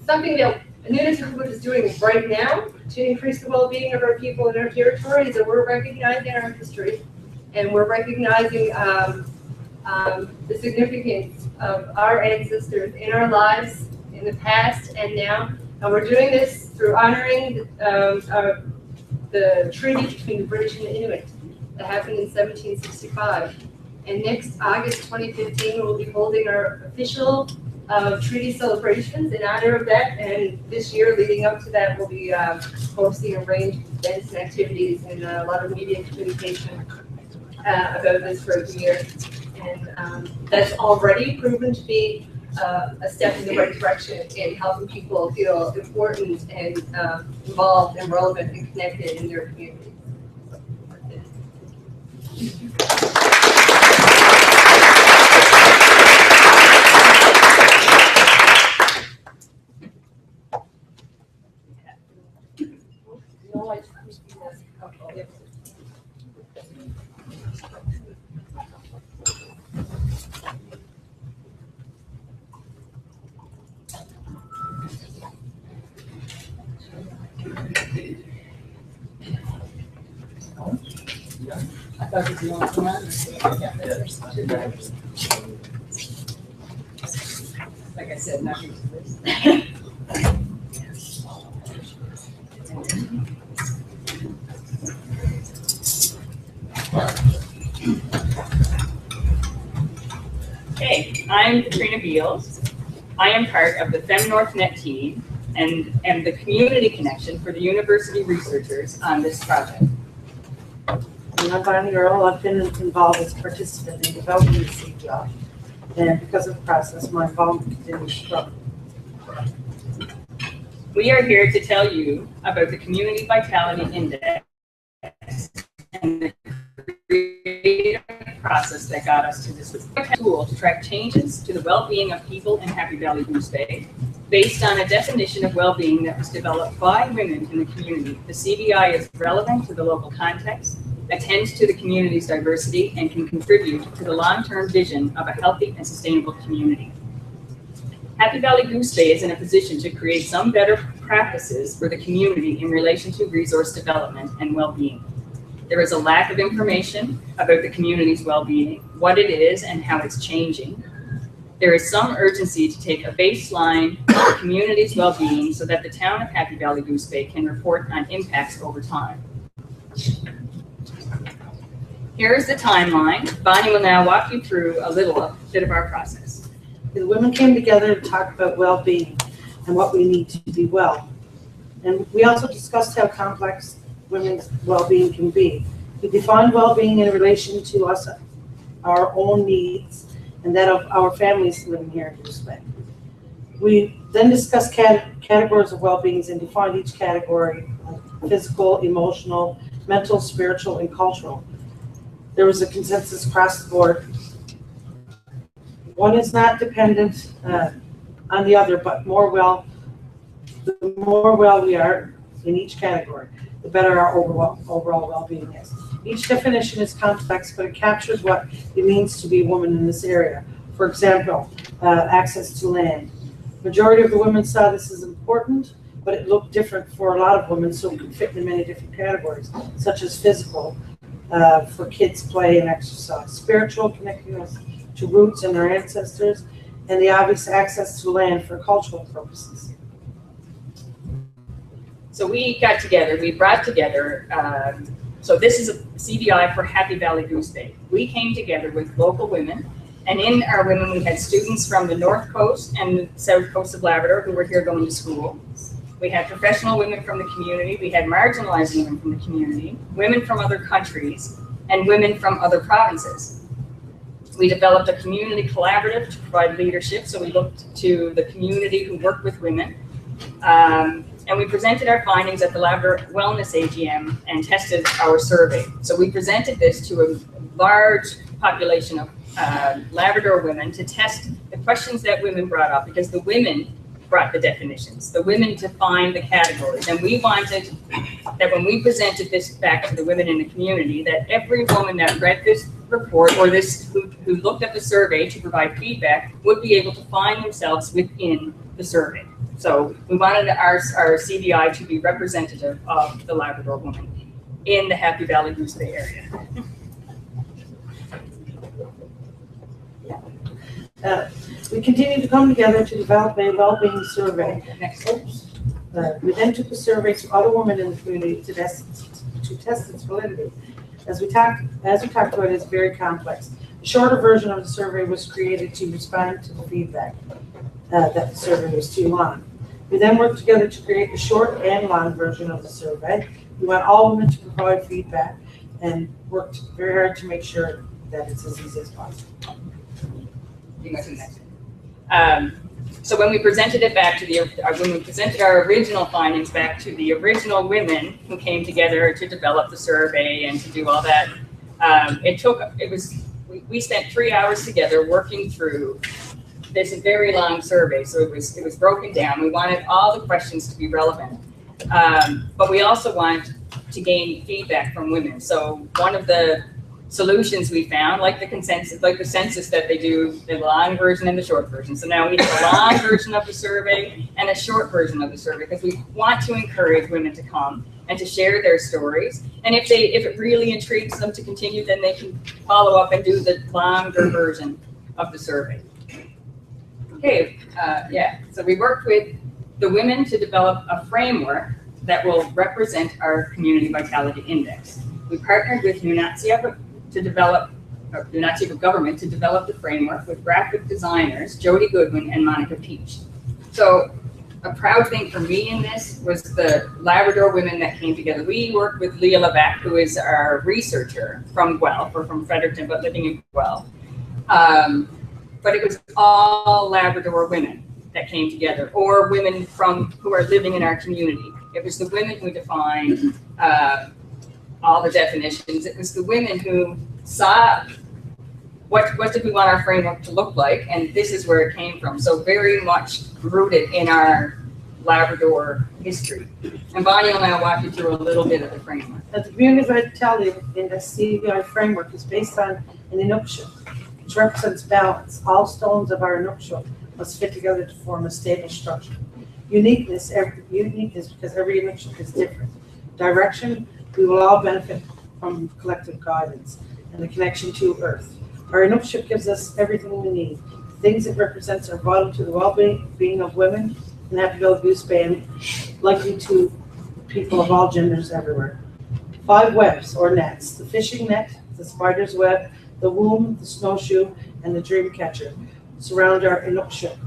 something that Nunavut is doing right now to increase the well-being of our people in our territory is that we're recognizing our history, and we're recognizing the significance of our ancestors in our lives in the past and now. And we're doing this through honoring the treaty between the British and the Inuit that happened in 1765. And next August 2015, we'll be holding our official treaty celebrations in honor of that. And this year, leading up to that, we'll be hosting a range of events and activities and a lot of media communication about this for the year. And that's already proven to be a step in the right direction in helping people feel important and involved and relevant and connected in their communities. I thought it was the only one. Like I said, nothing to this. Hey, I'm Katrina Beals. I am part of the FemNorthNet team and am the community connection for the university researchers on this project. And I'm Bonnie Earl. I've been involved as a participant in developing the CPR. And because of the process, my involvement continues to grow. We are here to tell you about the Community Vitality Index and the creative process that got us to this tool to track changes to the well-being of people in Happy Valley-Goose Bay based on a definition of well-being that was developed by women in the community. The CVI is relevant to the local context, attends to the community's diversity, and can contribute to the long-term vision of a healthy and sustainable community. Happy Valley-Goose Bay is in a position to create some better practices for the community in relation to resource development and well-being. There is a lack of information about the community's well-being, what it is, and how it's changing. There is some urgency to take a baseline of the community's well-being so that the town of Happy Valley-Goose Bay can report on impacts over time. Here is the timeline. Bonnie will now walk you through a bit of our process. The women came together to talk about well-being and what we need to be well. And we also discussed how complex women's well-being can be. We defined well-being in relation to us, our own needs, and that of our families living here in Goose Bay. We then discussed categories of well-being and defined each category: physical, emotional, mental, spiritual, and cultural. There was a consensus across the board. One is not dependent on the other, but the more well we are in each category, the better our overall well-being is. Each definition is complex, but it captures what it means to be a woman in this area. For example, access to land. Majority of the women saw this as important, but it looked different for a lot of women, so it could fit in many different categories, such as physical, for kids' play and exercise, spiritual, connecting us to roots and their ancestors, and the obvious access to land for cultural purposes. So we got together, we brought together, so this is a CVI for Happy Valley-Goose Bay. We came together with local women, and in our women we had students from the north coast and the south coast of Labrador who were here going to school. We had professional women from the community, we had marginalized women from the community, women from other countries, and women from other provinces. We developed a community collaborative to provide leadership, so we looked to the community who worked with women. And we presented our findings at the Labrador Wellness AGM and tested our survey. So we presented this to a large population of Labrador women to test the questions that women brought up, because the women brought the definitions, the women defined the categories. And we wanted that when we presented this back to the women in the community, that every woman that read this report or who looked at the survey to provide feedback would be able to find themselves within the survey. So we wanted our CVI to be representative of the Labrador woman in the Happy Valley-Goose Bay area. We continued to come together to develop a well-being survey. We then took the survey to other women in the community to test its validity. As we talked about, it's very complex. The shorter version of the survey was created to respond to the feedback that the survey was too long. We then worked together to create the short and long version of the survey. We want all women to provide feedback and worked very hard to make sure that it's as easy as possible. So when we presented it back to when we presented our original findings back to the original women who came together to develop the survey and to do all that, we spent 3 hours together working through this very long survey. So it was broken down. We wanted all the questions to be relevant, but we also wanted to gain feedback from women. So one of the solutions we found, like the census that they do, the long version and the short version. So now we have a long version of the survey and a short version of the survey, because we want to encourage women to come and to share their stories. And if it really intrigues them to continue, then they can follow up and do the longer version of the survey. Okay, so we worked with the women to develop a framework that will represent our Community Vitality Index. We partnered with Nunatsiavut Government to develop the framework with graphic designers Jody Goodwin and Monica Peach. So a proud thing for me in this was the Labrador women that came together. We worked with Leah Levac, who is our researcher from Guelph, or from Fredericton, but living in Guelph. But it was all Labrador women that came together, or women who are living in our community. It was the women who defined all the definitions. It was the women who saw what did we want our framework to look like, and this is where it came from. So very much rooted in our Labrador history. And Bonnie will now walk you through a little bit of the framework. The Community Vitality Index CVI framework is based on an inukshuk, which represents balance. All stones of our inukshuk must fit together to form a stable structure. Uniqueness because every inukshuk is different. Direction, we will all benefit from collective guidance and the connection to Earth. Our inukshuk gives us everything we need. The things it represents are vital to the well-being of women in Happy Valley-Goose Bay and likely to people of all genders everywhere. 5 webs or nets: the fishing net, the spider's web, the womb, the snowshoe, and the dream catcher surround our inukshuk.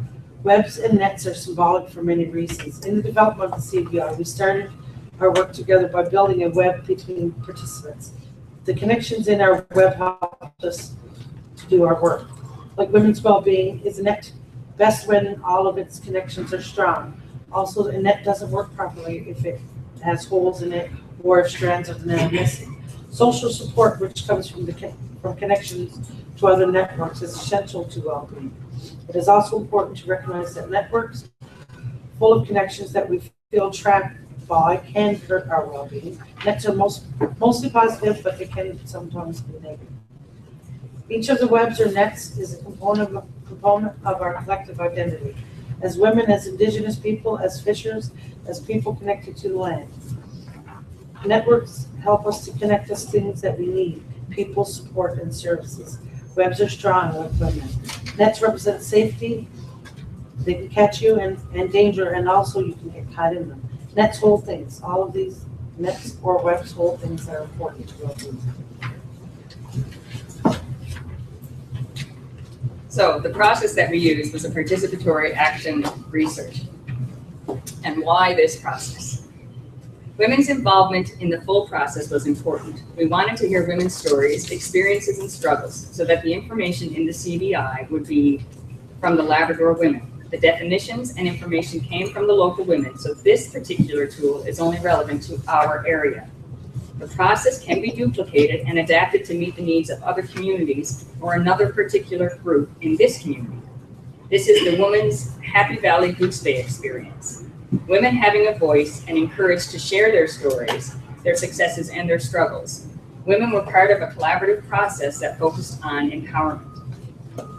Webs and nets are symbolic for many reasons. In the development of the CVI, we started our work together by building a web between participants. The connections in our web helped us to do our work. Like women's well-being is a net best when all of its connections are strong. Also, a net doesn't work properly if it has holes in it or if strands of the net are missing. Social support, which comes from connections to other networks, is essential to well-being. It is also important to recognize that networks full of connections that we feel trapped by can hurt our well-being. Nets are mostly positive, but they can sometimes be negative. Each of the webs or nets is a component of our collective identity. As women, as Indigenous people, as fishers, as people connected to the land. Networks help us to connect us to things that we need: people, support, and services. Webs are strong like women. Nets represent safety. They can catch you and danger, and also you can get caught in them. Nets hold things. All of these nets or webs hold things that are important to well-being. So the process that we used was a participatory action research. And why this process? Women's involvement in the full process was important. We wanted to hear women's stories, experiences, and struggles so that the information in the CBI would be from the Labrador women. The definitions and information came from the local women, so this particular tool is only relevant to our area. The process can be duplicated and adapted to meet the needs of other communities or another particular group in this community. This is the women's Happy Valley-Goose Bay experience. Women having a voice and encouraged to share their stories, their successes, and their struggles. Women were part of a collaborative process that focused on empowerment.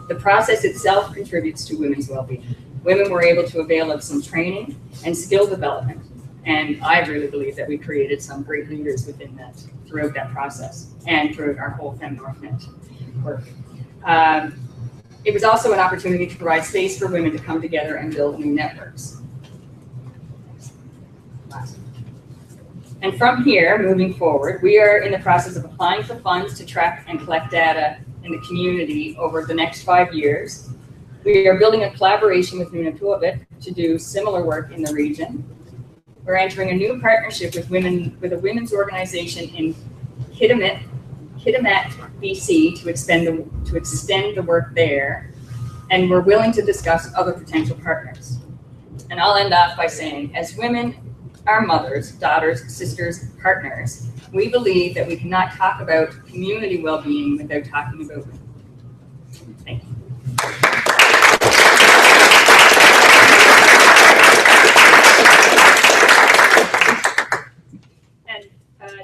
The process itself contributes to women's well-being. Women were able to avail of some training and skill development. And I really believe that we created some great leaders within that, throughout that process, and throughout our whole FemNorthNet work. It was also an opportunity to provide space for women to come together and build new networks. And from here, moving forward, we are in the process of applying for funds to track and collect data in the community over the next 5 years. We are building a collaboration with Nunavut to do similar work in the region. We're entering a new partnership with a women's organization in Kitimat, BC to extend the work there. And we're willing to discuss other potential partners. And I'll end off by saying, as women, our mothers, daughters, sisters, partners, we believe that we cannot talk about community well-being without talking about women. Thank you.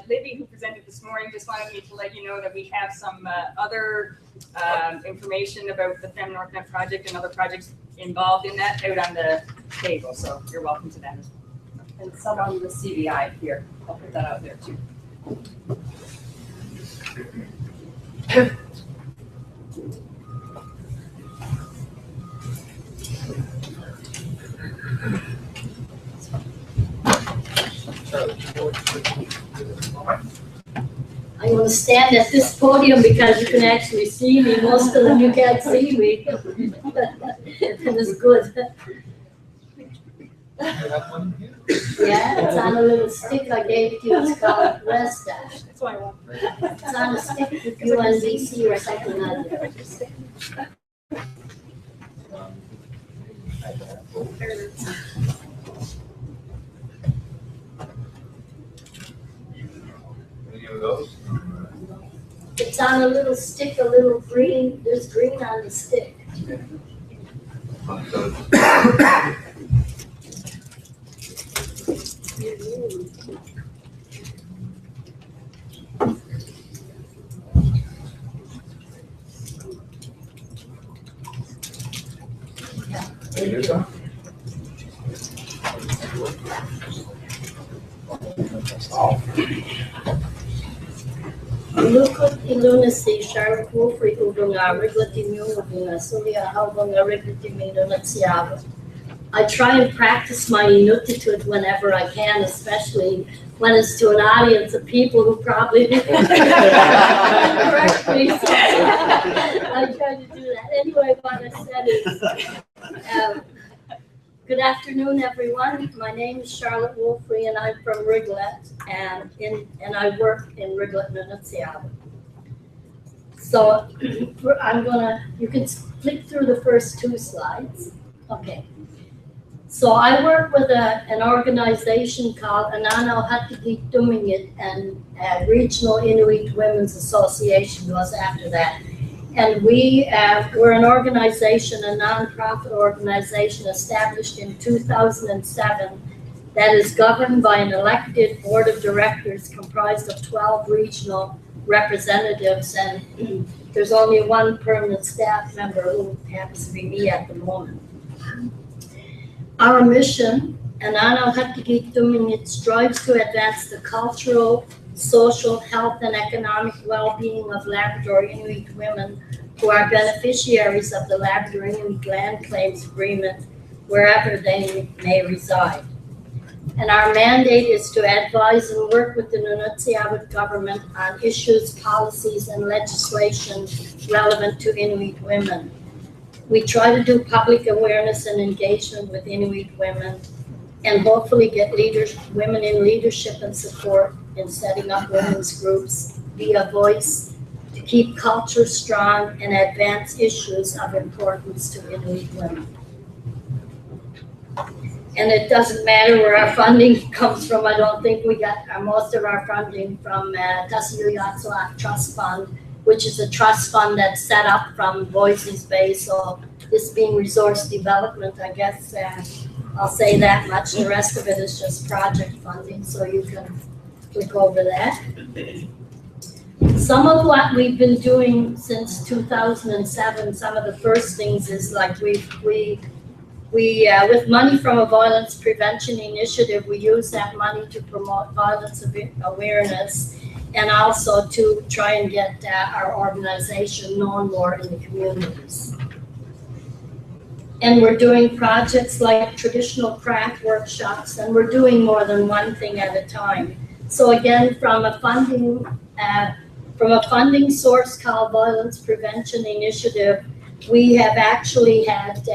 Libby, who presented this morning, just wanted me to let you know that we have some other information about the FemNorthNet project and other projects involved in that out on the table, so you're welcome to that as well. And some on the CBI here. I'll put that out there too. I'm going to stand at this podium because you can actually see me. Most of them you can't see me. It is good. Yeah, it's on a little stick I gave it to you. It's called ReSDA. That's why I want. It's on a stick with UNBC or something like that. Any of those? It's on a little stick, a little green. There's green on the stick. Lukot iluna si Charlotte Wolfrey ubunga regulating ubunga Solia Halbunga regulating Siava. I try and practice my inutitude whenever I can, especially when it's to an audience of people who probably correct me. So I try to do that. Anyway, what I said is, good afternoon, everyone. My name is Charlotte Wolfrey, and I'm from Riglet, and I work in Riglet, Nunavut. So you can flick through the first 2 slides. Okay. So I work with an organization called Anano Hatigit Tumingit, and Regional Inuit Women's Association was after that. And we're an organization, a nonprofit organization established in 2007 that is governed by an elected board of directors comprised of 12 regional representatives, and there's only 1 permanent staff member who happens to be me at the moment. Our mission, Anano Hatigit Tumingit, strives to advance the cultural, social, health, and economic well-being of Labrador Inuit women who are beneficiaries of the Labrador Inuit Land Claims Agreement wherever they may reside. And our mandate is to advise and work with the Nunavut government on issues, policies, and legislation relevant to Inuit women. We try to do public awareness and engagement with Inuit women. and hopefully get women in leadership and support in setting up women's groups, be a voice to keep culture strong and advance issues of importance to Inuit women. And it doesn't matter where our funding comes from. I don't think we got most of our funding from Tasuyatsuak Trust Fund, which is a trust fund that's set up from Voices Bay. So this being resource development, I guess I'll say that much. The rest of it is just project funding, so you can click over that. Some of what we've been doing since 2007, some of the first things is like we with money from a violence prevention initiative, we use that money to promote violence awareness and also to try and get our organization known more in the communities. And we're doing projects like traditional craft workshops, and we're doing more than one thing at a time. So again, from a funding source called Violence Prevention Initiative, we have actually had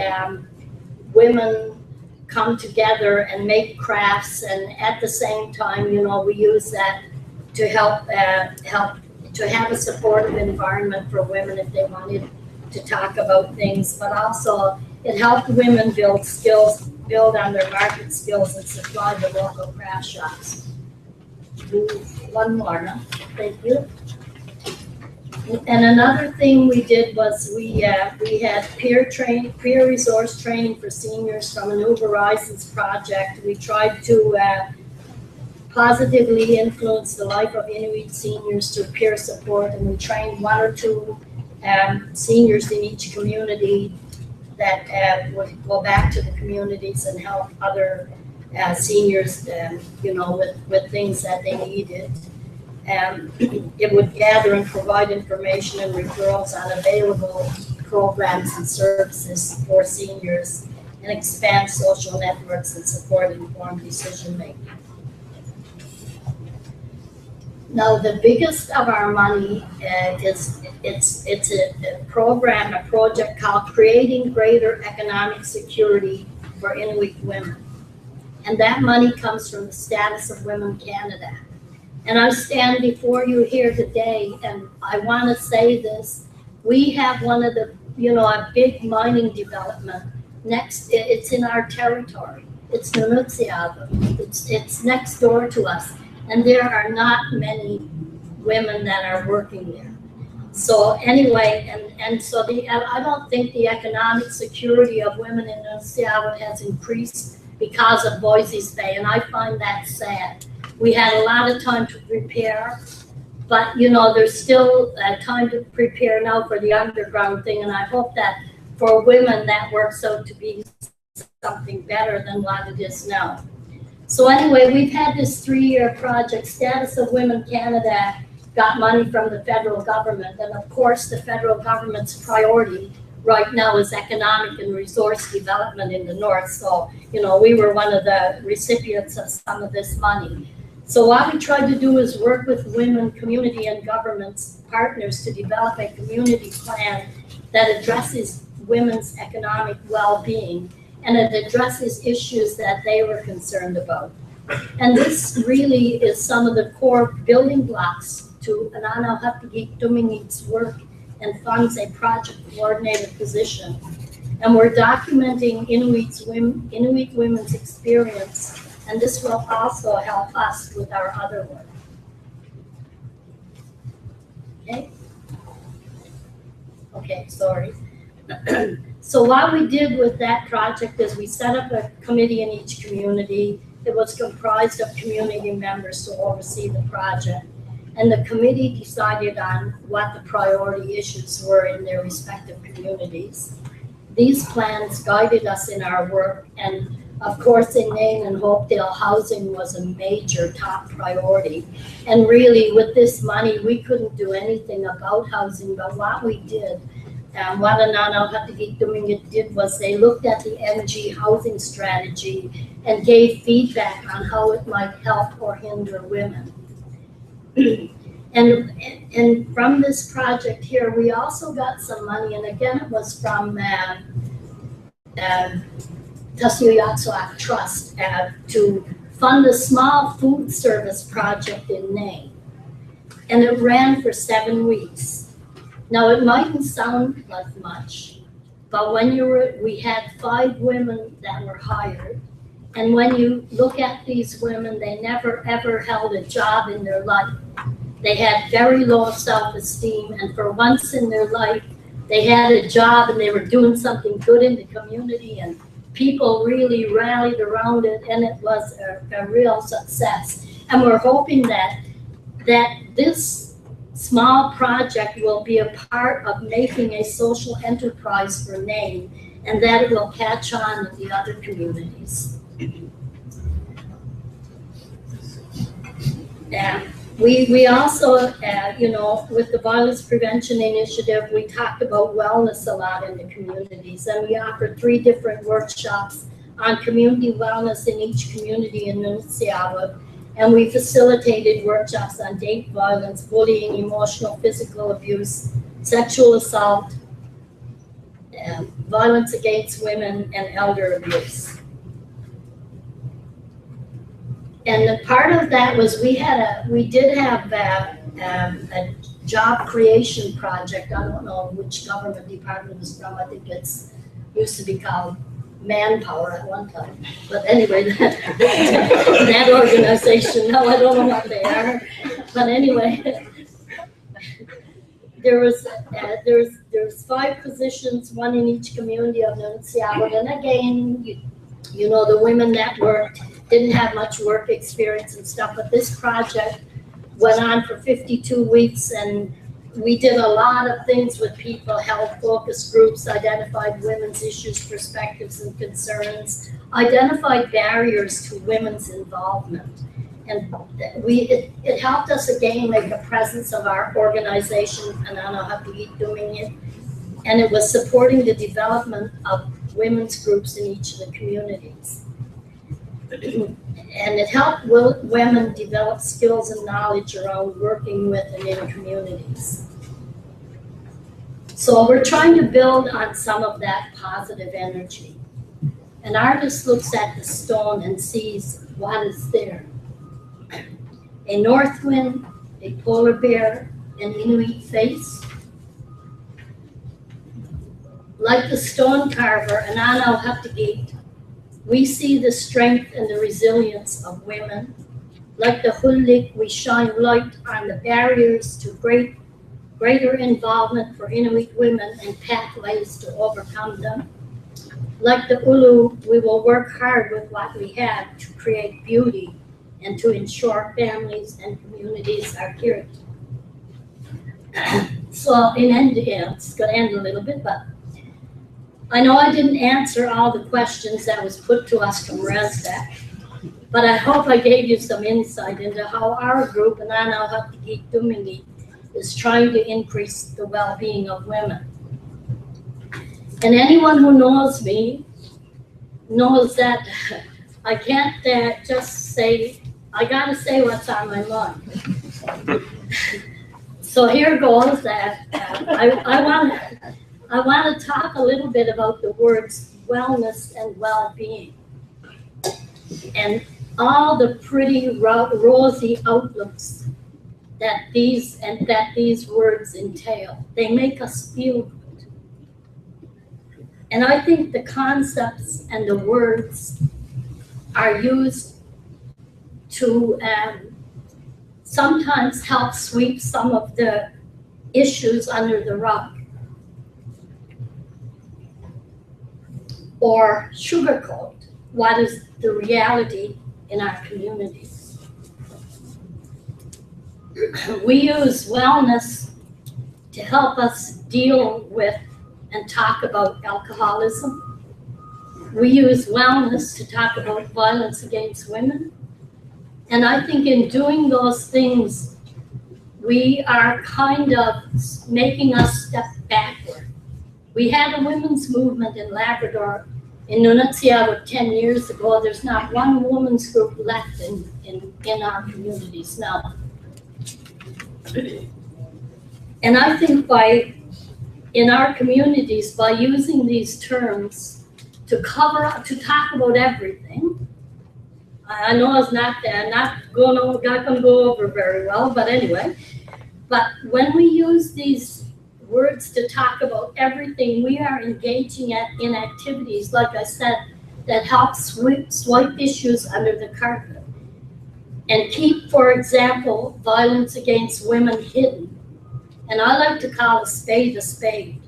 women come together and make crafts, and at the same time, you know, we use that to help to have a supportive environment for women if they wanted to talk about things, but also it helped women build skills, build on their market skills, and supply the local craft shops. One more, no? Thank you. And another thing we did was we had peer resource training for seniors from a New Horizons project. We tried to positively influence the life of Inuit seniors through peer support, and we trained 1 or 2 seniors in each community that would go back to the communities and help other seniors, you know, with things that they needed. It would gather and provide information and referrals on available programs and services for seniors and expand social networks and support informed decision making. Now, the biggest of our money it's a program, a project called Creating Greater Economic Security for Inuit Women. And that money comes from the Status of Women Canada. And I stand before you here today, and I want to say this. We have one of the, you know, a big mining development next, it's in our territory. It's Nunutsiaga. It's next door to us. And there are not many women that are working there. So anyway, and so I don't think the economic security of women in Nunutsiaga has increased because of Voices Bay, and I find that sad. We had a lot of time to prepare, but you know, there's still time to prepare now for the underground thing, and I hope that for women that works out to be something better than what it is now. So anyway, we've had this 3-year project. Status of Women Canada got money from the federal government, and of course the federal government's priority right now is economic and resource development in the north. So, you know, we were one of the recipients of some of this money. So what we tried to do is work with women, community, and governments partners to develop a community plan that addresses women's economic well-being, and it addresses issues that they were concerned about. And this really is some of the core building blocks to Anana Hapigik Dumingit's work, and funds a project coordinator position. And we're documenting Inuit women's experience, and this will also help us with our other work. Okay, sorry. So what we did with that project is we set up a committee in each community. It was comprised of community members to oversee the project. And the committee decided on what the priority issues were in their respective communities. These plans guided us in our work, and of course in Nain and Hopedale, housing was a major top priority. And really with this money, we couldn't do anything about housing, but what we did, what Anana Hapigik Dumingit did was they looked at the energy housing strategy and gave feedback on how it might help or hinder women. And from this project here, we also got some money, and again, it was from Tasuyatsuak Trust to fund a small food service project in Maine. And it ran for 7 weeks. Now, it mightn't sound like much, but when we had 5 women that were hired. And when you look at these women, they never ever held a job in their life. They had very low self-esteem, and for once in their life, they had a job and they were doing something good in the community, and people really rallied around it, and it was a real success. And we're hoping that this small project will be a part of making a social enterprise for Maine, and that it will catch on in the other communities. Yeah. We also, with the Violence Prevention Initiative, we talked about wellness a lot in the communities, and we offered 3 different workshops on community wellness in each community in Nunatsiawut, and we facilitated workshops on date violence, bullying, emotional, physical abuse, sexual assault, violence against women, and elder abuse. And the part of that was we did have a job creation project. I don't know which government department it's from. I think it's used to be called Manpower at one time. But anyway, that organization, no, I don't know what they are. But anyway, there was 5 positions, 1 in each community of Nunatsiawut. And again, you know, the women that worked didn't have much work experience and stuff, but this project went on for 52 weeks, and we did a lot of things with people, held focus groups, identified women's issues, perspectives, and concerns, identified barriers to women's involvement. And it helped us again make a presence of our organization, and I know how to keep doing it. And it was supporting the development of women's groups in each of the communities. And it helped women develop skills and knowledge around working with and in communities. So we're trying to build on some of that positive energy. An artist looks at the stone and sees what is there. A north wind, a polar bear, an Inuit face. Like the stone carver, Anano Haptigate, we see the strength and the resilience of women. Like the Hullik, we shine light on the barriers to greater involvement for Inuit women and pathways to overcome them. Like the Ulu, we will work hard with what we have to create beauty and to ensure families and communities are cared. So it's going to end a little bit, but I know I didn't answer all the questions that was put to us from ReSDA, but I hope I gave you some insight into how our group, and I know how to keep doing it, is trying to increase the well-being of women. And anyone who knows me knows that I can't just say, I gotta say what's on my mind. So here goes that I want to talk a little bit about the words wellness and well-being and all the pretty rosy outlooks that these words entail. They make us feel good. And I think the concepts and the words are used to sometimes help sweep some of the issues under the rug, or sugarcoat what is the reality in our communities. We use wellness to help us deal with and talk about alcoholism. We use wellness to talk about violence against women. And I think in doing those things, we are kind of making us step backward. We had a women's movement in Labrador, in Nunatsiawut 10 years ago. There's not one women's group left in our communities now. And I think in our communities, by using these terms to cover up, to talk about everything. I know it's not going to go over very well, but anyway. But when we use these words to talk about everything, we are engaging in activities, like I said, that help swipe issues under the carpet and keep, for example, violence against women hidden. And I like to call a spade a spade.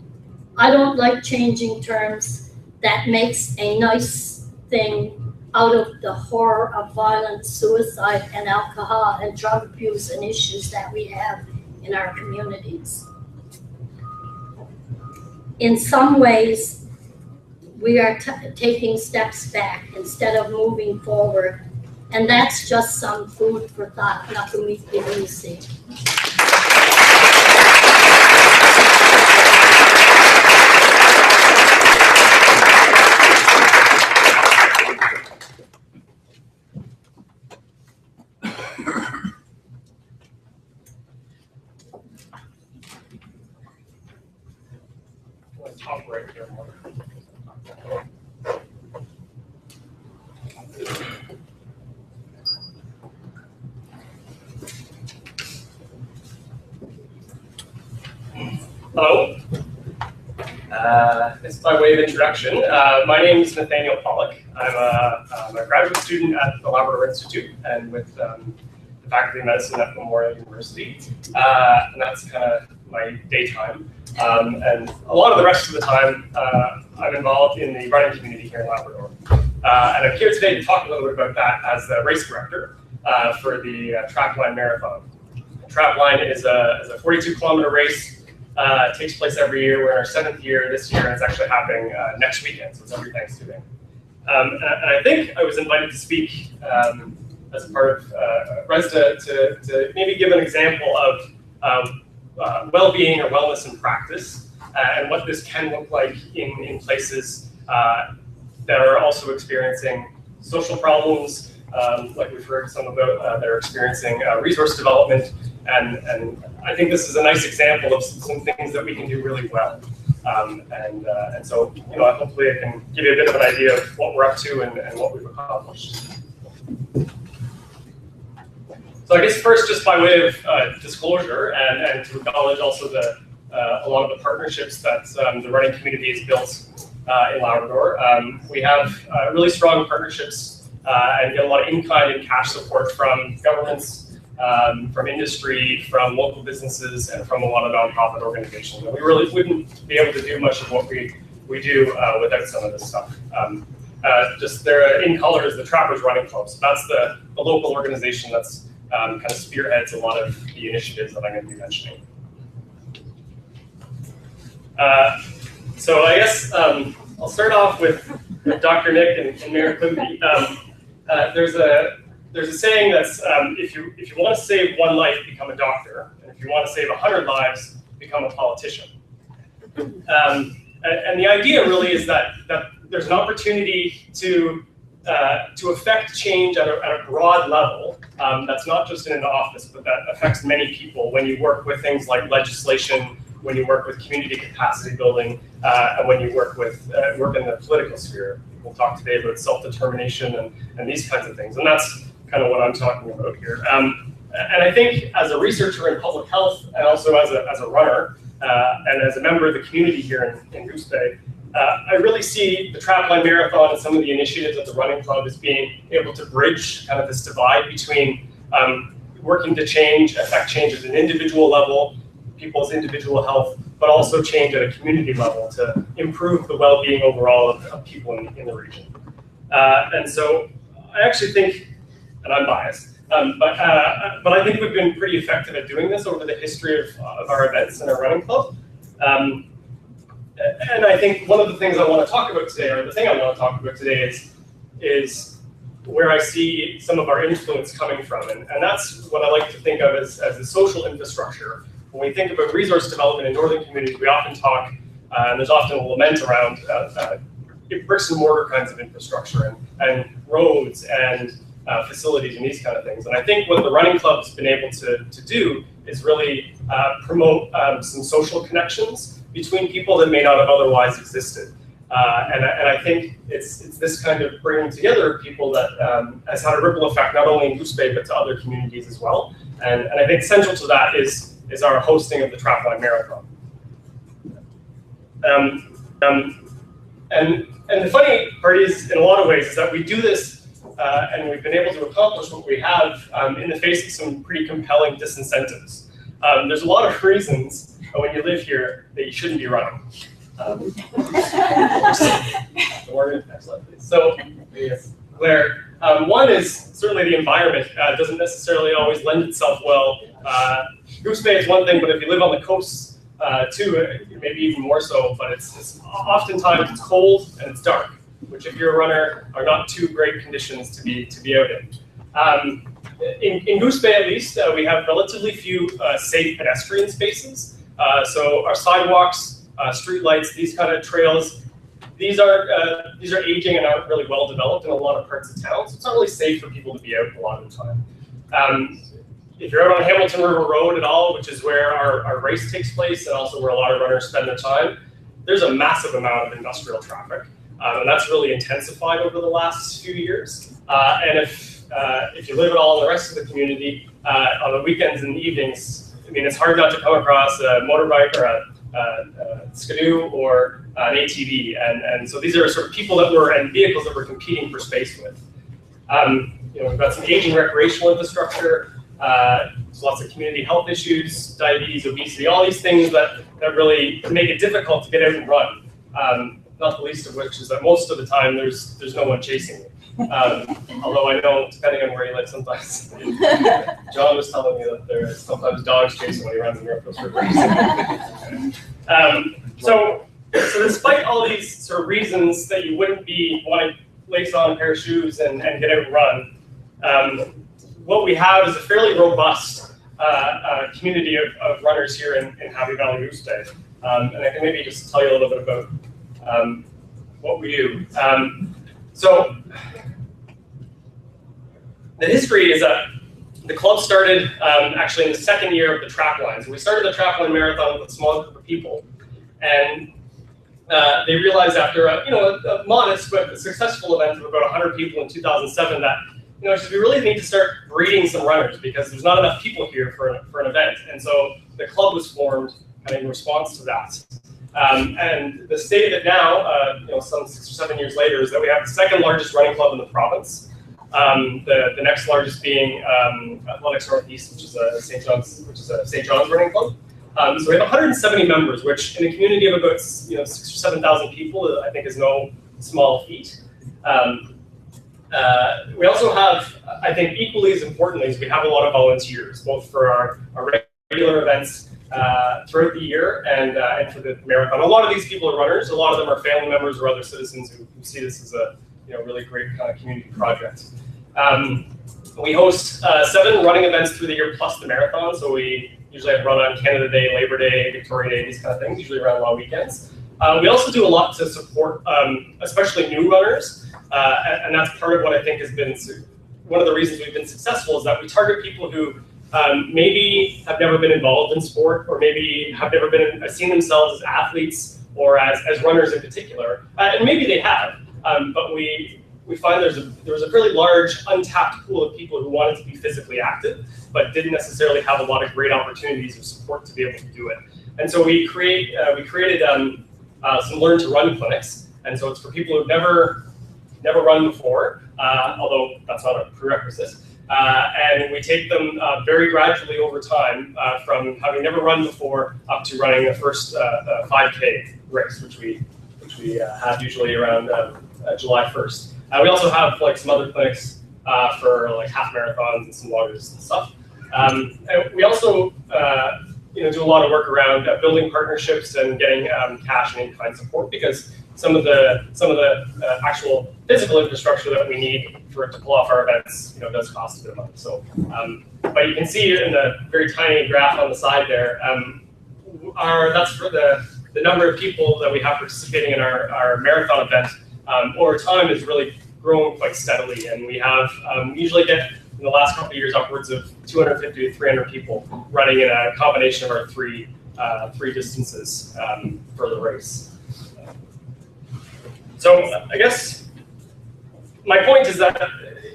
I don't like changing terms that makes a nice thing out of the horror of violence, suicide, and alcohol and drug abuse and issues that we have in our communities. In some ways, we are taking steps back instead of moving forward. And that's just some food for thought, nakumikilisi. Top right here. Hello. This is by way of introduction. My name is Nathaniel Pollock. I'm a graduate student at the Labrador Institute and with the Faculty of Medicine at Memorial University. And that's kind of my daytime. And a lot of the rest of the time, I'm involved in the running community here in Labrador. And I'm here today to talk a little bit about that as the race director for the Trapline Marathon. Trapline is a 42-kilometer race. It takes place every year. We're in our 7th year this year, and it's actually happening next weekend, so it's every Thanksgiving. And I think I was invited to speak as a part of ReSDA to maybe give an example of well-being or wellness in practice, and what this can look like in places that are also experiencing social problems, like we've heard some about, that are experiencing resource development, and I think this is a nice example of some things that we can do really well. And so, hopefully I can give you a bit of an idea of what we're up to and what we've accomplished. So I guess first, just by way of disclosure and to acknowledge also a lot of the partnerships that the running community has built in Labrador. We have really strong partnerships and get a lot of in-kind and cash support from governments, from industry, from local businesses, and from a lot of nonprofit organizations. And we really wouldn't be able to do much of what we do without some of this stuff. Just there in color is the Trappers Running Club. So that's the local organization that's kind of spearheads a lot of the initiatives that I'm going to be mentioning. So I guess I'll start off with Dr. Nick and Mayor Quimby. There's a saying that's if you want to save one life, become a doctor, and if you want to save 100 lives, become a politician. And the idea really is that there's an opportunity to affect change at a broad level. That's not just in an office, but that affects many people when you work with things like legislation, when you work with community capacity building, and when you work in the political sphere. We'll talk today about self-determination and these kinds of things, and that's kind of what I'm talking about here. And I think as a researcher in public health, and also as a runner, and as a member of the community here in Goose Bay, I really see the Trapline Marathon and some of the initiatives at the running club as being able to bridge kind of this divide between working to affect change at an individual level, people's individual health, but also change at a community level to improve the well-being overall of people in the region. And so I actually think, and I'm biased, but I think we've been pretty effective at doing this over the history of our events and our running club. And I think one of the things I want to talk about today, or the thing I want to talk about today is where I see some of our influence coming from. And that's what I like to think of as the social infrastructure. When we think about resource development in northern communities, we often talk, and there's often a lament around bricks and mortar kinds of infrastructure and roads and facilities and these kind of things. And I think what the running club's been able to do is really promote some social connections between people that may not have otherwise existed. And I think it's this kind of bringing together of people that has had a ripple effect not only in Goose Bay but to other communities as well. And I think central to that is our hosting of the Trapline Marathon. And the funny part is, in a lot of ways, is that we do this and we've been able to accomplish what we have in the face of some pretty compelling disincentives. There's a lot of reasons when you live here that you shouldn't be running. So, where one is certainly the environment doesn't necessarily always lend itself well. Goose Bay is one thing, but if you live on the coast too, maybe even more so. But it's oftentimes it's cold and it's dark, which if you're a runner are not two great conditions to be out in. In Goose Bay, at least, we have relatively few safe pedestrian spaces. So our sidewalks, street lights, these kind of trails, these are aging and aren't really well developed in a lot of parts of town. So it's not really safe for people to be out a lot of the time. If you're out on Hamilton River Road at all, which is where our race takes place and also where a lot of runners spend their time, there's a massive amount of industrial traffic. And that's really intensified over the last few years. And if you live at all in the rest of the community, on the weekends and evenings, I mean, it's hard not to come across a motorbike or a Skidoo or an ATV. And so these are sort of people and vehicles that we're competing for space with. We've got some aging recreational infrastructure. There's lots of community health issues, diabetes, obesity, all these things that really make it difficult to get out and run. Not the least of which is that most of the time there's no one chasing you. Although I know, depending on where you live, sometimes John was telling me that there are sometimes dogs chasing when he runs in North Coast River. So despite all these sort of reasons that you wouldn't be wanting to lace on a pair of shoes and get out and run, what we have is a fairly robust community of runners here in Happy Valley-Goose Bay. And I can maybe just tell you a little bit about what we do. So the history is that the club started actually in the second year of the Trapline. So we started the Trapline Marathon with a small group of people, and they realized after a modest but successful event of about 100 people in 2007 that we really need to start breeding some runners because there's not enough people here for an event. And so the club was formed in response to that. And the state of it now, some 6 or 7 years later, is that we have the second largest running club in the province. The next largest being Athletics Northeast, which is a St. John's running club. So we have 170 members, which in a community of about 6,000 or 7,000 people, I think is no small feat. We also have, I think, equally as importantly, is we have a lot of volunteers, both for our regular events throughout the year and for the marathon. A lot of these people are runners. A lot of them are family members or other citizens who see this as a really great kind of community project. We host 7 running events through the year plus the marathon. So we usually have run on Canada Day, Labor Day, Victoria Day, these kind of things, usually around long weekends. We also do a lot to support especially new runners. And that's part of what I think has been one of the reasons we've been successful is that we target people who maybe have never been involved in sport or maybe have never seen themselves as athletes or as runners in particular. And maybe they have, but we find there was a fairly large untapped pool of people who wanted to be physically active, but didn't necessarily have a lot of great opportunities or support to be able to do it. And so we created some Learn to Run clinics. And so it's for people who've never run before, although that's not a prerequisite. And we take them very gradually over time from having never run before up to running the first 5K race, which we have usually around July 1st. We also have some other clinics for half marathons and some longer stuff. And we also do a lot of work around building partnerships and getting cash and in-kind support because some of the actual physical infrastructure that we need to pull off our events, does cost a bit of money. So, but you can see in the very tiny graph on the side there, that's for the number of people that we have participating in our marathon event over time has really grown quite steadily, and we have usually get in the last couple of years upwards of 250 to 300 people running in a combination of our three distances for the race. So I guess my point is that,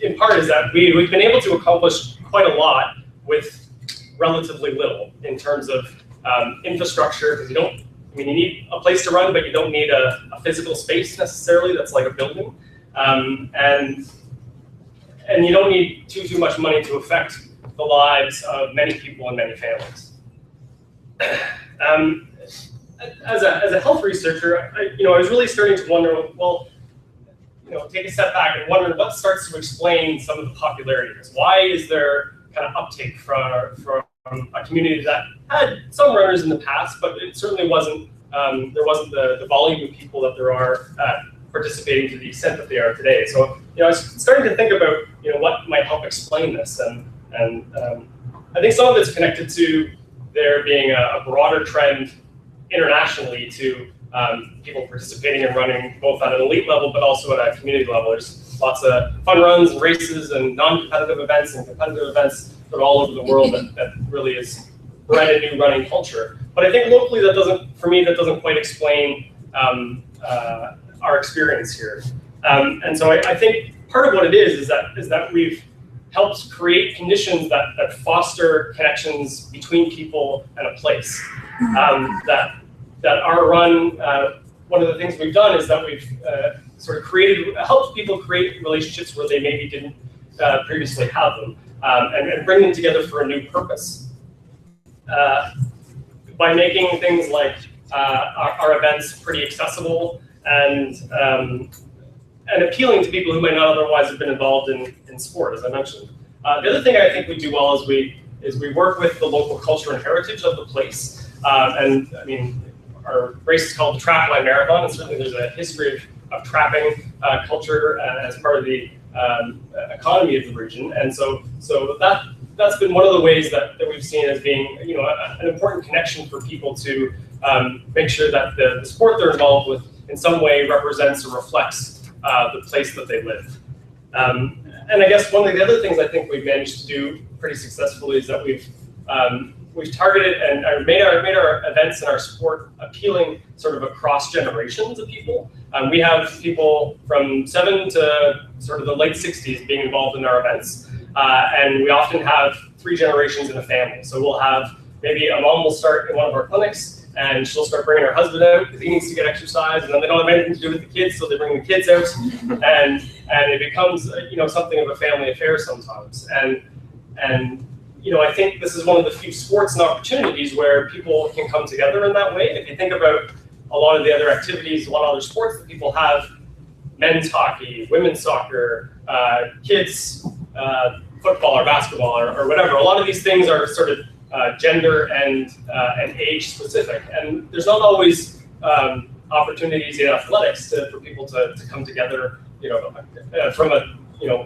in part, is that we've been able to accomplish quite a lot with relatively little in terms of infrastructure, because you need a place to run, but you don't need a physical space necessarily that's like a building. And you don't need too much money to affect the lives of many people and many families. As a health researcher, I was really starting to wonder, well, take a step back and wonder what starts to explain some of the popularity of this. Why is there kind of uptake from a community that had some runners in the past, but it certainly wasn't, there wasn't the volume of people that there are participating to the extent that they are today. So, I was starting to think about, what might help explain this. And I think some of it's connected to there being a broader trend internationally to people participating in running both at an elite level, but also at a community level. There's lots of fun runs and races and non-competitive events and competitive events that are all over the world that really is bred a new running culture. But I think locally that doesn't quite explain our experience here. And so I think part of what it is that we've helped create conditions that foster connections between people and a place. That our run, one of the things we've done is that we've sort of helped people create relationships where they maybe didn't previously have them, and bring them together for a new purpose. By making things like our events pretty accessible and appealing to people who might not otherwise have been involved in sport, as I mentioned. The other thing I think we do well is we work with the local culture and heritage of the place. And I mean, our race is called the Trapline Marathon, and certainly there's a history of trapping culture as part of the economy of the region. And so that's been one of the ways that we've seen as being an important connection for people to make sure that the sport they're involved with in some way represents or reflects the place that they live. And I guess one of the other things I think we've managed to do pretty successfully is that we've targeted and made our events and our sport appealing sort of across generations of people. We have people from 7 to sort of the late 60s being involved in our events. And we often have 3 generations in a family. So we'll have maybe a mom will start in one of our clinics, and she'll start bringing her husband out because he needs to get exercise, and then they don't have anything to do with the kids, so they bring the kids out, and it becomes something of a family affair sometimes. And I think this is one of the few sports and opportunities where people can come together in that way. If you think about a lot of the other activities, a lot of other sports that people have, men's hockey, women's soccer, kids football or basketball or whatever, a lot of these things are sort of gender and age specific, and there's not always opportunities in athletics for people to come together, from a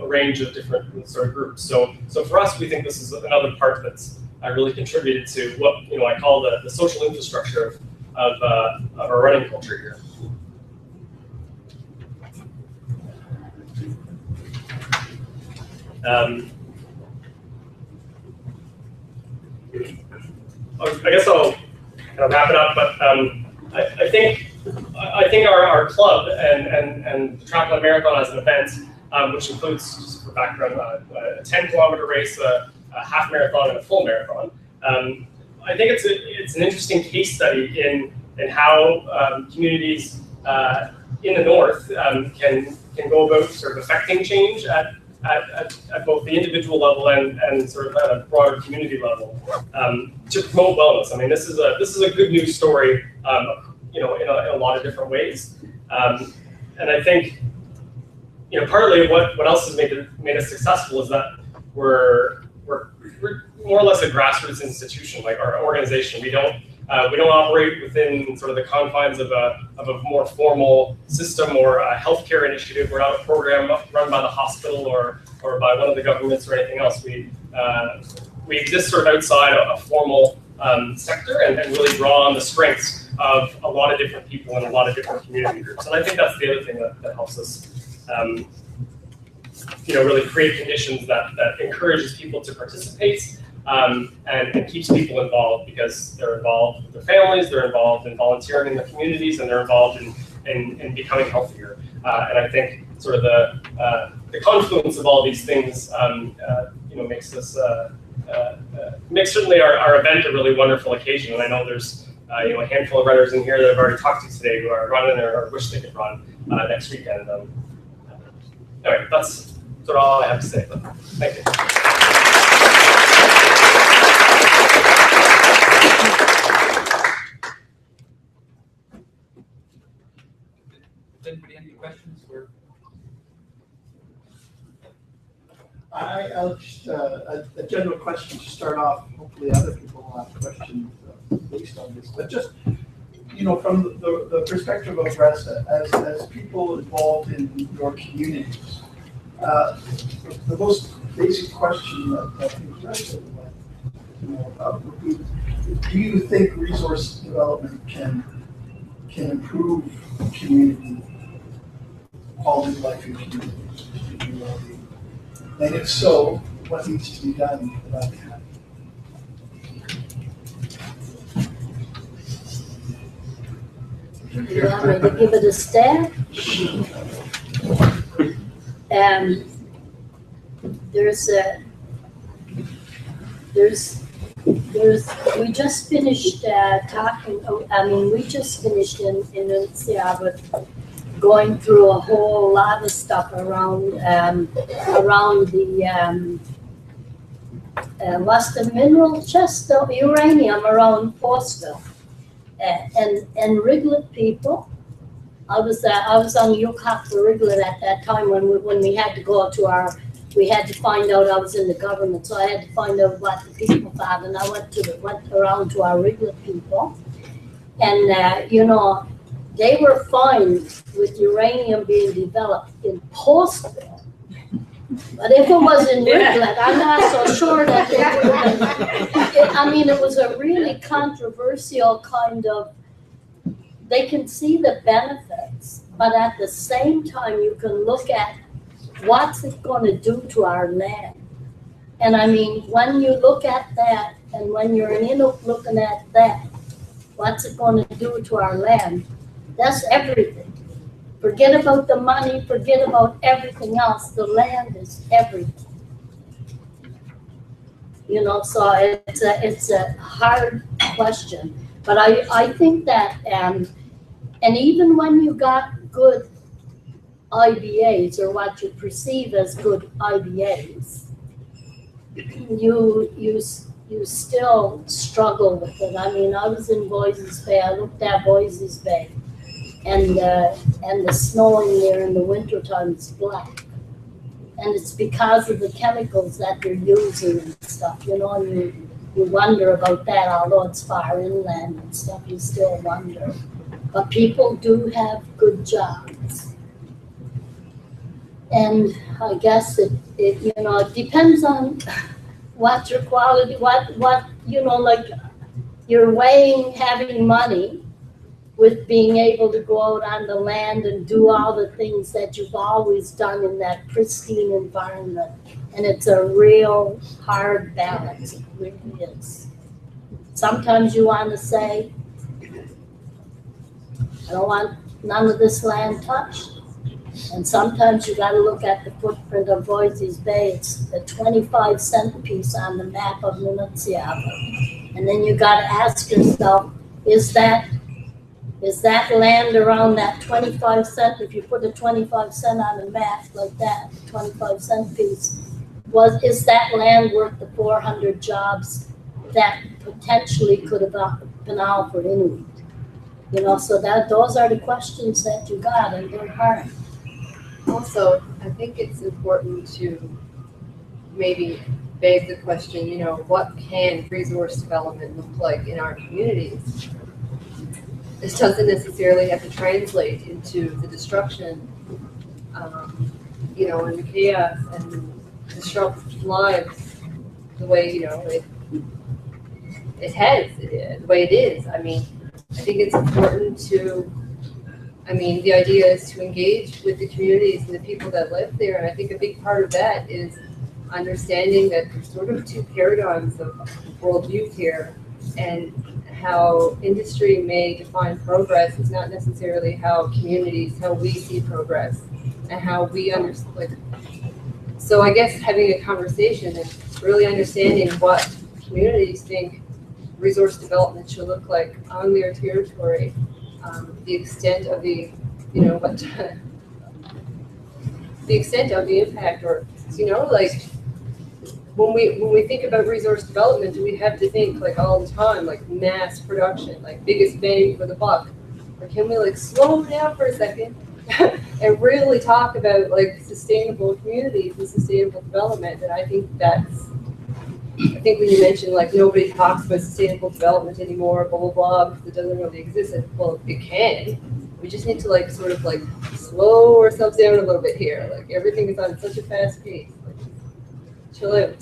range of different sort of groups. So for us, we think this is another part that's really contributed to what I call the social infrastructure of our running culture here. I guess I'll kind of wrap it up, but I think our club and the Trapline Marathon as an event, which includes, just for background, a 10-kilometer race, a half marathon, and a full marathon. I think it's an interesting case study in how communities in the north can go about sort of affecting change at both the individual level and sort of at a broader community level to promote wellness. I mean, this is a good news story, in a lot of different ways. And I think, partly what else has made us successful is that we're more or less a grassroots institution, like our organization. We don't operate within sort of the confines of a more formal system or a healthcare initiative. We're not a program run by the hospital or by one of the governments or anything else. We exist sort of outside a formal sector and really draw on the strengths of a lot of different people and a lot of different community groups. And I think that's the other thing that helps us really create conditions that encourages people to participate and keeps people involved, because they're involved with their families, they're involved in volunteering in the communities, and they're involved in becoming healthier. And I think sort of the confluence of all these things, makes this makes certainly our event a really wonderful occasion. And I know there's a handful of runners in here that I've already talked to today who are running or wish they could run next weekend. Anyway, that's sort of all I have to say. But thank you. Does anybody have any questions for? I'll just, a general question to start off. Hopefully other people will have questions based on this. But just, from the perspective of ReSDA, as people involved in your communities, the most basic question that I think ReSDA would like to know about would be, do you think resource development can improve community quality of life in communities? And if so, what needs to be done for that to happen? You want me to give it a stab? We just finished we just finished in NCR going through a whole lot of stuff around the what's the mineral chest of uranium around Forestville, and Riglet people. I was on UCOP for Riglet at that time when we had to go to we had to find out. I was in the government, so I had to find out what the people thought, and I went around to our Riglet people, and they were fine with uranium being developed in Forestville. But if it was in Riglet, I'm not so sure that they would have. It was a really controversial kind of, they can see the benefits, but at the same time, you can look at what's it going to do to our land. And when you look at that, and when you're in looking at that, what's it going to do to our land? That's everything. Forget about the money, forget about everything else. The land is everything. So it's a hard question. But I think that, and even when you got good IBAs, or what you perceive as good IBAs, you still struggle with it. I was in Boise's Bay. I looked at Boise's Bay, and the snow in there in the wintertime is black. And it's because of the chemicals that they're using and stuff, and you wonder about that, although it's far inland and stuff, you still wonder. But people do have good jobs. And I guess it depends on what your quality, like you're weighing having money with being able to go out on the land and do all the things that you've always done in that pristine environment. And it's a real hard balance, it really is. Sometimes you want to say, I don't want none of this land touched. And sometimes you got to look at the footprint of Boise's Bay. It's a 25-cent piece on the map of Nunatsiava. And then you got to ask yourself, is that land around that 25-cent, if you put a 25-cent on a map like that, 25-cent piece, is that land worth the 400 jobs that potentially could have been offered anyway? So those are the questions that you got, and they're hard. Also, I think it's important to maybe beg the question, what can resource development look like in our communities? This doesn't necessarily have to translate into the destruction, and the chaos and disrupt lives the way, it has, the way it is. I think it's important to, the idea is to engage with the communities and the people that live there. And I think a big part of that is understanding that there's sort of two paradigms of worldview here, and how industry may define progress is not necessarily how communities, how we see progress and how we understand. Like, so I guess having a conversation and really understanding what communities think resource development should look like on their territory, the extent of the, you know, what, the extent of the impact, or, you know, like, when we think about resource development, we have to think like all the time, like mass production, like biggest bang for the buck. Or can we like slow down for a second and really talk about like sustainable communities and sustainable development? And I think when you mentioned like nobody talks about sustainable development anymore, blah, blah, blah, because it doesn't really exist. Well, it can. We just need to like sort of like slow ourselves down a little bit here. Like everything is on such a fast pace. Chill out.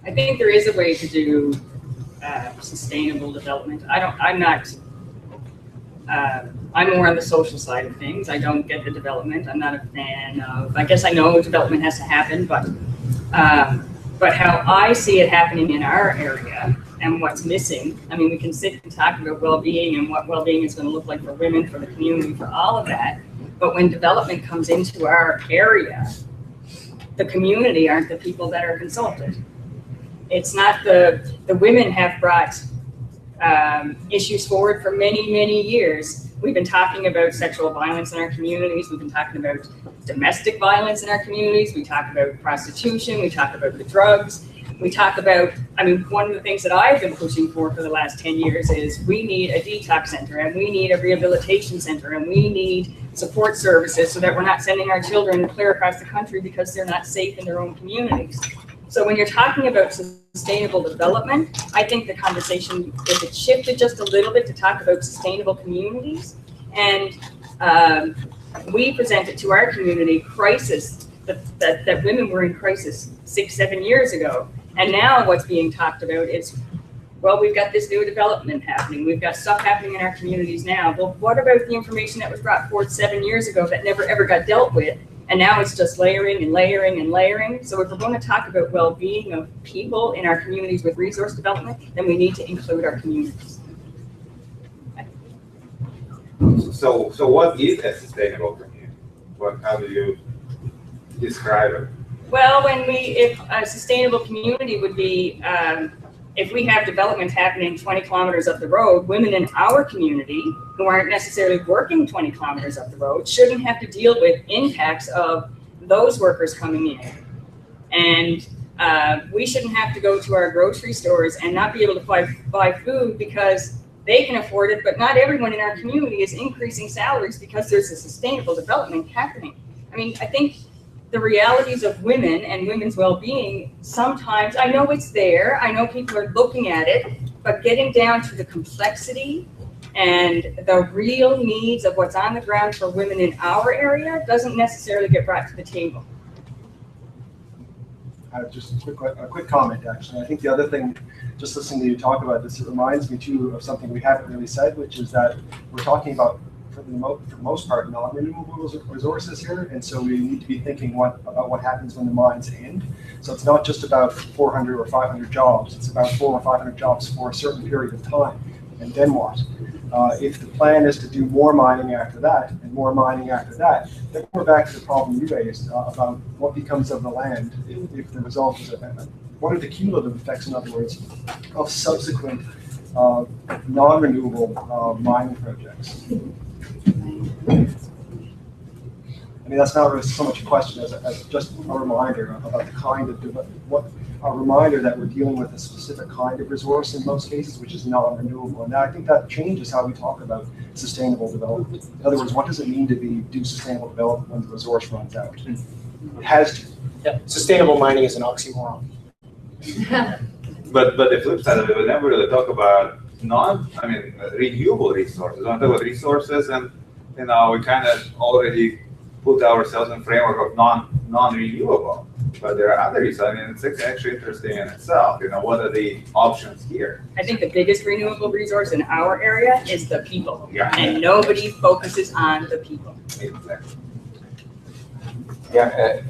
I think there is a way to do sustainable development. I'm more on the social side of things. I don't get the development. I'm not a fan of, I guess I know development has to happen, but how I see it happening in our area and what's missing, I mean, we can sit and talk about well-being and what well-being is going to look like for women, for the community, for all of that. But when development comes into our area, the community aren't the people that are consulted. It's not the women have brought issues forward for many, many years. We've been talking about sexual violence in our communities. We've been talking about domestic violence in our communities. We talk about prostitution. We talk about the drugs. We talk about, I mean, one of the things that I've been pushing for the last 10 years is we need a detox center and we need a rehabilitation center and we need support services so that we're not sending our children clear across the country because they're not safe in their own communities. So when you're talking about sustainable development, I think the conversation, if it shifted just a little bit to talk about sustainable communities, and we presented to our community crisis, that women were in crisis 6-7 years ago. And now what's being talked about is, well, we've got this new development happening. We've got stuff happening in our communities now. Well, what about the information that was brought forth 7 years ago that never ever got dealt with? And now it's just layering and layering and layering. So if we're going to talk about well-being of people in our communities with resource development, then we need to include our communities. So what is a sustainable community? How do you describe it? Well, if a sustainable community would be, if we have development happening 20 kilometers up the road, women in our community who aren't necessarily working 20 kilometers up the road shouldn't have to deal with impacts of those workers coming in. And we shouldn't have to go to our grocery stores and not be able to buy food because they can afford it, but not everyone in our community is increasing salaries because there's a sustainable development happening. I mean, I think the realities of women and women's well-being, sometimes, I know it's there, I know people are looking at it, but getting down to the complexity and the real needs of what's on the ground for women in our area doesn't necessarily get brought to the table. Just a quick comment, actually. I think the other thing, just listening to you talk about this, it reminds me too of something we haven't really said, which is that we're talking about, for the most part, non-renewable resources here, and so we need to be thinking about what happens when the mines end. So it's not just about 400 or 500 jobs, it's about 400 or 500 jobs for a certain period of time, and then what? If the plan is to do more mining after that, and more mining after that, then we're back to the problem you raised about what becomes of the land if the result is what are the cumulative effects, in other words, of subsequent non-renewable mining projects. I mean, that's not really so much a question as just a reminder about the kind of a reminder that we're dealing with a specific kind of resource in most cases, which is non-renewable. And I think that changes how we talk about sustainable development. In other words, what does it mean to do sustainable development when the resource runs out? It has to. Yeah, sustainable mining is an oxymoron. But the flip side of it, we never really talk about renewable resources. We talk about resources, and we kind of already put ourselves in framework of non-renewable. But there are other resources. I mean, it's actually interesting in itself. What are the options here? I think the biggest renewable resource in our area is the people. Yeah. And nobody focuses on the people. Exactly. Yeah.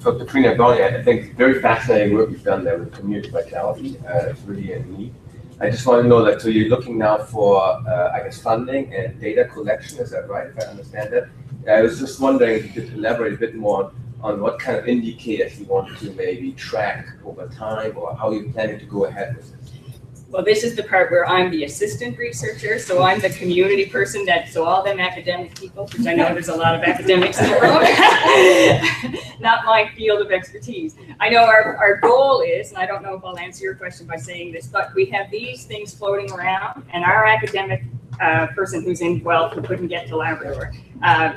for Katrina Bonnie, I think it's very fascinating work you've done there with community vitality. It's really neat. I just want to know, like, so you're looking now for, I guess, funding and data collection. Is that right? If I understand that. I was just wondering if you could elaborate a bit more on what kind of indicators you want to maybe track over time, or how you're planning to go ahead with it. Well, this is the part where I'm the assistant researcher, so I'm the community person so all them academic people, which I know there's a lot of academics in the room, not my field of expertise. I know our goal is, and I don't know if I'll answer your question by saying this, but we have these things floating around, and our academic person who's in Guelph who couldn't get to Labrador,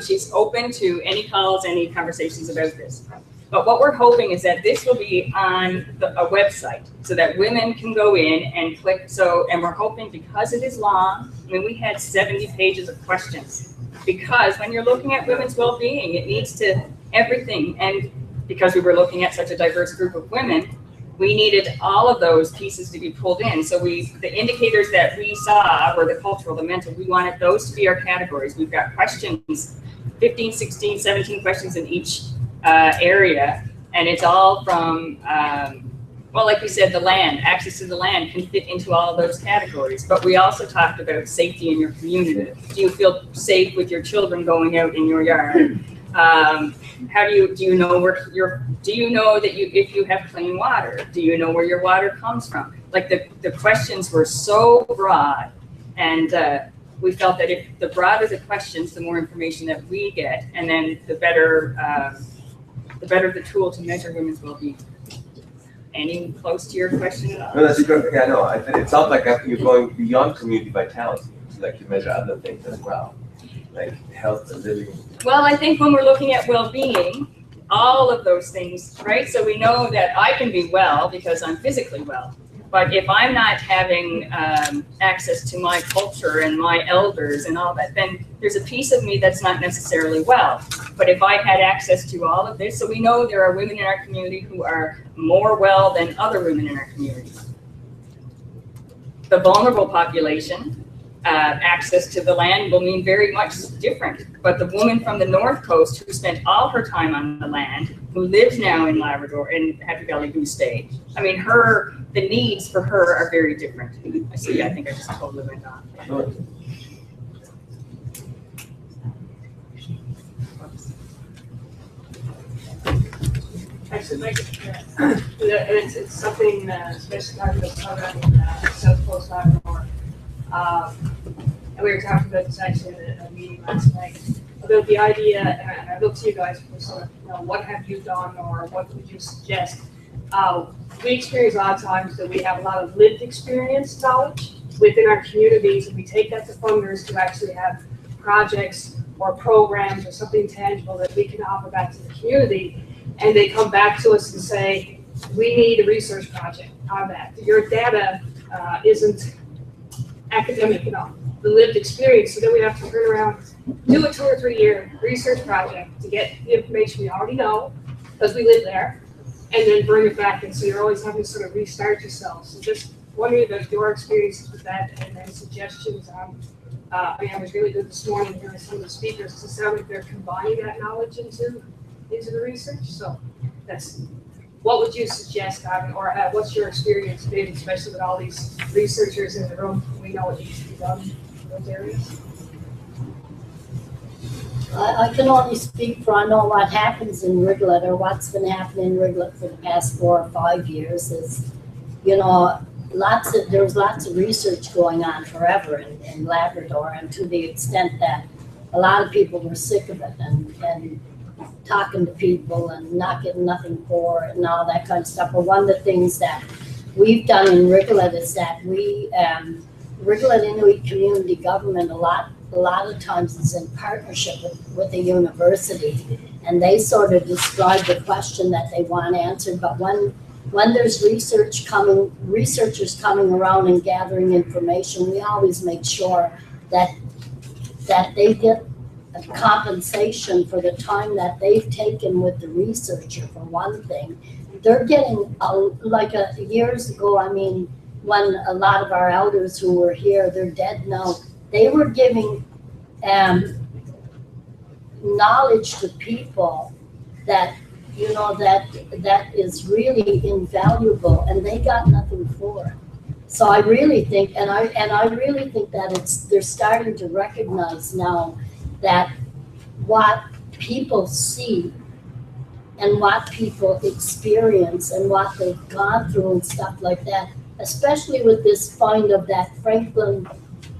she's open to any calls, any conversations about this. But what we're hoping is that this will be on a website so that women can go in and click. And we're hoping, because it is long, I mean, we had 70 pages of questions, because when you're looking at women's well-being, it needs to everything. And because we were looking at such a diverse group of women, we needed all of those pieces to be pulled in. So the indicators that we saw were the cultural, the mental. We wanted those to be our categories. We've got questions, 15, 16, 17 questions in each area, and it's all from, well, like we said, the land, access to the land can fit into all of those categories. But we also talked about safety in your community. Do you feel safe with your children going out in your yard? How do you know where if you have clean water? Do you know where your water comes from? Like the questions were so broad, and we felt that if the broader the questions, the more information that we get, and then the better the tool to measure women's well-being. Any close to your question at all? No, that's good. Yeah, no, it sounds like you're going beyond community vitality, like you measure other things as well, like health and living. Well, I think when we're looking at well-being, all of those things, right? So we know that I can be well because I'm physically well. But if I'm not having access to my culture and my elders and all that, then there's a piece of me that's not necessarily well. But if I had access to all of this, so we know there are women in our community who are more well than other women in our community. The vulnerable population, access to the land will mean very much different. But the woman from the North Coast who spent all her time on the land, who lives now in Labrador, in Happy Valley-Goose Bay, I mean, the needs for her are very different. See, I think I just totally went on. Sure. Actually, it's something, especially talking about programming South Coast Labrador. And we were talking about this actually at a meeting last night, about the idea, and I look to you guys for sort of, what have you done, or what would you suggest? We experience a lot of times that we have a lot of lived experience knowledge within our communities, and we take that to funders to actually have projects or programs or something tangible that we can offer back to the community. And they come back to us and say, we need a research project on that. Your data isn't academic enough, the lived experience. So then we have to turn around, do a 2 or 3 year research project to get the information we already know, because we live there, and then bring it back. And so you're always having to sort of restart yourself. So just wondering about your experiences with that, and then suggestions on, I mean, I was really good this morning hearing some of the speakers to sound like they're combining that knowledge into the research. So that's, what would you suggest on, or what's your experience been, especially with all these researchers in the room? We know what needs to be done in those areas. I can only speak for, I know what happens in Riglet, or what's been happening in Riglet for the past 4 or 5 years is, there's lots of research going on forever in Labrador, and to the extent that a lot of people were sick of it and talking to people and not getting nothing for it and all that kind of stuff. But one of the things that we've done in Riglet is that we, Riglet Inuit Community Government, a lot of times is in partnership with a university, and they sort of describe the question that they want answered. But when there's researchers coming around and gathering information, we always make sure that they get a compensation for the time that they've taken with the researcher, for one thing. They're getting, years ago, I mean, when a lot of our elders who were here, they're dead now, they were giving knowledge to people that you know, that is really invaluable, and they got nothing for it. So I really think, and I really think that they're starting to recognize now that what people see and what people experience and what they've gone through and stuff like that, especially with this find of that Franklin,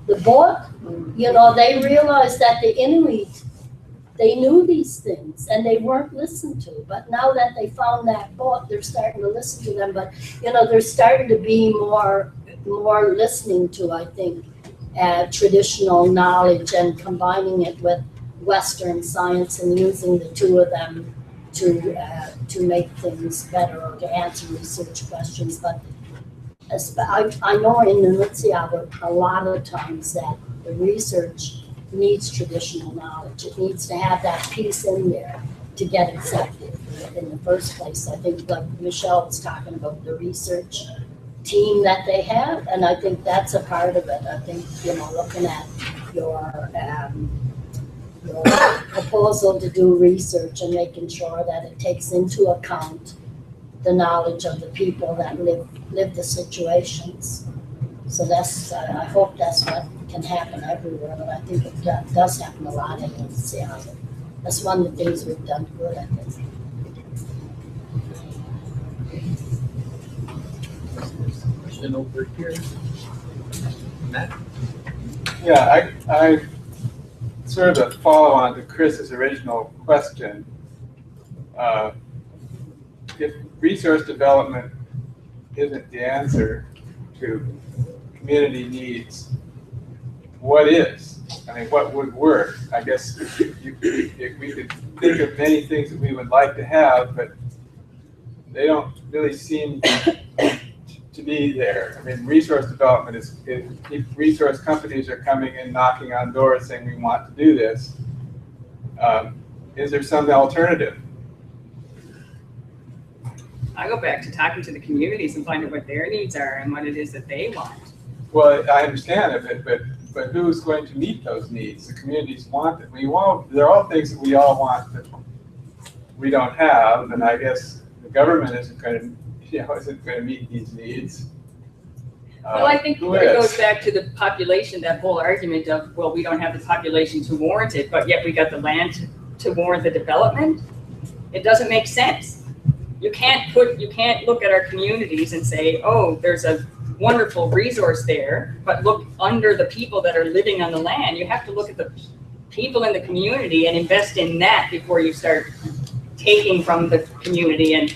the book, you know, they realized that the Inuit, they knew these things and they weren't listened to. But now that they found that book, they're starting to listen to them. But, you know, they're starting to be more listening to, I think, traditional knowledge and combining it with Western science and using the two of them to make things better or to answer research questions. But I know in Nunavut a lot of times that the research needs traditional knowledge. It needs to have that piece in there to get accepted in the first place. I think like Michelle was talking about the research team that they have, and I think that's a part of it. I think, you know, looking at your proposal to do research and making sure that it takes into account the knowledge of the people that live the situations. So that's, I hope that's what can happen everywhere, but I think it does happen a lot in Seattle. That's one of the things we've done good, I think. Question over here. Matt? Yeah, I sort of a follow-on to Chris's original question. If resource development isn't the answer to community needs, what is? I mean, what would work? I guess we could think of many things that we would like to have, but they don't really seem to be there. I mean, resource development is resource companies are coming in, knocking on doors saying we want to do this. Is there some alternative? I go back to talking to the communities and finding what their needs are and what it is that they want. Well, I understand it, but who's going to meet those needs? The communities want it. They're all things that we all want that we don't have, and I guess the government isn't going to meet these needs. Well, I think it goes back to the population, that whole argument of, well, we don't have the population to warrant it, but yet we got the land to warrant the development. It doesn't make sense. You can't look at our communities and say, oh, there's a wonderful resource there, but look under the people that are living on the land. You have to look at the people in the community and invest in that before you start taking from the community. And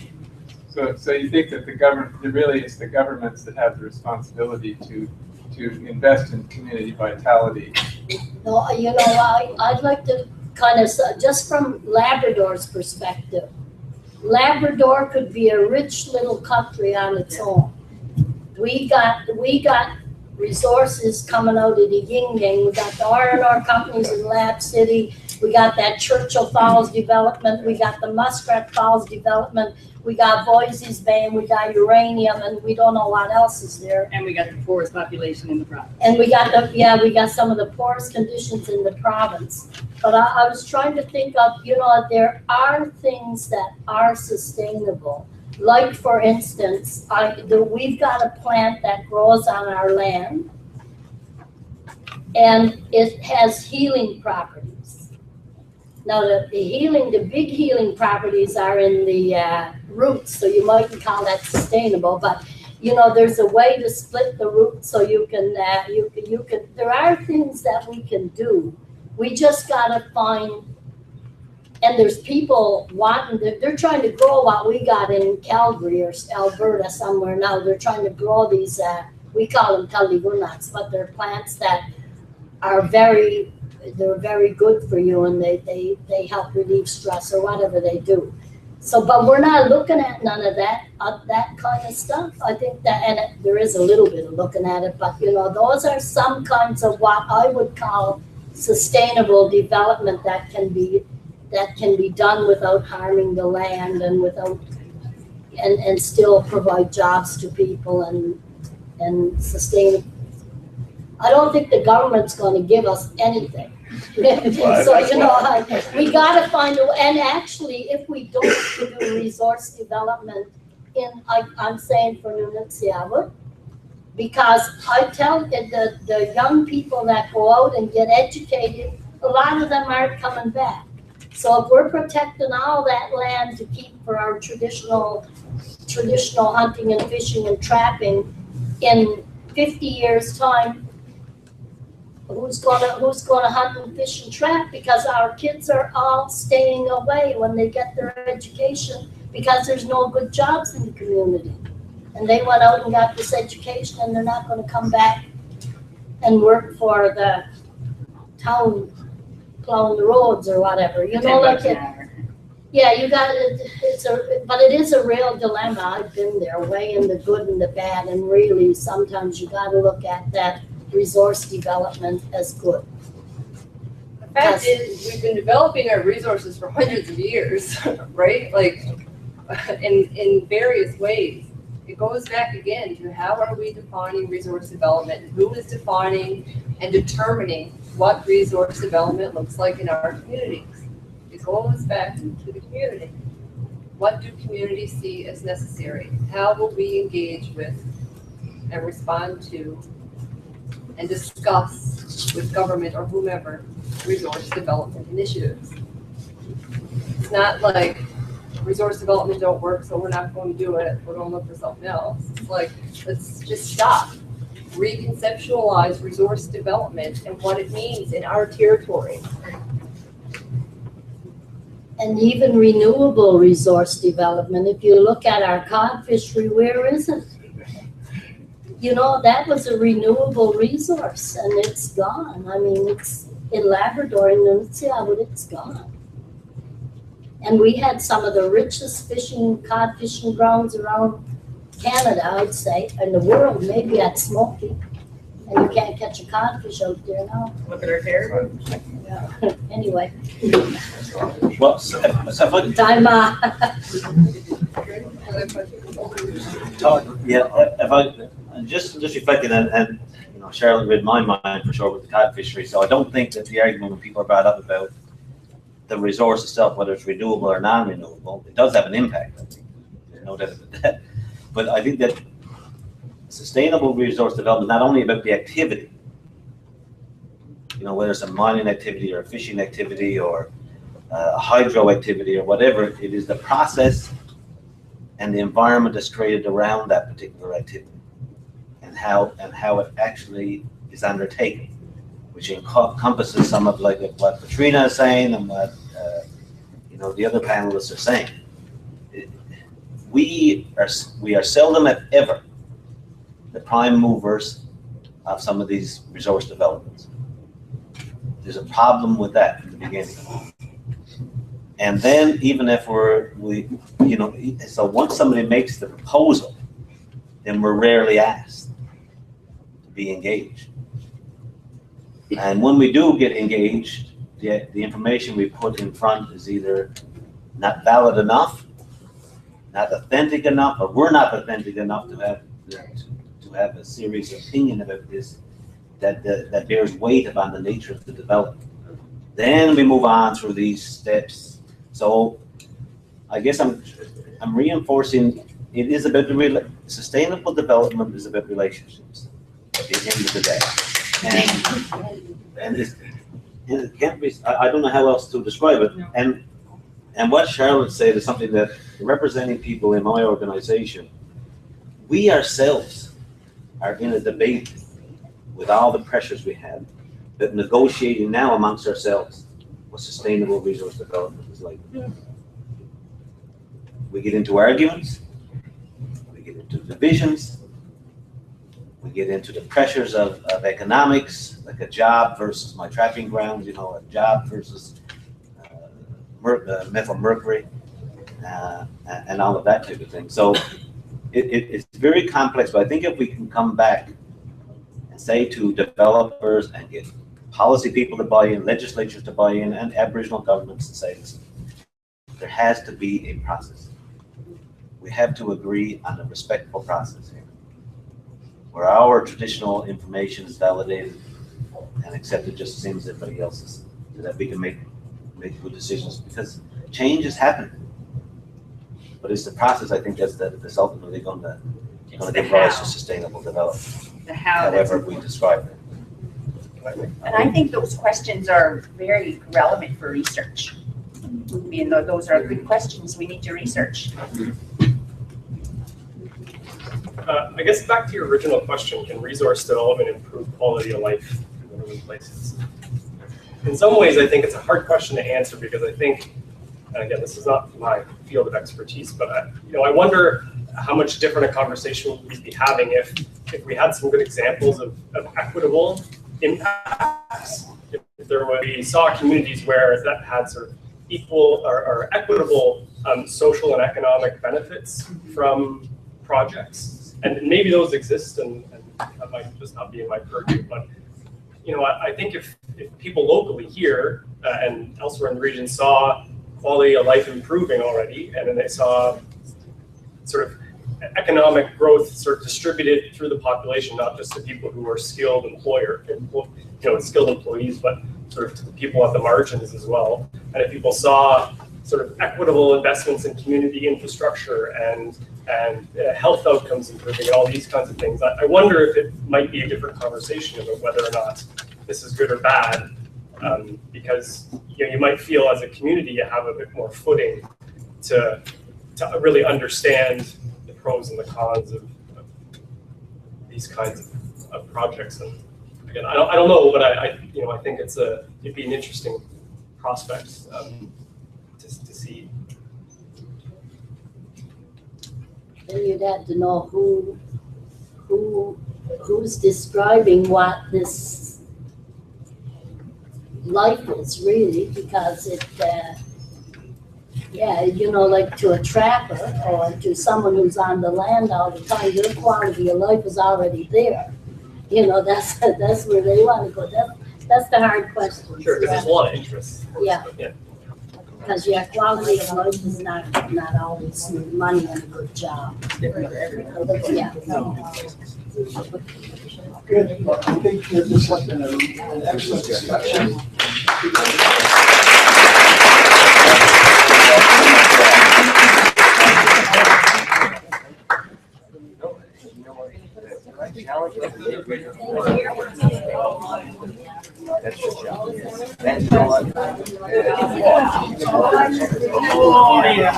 so you think that the government, it really is the governments that have the responsibility to invest in community vitality? No, you know, I'd like to kind of, just from Labrador's perspective, Labrador could be a rich little country on its own. We got resources coming out of the Yin-Yang. We got the R&R companies in Lab City. We got that Churchill Falls development. We got the Muskrat Falls development. We got Boise's Bay, and we got uranium, and we don't know what else is there. And we got the poorest population in the province. And we got some of the poorest conditions in the province. But I was trying to think of, you know, there are things that are sustainable. Like, for instance, we've got a plant that grows on our land, and it has healing properties. Now, the big healing properties are in the roots, so you mightn't call that sustainable, but you know, there's a way to split the roots so you can, there are things that we can do. We just gotta find, and there's people wanting, they're trying to grow what we got in Calgary or Alberta somewhere now. They're trying to grow these, we call them taligunats, but they're plants that are very good for you, and they help relieve stress or whatever they do. So, but we're not looking at none of that kind of stuff. I think that, and there is a little bit of looking at it, but you know, those are some kinds of what I would call sustainable development that can be done without harming the land and without, and still provide jobs to people and sustain. I don't think the government's going to give us anything. So, you know, we gotta find a, and actually, if we don't do resource development I'm saying for Nunatsiawa, because I tell the young people that go out and get educated, a lot of them aren't coming back. So if we're protecting all that land to keep for our traditional hunting and fishing and trapping, in 50 years' time, who's gonna hunt and fish and trap? Because our kids are all staying away when they get their education because there's no good jobs in the community. And they went out and got this education and they're not gonna come back and work for the town plowing the roads or whatever, you know, like it. Yeah, you got it, but it is a real dilemma. I've been there, weighing the good and the bad, and really sometimes you gotta look at that resource development as good. The fact is, we've been developing our resources for hundreds of years, right? Like, in various ways. It goes back again to how are we defining resource development? Who is defining and determining what resource development looks like in our communities? It goes back to the community. What do communities see as necessary? How will we engage with and respond to and discuss with government or whomever resource development initiatives? It's not like resource development don't work, so we're not going to do it. We're going to look for something else. It's like, let's just stop. Reconceptualize resource development and what it means in our territory. And even renewable resource development. If you look at our cod fishery, where is it? You know, that was a renewable resource and it's gone. I mean, it's in Labrador, in Nunatsiawa, it's gone. And we had some of the richest cod fishing grounds around Canada, I'd say, in the world, maybe at Smoky. And you can't catch a codfish out there now. Look at our hair. Yeah. Anyway. Well, Time if I just reflecting and you know, Charlotte read my mind for sure with the cod fishery. So I don't think that the argument when people are brought up about the resource itself, whether it's renewable or non-renewable, it does have an impact. I think there's no doubt about that. But I think that sustainable resource development is not only about the activity, you know, whether it's a mining activity or a fishing activity or a hydro activity or whatever, it is the process and the environment that's created around that particular activity and how it actually is undertaken, which encompasses some of like what Katrina is saying and what you know, the other panelists are saying. We are seldom if ever the prime movers of some of these resource developments. There's a problem with that in the beginning. And then even if you know, so once somebody makes the proposal, then we're rarely asked to be engaged. And when we do get engaged, the information we put in front is either not valid enough, not authentic enough, or we're not authentic enough to have a serious opinion about this that bears weight upon the nature of the development. Then we move on through these steps. So I guess I'm reinforcing it is about sustainable development is about relationships at the end of the day. And it can't be, I don't know how else to describe it. And what Charlotte said is something that representing people in my organization, we ourselves are in a debate with all the pressures we have, that negotiating now amongst ourselves what sustainable resource development is like. We get into arguments, we get into divisions, we get into the pressures of economics, like a job versus my trapping grounds, you know, a job versus methyl mercury, and all of that type of thing. So it's very complex, but I think if we can come back and say to developers and get policy people to buy in, legislatures to buy in, and Aboriginal governments to say, listen, there has to be a process. We have to agree on a respectful process here, where our traditional information is validated and accepted just the same as everybody else's. so that we can make good decisions, because change is happening. But it's the process, I think, that's ultimately gonna give rise to sustainable development, The how. however we describe it. And I think those questions are very relevant for research. I mean, those are good questions we need to research. I guess back to your original question, can resource development improve quality of life in urban places? In some ways, I think it's a hard question to answer, because I think, and again, this is not my field of expertise, but I wonder how much different a conversation we'd be having if we had some good examples of equitable impacts. If we saw communities where that had sort of equal or equitable social and economic benefits from projects, and maybe those exist, and that might just not be in my purview, but I think if people locally here and elsewhere in the region saw quality of life improving already, and then they saw sort of economic growth sort of distributed through the population, not just to people who are skilled skilled employees, but sort of to the people at the margins as well. And if people saw sort of equitable investments in community infrastructure and health outcomes improving and all these kinds of things, I wonder if it might be a different conversation about whether or not this is good or bad, because you might feel as a community you have a bit more footing to really understand the pros and the cons of these kinds of projects. And again, I don't know, but I think it'd be an interesting prospect to see. Then you'd have to know who's describing what this life is really, because it, like to a trapper or to someone who's on the land all the time, their quality of life is already there. That's where they want to go. That's the hard question. Sure, because there's a lot of interest. Yeah. Yeah. Because quality of life is not always money and a good job. Yeah. Good. Well, I think this has been an excellent discussion. That's the challenge. That's Oh, yeah.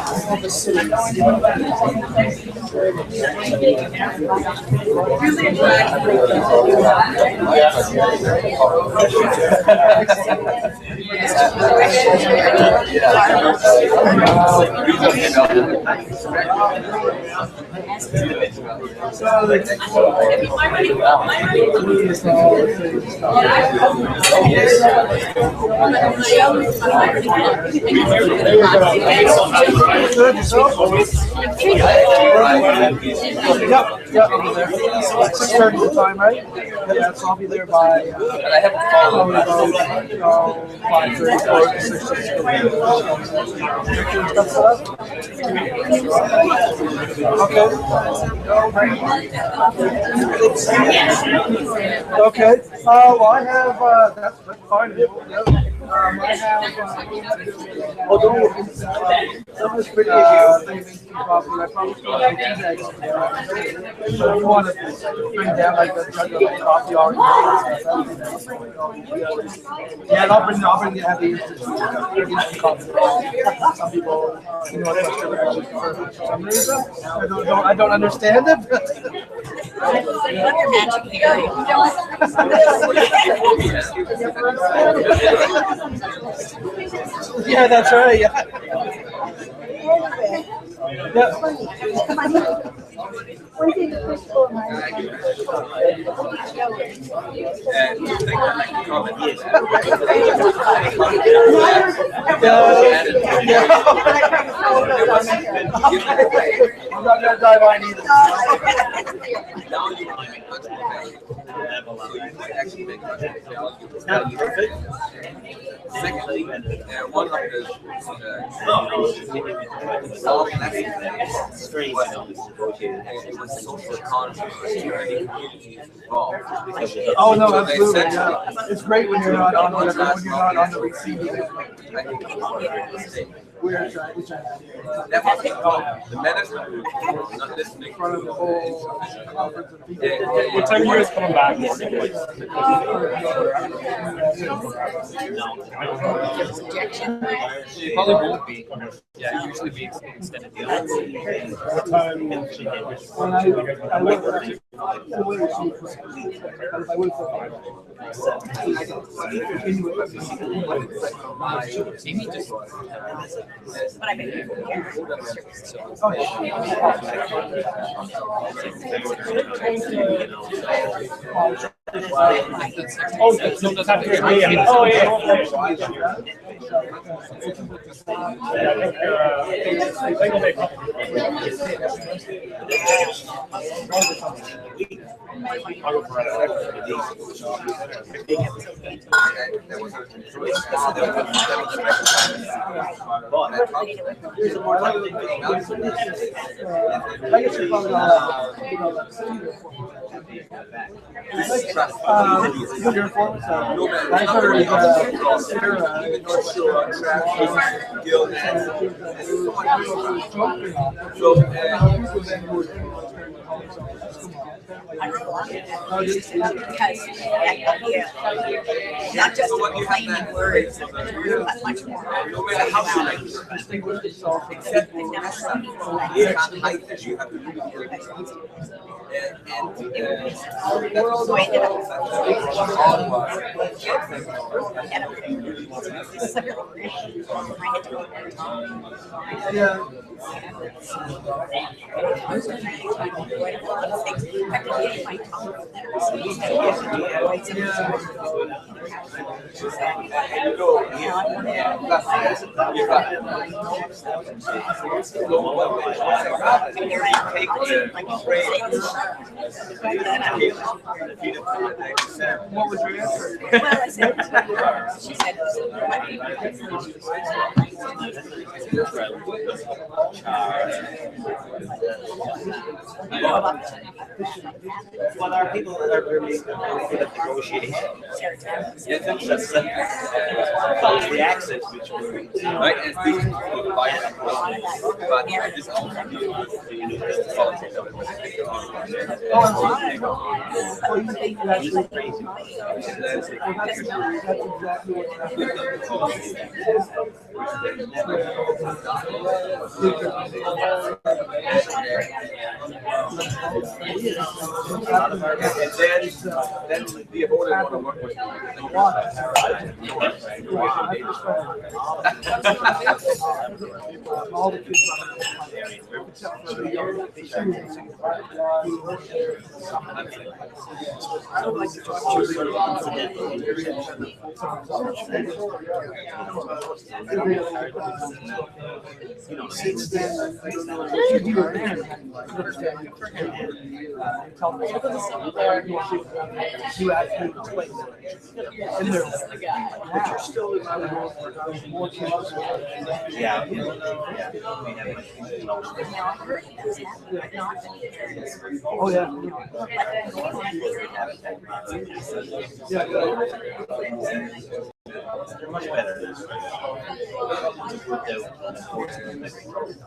Yep, I'll be there. 6:30 the time, right? Yeah, so I'll be there by, probably about 5:30, 6:30. Okay. Well, I have, that's fine. I have, although some of this pretty coffee, I probably still have 2 bags. So if you want to bring down like a jug of coffee already made, yeah, and I'll bring the heavy instant coffee. Some people, for some reason, I don't understand it. Yeah, that's right. Yeah. I'm not gonna dive on either. It's not perfect. Secondly, one of the long lessons it was social economy involved. Oh, no, So they absolutely, said to yeah. me, It's great when you're not on the receiving end. I think it was a mistake. We're That was the problem. The medicine group not listening to What time are you guys coming back? It probably won't be. Yeah, it usually be extended. What time? Amy just. But I bet you Oh, that's after your meeting. Oh, yeah. not just plain words, but much more. No matter how you distinguish yourself, except you can't hide that you have to do What was your answer? Well, I said, she said, Well, there are people that are really good at negotiation. The accents which were right, and speaking to the vice but this also politics of it. Then the opponent want to work with All the kids I would like to talk to since then, I don't know if you were there. You actually explain in there, but you're still in more kids. Yeah. Oh, yeah. Yeah. They're much better.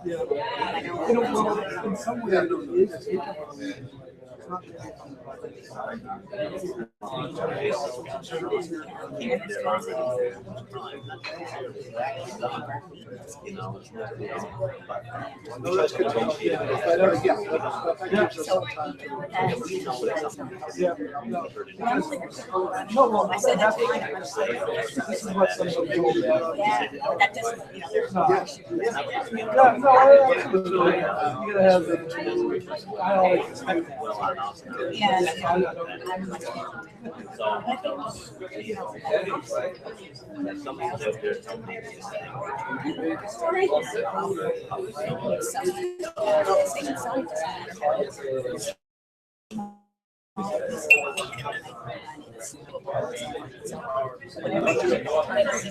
You know, in some way, it is.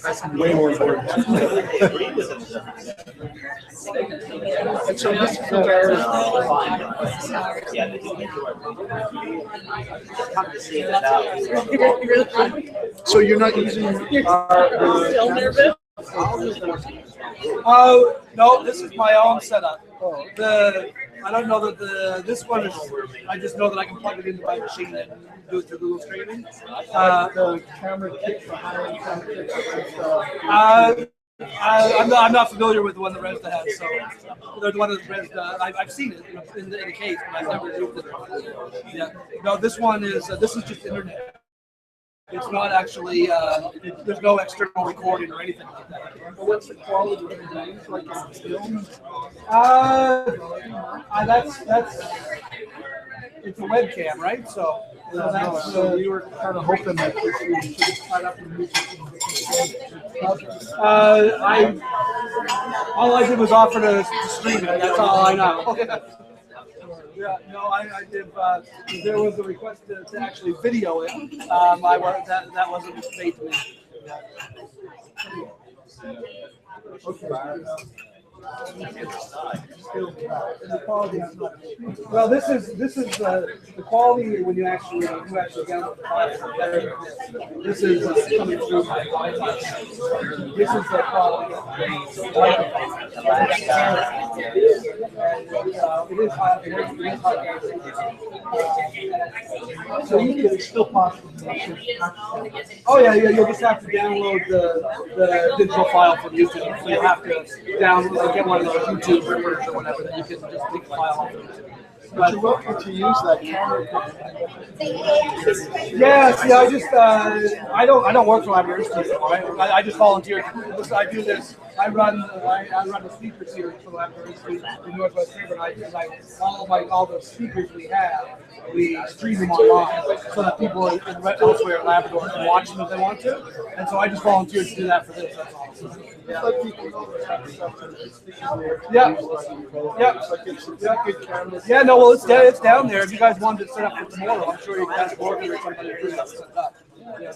That's way more important. And so this is where so you're not using Still nervous? No, this is my own setup. I don't know that this one is, I just know that I can plug it into my machine and do it through Google Streaming. the camera kit behind I'm not familiar with the one that ReSDA has, so the one that ReSDA, I've seen it in the case, but I've never used it. Yeah, no, this one is this is just internet. It's not actually there's no external recording or anything like that. But what's the quality of the games? Like it's film? That's it's a webcam, right? So that's we were kind of hoping that we should cut up the music. All I did was offer to stream it. That's all I know. Yeah, no, I did. There was a request to actually video it. That wasn't made to me. Okay. Well, this is the quality when you actually download the file. This is coming through my Wi-Fi. This is the quality. It is high. So you can still possibly. Oh yeah, you'll just have to download the digital file from YouTube. So you'll have to download, get one of those YouTube rippers or whatever that you can just take a file off of YouTube. But you're welcome to use that camera. Yeah, see, I just I don't work for Labrador Institute anymore. I just volunteer. I do this. I run the speaker series for Labrador Institute in Northwest River. All the speakers we have, we stream them online so that people elsewhere in Labrador can watch them if they want to. And so I just volunteered to do that for this. That's all. Yeah. Yeah, no, well, it's down there. If you guys wanted to set up for tomorrow, I'm sure you can ask Morgan or somebody to set it up. Yeah.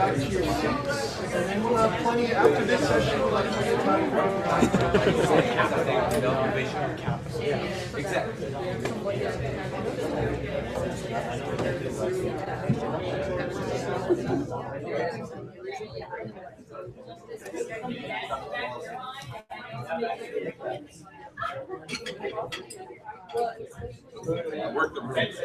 back to your seats, and then we'll have plenty after this session. We'll have plenty of time for Exactly. Work the brains.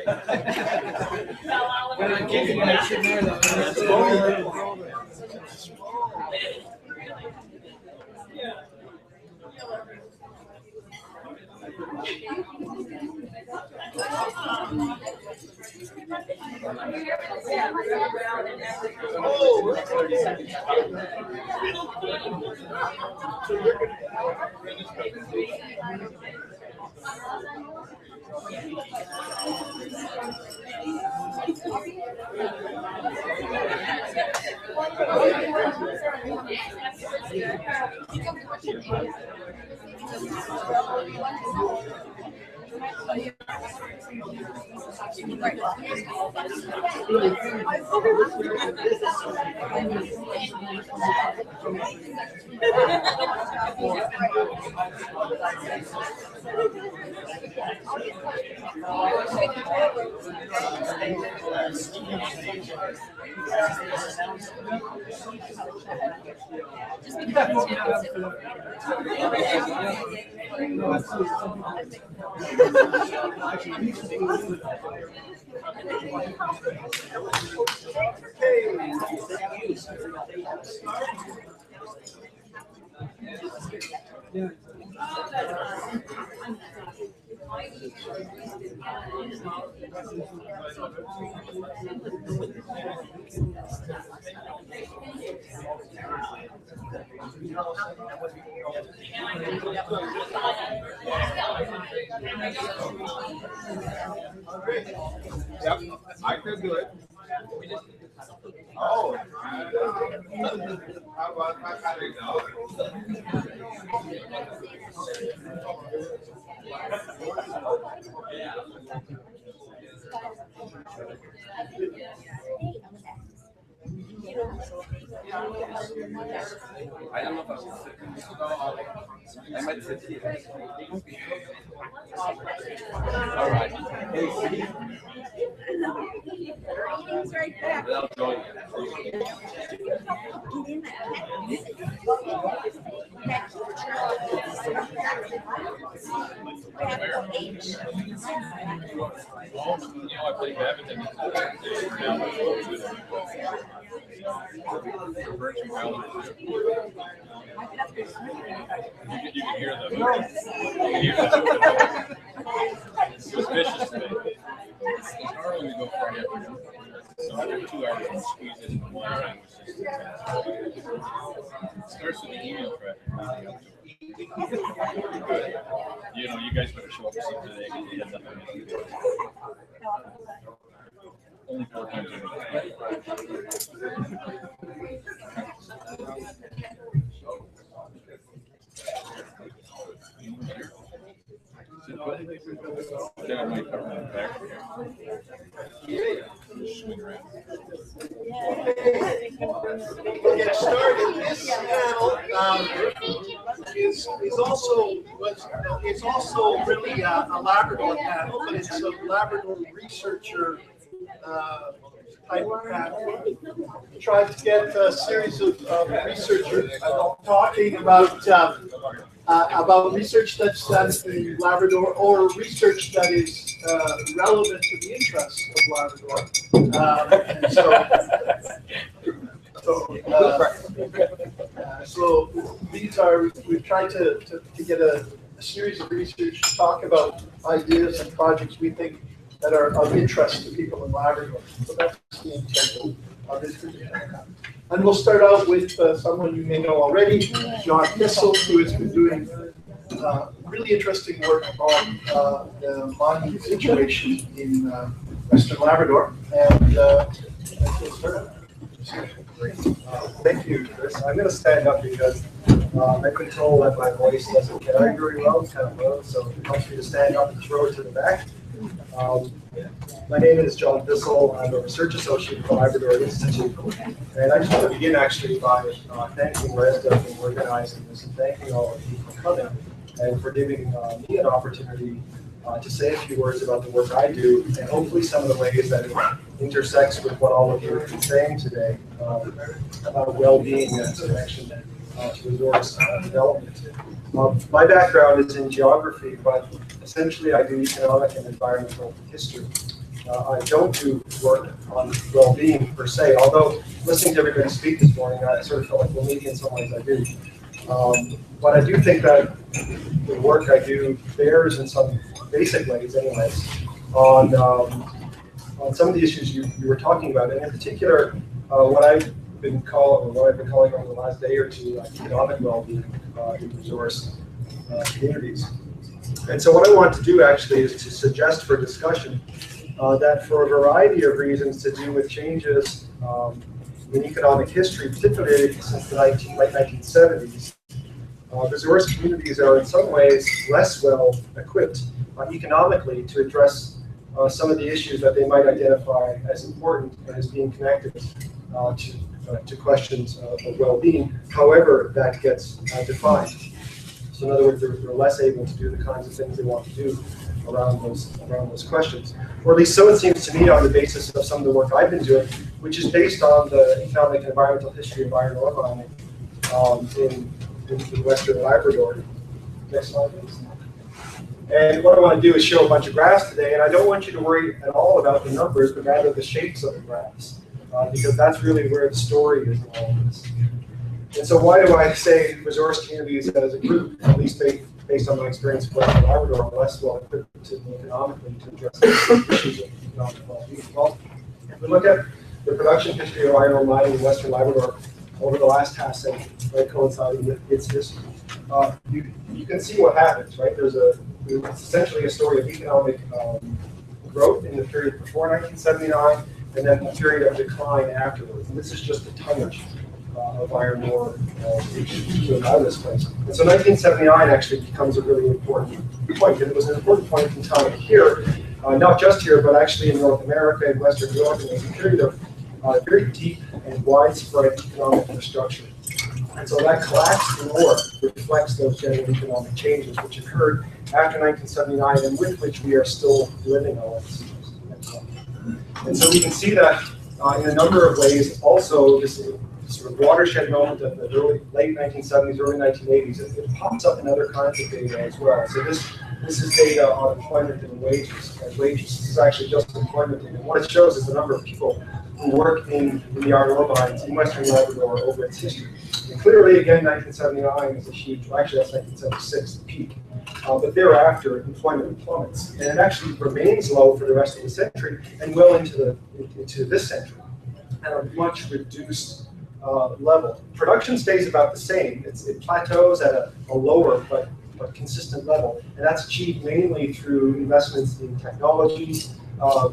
Yep, I could do it. Oh. How about my colleague now? I don't know if I should sit. I might sit here. All right. Hey, Steve. Without joining. I played badminton. You can hear them. It was vicious today. Normally we go Friday afternoon. So after 2 hours, we squeeze this one time. It starts with the email thread. You know, you guys better show up to see today because you had nothing to do. Only 4 times a week. Then I might come back here. Swing around. We'll get started. This panel is also it's also really a Labrador panel, but it's a Labrador researcher type of panel. We tried to get a series of researchers talking about research that's done in Labrador or research that is relevant to the interests of Labrador. So these are, we've tried to get a series of research to talk about ideas and projects we think that are of interest to people in Labrador. So that's the intent of this presentation. And we'll start out with someone you may know already, John Thistle, who has been doing really interesting work on the mining situation in Western Labrador. And we'll start out. Thank you, Chris. I'm going to stand up because I've been told that my voice doesn't carry very well, it's kind of low, so it helps me to stand up and throw it to the back. My name is John Bissell. I'm a research associate at the Labrador Institute. And I just want to begin actually by thanking ReSDA for organizing this and thanking all of you for coming and for giving me an opportunity to say a few words about the work I do and hopefully some of the ways that it intersects with what all of you have been saying today about well-being and its connection to resource development. My background is in geography, but essentially I do economic and environmental history. I don't do work on well-being per se, although listening to everybody speak this morning, I sort of felt like, well, maybe in some ways I do. But I do think that the work I do bears in some basic ways anyways on some of the issues you were talking about, and in particular, what I've been calling over the last day or two economic well-being in resource communities. And so what I want to do actually is to suggest for discussion that for a variety of reasons to do with changes in economic history, particularly since the late 1970s, resource communities are in some ways less well equipped economically to address some of the issues that they might identify as important and as being connected to questions of well-being, however that gets defined. So in other words, they're less able to do the kinds of things they want to do around those questions. Or at least so it seems to me on the basis of some of the work I've been doing, which is based on the economic and environmental history of iron ore mining in western Labrador. Next slide, please. And what I want to do is show a bunch of graphs today, and I don't want you to worry at all about the numbers, but rather the shapes of the graphs, because that's really where the story is in all of this. And so why do I say resource communities as a group, at least based on my experience with Western Labrador, are less well equipped economically to address the issues of economic well-being? Well, if we look at the production history of iron ore mining in Western Labrador over the last half century, right, coinciding with its history, you can see what happens, right? It's essentially a story of economic growth in the period before 1979, and then the period of decline afterwards. And this is just the tonnage of iron ore out of this place. And so 1979 actually becomes a really important point, and it was an important point in time here, not just here, but actually in North America and Western Europe, and it was a period of very deep and widespread economic infrastructure. And so that collapse in ore reflects those general economic changes which occurred after 1979 and with which we are still living on. And so we can see that in a number of ways. Also, this sort of watershed moment of the late 1970s, early 1980s, it pops up in other kinds of data as well. So this is data on employment and wages. This is actually just employment data. And what it shows is the number of people who work in the iron ore mines in Western Labrador over its history. And clearly, again, 1979 is a huge, well, actually that's 1976, the peak. But thereafter, employment plummets. And it actually remains low for the rest of the century and well into this century at a much reduced level. Production stays about the same. It plateaus at a lower but consistent level. And that's achieved mainly through investments in technology,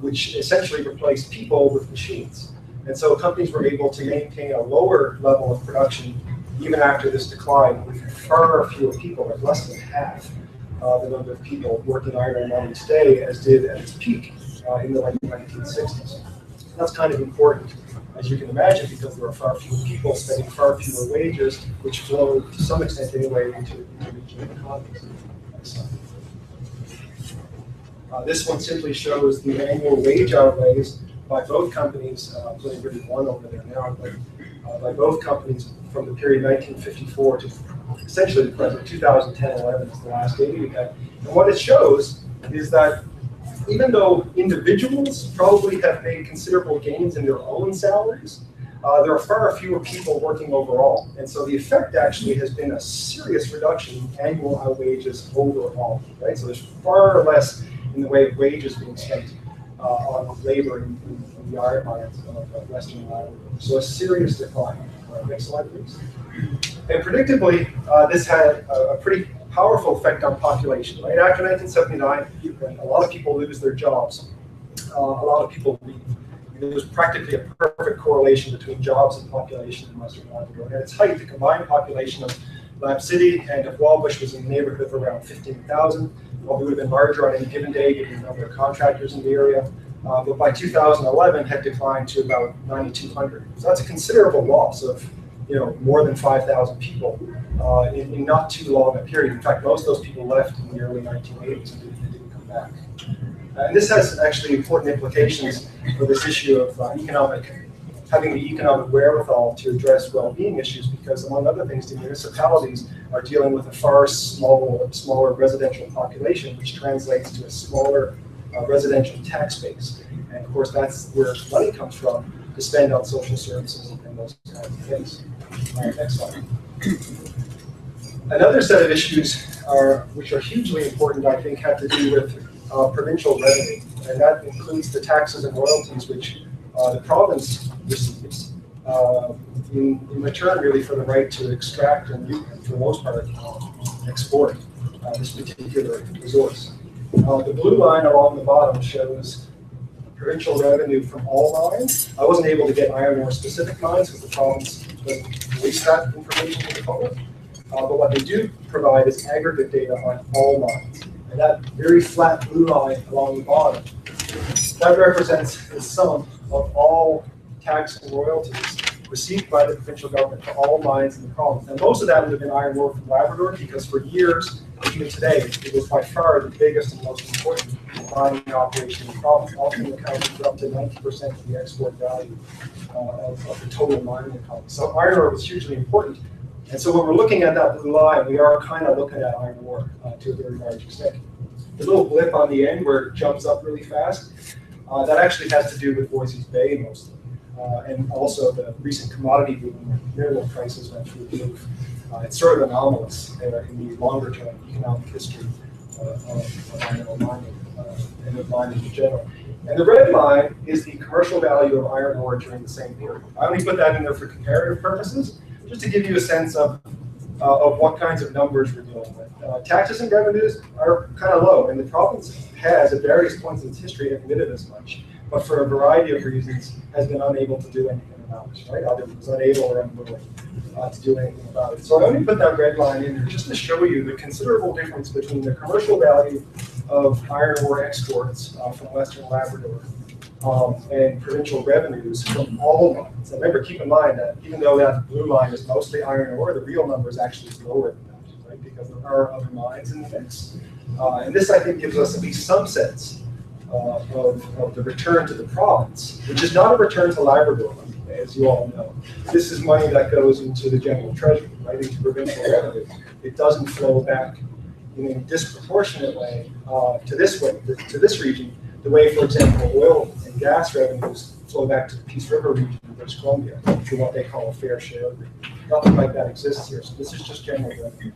which essentially replace people with machines. And so companies were able to maintain a lower level of production even after this decline with far fewer people, like less than half the number of people working iron ore mining today as did at its peak in the late 1960s. That's kind of important, as you can imagine, because there are far fewer people spending far fewer wages, which flow to some extent anyway into regional economies. This one simply shows the annual wage outlays by both companies, including really one over there now, but by both companies from the period 1954 to essentially the present, 2010-11 is the last data we have. And what it shows is that even though individuals probably have made considerable gains in their own salaries, there are far fewer people working overall. And so the effect actually has been a serious reduction in annual wages overall, right? So there's far less in the way of wages being spent on labor in the iron mines of Western Labrador. So a serious decline. Next slide, please. And predictably, this had a pretty powerful effect on population. Right after 1979, a lot of people lose their jobs. A lot of people leave. There was practically a perfect correlation between jobs and population in Western Labrador. At its height, the combined population of Lab City and of Wallbush was in the neighborhood of around 15,000. probably would have been larger on any given day given the number of contractors in the area. But by 2011 had declined to about 9,200. So that's a considerable loss of more than 5,000 people in not too long a period. In fact, most of those people left in the early 1980s and didn't come back. And this has actually important implications for this issue of having the economic wherewithal to address well-being issues, because among other things, the municipalities are dealing with a far smaller residential population, which translates to a smaller residential tax base. And of course, that's where money comes from to spend on social services and those kinds of things. Next slide. Another set of issues which are hugely important, I think, have to do with provincial revenue, and that includes the taxes and royalties which the province receives in return, really, for the right to extract and, for the most part, export this particular resource. The blue line along the bottom shows provincial revenue from all mines. I wasn't able to get iron ore specific mines because the province doesn't release that information to the public. But what they do provide is aggregate data on all mines. And that very flat blue line along the bottom, that represents the sum of all tax and royalties received by the provincial government for all mines in the province. And most of that would have been iron ore from Labrador, because for years, even today, it was by far the biggest and most important mining operation in the province, often accounting for up to 90% of the export value of the total mining economy. So iron ore was hugely important. And so when we're looking at that blue line, we are kind of looking at iron ore to a very large extent. The little blip on the end where it jumps up really fast, that actually has to do with Voisey's Bay mostly. And also the recent commodity boom where mineral prices went through the roof. It's sort of anomalous in the longer term economic history of iron ore mining and of mining in general. And the red line is the commercial value of iron ore during the same period. I only put that in there for comparative purposes, just to give you a sense of what kinds of numbers we're dealing with. Taxes and revenues are kind of low, and the province has, at various points in its history, admitted as much, but for a variety of reasons has been unable to do anything about it, right? Either was unable or unwilling to do anything about it. So I only put that red line in there just to show you the considerable difference between the commercial value of iron ore exports from Western Labrador and provincial revenues from all mines. And remember, keep in mind that even though that blue line is mostly iron ore, the real number is actually lower than that, right? Because there are other mines in the mix. And this, I think, gives us at least some sense of the return to the province, which is not a return to Labrador money, as you all know. This is money that goes into the general treasury, right, into provincial revenue. It doesn't flow back in a disproportionate way to this region, the way, for example, oil and gas revenues flow back to the Peace River region in British Columbia through what they call a fair share agreement. Nothing like that exists here, so this is just general revenue.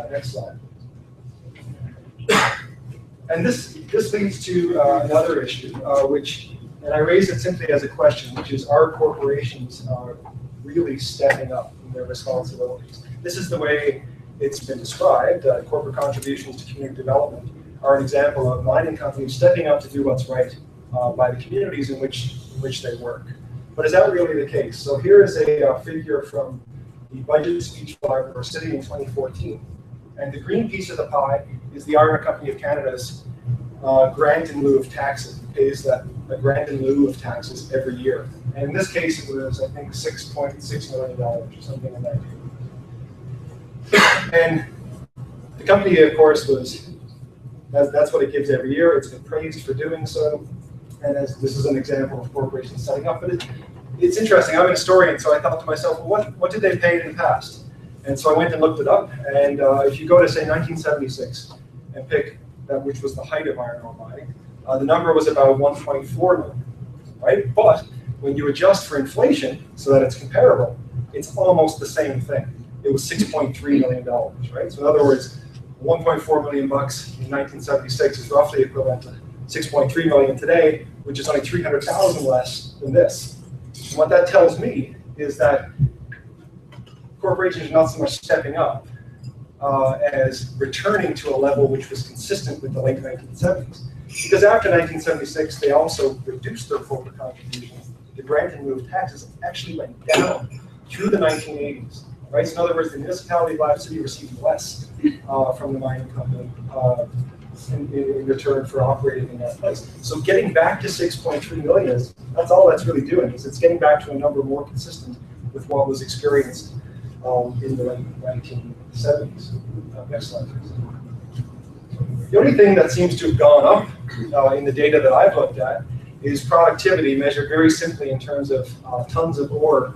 Next slide. And this leads to another issue, and I raise it simply as a question, which is, are corporations really stepping up in their responsibilities? This is the way it's been described. Corporate contributions to community development are an example of mining companies stepping up to do what's right by the communities in which they work. But is that really the case? So here is a figure from the budget speech by our city in 2014. And the green piece of the pie is the Iron Company of Canada's grant in lieu of taxes. It pays a grant in lieu of taxes every year. And in this case, it was, I think, $6.6 million or something in that year. And the company, of course, that's what it gives every year. It's been praised for doing so. And this is an example of corporations setting up. But it's interesting. I'm a historian, so I thought to myself, well, what did they pay in the past? And so I went and looked it up. And if you go to, say, 1976 and pick that, which was the height of iron ore mining, the number was about 1.4 million, right? But when you adjust for inflation so that it's comparable, it's almost the same thing. It was $6.3 million, right? So in other words, 1.4 million bucks in 1976 is roughly equivalent to 6.3 million today, which is only 300,000 less than this. And what that tells me is that corporations are not so much stepping up as returning to a level which was consistent with the late 1970s. Because after 1976, they also reduced their corporate contributions. The grant in lieu of taxes actually went down through the 1980s. Right? So in other words, the municipality of Lab City received less from the mining company in return for operating in that place. So getting back to 6.3 million that's all that's really doing, is it's getting back to a number more consistent with what was experienced in the 1970s. Next slide, please. The only thing that seems to have gone up in the data that I've looked at is productivity, measured very simply in terms of tons of ore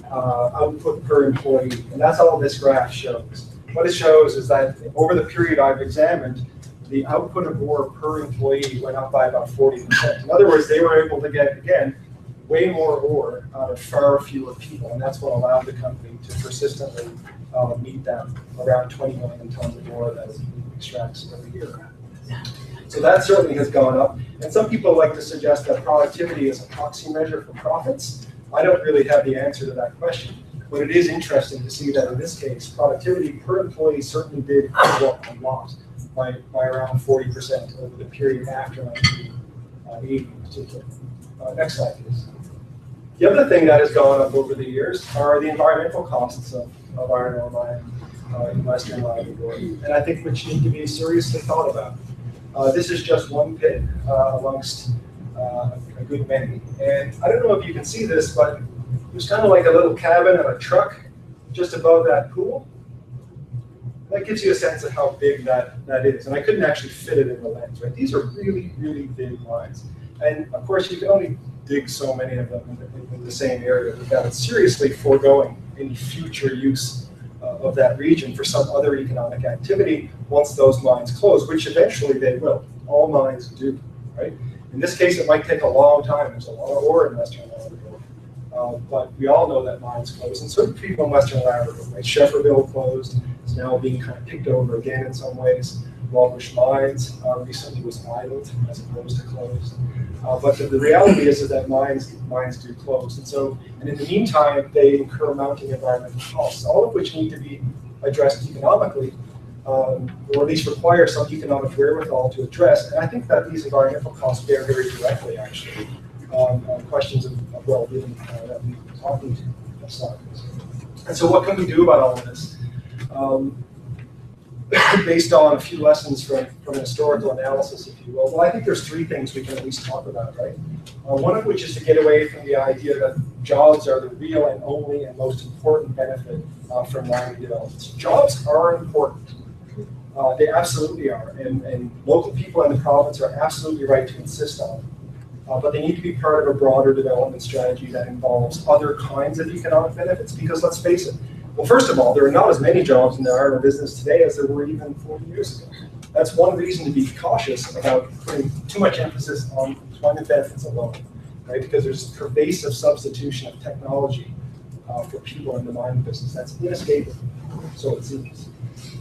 output per employee. And that's all this graph shows. What it shows is that over the period I've examined, the output of ore per employee went up by about 40%. In other words, they were able to get, again, way more ore out of far fewer people. And that's what allowed the company to persistently meet that around 20 million tons of ore that it extracts every year. So that certainly has gone up. And some people like to suggest that productivity is a proxy measure for profits. I don't really have the answer to that question. But it is interesting to see that in this case, productivity per employee certainly did go up a lot, by around 40% over the period after 1980 in particular. Next slide, please. The other thing that has gone up over the years are the environmental costs of iron ore mining in Western Labrador, and I think which need to be seriously thought about. This is just one pit amongst a good many, and I don't know if you can see this, but there's kind of like a little cabin and a truck just above that pool. That gives you a sense of how big that is, and I couldn't actually fit it in the lens, right? These are really, really big mines, and of course you can only dig so many of them in the same area without seriously foregoing any future use of that region for some other economic activity once those mines close, which eventually they will. All mines do, right? In this case, it might take a long time. There's a lot of ore in Western Labrador, but we all know that mines close, and so do people in Western Labrador, right? Shefferville closed. It's now being kind of picked over again in some ways. Walbush Mines recently was idled as opposed to closed. But the reality is that mines do close. And in the meantime, they incur mounting environmental costs, all of which need to be addressed economically, or at least require some economic wherewithal to address. And I think that these environmental costs bear very directly, actually, on questions of well-being that we've been talking to. Next slide, please. And so what can we do about all of this? Based on a few lessons from an historical analysis, if you will. Well, I think there's three things we can at least talk about, right? One of which is to get away from the idea that jobs are the real and only and most important benefit from mining developments. Jobs are important. They absolutely are, and local people in the province are absolutely right to insist on them. But they need to be part of a broader development strategy that involves other kinds of economic benefits, because let's face it, well, first of all, there are not as many jobs in the iron ore business today as there were even 40 years ago. That's one reason to be cautious about putting too much emphasis on employment benefits alone, right? Because there's pervasive substitution of technology for people in the mining business. That's inescapable, so it seems.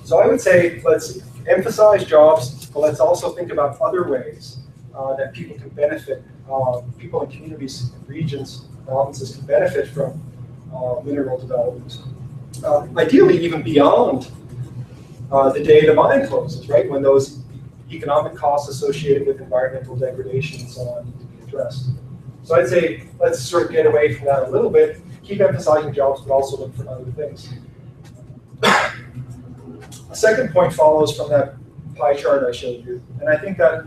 So I would say let's emphasize jobs, but let's also think about other ways that people can benefit, people in communities, regions, provinces can benefit from mineral development. Ideally even beyond the day the mine closes, right? When those economic costs associated with environmental degradation and so on need to be addressed. So I'd say let's sort of get away from that a little bit, keep emphasizing jobs, but also look for other things. A second point follows from that pie chart I showed you, and I think that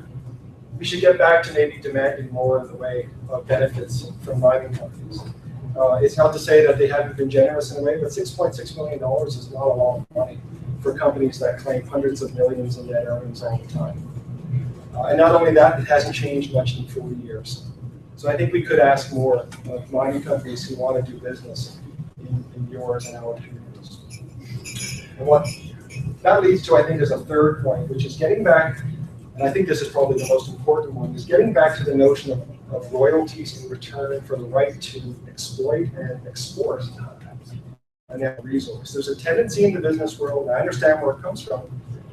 we should get back to maybe demanding more in the way of benefits from mining companies. It's not to say that they haven't been generous in a way, but $6.6 million is not a lot of money for companies that claim hundreds of millions in net earnings all the time. And not only that, it hasn't changed much in 40 years. So I think we could ask more of mining companies who want to do business in yours and our communities. And what that leads to, I think, is a third point, which is getting back, and I think this is probably the most important one, is getting back to the notion of royalties in return for the right to exploit and export a natural resource. There's a tendency in the business world, and I understand where it comes from,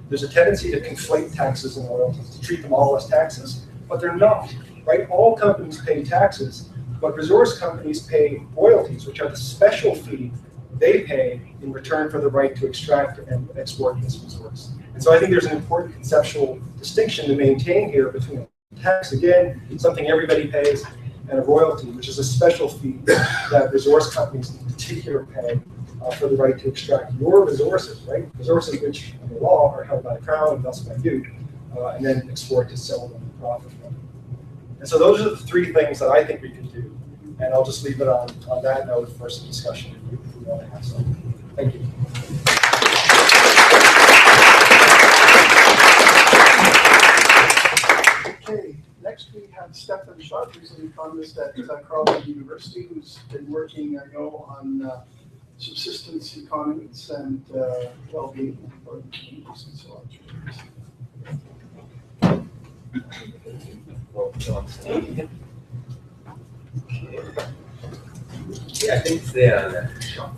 there's a tendency to conflate taxes and royalties, to treat them all as taxes, but they're not, right? All companies pay taxes, but resource companies pay royalties, which are the special fee they pay in return for the right to extract and export this resource. And so I think there's an important conceptual distinction to maintain here between tax, again, something everybody pays, and a royalty, which is a special fee that resource companies in particular pay for the right to extract your resources, right? Resources which under law are held by the Crown and thus by you, and then export to sell them and profit from them. And so those are the three things that I think we can do. And I'll just leave it on that note for some discussion if you want to have some. Thank you. Okay, next we have Stefan Sharp, who's an economist at Carleton University, who's been working, I know, on subsistence economies and well-being for the communities and so on. Yeah, I think they are short.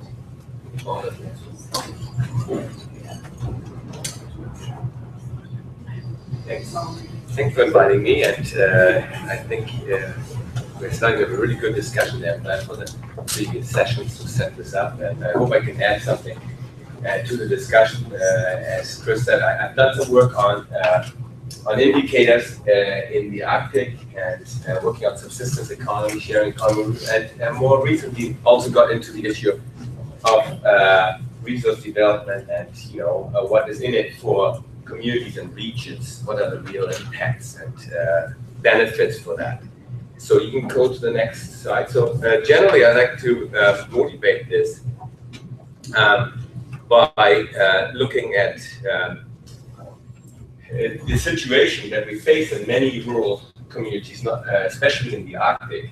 Thanks. Thanks for inviting me, and I think we're starting to have a really good discussion there planned for the previous sessions to set this up, and I hope I can add something to the discussion. As Chris said, I've done some work on indicators in the Arctic and working on subsistence economy, sharing economy, and more recently also got into the issue of resource development and what is in it for communities and regions. What are the real impacts and benefits for that? So you can go to the next slide. So generally, I like to motivate this by looking at the situation that we face in many rural communities, not especially in the Arctic,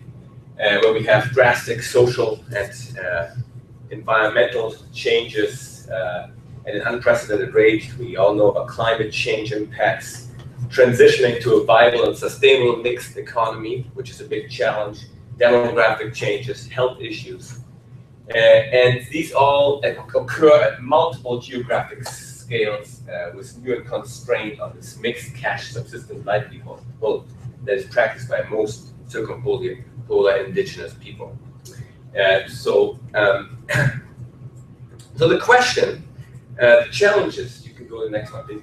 where we have drastic social and environmental changes at an unprecedented rate. We all know about climate change impacts, transitioning to a viable and sustainable mixed economy, which is a big challenge, demographic changes, health issues. And these all occur at multiple geographic scales with new and constraint on this mixed cash subsistence livelihood that is practiced by most circumpolar indigenous people. So the question, the challenges, you can go to the next one, please,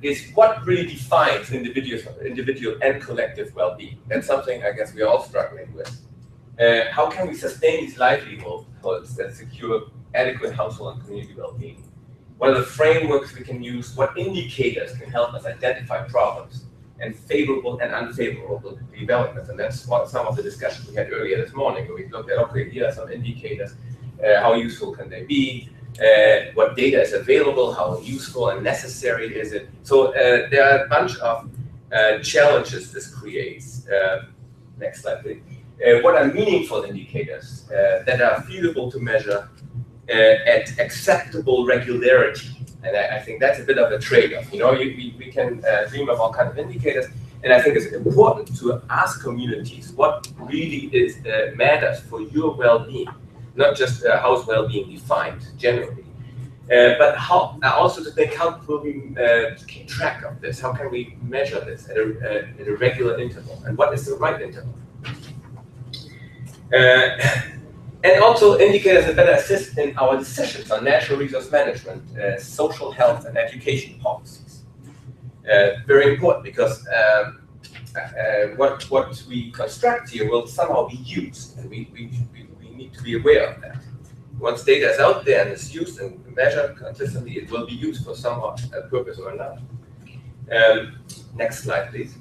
is what really defines individual and collective well-being? That's something I guess we're all struggling with. How can we sustain these livelihoods that secure adequate household and community well-being? What are the frameworks we can use? What indicators can help us identify problems and favorable and unfavorable developments? And that's some of the discussion we had earlier this morning, where we looked at, okay, here are some indicators. How useful can they be? What data is available? How useful and necessary is it? So there are a bunch of challenges this creates. Next slide, please. What are meaningful indicators that are feasible to measure at acceptable regularity? And I think that's a bit of a trade-off. We can dream of all kinds of indicators, and I think it's important to ask communities what really matters for your well-being, not just how's well-being defined generally, but how also to think how will we keep track of this? How can we measure this at a regular interval, and what is the right interval? And also indicators that better assist in our decisions on natural resource management, social health, and education policies. Very important, because what we construct here will somehow be used, and we need to be aware of that. Once data is out there and is used and measured consistently, it will be used for some purpose or another. Next slide, please.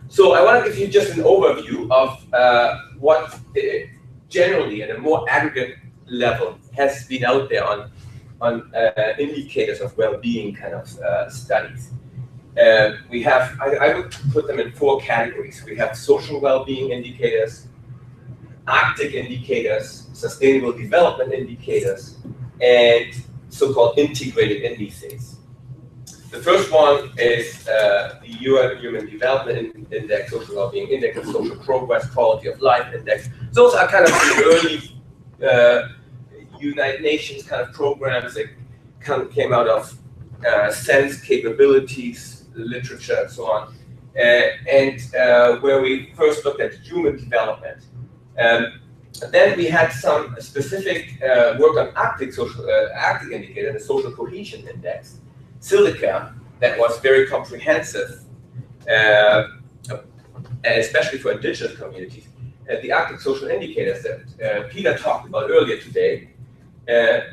So I want to give you just an overview of what generally at a more aggregate level has been out there on indicators of well-being kind of studies. We have, I would put them in 4 categories. We have social well-being indicators, Arctic indicators, sustainable development indicators, and so-called integrated indices. The first one is the UN Human Development Index, Social Wellbeing Index, and Social Progress, Quality of Life Index. Those are kind of the early United Nations kind of programs that came out of sense capabilities, literature, and so on, and where we first looked at human development. Then we had some specific work on Arctic indicator, the Social Cohesion Index, Silica, that was very comprehensive, especially for indigenous communities. The Arctic social indicators that Peter talked about earlier today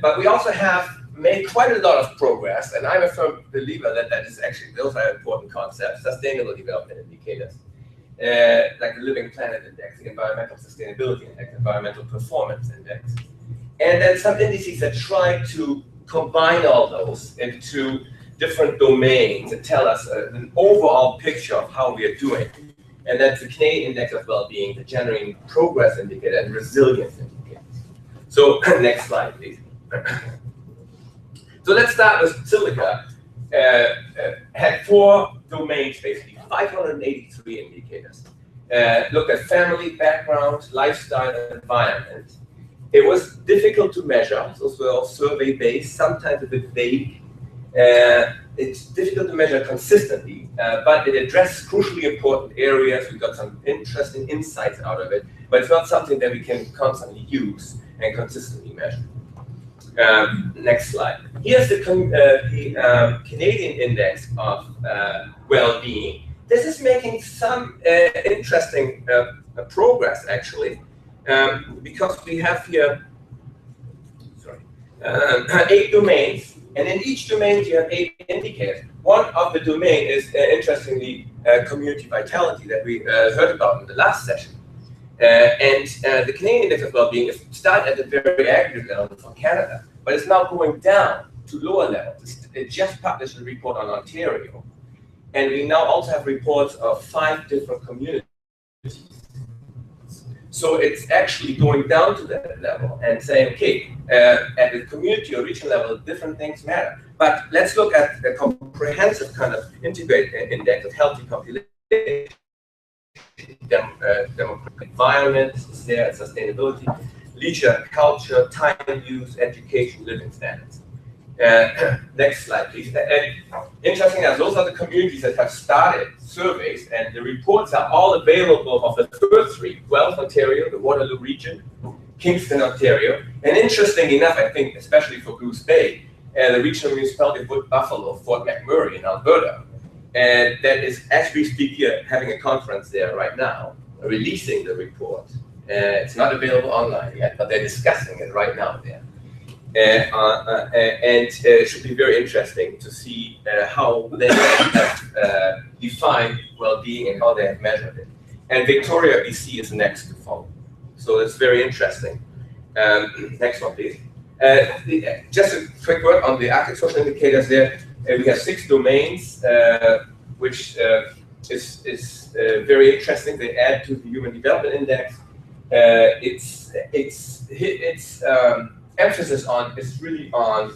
But we also have made quite a lot of progress, and I'm a firm believer that those are important concepts, sustainable development indicators, like the Living Planet Index, the Environmental Sustainability Index, Environmental Performance Index, and then some indices that try to combine all those into different domains and tell us an overall picture of how we are doing. And that's the Canadian Index of Wellbeing, the Generating Progress Indicator, and Resilience Indicator. So next slide, please. So let's start with Silica. Had 4 domains, basically, 583 indicators. Looked at family, background, lifestyle, and environment. It was difficult to measure. Those were all survey-based, sometimes a bit vague. It's difficult to measure consistently, but it addressed crucially important areas. We got some interesting insights out of it, but it's not something that we can constantly use and consistently measure. Next slide. Here's the Canadian Index of Well-being. This is making some interesting progress, actually, because we have here 8 domains, and in each domain you have 8 indicators. One of the domain is, interestingly, community vitality that we heard about in the last session. The Canadian Index of Wellbeing is started at the very aggregate level for Canada, but it's now going down to lower levels. It just published a report on Ontario, and we now also have reports of 5 different communities. So it's actually going down to that level and saying, okay, at the community or regional level, different things matter. But let's look at the comprehensive kind of integrated index of healthy population. Democratic environment is there, sustainability, leisure, culture, time use, education, living standards. Next slide, please. Interesting as those are the communities that have started surveys, and the reports are all available of the first 3: Guelph, Ontario, the Waterloo region, Kingston, Ontario. And interestingly enough, I think, especially for Goose Bay, the regional municipality of Wood Buffalo, Fort McMurray in Alberta, and that is, as we speak here, having a conference there right now, releasing the report. It's not available online yet, but they're discussing it right now there. It should be very interesting to see how they have defined well-being and how they have measured it. And Victoria, BC is next to follow. So it's very interesting. Next one, please. Just a quick word on the Arctic social indicators there. We have 6 domains, which is very interesting. They add to the Human Development Index. Its emphasis is really on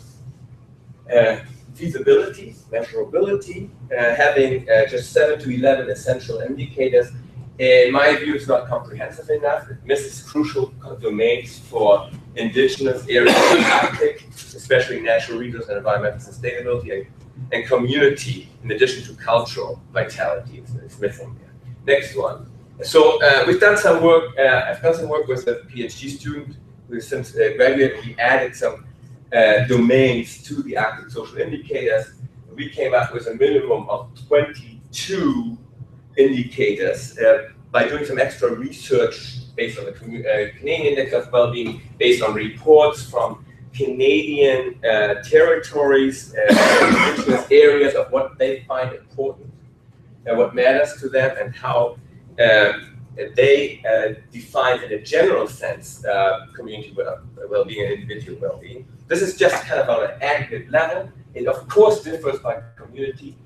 feasibility, measurability, having just 7 to 11 essential indicators. In my view, it's not comprehensive enough. It misses crucial domains for indigenous areas of the Arctic, especially natural resource and environmental sustainability, and community, in addition to cultural vitality. It's missing there. Next one. So we've done some work. I've done some work with a PhD student who since graduated. We added some domains to the Arctic social indicators. We came up with a minimum of 22 indicators by doing some extra research based on the Canadian Index of Wellbeing, based on reports from Canadian territories, indigenous areas of what they find important and what matters to them, and how they define in a general sense community well-being and individual well-being. This is just kind of on an aggregate level. It of course differs by community.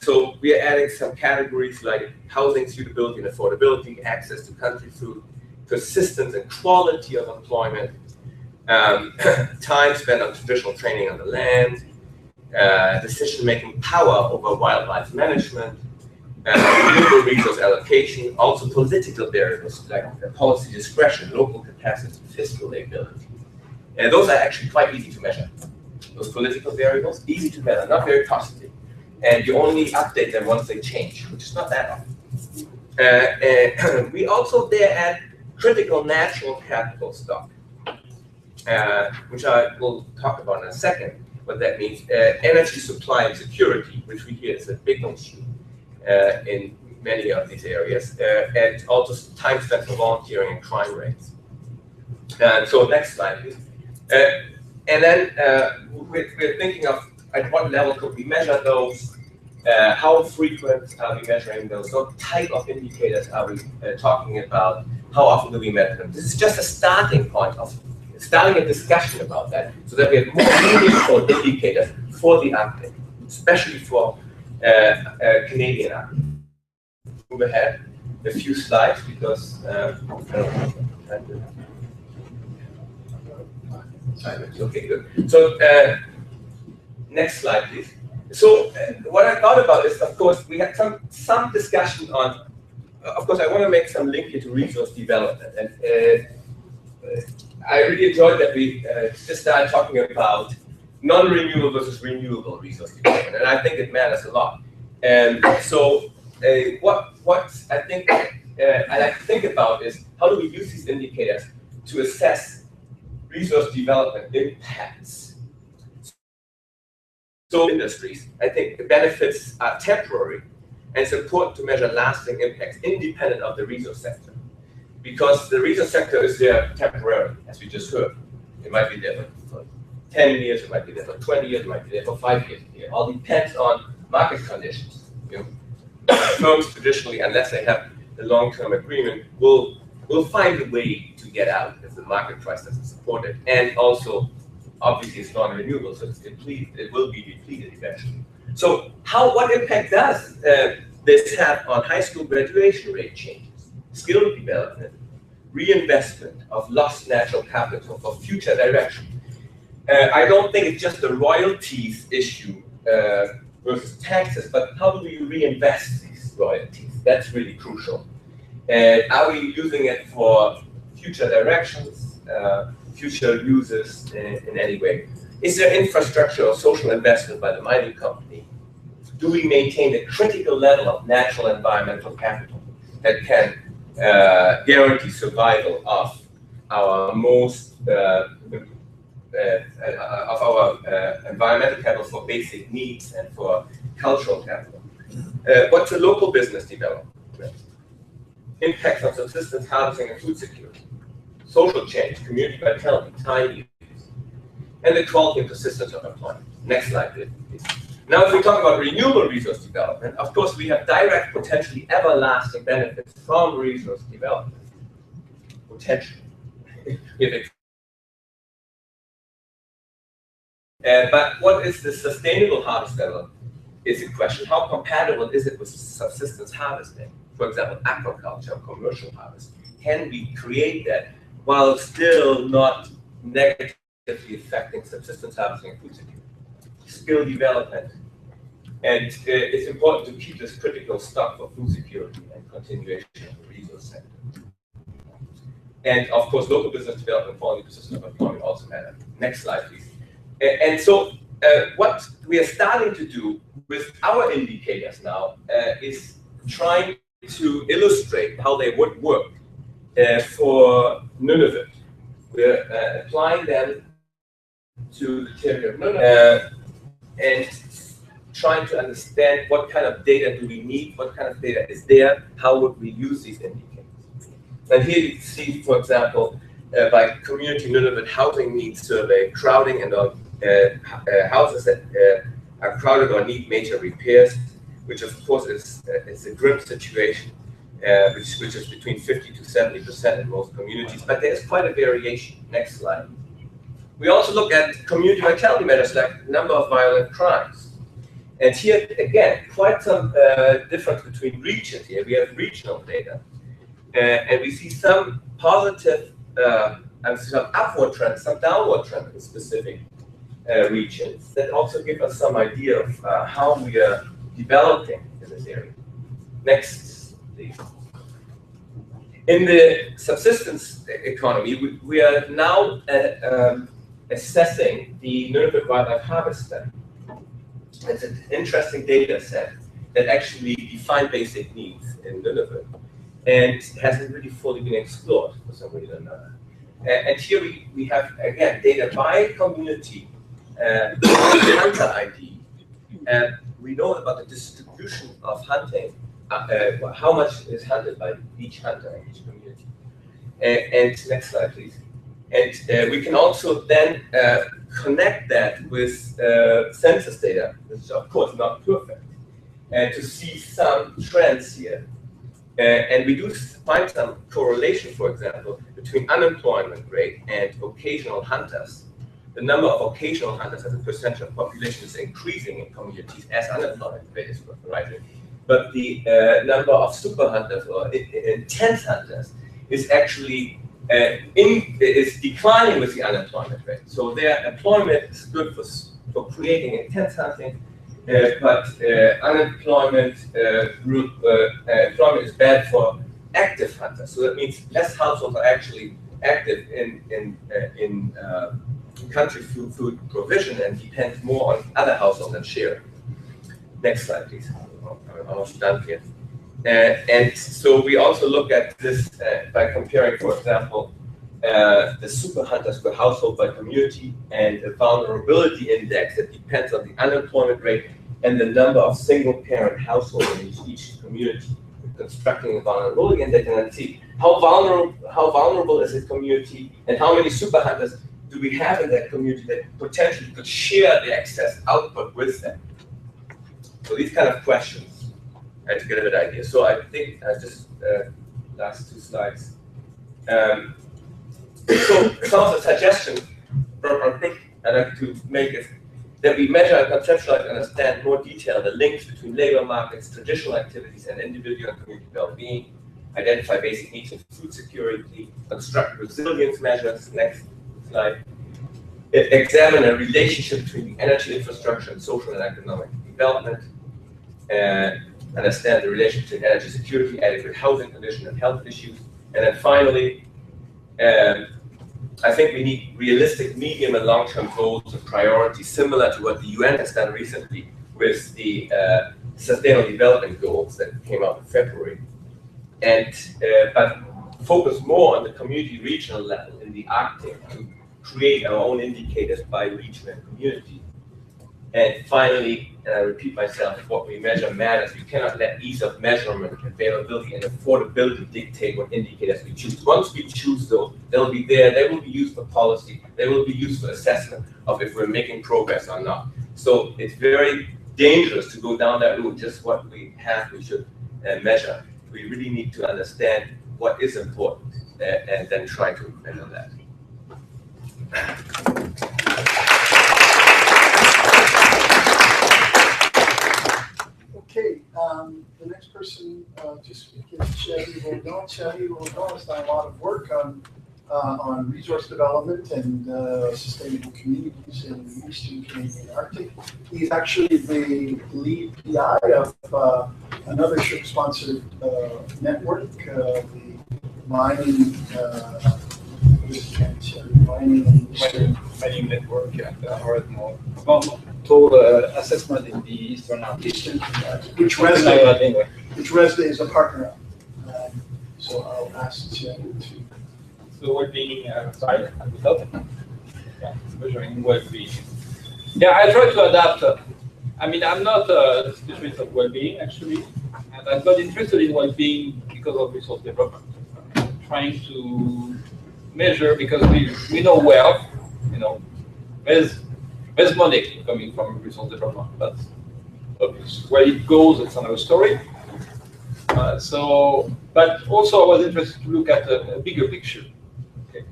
So we are adding some categories like housing suitability and affordability, access to country food, persistence and quality of employment, time spent on traditional training on the land, decision-making power over wildlife management, renewable resource allocation, also political variables like policy discretion, local capacity, fiscal ability. And those are actually quite easy to measure. Those political variables, easy to measure, not very costly. And you only update them once they change, which is not that often. We also there add critical natural capital stock, which I will talk about in a second, what that means. Energy supply and security, which we hear is a big issue in many of these areas, and also time spent for volunteering and crime rates. So next slide, please. And then we're thinking of at what level could we measure those, how frequent are we measuring those, what type of indicators are we talking about, how often do we measure them. This is just a starting point of starting a discussion about that, so that we have more meaningful indicators for the Arctic, especially for Canadian Arctic. Move ahead a few slides because okay, good. So next slide, please. So what I thought about is, of course, we had some discussion on. Of course, I want to make some link here to resource development, and I really enjoyed that we just started talking about non-renewable versus renewable resource development, and I think it matters a lot. And so, what I think I like to think about is how do we use these indicators to assess resource development impacts. So industries, I think the benefits are temporary, and it's important to measure lasting impacts independent of the resource sector. Because the resource sector is there temporarily, as we just heard. It might be there for 10 years, it might be there for 20 years, it might be there for 5 years. It all depends on market conditions. You know, firms traditionally, unless they have a long-term agreement, will find a way to get out if the market price doesn't support it. And also, obviously, it's non-renewable, so it's depleted. It will be depleted eventually. So, what impact does this have on high school graduation rate changes, skill development, reinvestment of lost natural capital for future direction? I don't think it's just a royalties issue versus taxes, but how do we reinvest these royalties? That's really crucial. Are we using it for future directions, future uses in any way? Is there infrastructure or social investment by the mining company? Do we maintain a critical level of natural environmental capital that can guarantee survival of our most environmental capital for basic needs and for cultural capital? What's the local business development? Impacts on subsistence, harvesting, and food security. Social change, community vitality, time use, and the quality and persistence of employment. Next slide, please. Now, if we talk about renewable resource development, of course, we have direct, potentially everlasting benefits from resource development. Potentially. But what is the sustainable harvest level is a question. How compatible is it with subsistence harvesting? For example, aquaculture, commercial harvest. Can we create that while still not negatively affecting subsistence harvesting and food security? Skill development. And it's important to keep this critical stock for food security and continuation of the resource sector. And of course, local business development, quality, persistence of employment also matter. Next slide, please. And so what we are starting to do with our indicators now is trying to illustrate how they would work for Nunavut. We're applying them to the territory of Nunavut and trying to understand what kind of data do we need, what kind of data is there, how would we use these indicators. And here you see, for example, by Community Nunavut Housing Needs Survey, crowding and houses that are crowded or need major repairs, which of course is a grim situation, which is between 50 to 70% in most communities, but there's quite a variation. Next slide. We also look at community vitality measures like number of violent crimes. And here, again, quite some difference between regions here. We have regional data. And we see some positive and some upward trends, some downward trends in specific regions that also give us some idea of how we are developing in this area. Next, please. In the subsistence economy, we are now assessing the Nunavut Wildlife Harvest Study. It's an interesting data set that actually defines basic needs in Nunavut and hasn't really fully been explored for some reason or another. And here we have, again, data by community, hunter ID, and we know about the distribution of hunting, how much is hunted by each hunter in each community. And next slide, please. And we can also then connect that with census data, which is of course not perfect, and to see some trends here. And we do find some correlation, for example, between unemployment rate and occasional hunters. The number of occasional hunters as a percentage of population is increasing in communities as unemployment rate is rising. But the number of super hunters or intense hunters is actually is declining with the unemployment rate. So their employment is good for creating intense hunting, but unemployment employment is bad for active hunters. So that means less households are actually active in country food provision and depend more on other households and share. Next slide, please. I'm almost done here. And so we also look at this by comparing, for example, the super hunters per household by community and a vulnerability index that depends on the unemployment rate and the number of single-parent households in each community. We're constructing a vulnerability index and then see how vulnerable is this community and how many super hunters do we have in that community that potentially could share the excess output with them. So these kind of questions to get a bit idea. So I think just last 2 slides. So some of the suggestions I think I'd like to make is that we measure and conceptualize and understand more detail the links between labor markets, traditional activities, and individual and community well-being, identify basic needs of food security, construct resilience measures, next slide, examine a relationship between the energy infrastructure and social and economic development, understand the relationship between energy security, adequate housing conditions, and health issues, and then finally, I think we need realistic medium and long-term goals and priorities, similar to what the UN has done recently with the Sustainable Development Goals that came out in February. And but focus more on the community regional level in the Arctic to create our own indicators by region and community. And finally, and I repeat myself, what we measure matters. We cannot let ease of measurement, availability, and affordability dictate what indicators we choose. Once we choose those, they'll be there. They will be used for policy. They will be used for assessment of if we're making progress or not. So it's very dangerous to go down that route. Just what we have, we should measure. We really need to understand what is important and then try to measure that. Okay, the next person, just because Chevy will know has done a lot of work on resource development and sustainable communities in the Eastern Canadian Arctic. He's actually the lead PI of another ship-sponsored network, the mining mining network at Ardmore. Total assessment in the Eastern Arctic. Which ReSDA is a partner of. So I'll ask Jen to. So well-being, sorry, without it. Yeah, measuring well-being. Yeah, I try to adapt. I mean, I'm not a specialist of well-being actually, and I'm not interested in well-being because of resource development. Trying to measure because we know well, you know, there's money coming from resource development, but where it goes, it's another story. But also I was interested to look at a bigger picture. Okay.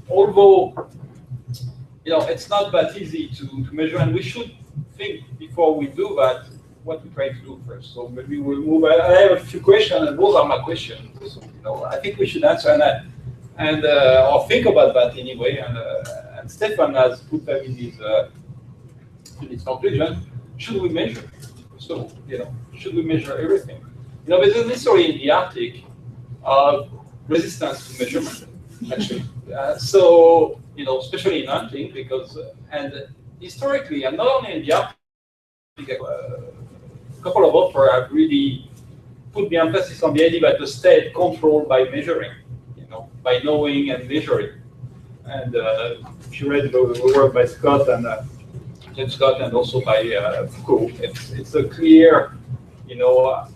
Although, you know, it's not that easy to measure, and we should think before we do that what we try to do first. So maybe we'll move. I have a few questions, and those are my questions. So, you know, I think we should answer that, and or think about that anyway. And Stefan has put them in his conclusion. Should we measure? So, you know, should we measure everything? You know, there's a history in the Arctic of resistance to measurement, actually. So, you know, especially in hunting, because, and historically, and not only in the Arctic, a couple of authors have really put the emphasis on the idea that the state controlled by measuring, you know, by knowing and measuring. And if you read the work by Scott and James Scott, and also by Foucault, it's a clear, you know,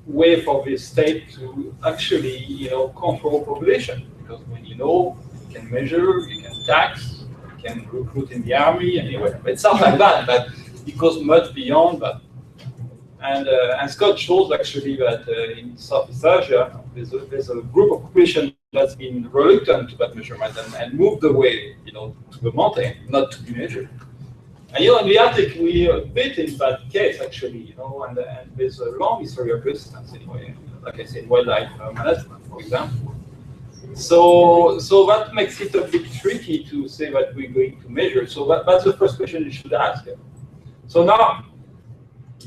way for the state to actually, you know, control population. Because when you know You can measure, you can tax, you can recruit in the army, anyway. It's not like that, but it goes much beyond that. And Scott shows actually that in Southeast Asia, there's a group of population that's been reluctant to that measurement and moved away, to the mountain, not to be measured. And in the article we are a bit in that case actually, and there's a long history of resistance anyway. Like I said, wildlife management, for example. So that makes it a bit tricky to say that we're going to measure. So that's the first question you should ask. So now,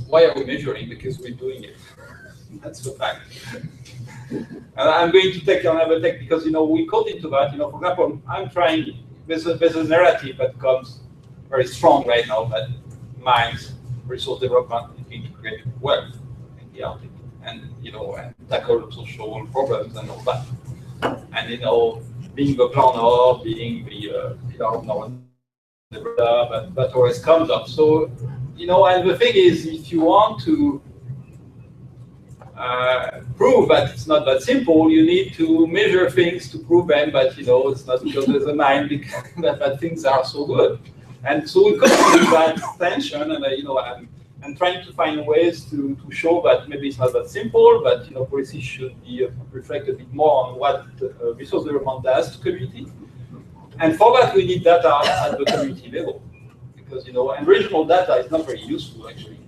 why are we measuring? Because we're doing it. That's the fact. And I'm going to take another take because we caught into that. For example, I'm trying. There's a narrative that comes very strong right now that mines, resource development is going to create wealth in the Arctic, and and tackle social problems and all that. And being the planner, being the that always comes up. So and the thing is, if you want to prove that it's not that simple, you need to measure things to prove them, but it's not because there's a mine that things are so good. And so we come to that tension, and I'm trying to find ways to show that maybe it's not that simple, but policy should be reflect a bit more on what resource development does to community. And for that, we need data at the community level, because and regional data is not very useful actually.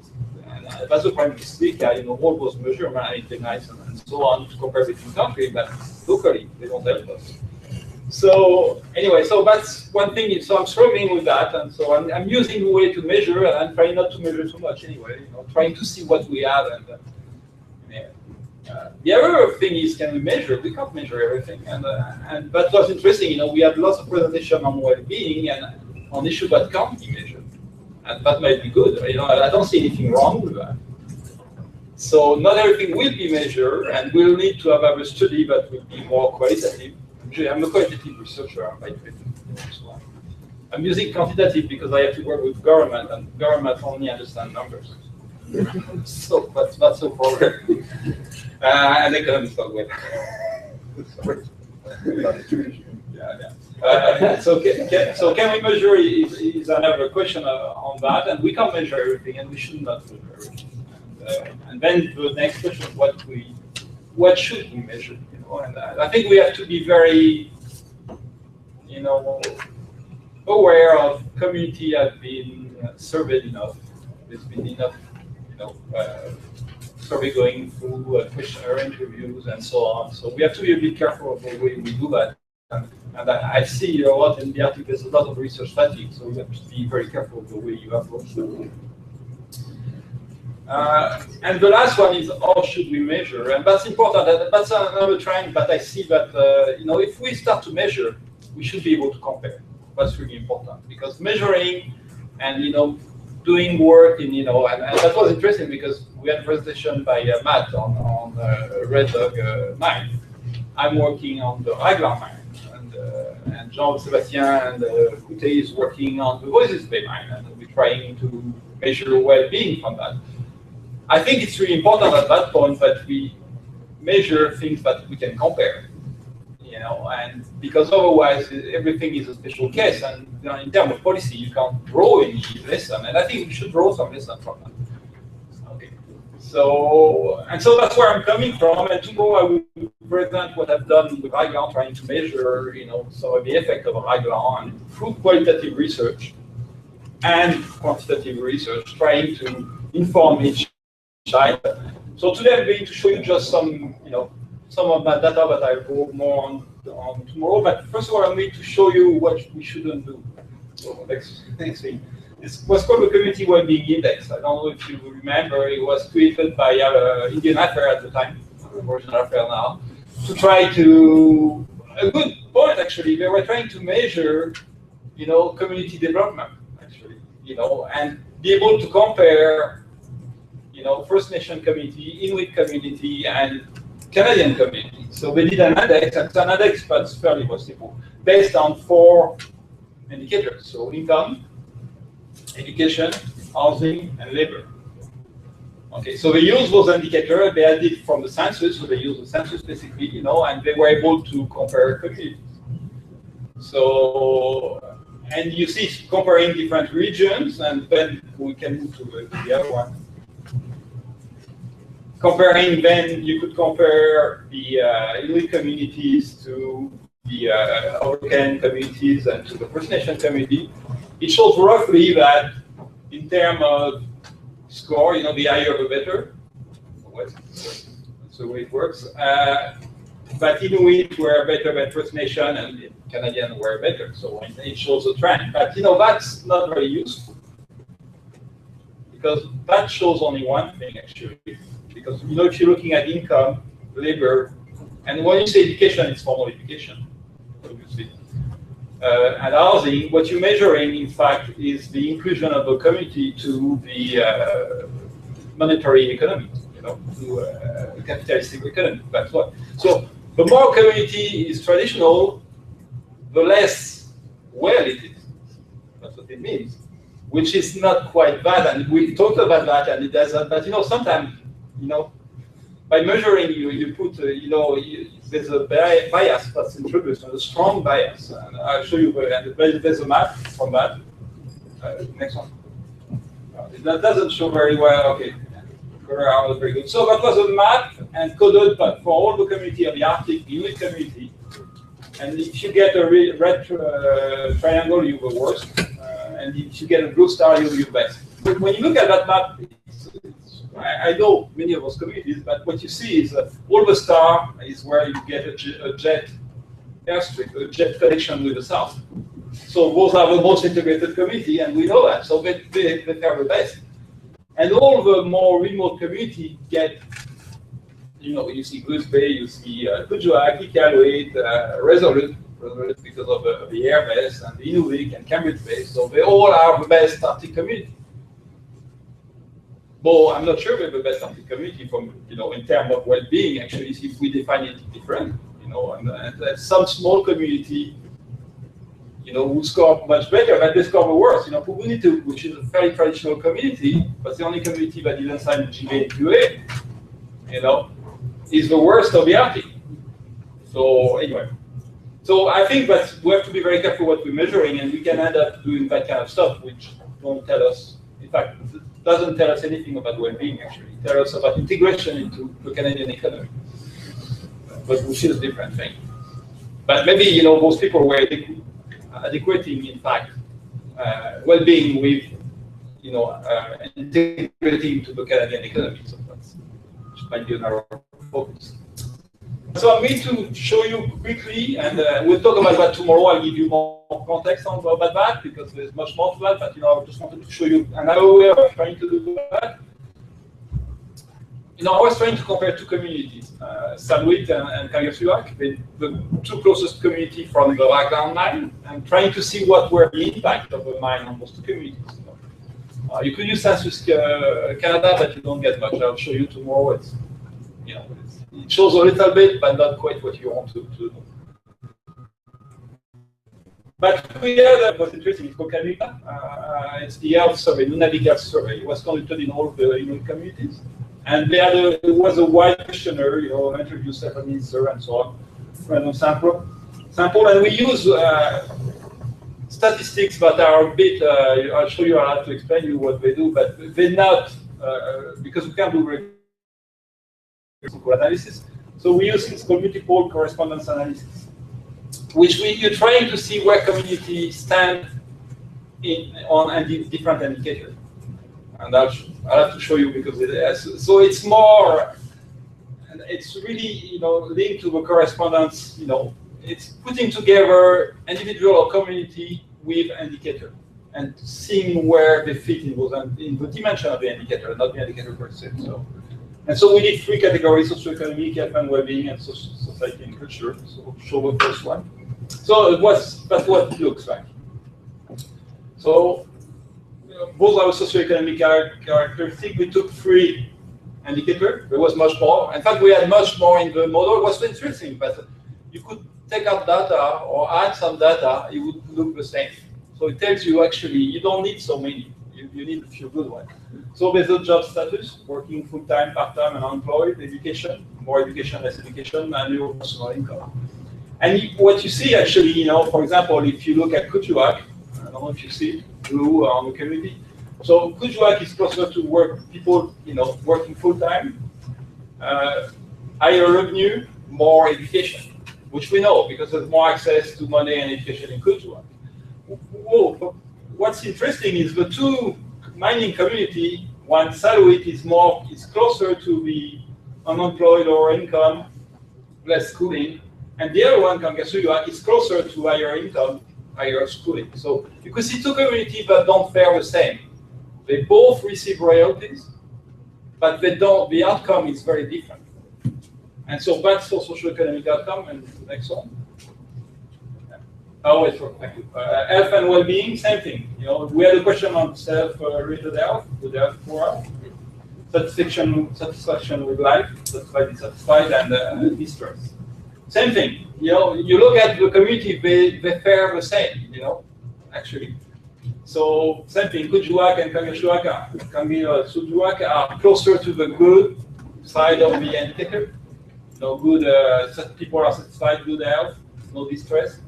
And that's the prime mistake. All those measurements are integrated and so on to compare between countries, but locally they don't help us. So anyway, so that's one thing. So I'm struggling with that, and so I'm using a way to measure, and I'm trying not to measure too much anyway. Trying to see what we have, and the other thing is, can we measure? We can't measure everything, and that was interesting. We had lots of presentation on well-being and on issues that can't be measured, and that might be good. I don't see anything wrong with that. So not everything will be measured, and we'll need to have a study that will be more qualitative. I'm a qualitative researcher by training. So I'm using quantitative because I have to work with government, and government only understand numbers. So that's a problem. And economics as well. So can we measure is another question on that, and we can measure everything, and we should not measure everything. And then the next question is what should we measure? And I think we have to be very, aware of community have been surveyed enough. There's been enough, survey going through questionnaire interviews and so on. So we have to be a bit careful of the way we do that. And I see a lot in the article. There's a lot of research fatigue, so we have to be very careful of the way you approach that. And the last one is how should we measure, and that's important. That's another trend. But I see that if we start to measure, we should be able to compare. That's really important, because measuring and doing work in and that was interesting because we had a presentation by Matt on Red Dog mine. I'm working on the Raglan mine, and Jean-Sébastien and Coutet is working on the Voisey's Bay mine, and we're trying to measure well-being from that. I think it's really important at that point that we measure things that we can compare, and because otherwise everything is a special case, and in terms of policy you can't draw any lesson, and I think we should draw some lesson from that. Okay, so that's where I'm coming from, and tomorrow I will present what I've done with Raglan, trying to measure, some of the effect of Raglan through qualitative research and quantitative research, trying to inform each child. So today I'm going to show you just some of my data that I will more on tomorrow. But first of all, I'm going to show you what we shouldn't do. So next thing. This was called the Community Wellbeing Index. I don't know if you remember, it was created by Indian Affairs at the time, Regional Affairs now, to try to, a good point actually, they were trying to measure, community development actually, and be able to compare First Nation community, Inuit community, and Canadian community. So they did an index, and it's an index that's fairly simple, based on 4 indicators. So income, education, housing, and labor. Okay, so they use those indicators. They had it from the census, so they use the census specifically, and they were able to compare communities. So, and you see comparing different regions, and then we can move to the other one. Comparing, then you could compare the Inuit communities to the American communities and to the First Nation community. It shows roughly that in terms of score, the higher the better. That's the way it works. But Inuit were better than First Nation, and Canadian were better. So it shows a trend. But that's not very useful, because that shows only one thing actually. Because if you're looking at income, labor, and when you say education, it's formal education, obviously. And housing, what you're measuring, in fact, is the inclusion of the community to the monetary economy, to the capitalistic economy. That's what. So the more community is traditional, the less well it is. That's what it means. Which is not quite bad, and we talked about that, and it doesn't. But sometimes, by measuring you put, there's a bias that's introduced, a strong bias, and I'll show you. And there's a map from that. Next one. That doesn't show very well. Okay, very good. So that was a map and coded for all the community of the Arctic Inuit community. And if you get a red triangle, you're the worst. And if you get a blue star, you're the best. But when you look at that map, I know many of those communities, but what you see is all the star is where you get a jet airstrip, a jet connection with the south. So those are the most integrated community, and we know that. So they are the best. And all the more remote community get, you see Goose Bay, you see Kuujjuaq, Iqaluit, Resolute because of the air base, and the Inuvik and Cambridge Bay. So they all are the best Arctic community. Well, I'm not sure we're the best Arctic community from, in terms of well-being, actually, if we define it different, and some small community, who score much better, but they score the worst. Pugunitiuk, which is a very traditional community, but the only community that didn't sign the GBA, is the worst of the Arctic. So anyway, so I think that we have to be very careful what we're measuring, and we can end up doing that kind of stuff, which don't tell us, in fact, doesn't tell us anything about well-being, actually. It tells us about integration into the Canadian economy, but which is a different thing. But maybe, most people were adequating, in fact, well-being with, integrating into the Canadian economy. So that's might be another focus. So I'm going to show you quickly, and we'll talk about that tomorrow. I'll give you more context about that, because there's much more to that, but I just wanted to show you another way of trying to do that. I was trying to compare two communities, Saluit and Kangersuaq, the two closest communities from the Raglan mine, and trying to see what were the impact of the mine on those two communities. You could use Census Canada, but you don't get much. I'll show you tomorrow. It shows a little bit, but not quite what you want to know. But here, what's interesting is Kokanuka. It's the health survey, Nunavik health survey. It was conducted in all the Inuit communities. And there was a wide questionnaire, interview 7 answers and so on, random sample. And we use statistics that are a bit, I'll show you, I'll have to explain you what they do, but they're not, because we can't do analysis. So we use this called multiple correspondence analysis, which you're trying to see where communities stand on different indicators. And I'll have to show you, because so it's more, and it's really linked to the correspondence. It's putting together individual or community with indicator and seeing where they fit in the dimension of the indicator, not the indicator per se. And so we did 3 categories: socioeconomic, health and well-being, and society and culture. So I'll show the first one. So that's what it looks like. So both our socioeconomic characteristics, we took 3 indicators. There was much more. In fact, we had much more in the model. It was interesting, but you could take out data or add some data, it would look the same. So it tells you actually you don't need so many. You need a few good ones. So there's a job status, working full-time, part-time, and unemployed, education, more education, less education, and your personal income. And what you see actually, for example, if you look at Kutuak, I don't know if you see blue on the community. So Kutuak is closer to people, working full time, higher revenue, more education, which we know because there's more access to money and education in Kutuak. Whoa, what's interesting is the two mining community, one Saluit is closer to the unemployed or income, less schooling, and the other one, Kangasuyuak, is closer to higher income, higher schooling. So you could see two communities that don't fare the same. They both receive royalties, but the outcome is very different. And so that's for socioeconomic outcome. And next one. Oh, thank you. Health and well-being, same thing. We had a question on self-rated health, good health, poor health. Satisfaction with life, satisfied, and distress. Same thing. You look at the community, they fare the same. Actually. So same thing. Kutuak and Kangasuyuak are closer to the good side of the indicator. Good. People are satisfied, good health, no distress.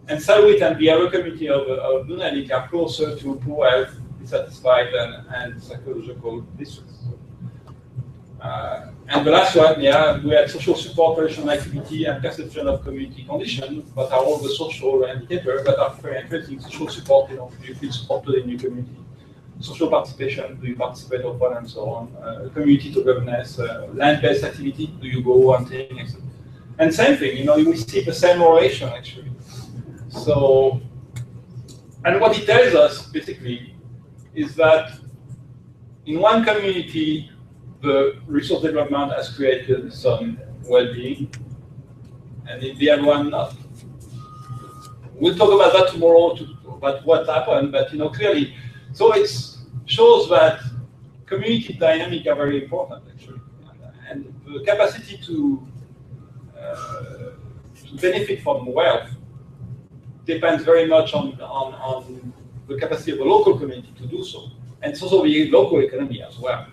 And Saluit and the other community of Nunavik are closer to poor health, dissatisfied, and psychological distress. And the last one, we had social support, relational activity, and perception of community conditions, but are all the social indicators that are very interesting. Social support, do you feel supported in your community? Social participation, do you participate often, and so on. Community togetherness, land-based activity, do you go hunting, etc. And same thing, we see the same relation actually. So, and what it tells us basically is that in one community, the resource development has created some well-being, and in the other one, not. We'll talk about that tomorrow, about what happened, but clearly, so it shows that community dynamics are very important, actually, and the capacity to benefit from wealth depends very much on the capacity of the local community to do so, and it's also the local economy as well.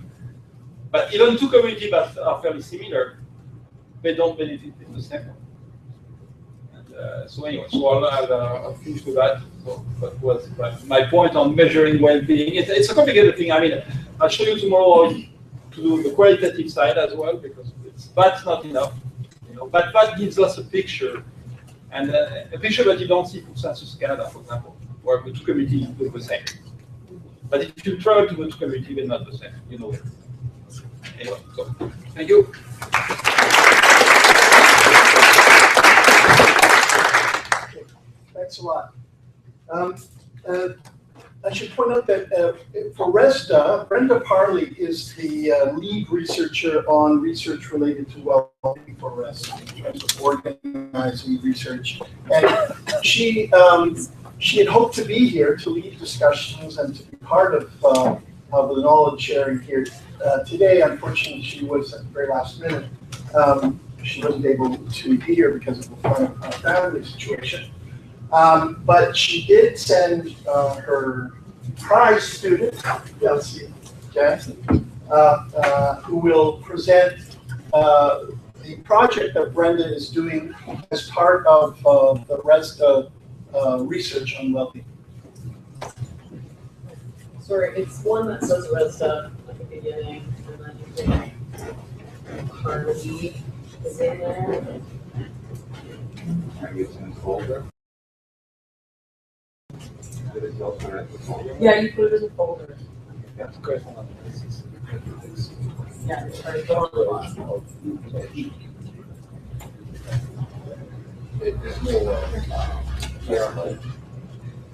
But even two communities that are fairly similar, they don't benefit in the same way. And, so anyway, so I'll finish with that. So that was my point on measuring well-being. It's a complicated thing. I mean, I'll show you tomorrow to do the qualitative side as well, because that's not enough. But that gives us a picture, and a picture that you don't see for Census Canada, for example, where the two communities look the same. But if you travel to the two communities, they're not the same. It. Anyway, so thank you. Okay, thanks a lot. I should point out that for ReSDA, Brenda Parley is the lead researcher on research related to well-being for ReSDA, in terms of organizing research. And she had hoped to be here to lead discussions and to be part of the knowledge sharing here. Today, unfortunately, she was at the very last minute. She wasn't able to be here because of the family situation. But she did send her prize student, Kelsey Jansen, who will present the project that Brenda is doing as part of the ReSDA research on well-being. Sorry, it's one that says ReSDA at the beginning, and then you think Harvey is in there. It's in the folder. Yeah, you put it in the folder. That's good. Yeah, sorry, go on the line.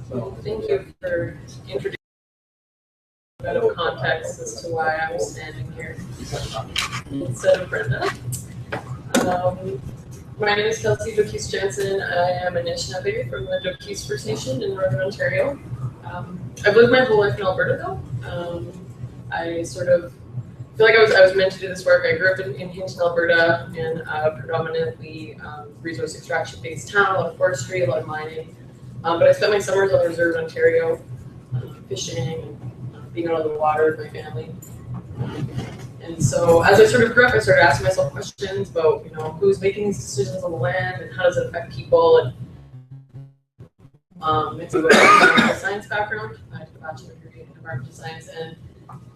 So thank you for introducing a bit of context as to why I'm standing here instead of Brenda. My name is Kelsey Jokies Jensen. I am an Anishinaabe from the Jokies First Nation in Northern Ontario. I've lived my whole life in Alberta though. I sort of feel like I was meant to do this work. I grew up in Hinton, Alberta, in a predominantly resource extraction based town, a lot of forestry, a lot of mining. But I spent my summers on the reserve in Ontario, fishing, and being out on the water with my family. And And so as I sort of grew up, I started asking myself questions about, who's making these decisions on the land and how does it affect people. And it's a environmental science background. I have a bachelor's degree in environmental science, and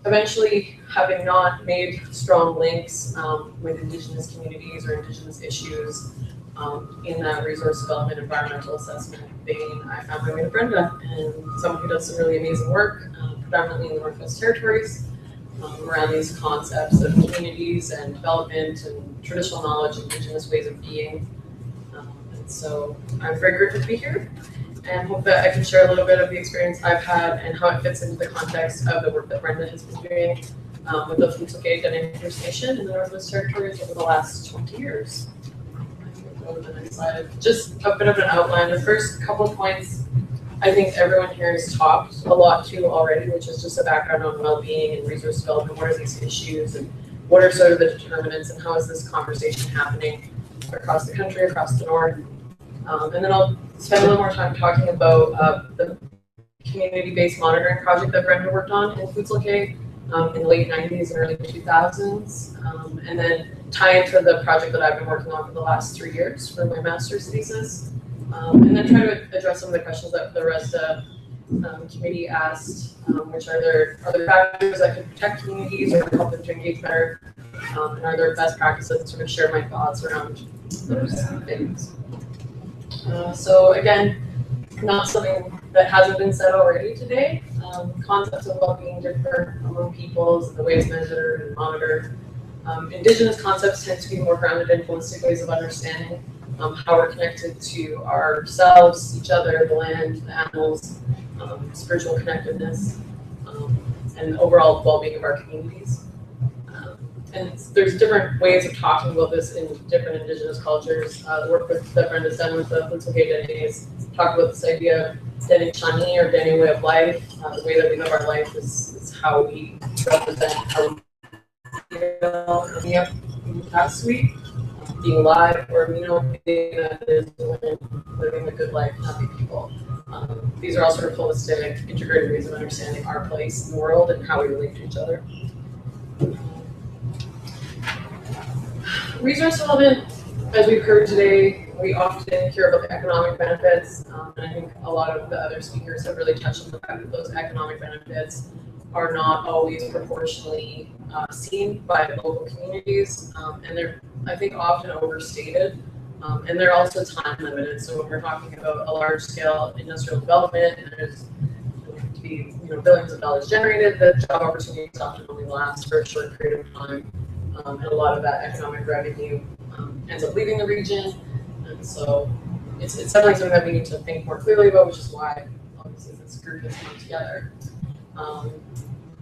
eventually, having not made strong links with Indigenous communities or Indigenous issues in that resource development environmental assessment vein, I found my way to Brenda, and someone who does some really amazing work, predominantly in the Northwest Territories, around these concepts of communities and development and traditional knowledge, Indigenous ways of being. And so I'm very grateful to be here, and hope that I can share a little bit of the experience I've had and how it fits into the context of the work that Brenda has been doing with the Fluke Dene First Nation in the Northwest Territories over the last 20 years. Go to the next slide. Just a bit of an outline. The first couple of points I think everyone here has talked a lot to already, which is just a background on well-being and resource development. What are these issues and what are sort of the determinants and how is this conversation happening across the country, across the North? And then I'll spend a little more time talking about the community-based monitoring project that Brenda worked on in Footsloke in the late 90s and early 2000s, and then tie into the project that I've been working on for the last 3 years for my master's thesis, and then try to address some of the questions that the ReSDA committee asked, which are there factors that could protect communities or help them to engage better, and are there best practices, and sort of share my thoughts around those things. So again, not something that hasn't been said already today. Concepts of well-being differ among peoples, the ways measured and monitored. Indigenous concepts tend to be more grounded in holistic ways of understanding how we're connected to ourselves, each other, the land, the animals, spiritual connectedness, and overall well-being of our communities. And there's different ways of talking about this in different Indigenous cultures. The work that Brenda's done with the Footsloke Dene is talk about this idea of Dene Chani or Dene way of life. The way that we live our life is how we represent how we feel in the past week, being alive, or being that is living a good life, happy people. These are all sort of holistic, integrated ways of understanding our place in the world and how we relate to each other. Resource development, as we've heard today, we often hear about the economic benefits, and I think a lot of the other speakers have really touched on the fact that those economic benefits are not always proportionally seen by local communities, and they're, I think, often overstated, and they're also time limited. So when we're talking about a large scale industrial development, and there's going to be billions of dollars generated, the job opportunities often only last for a short period of time. And a lot of that economic revenue ends up leaving the region, and so it's definitely something that we need to think more clearly about, which is why obviously this group has come together.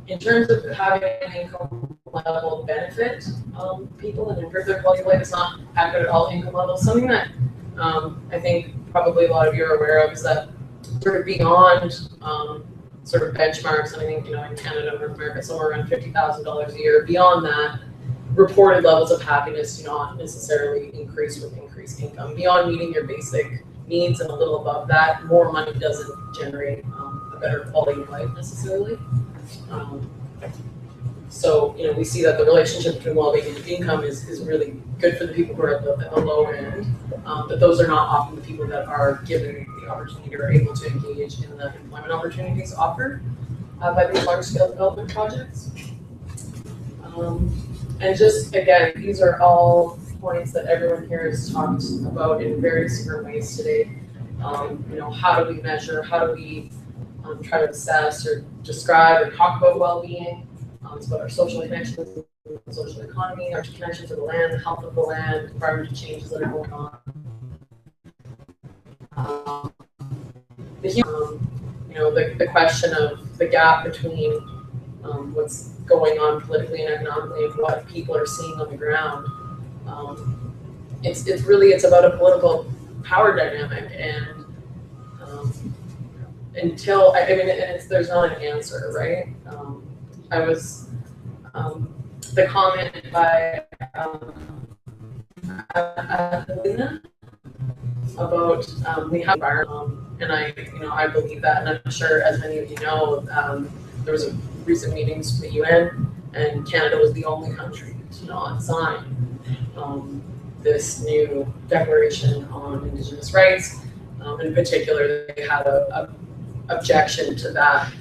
In terms of having an income level benefit people and improve their quality of life, it's not adequate at all income levels. Something that I think probably a lot of you are aware of is that sort of beyond sort of benchmarks, and I think in Canada or America somewhere around $50,000 a year. Beyond that, reported levels of happiness do not necessarily increase with increased income. Beyond meeting your basic needs and a little above that, more money doesn't generate a better quality of life necessarily. So we see that the relationship between well-being and income is really good for the people who are at the low end, but those are not often the people that are given the opportunity or able to engage in the employment opportunities offered by these large-scale development projects. And just, again, these are all points that everyone here has talked about in various different ways today. How do we measure, how do we try to assess or describe or talk about well-being? It's about our social connections, social economy, our connection to the land, the health of the land, environmental changes that are going on. The question of the gap between what's going on politically and economically and what people are seeing on the ground. It's about a political power dynamic, and there's not an answer, right? The comment by Adelina about we have environment, and I believe that, and I'm sure as many of you know, there was a recent meetings for the UN and Canada was the only country to not sign this new Declaration on Indigenous Rights. In particular, they had a objection to that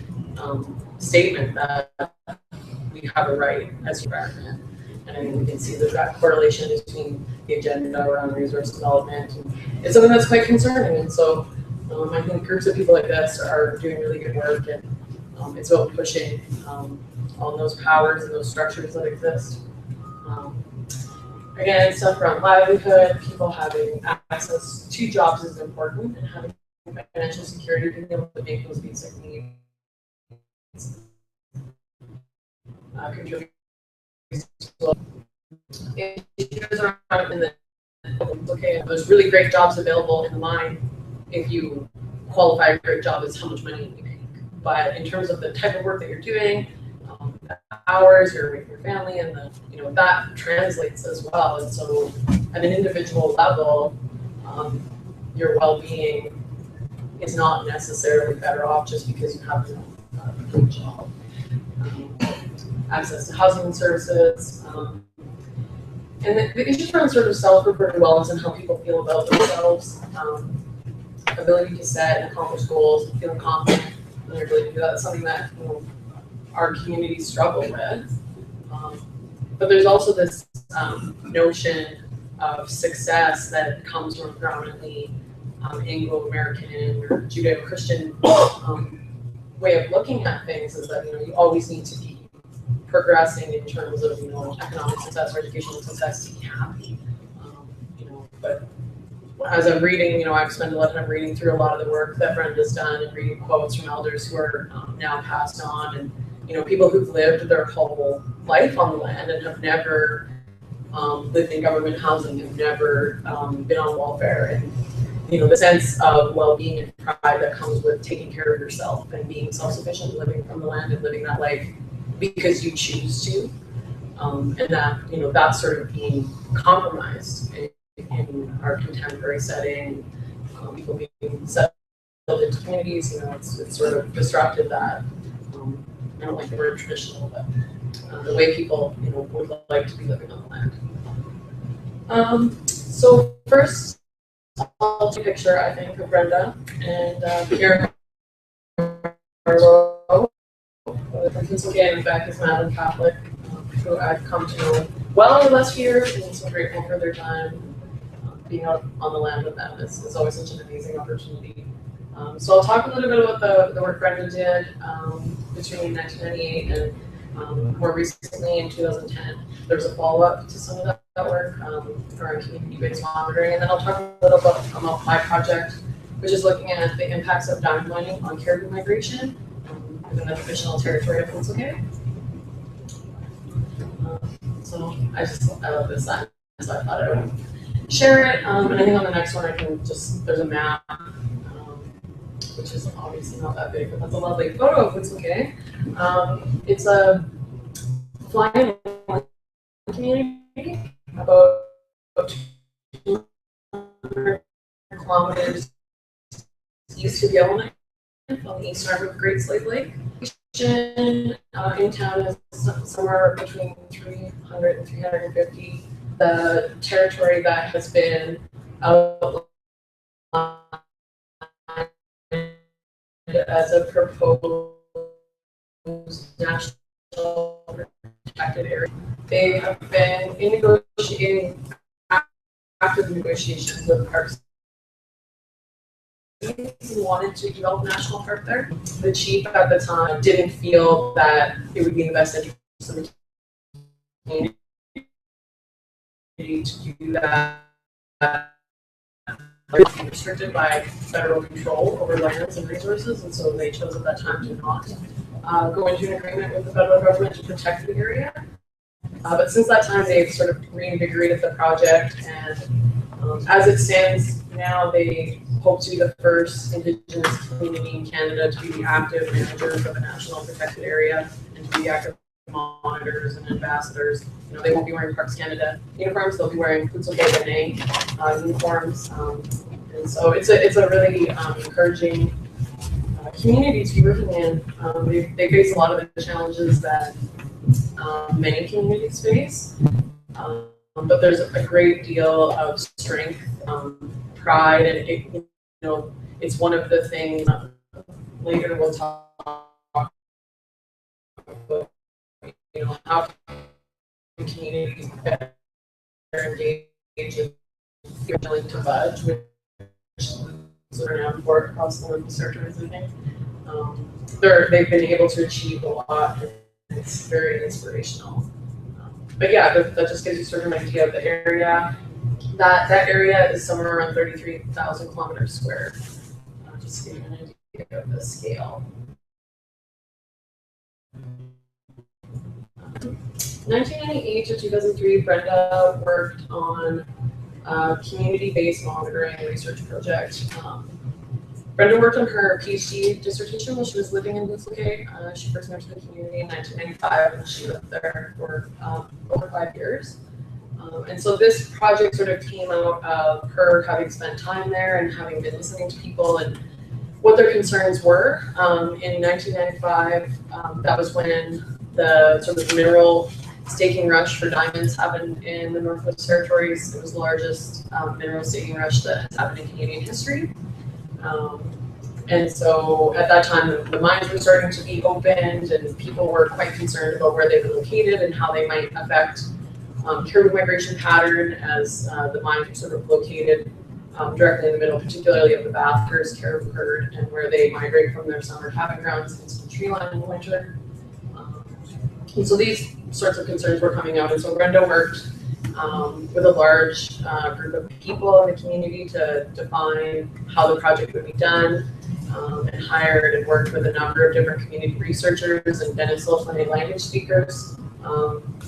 statement that we have a right as environment. And I mean, we can see the direct correlation between the agenda around resource development. And it's something that's quite concerning. And so I think groups of people like this are doing really good work, and it's about pushing on those powers and those structures that exist. Again, stuff around livelihood, people having access to jobs is important, and having financial security, being able to make those basic needs contribute to issues around in the okay, there's really great jobs available in the mine. If you qualify a great job, is how much money you make. But in terms of the type of work that you're doing, the hours you're with your family, and the that translates as well. And so, at an individual level, your well-being is not necessarily better off just because you have a good job. Access to housing and services, and the issues around sort of self-reported wellness and how people feel about themselves, ability to set and accomplish goals, feeling confident in their ability to do that. That's something that our communities struggle with. But there's also this notion of success that comes from predominantly Anglo-American or Judeo-Christian way of looking at things, is that you always need to be progressing in terms of economic success or educational success to be happy. But as I'm reading, I've spent a lot of time reading through a lot of the work that Brenda's done and reading quotes from elders who are now passed on, and people who've lived their whole life on the land and have never lived in government housing, have never been on welfare, and the sense of well-being and pride that comes with taking care of yourself and being self-sufficient, living from the land and living that life because you choose to, and that that's sort of being compromised in our contemporary setting. People being settled into communities, it's sort of disrupted that. I don't like the word traditional, but the way people would like to be living on the land. So first, I'll take a picture, I think, of Brenda and here Marlo from Pennsylvania, back as Madam Catholic, who I've come to know well in the last few years, and so grateful for their time. Being out on the land with them is always such an amazing opportunity. So I'll talk a little bit about the work Brenda did between 1998 and more recently in 2010. There's a follow-up to some of that work around community-based monitoring, and then I'll talk a little bit about my project, which is looking at the impacts of diamond mining on caribou migration within the traditional territory of Pennsylvania. So I love this sign, so I thought I would share it. And I think on the next one, there's a map, which is obviously not that big, but that's a lovely photo of Woodstook. It's a flying community about 200 kilometers east of Yellowknife on the eastern arm of Great Slave Lake. In town is somewhere between 300 and 350. The territory that has been outlined as a proposed national protected area. They have been in active negotiations with parks. Wanted to develop a national park there. The chief at the time didn't feel that it would be in the best interest of the community to do that. Restricted by federal control over lands and resources, and so they chose at that time to not go into an agreement with the federal government to protect the area. But since that time, they've sort of reinvigorated the project, and as it stands now, they hope to be the first Indigenous community in Canada to be the active managers of a national protected area and to be active monitors and ambassadors. They won't be wearing Parks Canada uniforms; they'll be wearing ReSDA uniforms. And so it's a really encouraging community to be working in. They face a lot of the challenges that many communities face. But there's a great deal of strength, pride, and it's one of the things later we'll talk about, how communities better engage and feel willing to budge, which is renowned for across the local sectors, I think. They've been able to achieve a lot, and it's very inspirational. But yeah, that just gives you sort of an idea of the area. That area is somewhere around 33,000 kilometers square. Just to give you an idea of the scale. 1998 to 2003, Brenda worked on a community-based monitoring and research project. Brenda worked on her PhD dissertation while she was living in Boothscay. She first moved to the community in 1995, and she lived there for over 5 years. And so this project sort of came out of her having spent time there and having been listening to people and what their concerns were. In 1995, that was when the sort of mineral staking rush for diamonds happened in the Northwest Territories. It was the largest mineral staking rush that has happened in Canadian history. And so at that time, the mines were starting to be opened, and people were quite concerned about where they were located and how they might affect caribou migration pattern, as the mines were sort of located directly in the middle, particularly of the Bathurst caribou herd, and where they migrate from their summer having grounds into the tree line in the winter. And so these sorts of concerns were coming out, and so Brenda worked with a large group of people in the community to define how the project would be done, and hired and worked with a number of different community researchers and Denisovan language speakers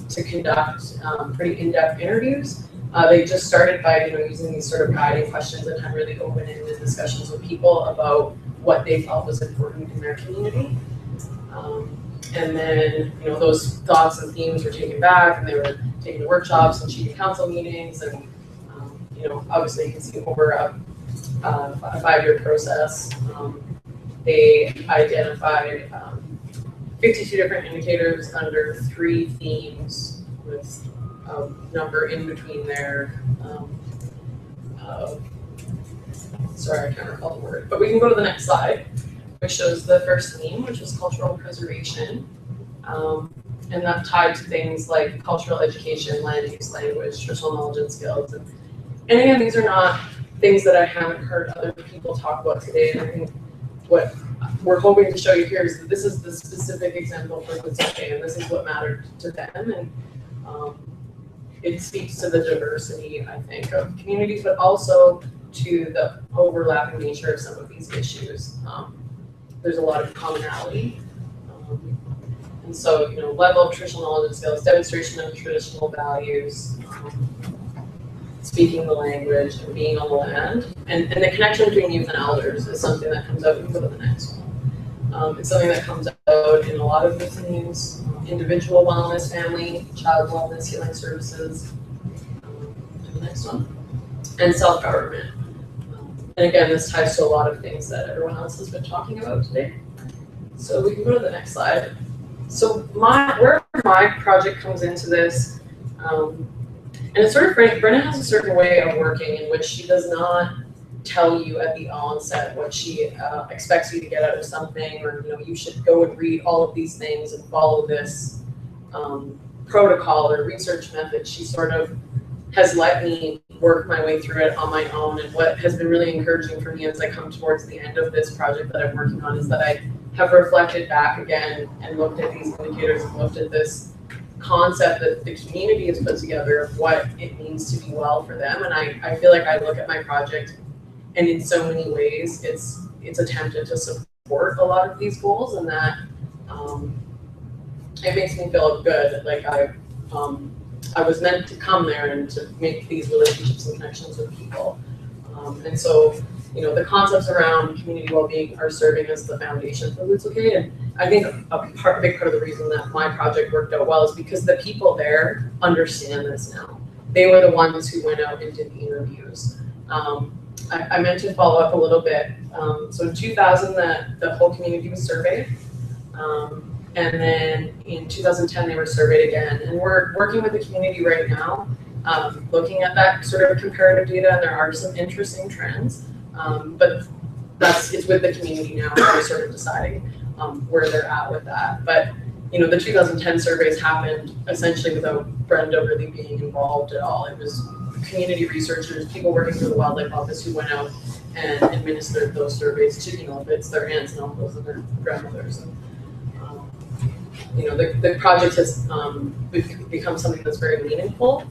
to conduct pretty in-depth interviews. They just started by using these sort of guiding questions and had really open-ended discussions with people about what they felt was important in their community. And then, those thoughts and themes were taken back, and they were taken to workshops and chief council meetings, and obviously you can see over a 5-year process, they identified 52 different indicators under 3 themes with a number in between there. Sorry, I can't recall the word, but we can go to the next slide, which shows the first theme, which was cultural preservation. And that tied to things like cultural education, land use, language, traditional knowledge and skills. And again, these are not things that I haven't heard other people talk about today. And I think what we're hoping to show you here is that this is the specific example for Boothscay, and this is what mattered to them. And it speaks to the diversity, I think, of communities, but also to the overlapping nature of some of these issues. There's a lot of commonality. And so, level of traditional knowledge and skills, demonstration of traditional values, speaking the language, and being on the land. And the connection between youth and elders is something that comes out. We can go to the next one. It's something that comes out in a lot of the themes: individual wellness, family, child wellness, healing services. And the next one. And self-government. And again, this ties to a lot of things that everyone else has been talking about today. So we can go to the next slide. So where my project comes into this, and it's sort of, Brenda has a certain way of working in which she does not tell you at the onset what she expects you to get out of something, or you should go and read all of these things and follow this protocol or research method. She sort of has let me work my way through it on my own. And what has been really encouraging for me as I come towards the end of this project that I'm working on is that I have reflected back again and looked at these indicators and looked at this concept that the community has put together of what it means to be well for them. And I feel like I look at my project, and in so many ways it's attempted to support a lot of these goals, and that it makes me feel good. Like I was meant to come there and to make these relationships and connections with people. And so, the concepts around community well-being are serving as the foundation for Boothscay. And I think a big part of the reason that my project worked out well is because the people there understand this now. They were the ones who went out and did the interviews. I meant to follow up a little bit. So in 2000, the whole community was surveyed. And then in 2010, they were surveyed again. And we're working with the community right now, looking at that sort of comparative data, and there are some interesting trends. But it's with the community now, they're sort of deciding where they're at with that. But the 2010 surveys happened essentially without Brenda really being involved at all. It was community researchers, people working for the Wildlife Office who went out and administered those surveys to, if it's their aunts and uncles and their grandmothers. And, the project has become something that's very meaningful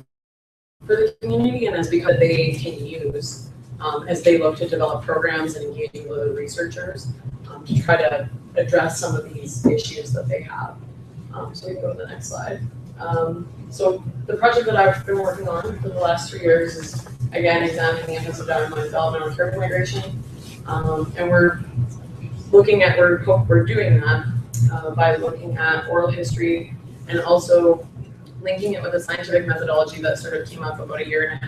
for the community and has become they can use as they look to develop programs and engaging with other researchers to try to address some of these issues that they have. So we can go to the next slide. So the project that I've been working on for the last 3 years is, again, examining the impacts of downwind development on caribou migration. And we're doing that by looking at oral history and also linking it with a scientific methodology that sort of came up about 1.5 years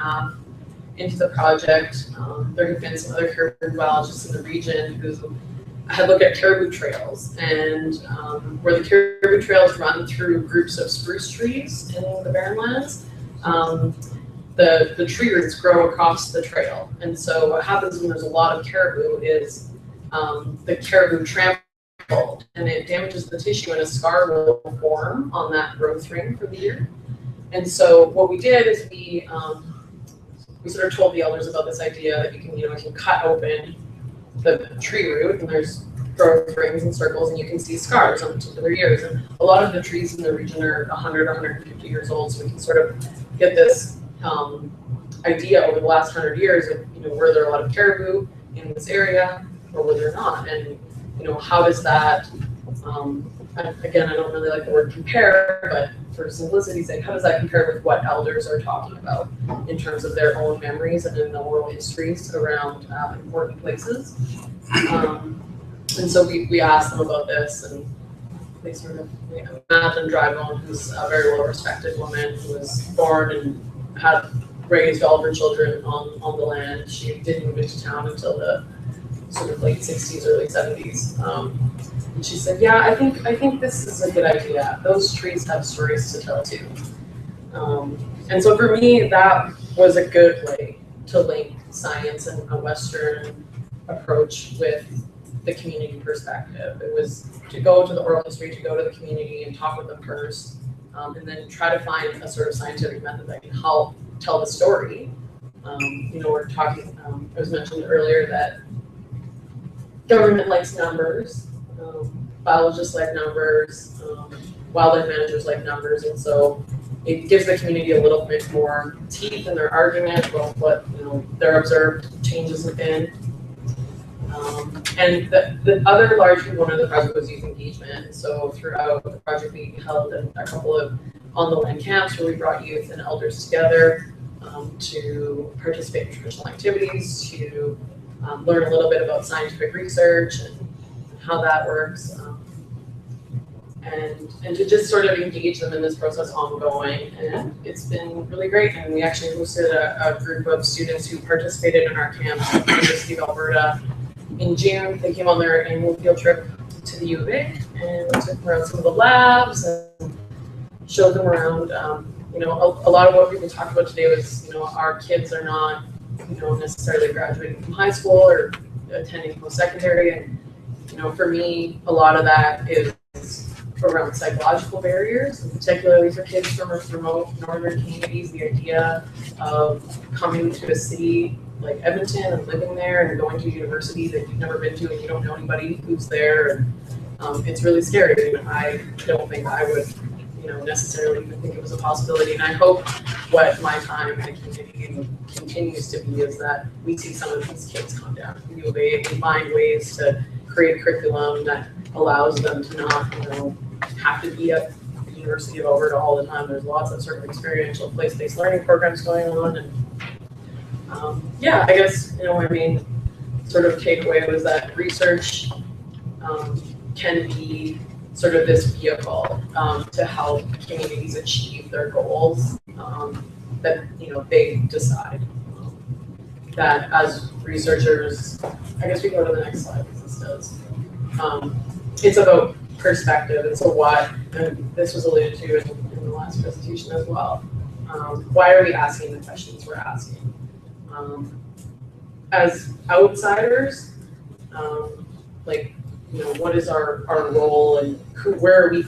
into the project. There have been some other caribou biologists in the region who had looked at caribou trails, and where the caribou trails run through groups of spruce trees in the Barren Lands, the tree roots grow across the trail. And so what happens when there's a lot of caribou is the caribou trampled and it damages the tissue and a scar will form on that growth ring for the year. And so what we did is we sort of told the elders about this idea that you can cut open the tree root and there's growth rings and circles and you can see scars on particular years. And a lot of the trees in the region are 100, 150 years old, so we can sort of get this idea over the last 100 years of, were there a lot of caribou in this area or were there not? And, how does that, again, I don't really like the word compare, but for simplicity's sake, how does that compare with what elders are talking about in terms of their own memories and in the oral histories around important places? And so we asked them about this, and they sort of, Nathan Drybone, who's a very well-respected woman who was born and had raised all of her children on the land. She didn't move into town until the sort of late 60s, early 70s. And she said, yeah, I think this is a good idea. Those trees have stories to tell too. And so for me, that was a good way to link science and a Western approach with the community perspective. It was to go to the oral history, to go to the community and talk with them first, and then try to find a sort of scientific method that can help tell the story. We're talking, it was mentioned earlier that government likes numbers, biologists like numbers, wildlife managers like numbers, and so it gives the community a little bit more teeth in their argument about what their observed changes have been. And the other large component of the project was youth engagement. So throughout the project, we held a couple of on-the-land camps where we brought youth and elders together to participate in traditional activities, to learn a little bit about scientific research and how that works, and to just sort of engage them in this process ongoing. And it's been really great. And we actually hosted a group of students who participated in our camps at the University of Alberta in June. They came on their annual field trip to the U of A and took them around some of the labs and showed them around. A lot of what we've been talking about today was, our kids are not, necessarily graduating from high school or attending post-secondary. And, for me, a lot of that is around psychological barriers, and particularly for kids from remote northern communities. The idea of coming to a city like Edmonton and living there and going to a university that you've never been to and you don't know anybody who's there, and it's really scary. And I don't think I would, necessarily even think it was a possibility. And I hope what my time in the community continues to be is that we see some of these kids come down to U of A and find ways to create a curriculum that allows them to not, have to be at the University of Alberta all the time. There's lots of sort of experiential place-based learning programs going on. And I guess, my main sort of takeaway was that research can be sort of this vehicle to help communities achieve their goals that, they decide. That as researchers, I guess we go to the next slide because this does. It's about perspective. And so what, and this was alluded to in the last presentation as well, why are we asking the questions we're asking? As outsiders, like, you know, what is our role and where are we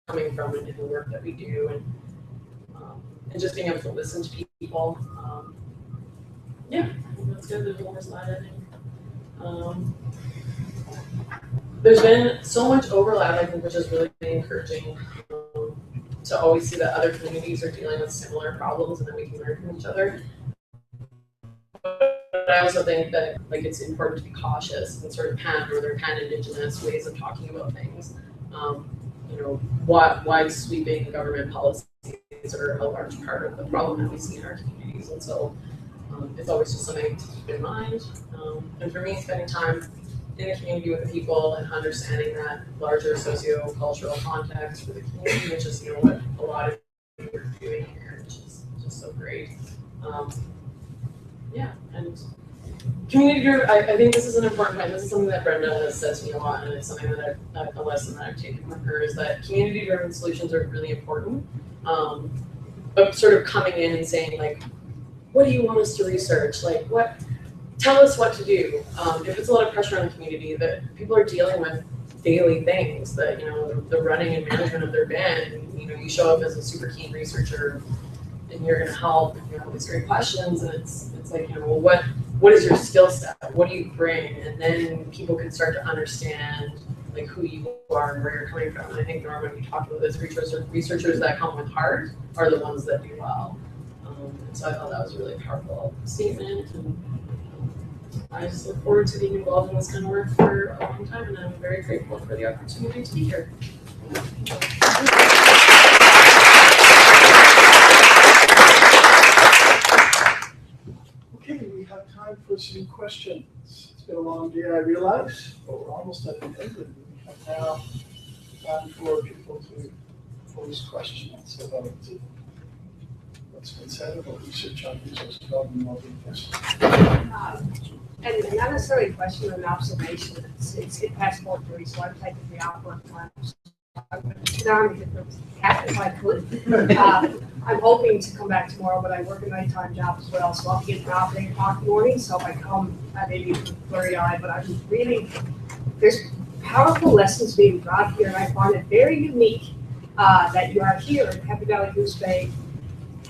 coming from in the work that we do, and just being able to listen to people. Yeah, that's good. There's one more slide, I think. There's been so much overlap, I think, which is really encouraging to always see that other communities are dealing with similar problems and that we can learn from each other. But I also think that like it's important to be cautious and sort of pan-Indigenous ways of talking about things. You know, wide sweeping government policies are a large part of the problem that we see in our communities, and so it's always just something to keep in mind. And for me, spending time in the community with the people and understanding that larger socio-cultural context for the community, which is, you know, what a lot of you are doing here, which is just so great. Yeah, and community group, I think this is an important point. This is something that Brenda has said to me a lot, and it's something that a lesson that I've taken from her, is that community-driven solutions are really important. But sort of coming in and saying, like, what do you want us to research? Like, tell us what to do. It puts a lot of pressure on the community that people are dealing with daily things, that, you know, the running and management of their band. You know, you show up as a super keen researcher and you're going to help, and you have these great questions, and it's like, you know, well, what is your skill set? What do you bring? And then people can start to understand like who you are and where you're coming from. And I think Norman, we talked about this, researchers that come with heart are the ones that do well. And so I thought that was a really powerful statement, and I just look forward to being involved in this kind of work for a long time, and I'm very grateful for the opportunity to be here. Okay, we have time for some questions. It's been a long day, I realize, but we're almost at the end, and we have now time for people to pose questions about what's been said about research on resource development and well-being. And not necessarily a question or an observation. It's past 4:30, so I'm taking the outward time. I'm going to sit down and get those half if I could. I'm hoping to come back tomorrow, but I work a nighttime job as well, so I'll be getting off at 8 o'clock in the morning. So if I come, I may be blurry-eyed, but I'm really, there's powerful lessons being brought here, and I find it very unique that you are here at Happy Valley-Goose Bay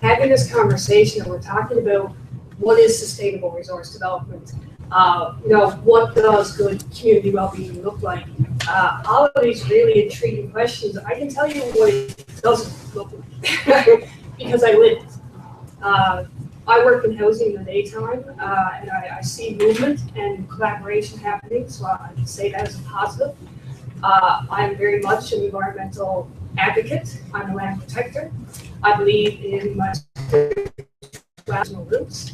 having this conversation, and we're talking about what is sustainable resource development. You know, what does good community well-being look like? All of these really intriguing questions. I can tell you what it doesn't look like because I live it. I work in housing in the daytime, and I see movement and collaboration happening, so I can say that as a positive. I'm very much an environmental advocate. I'm a land protector. I believe in my national roots.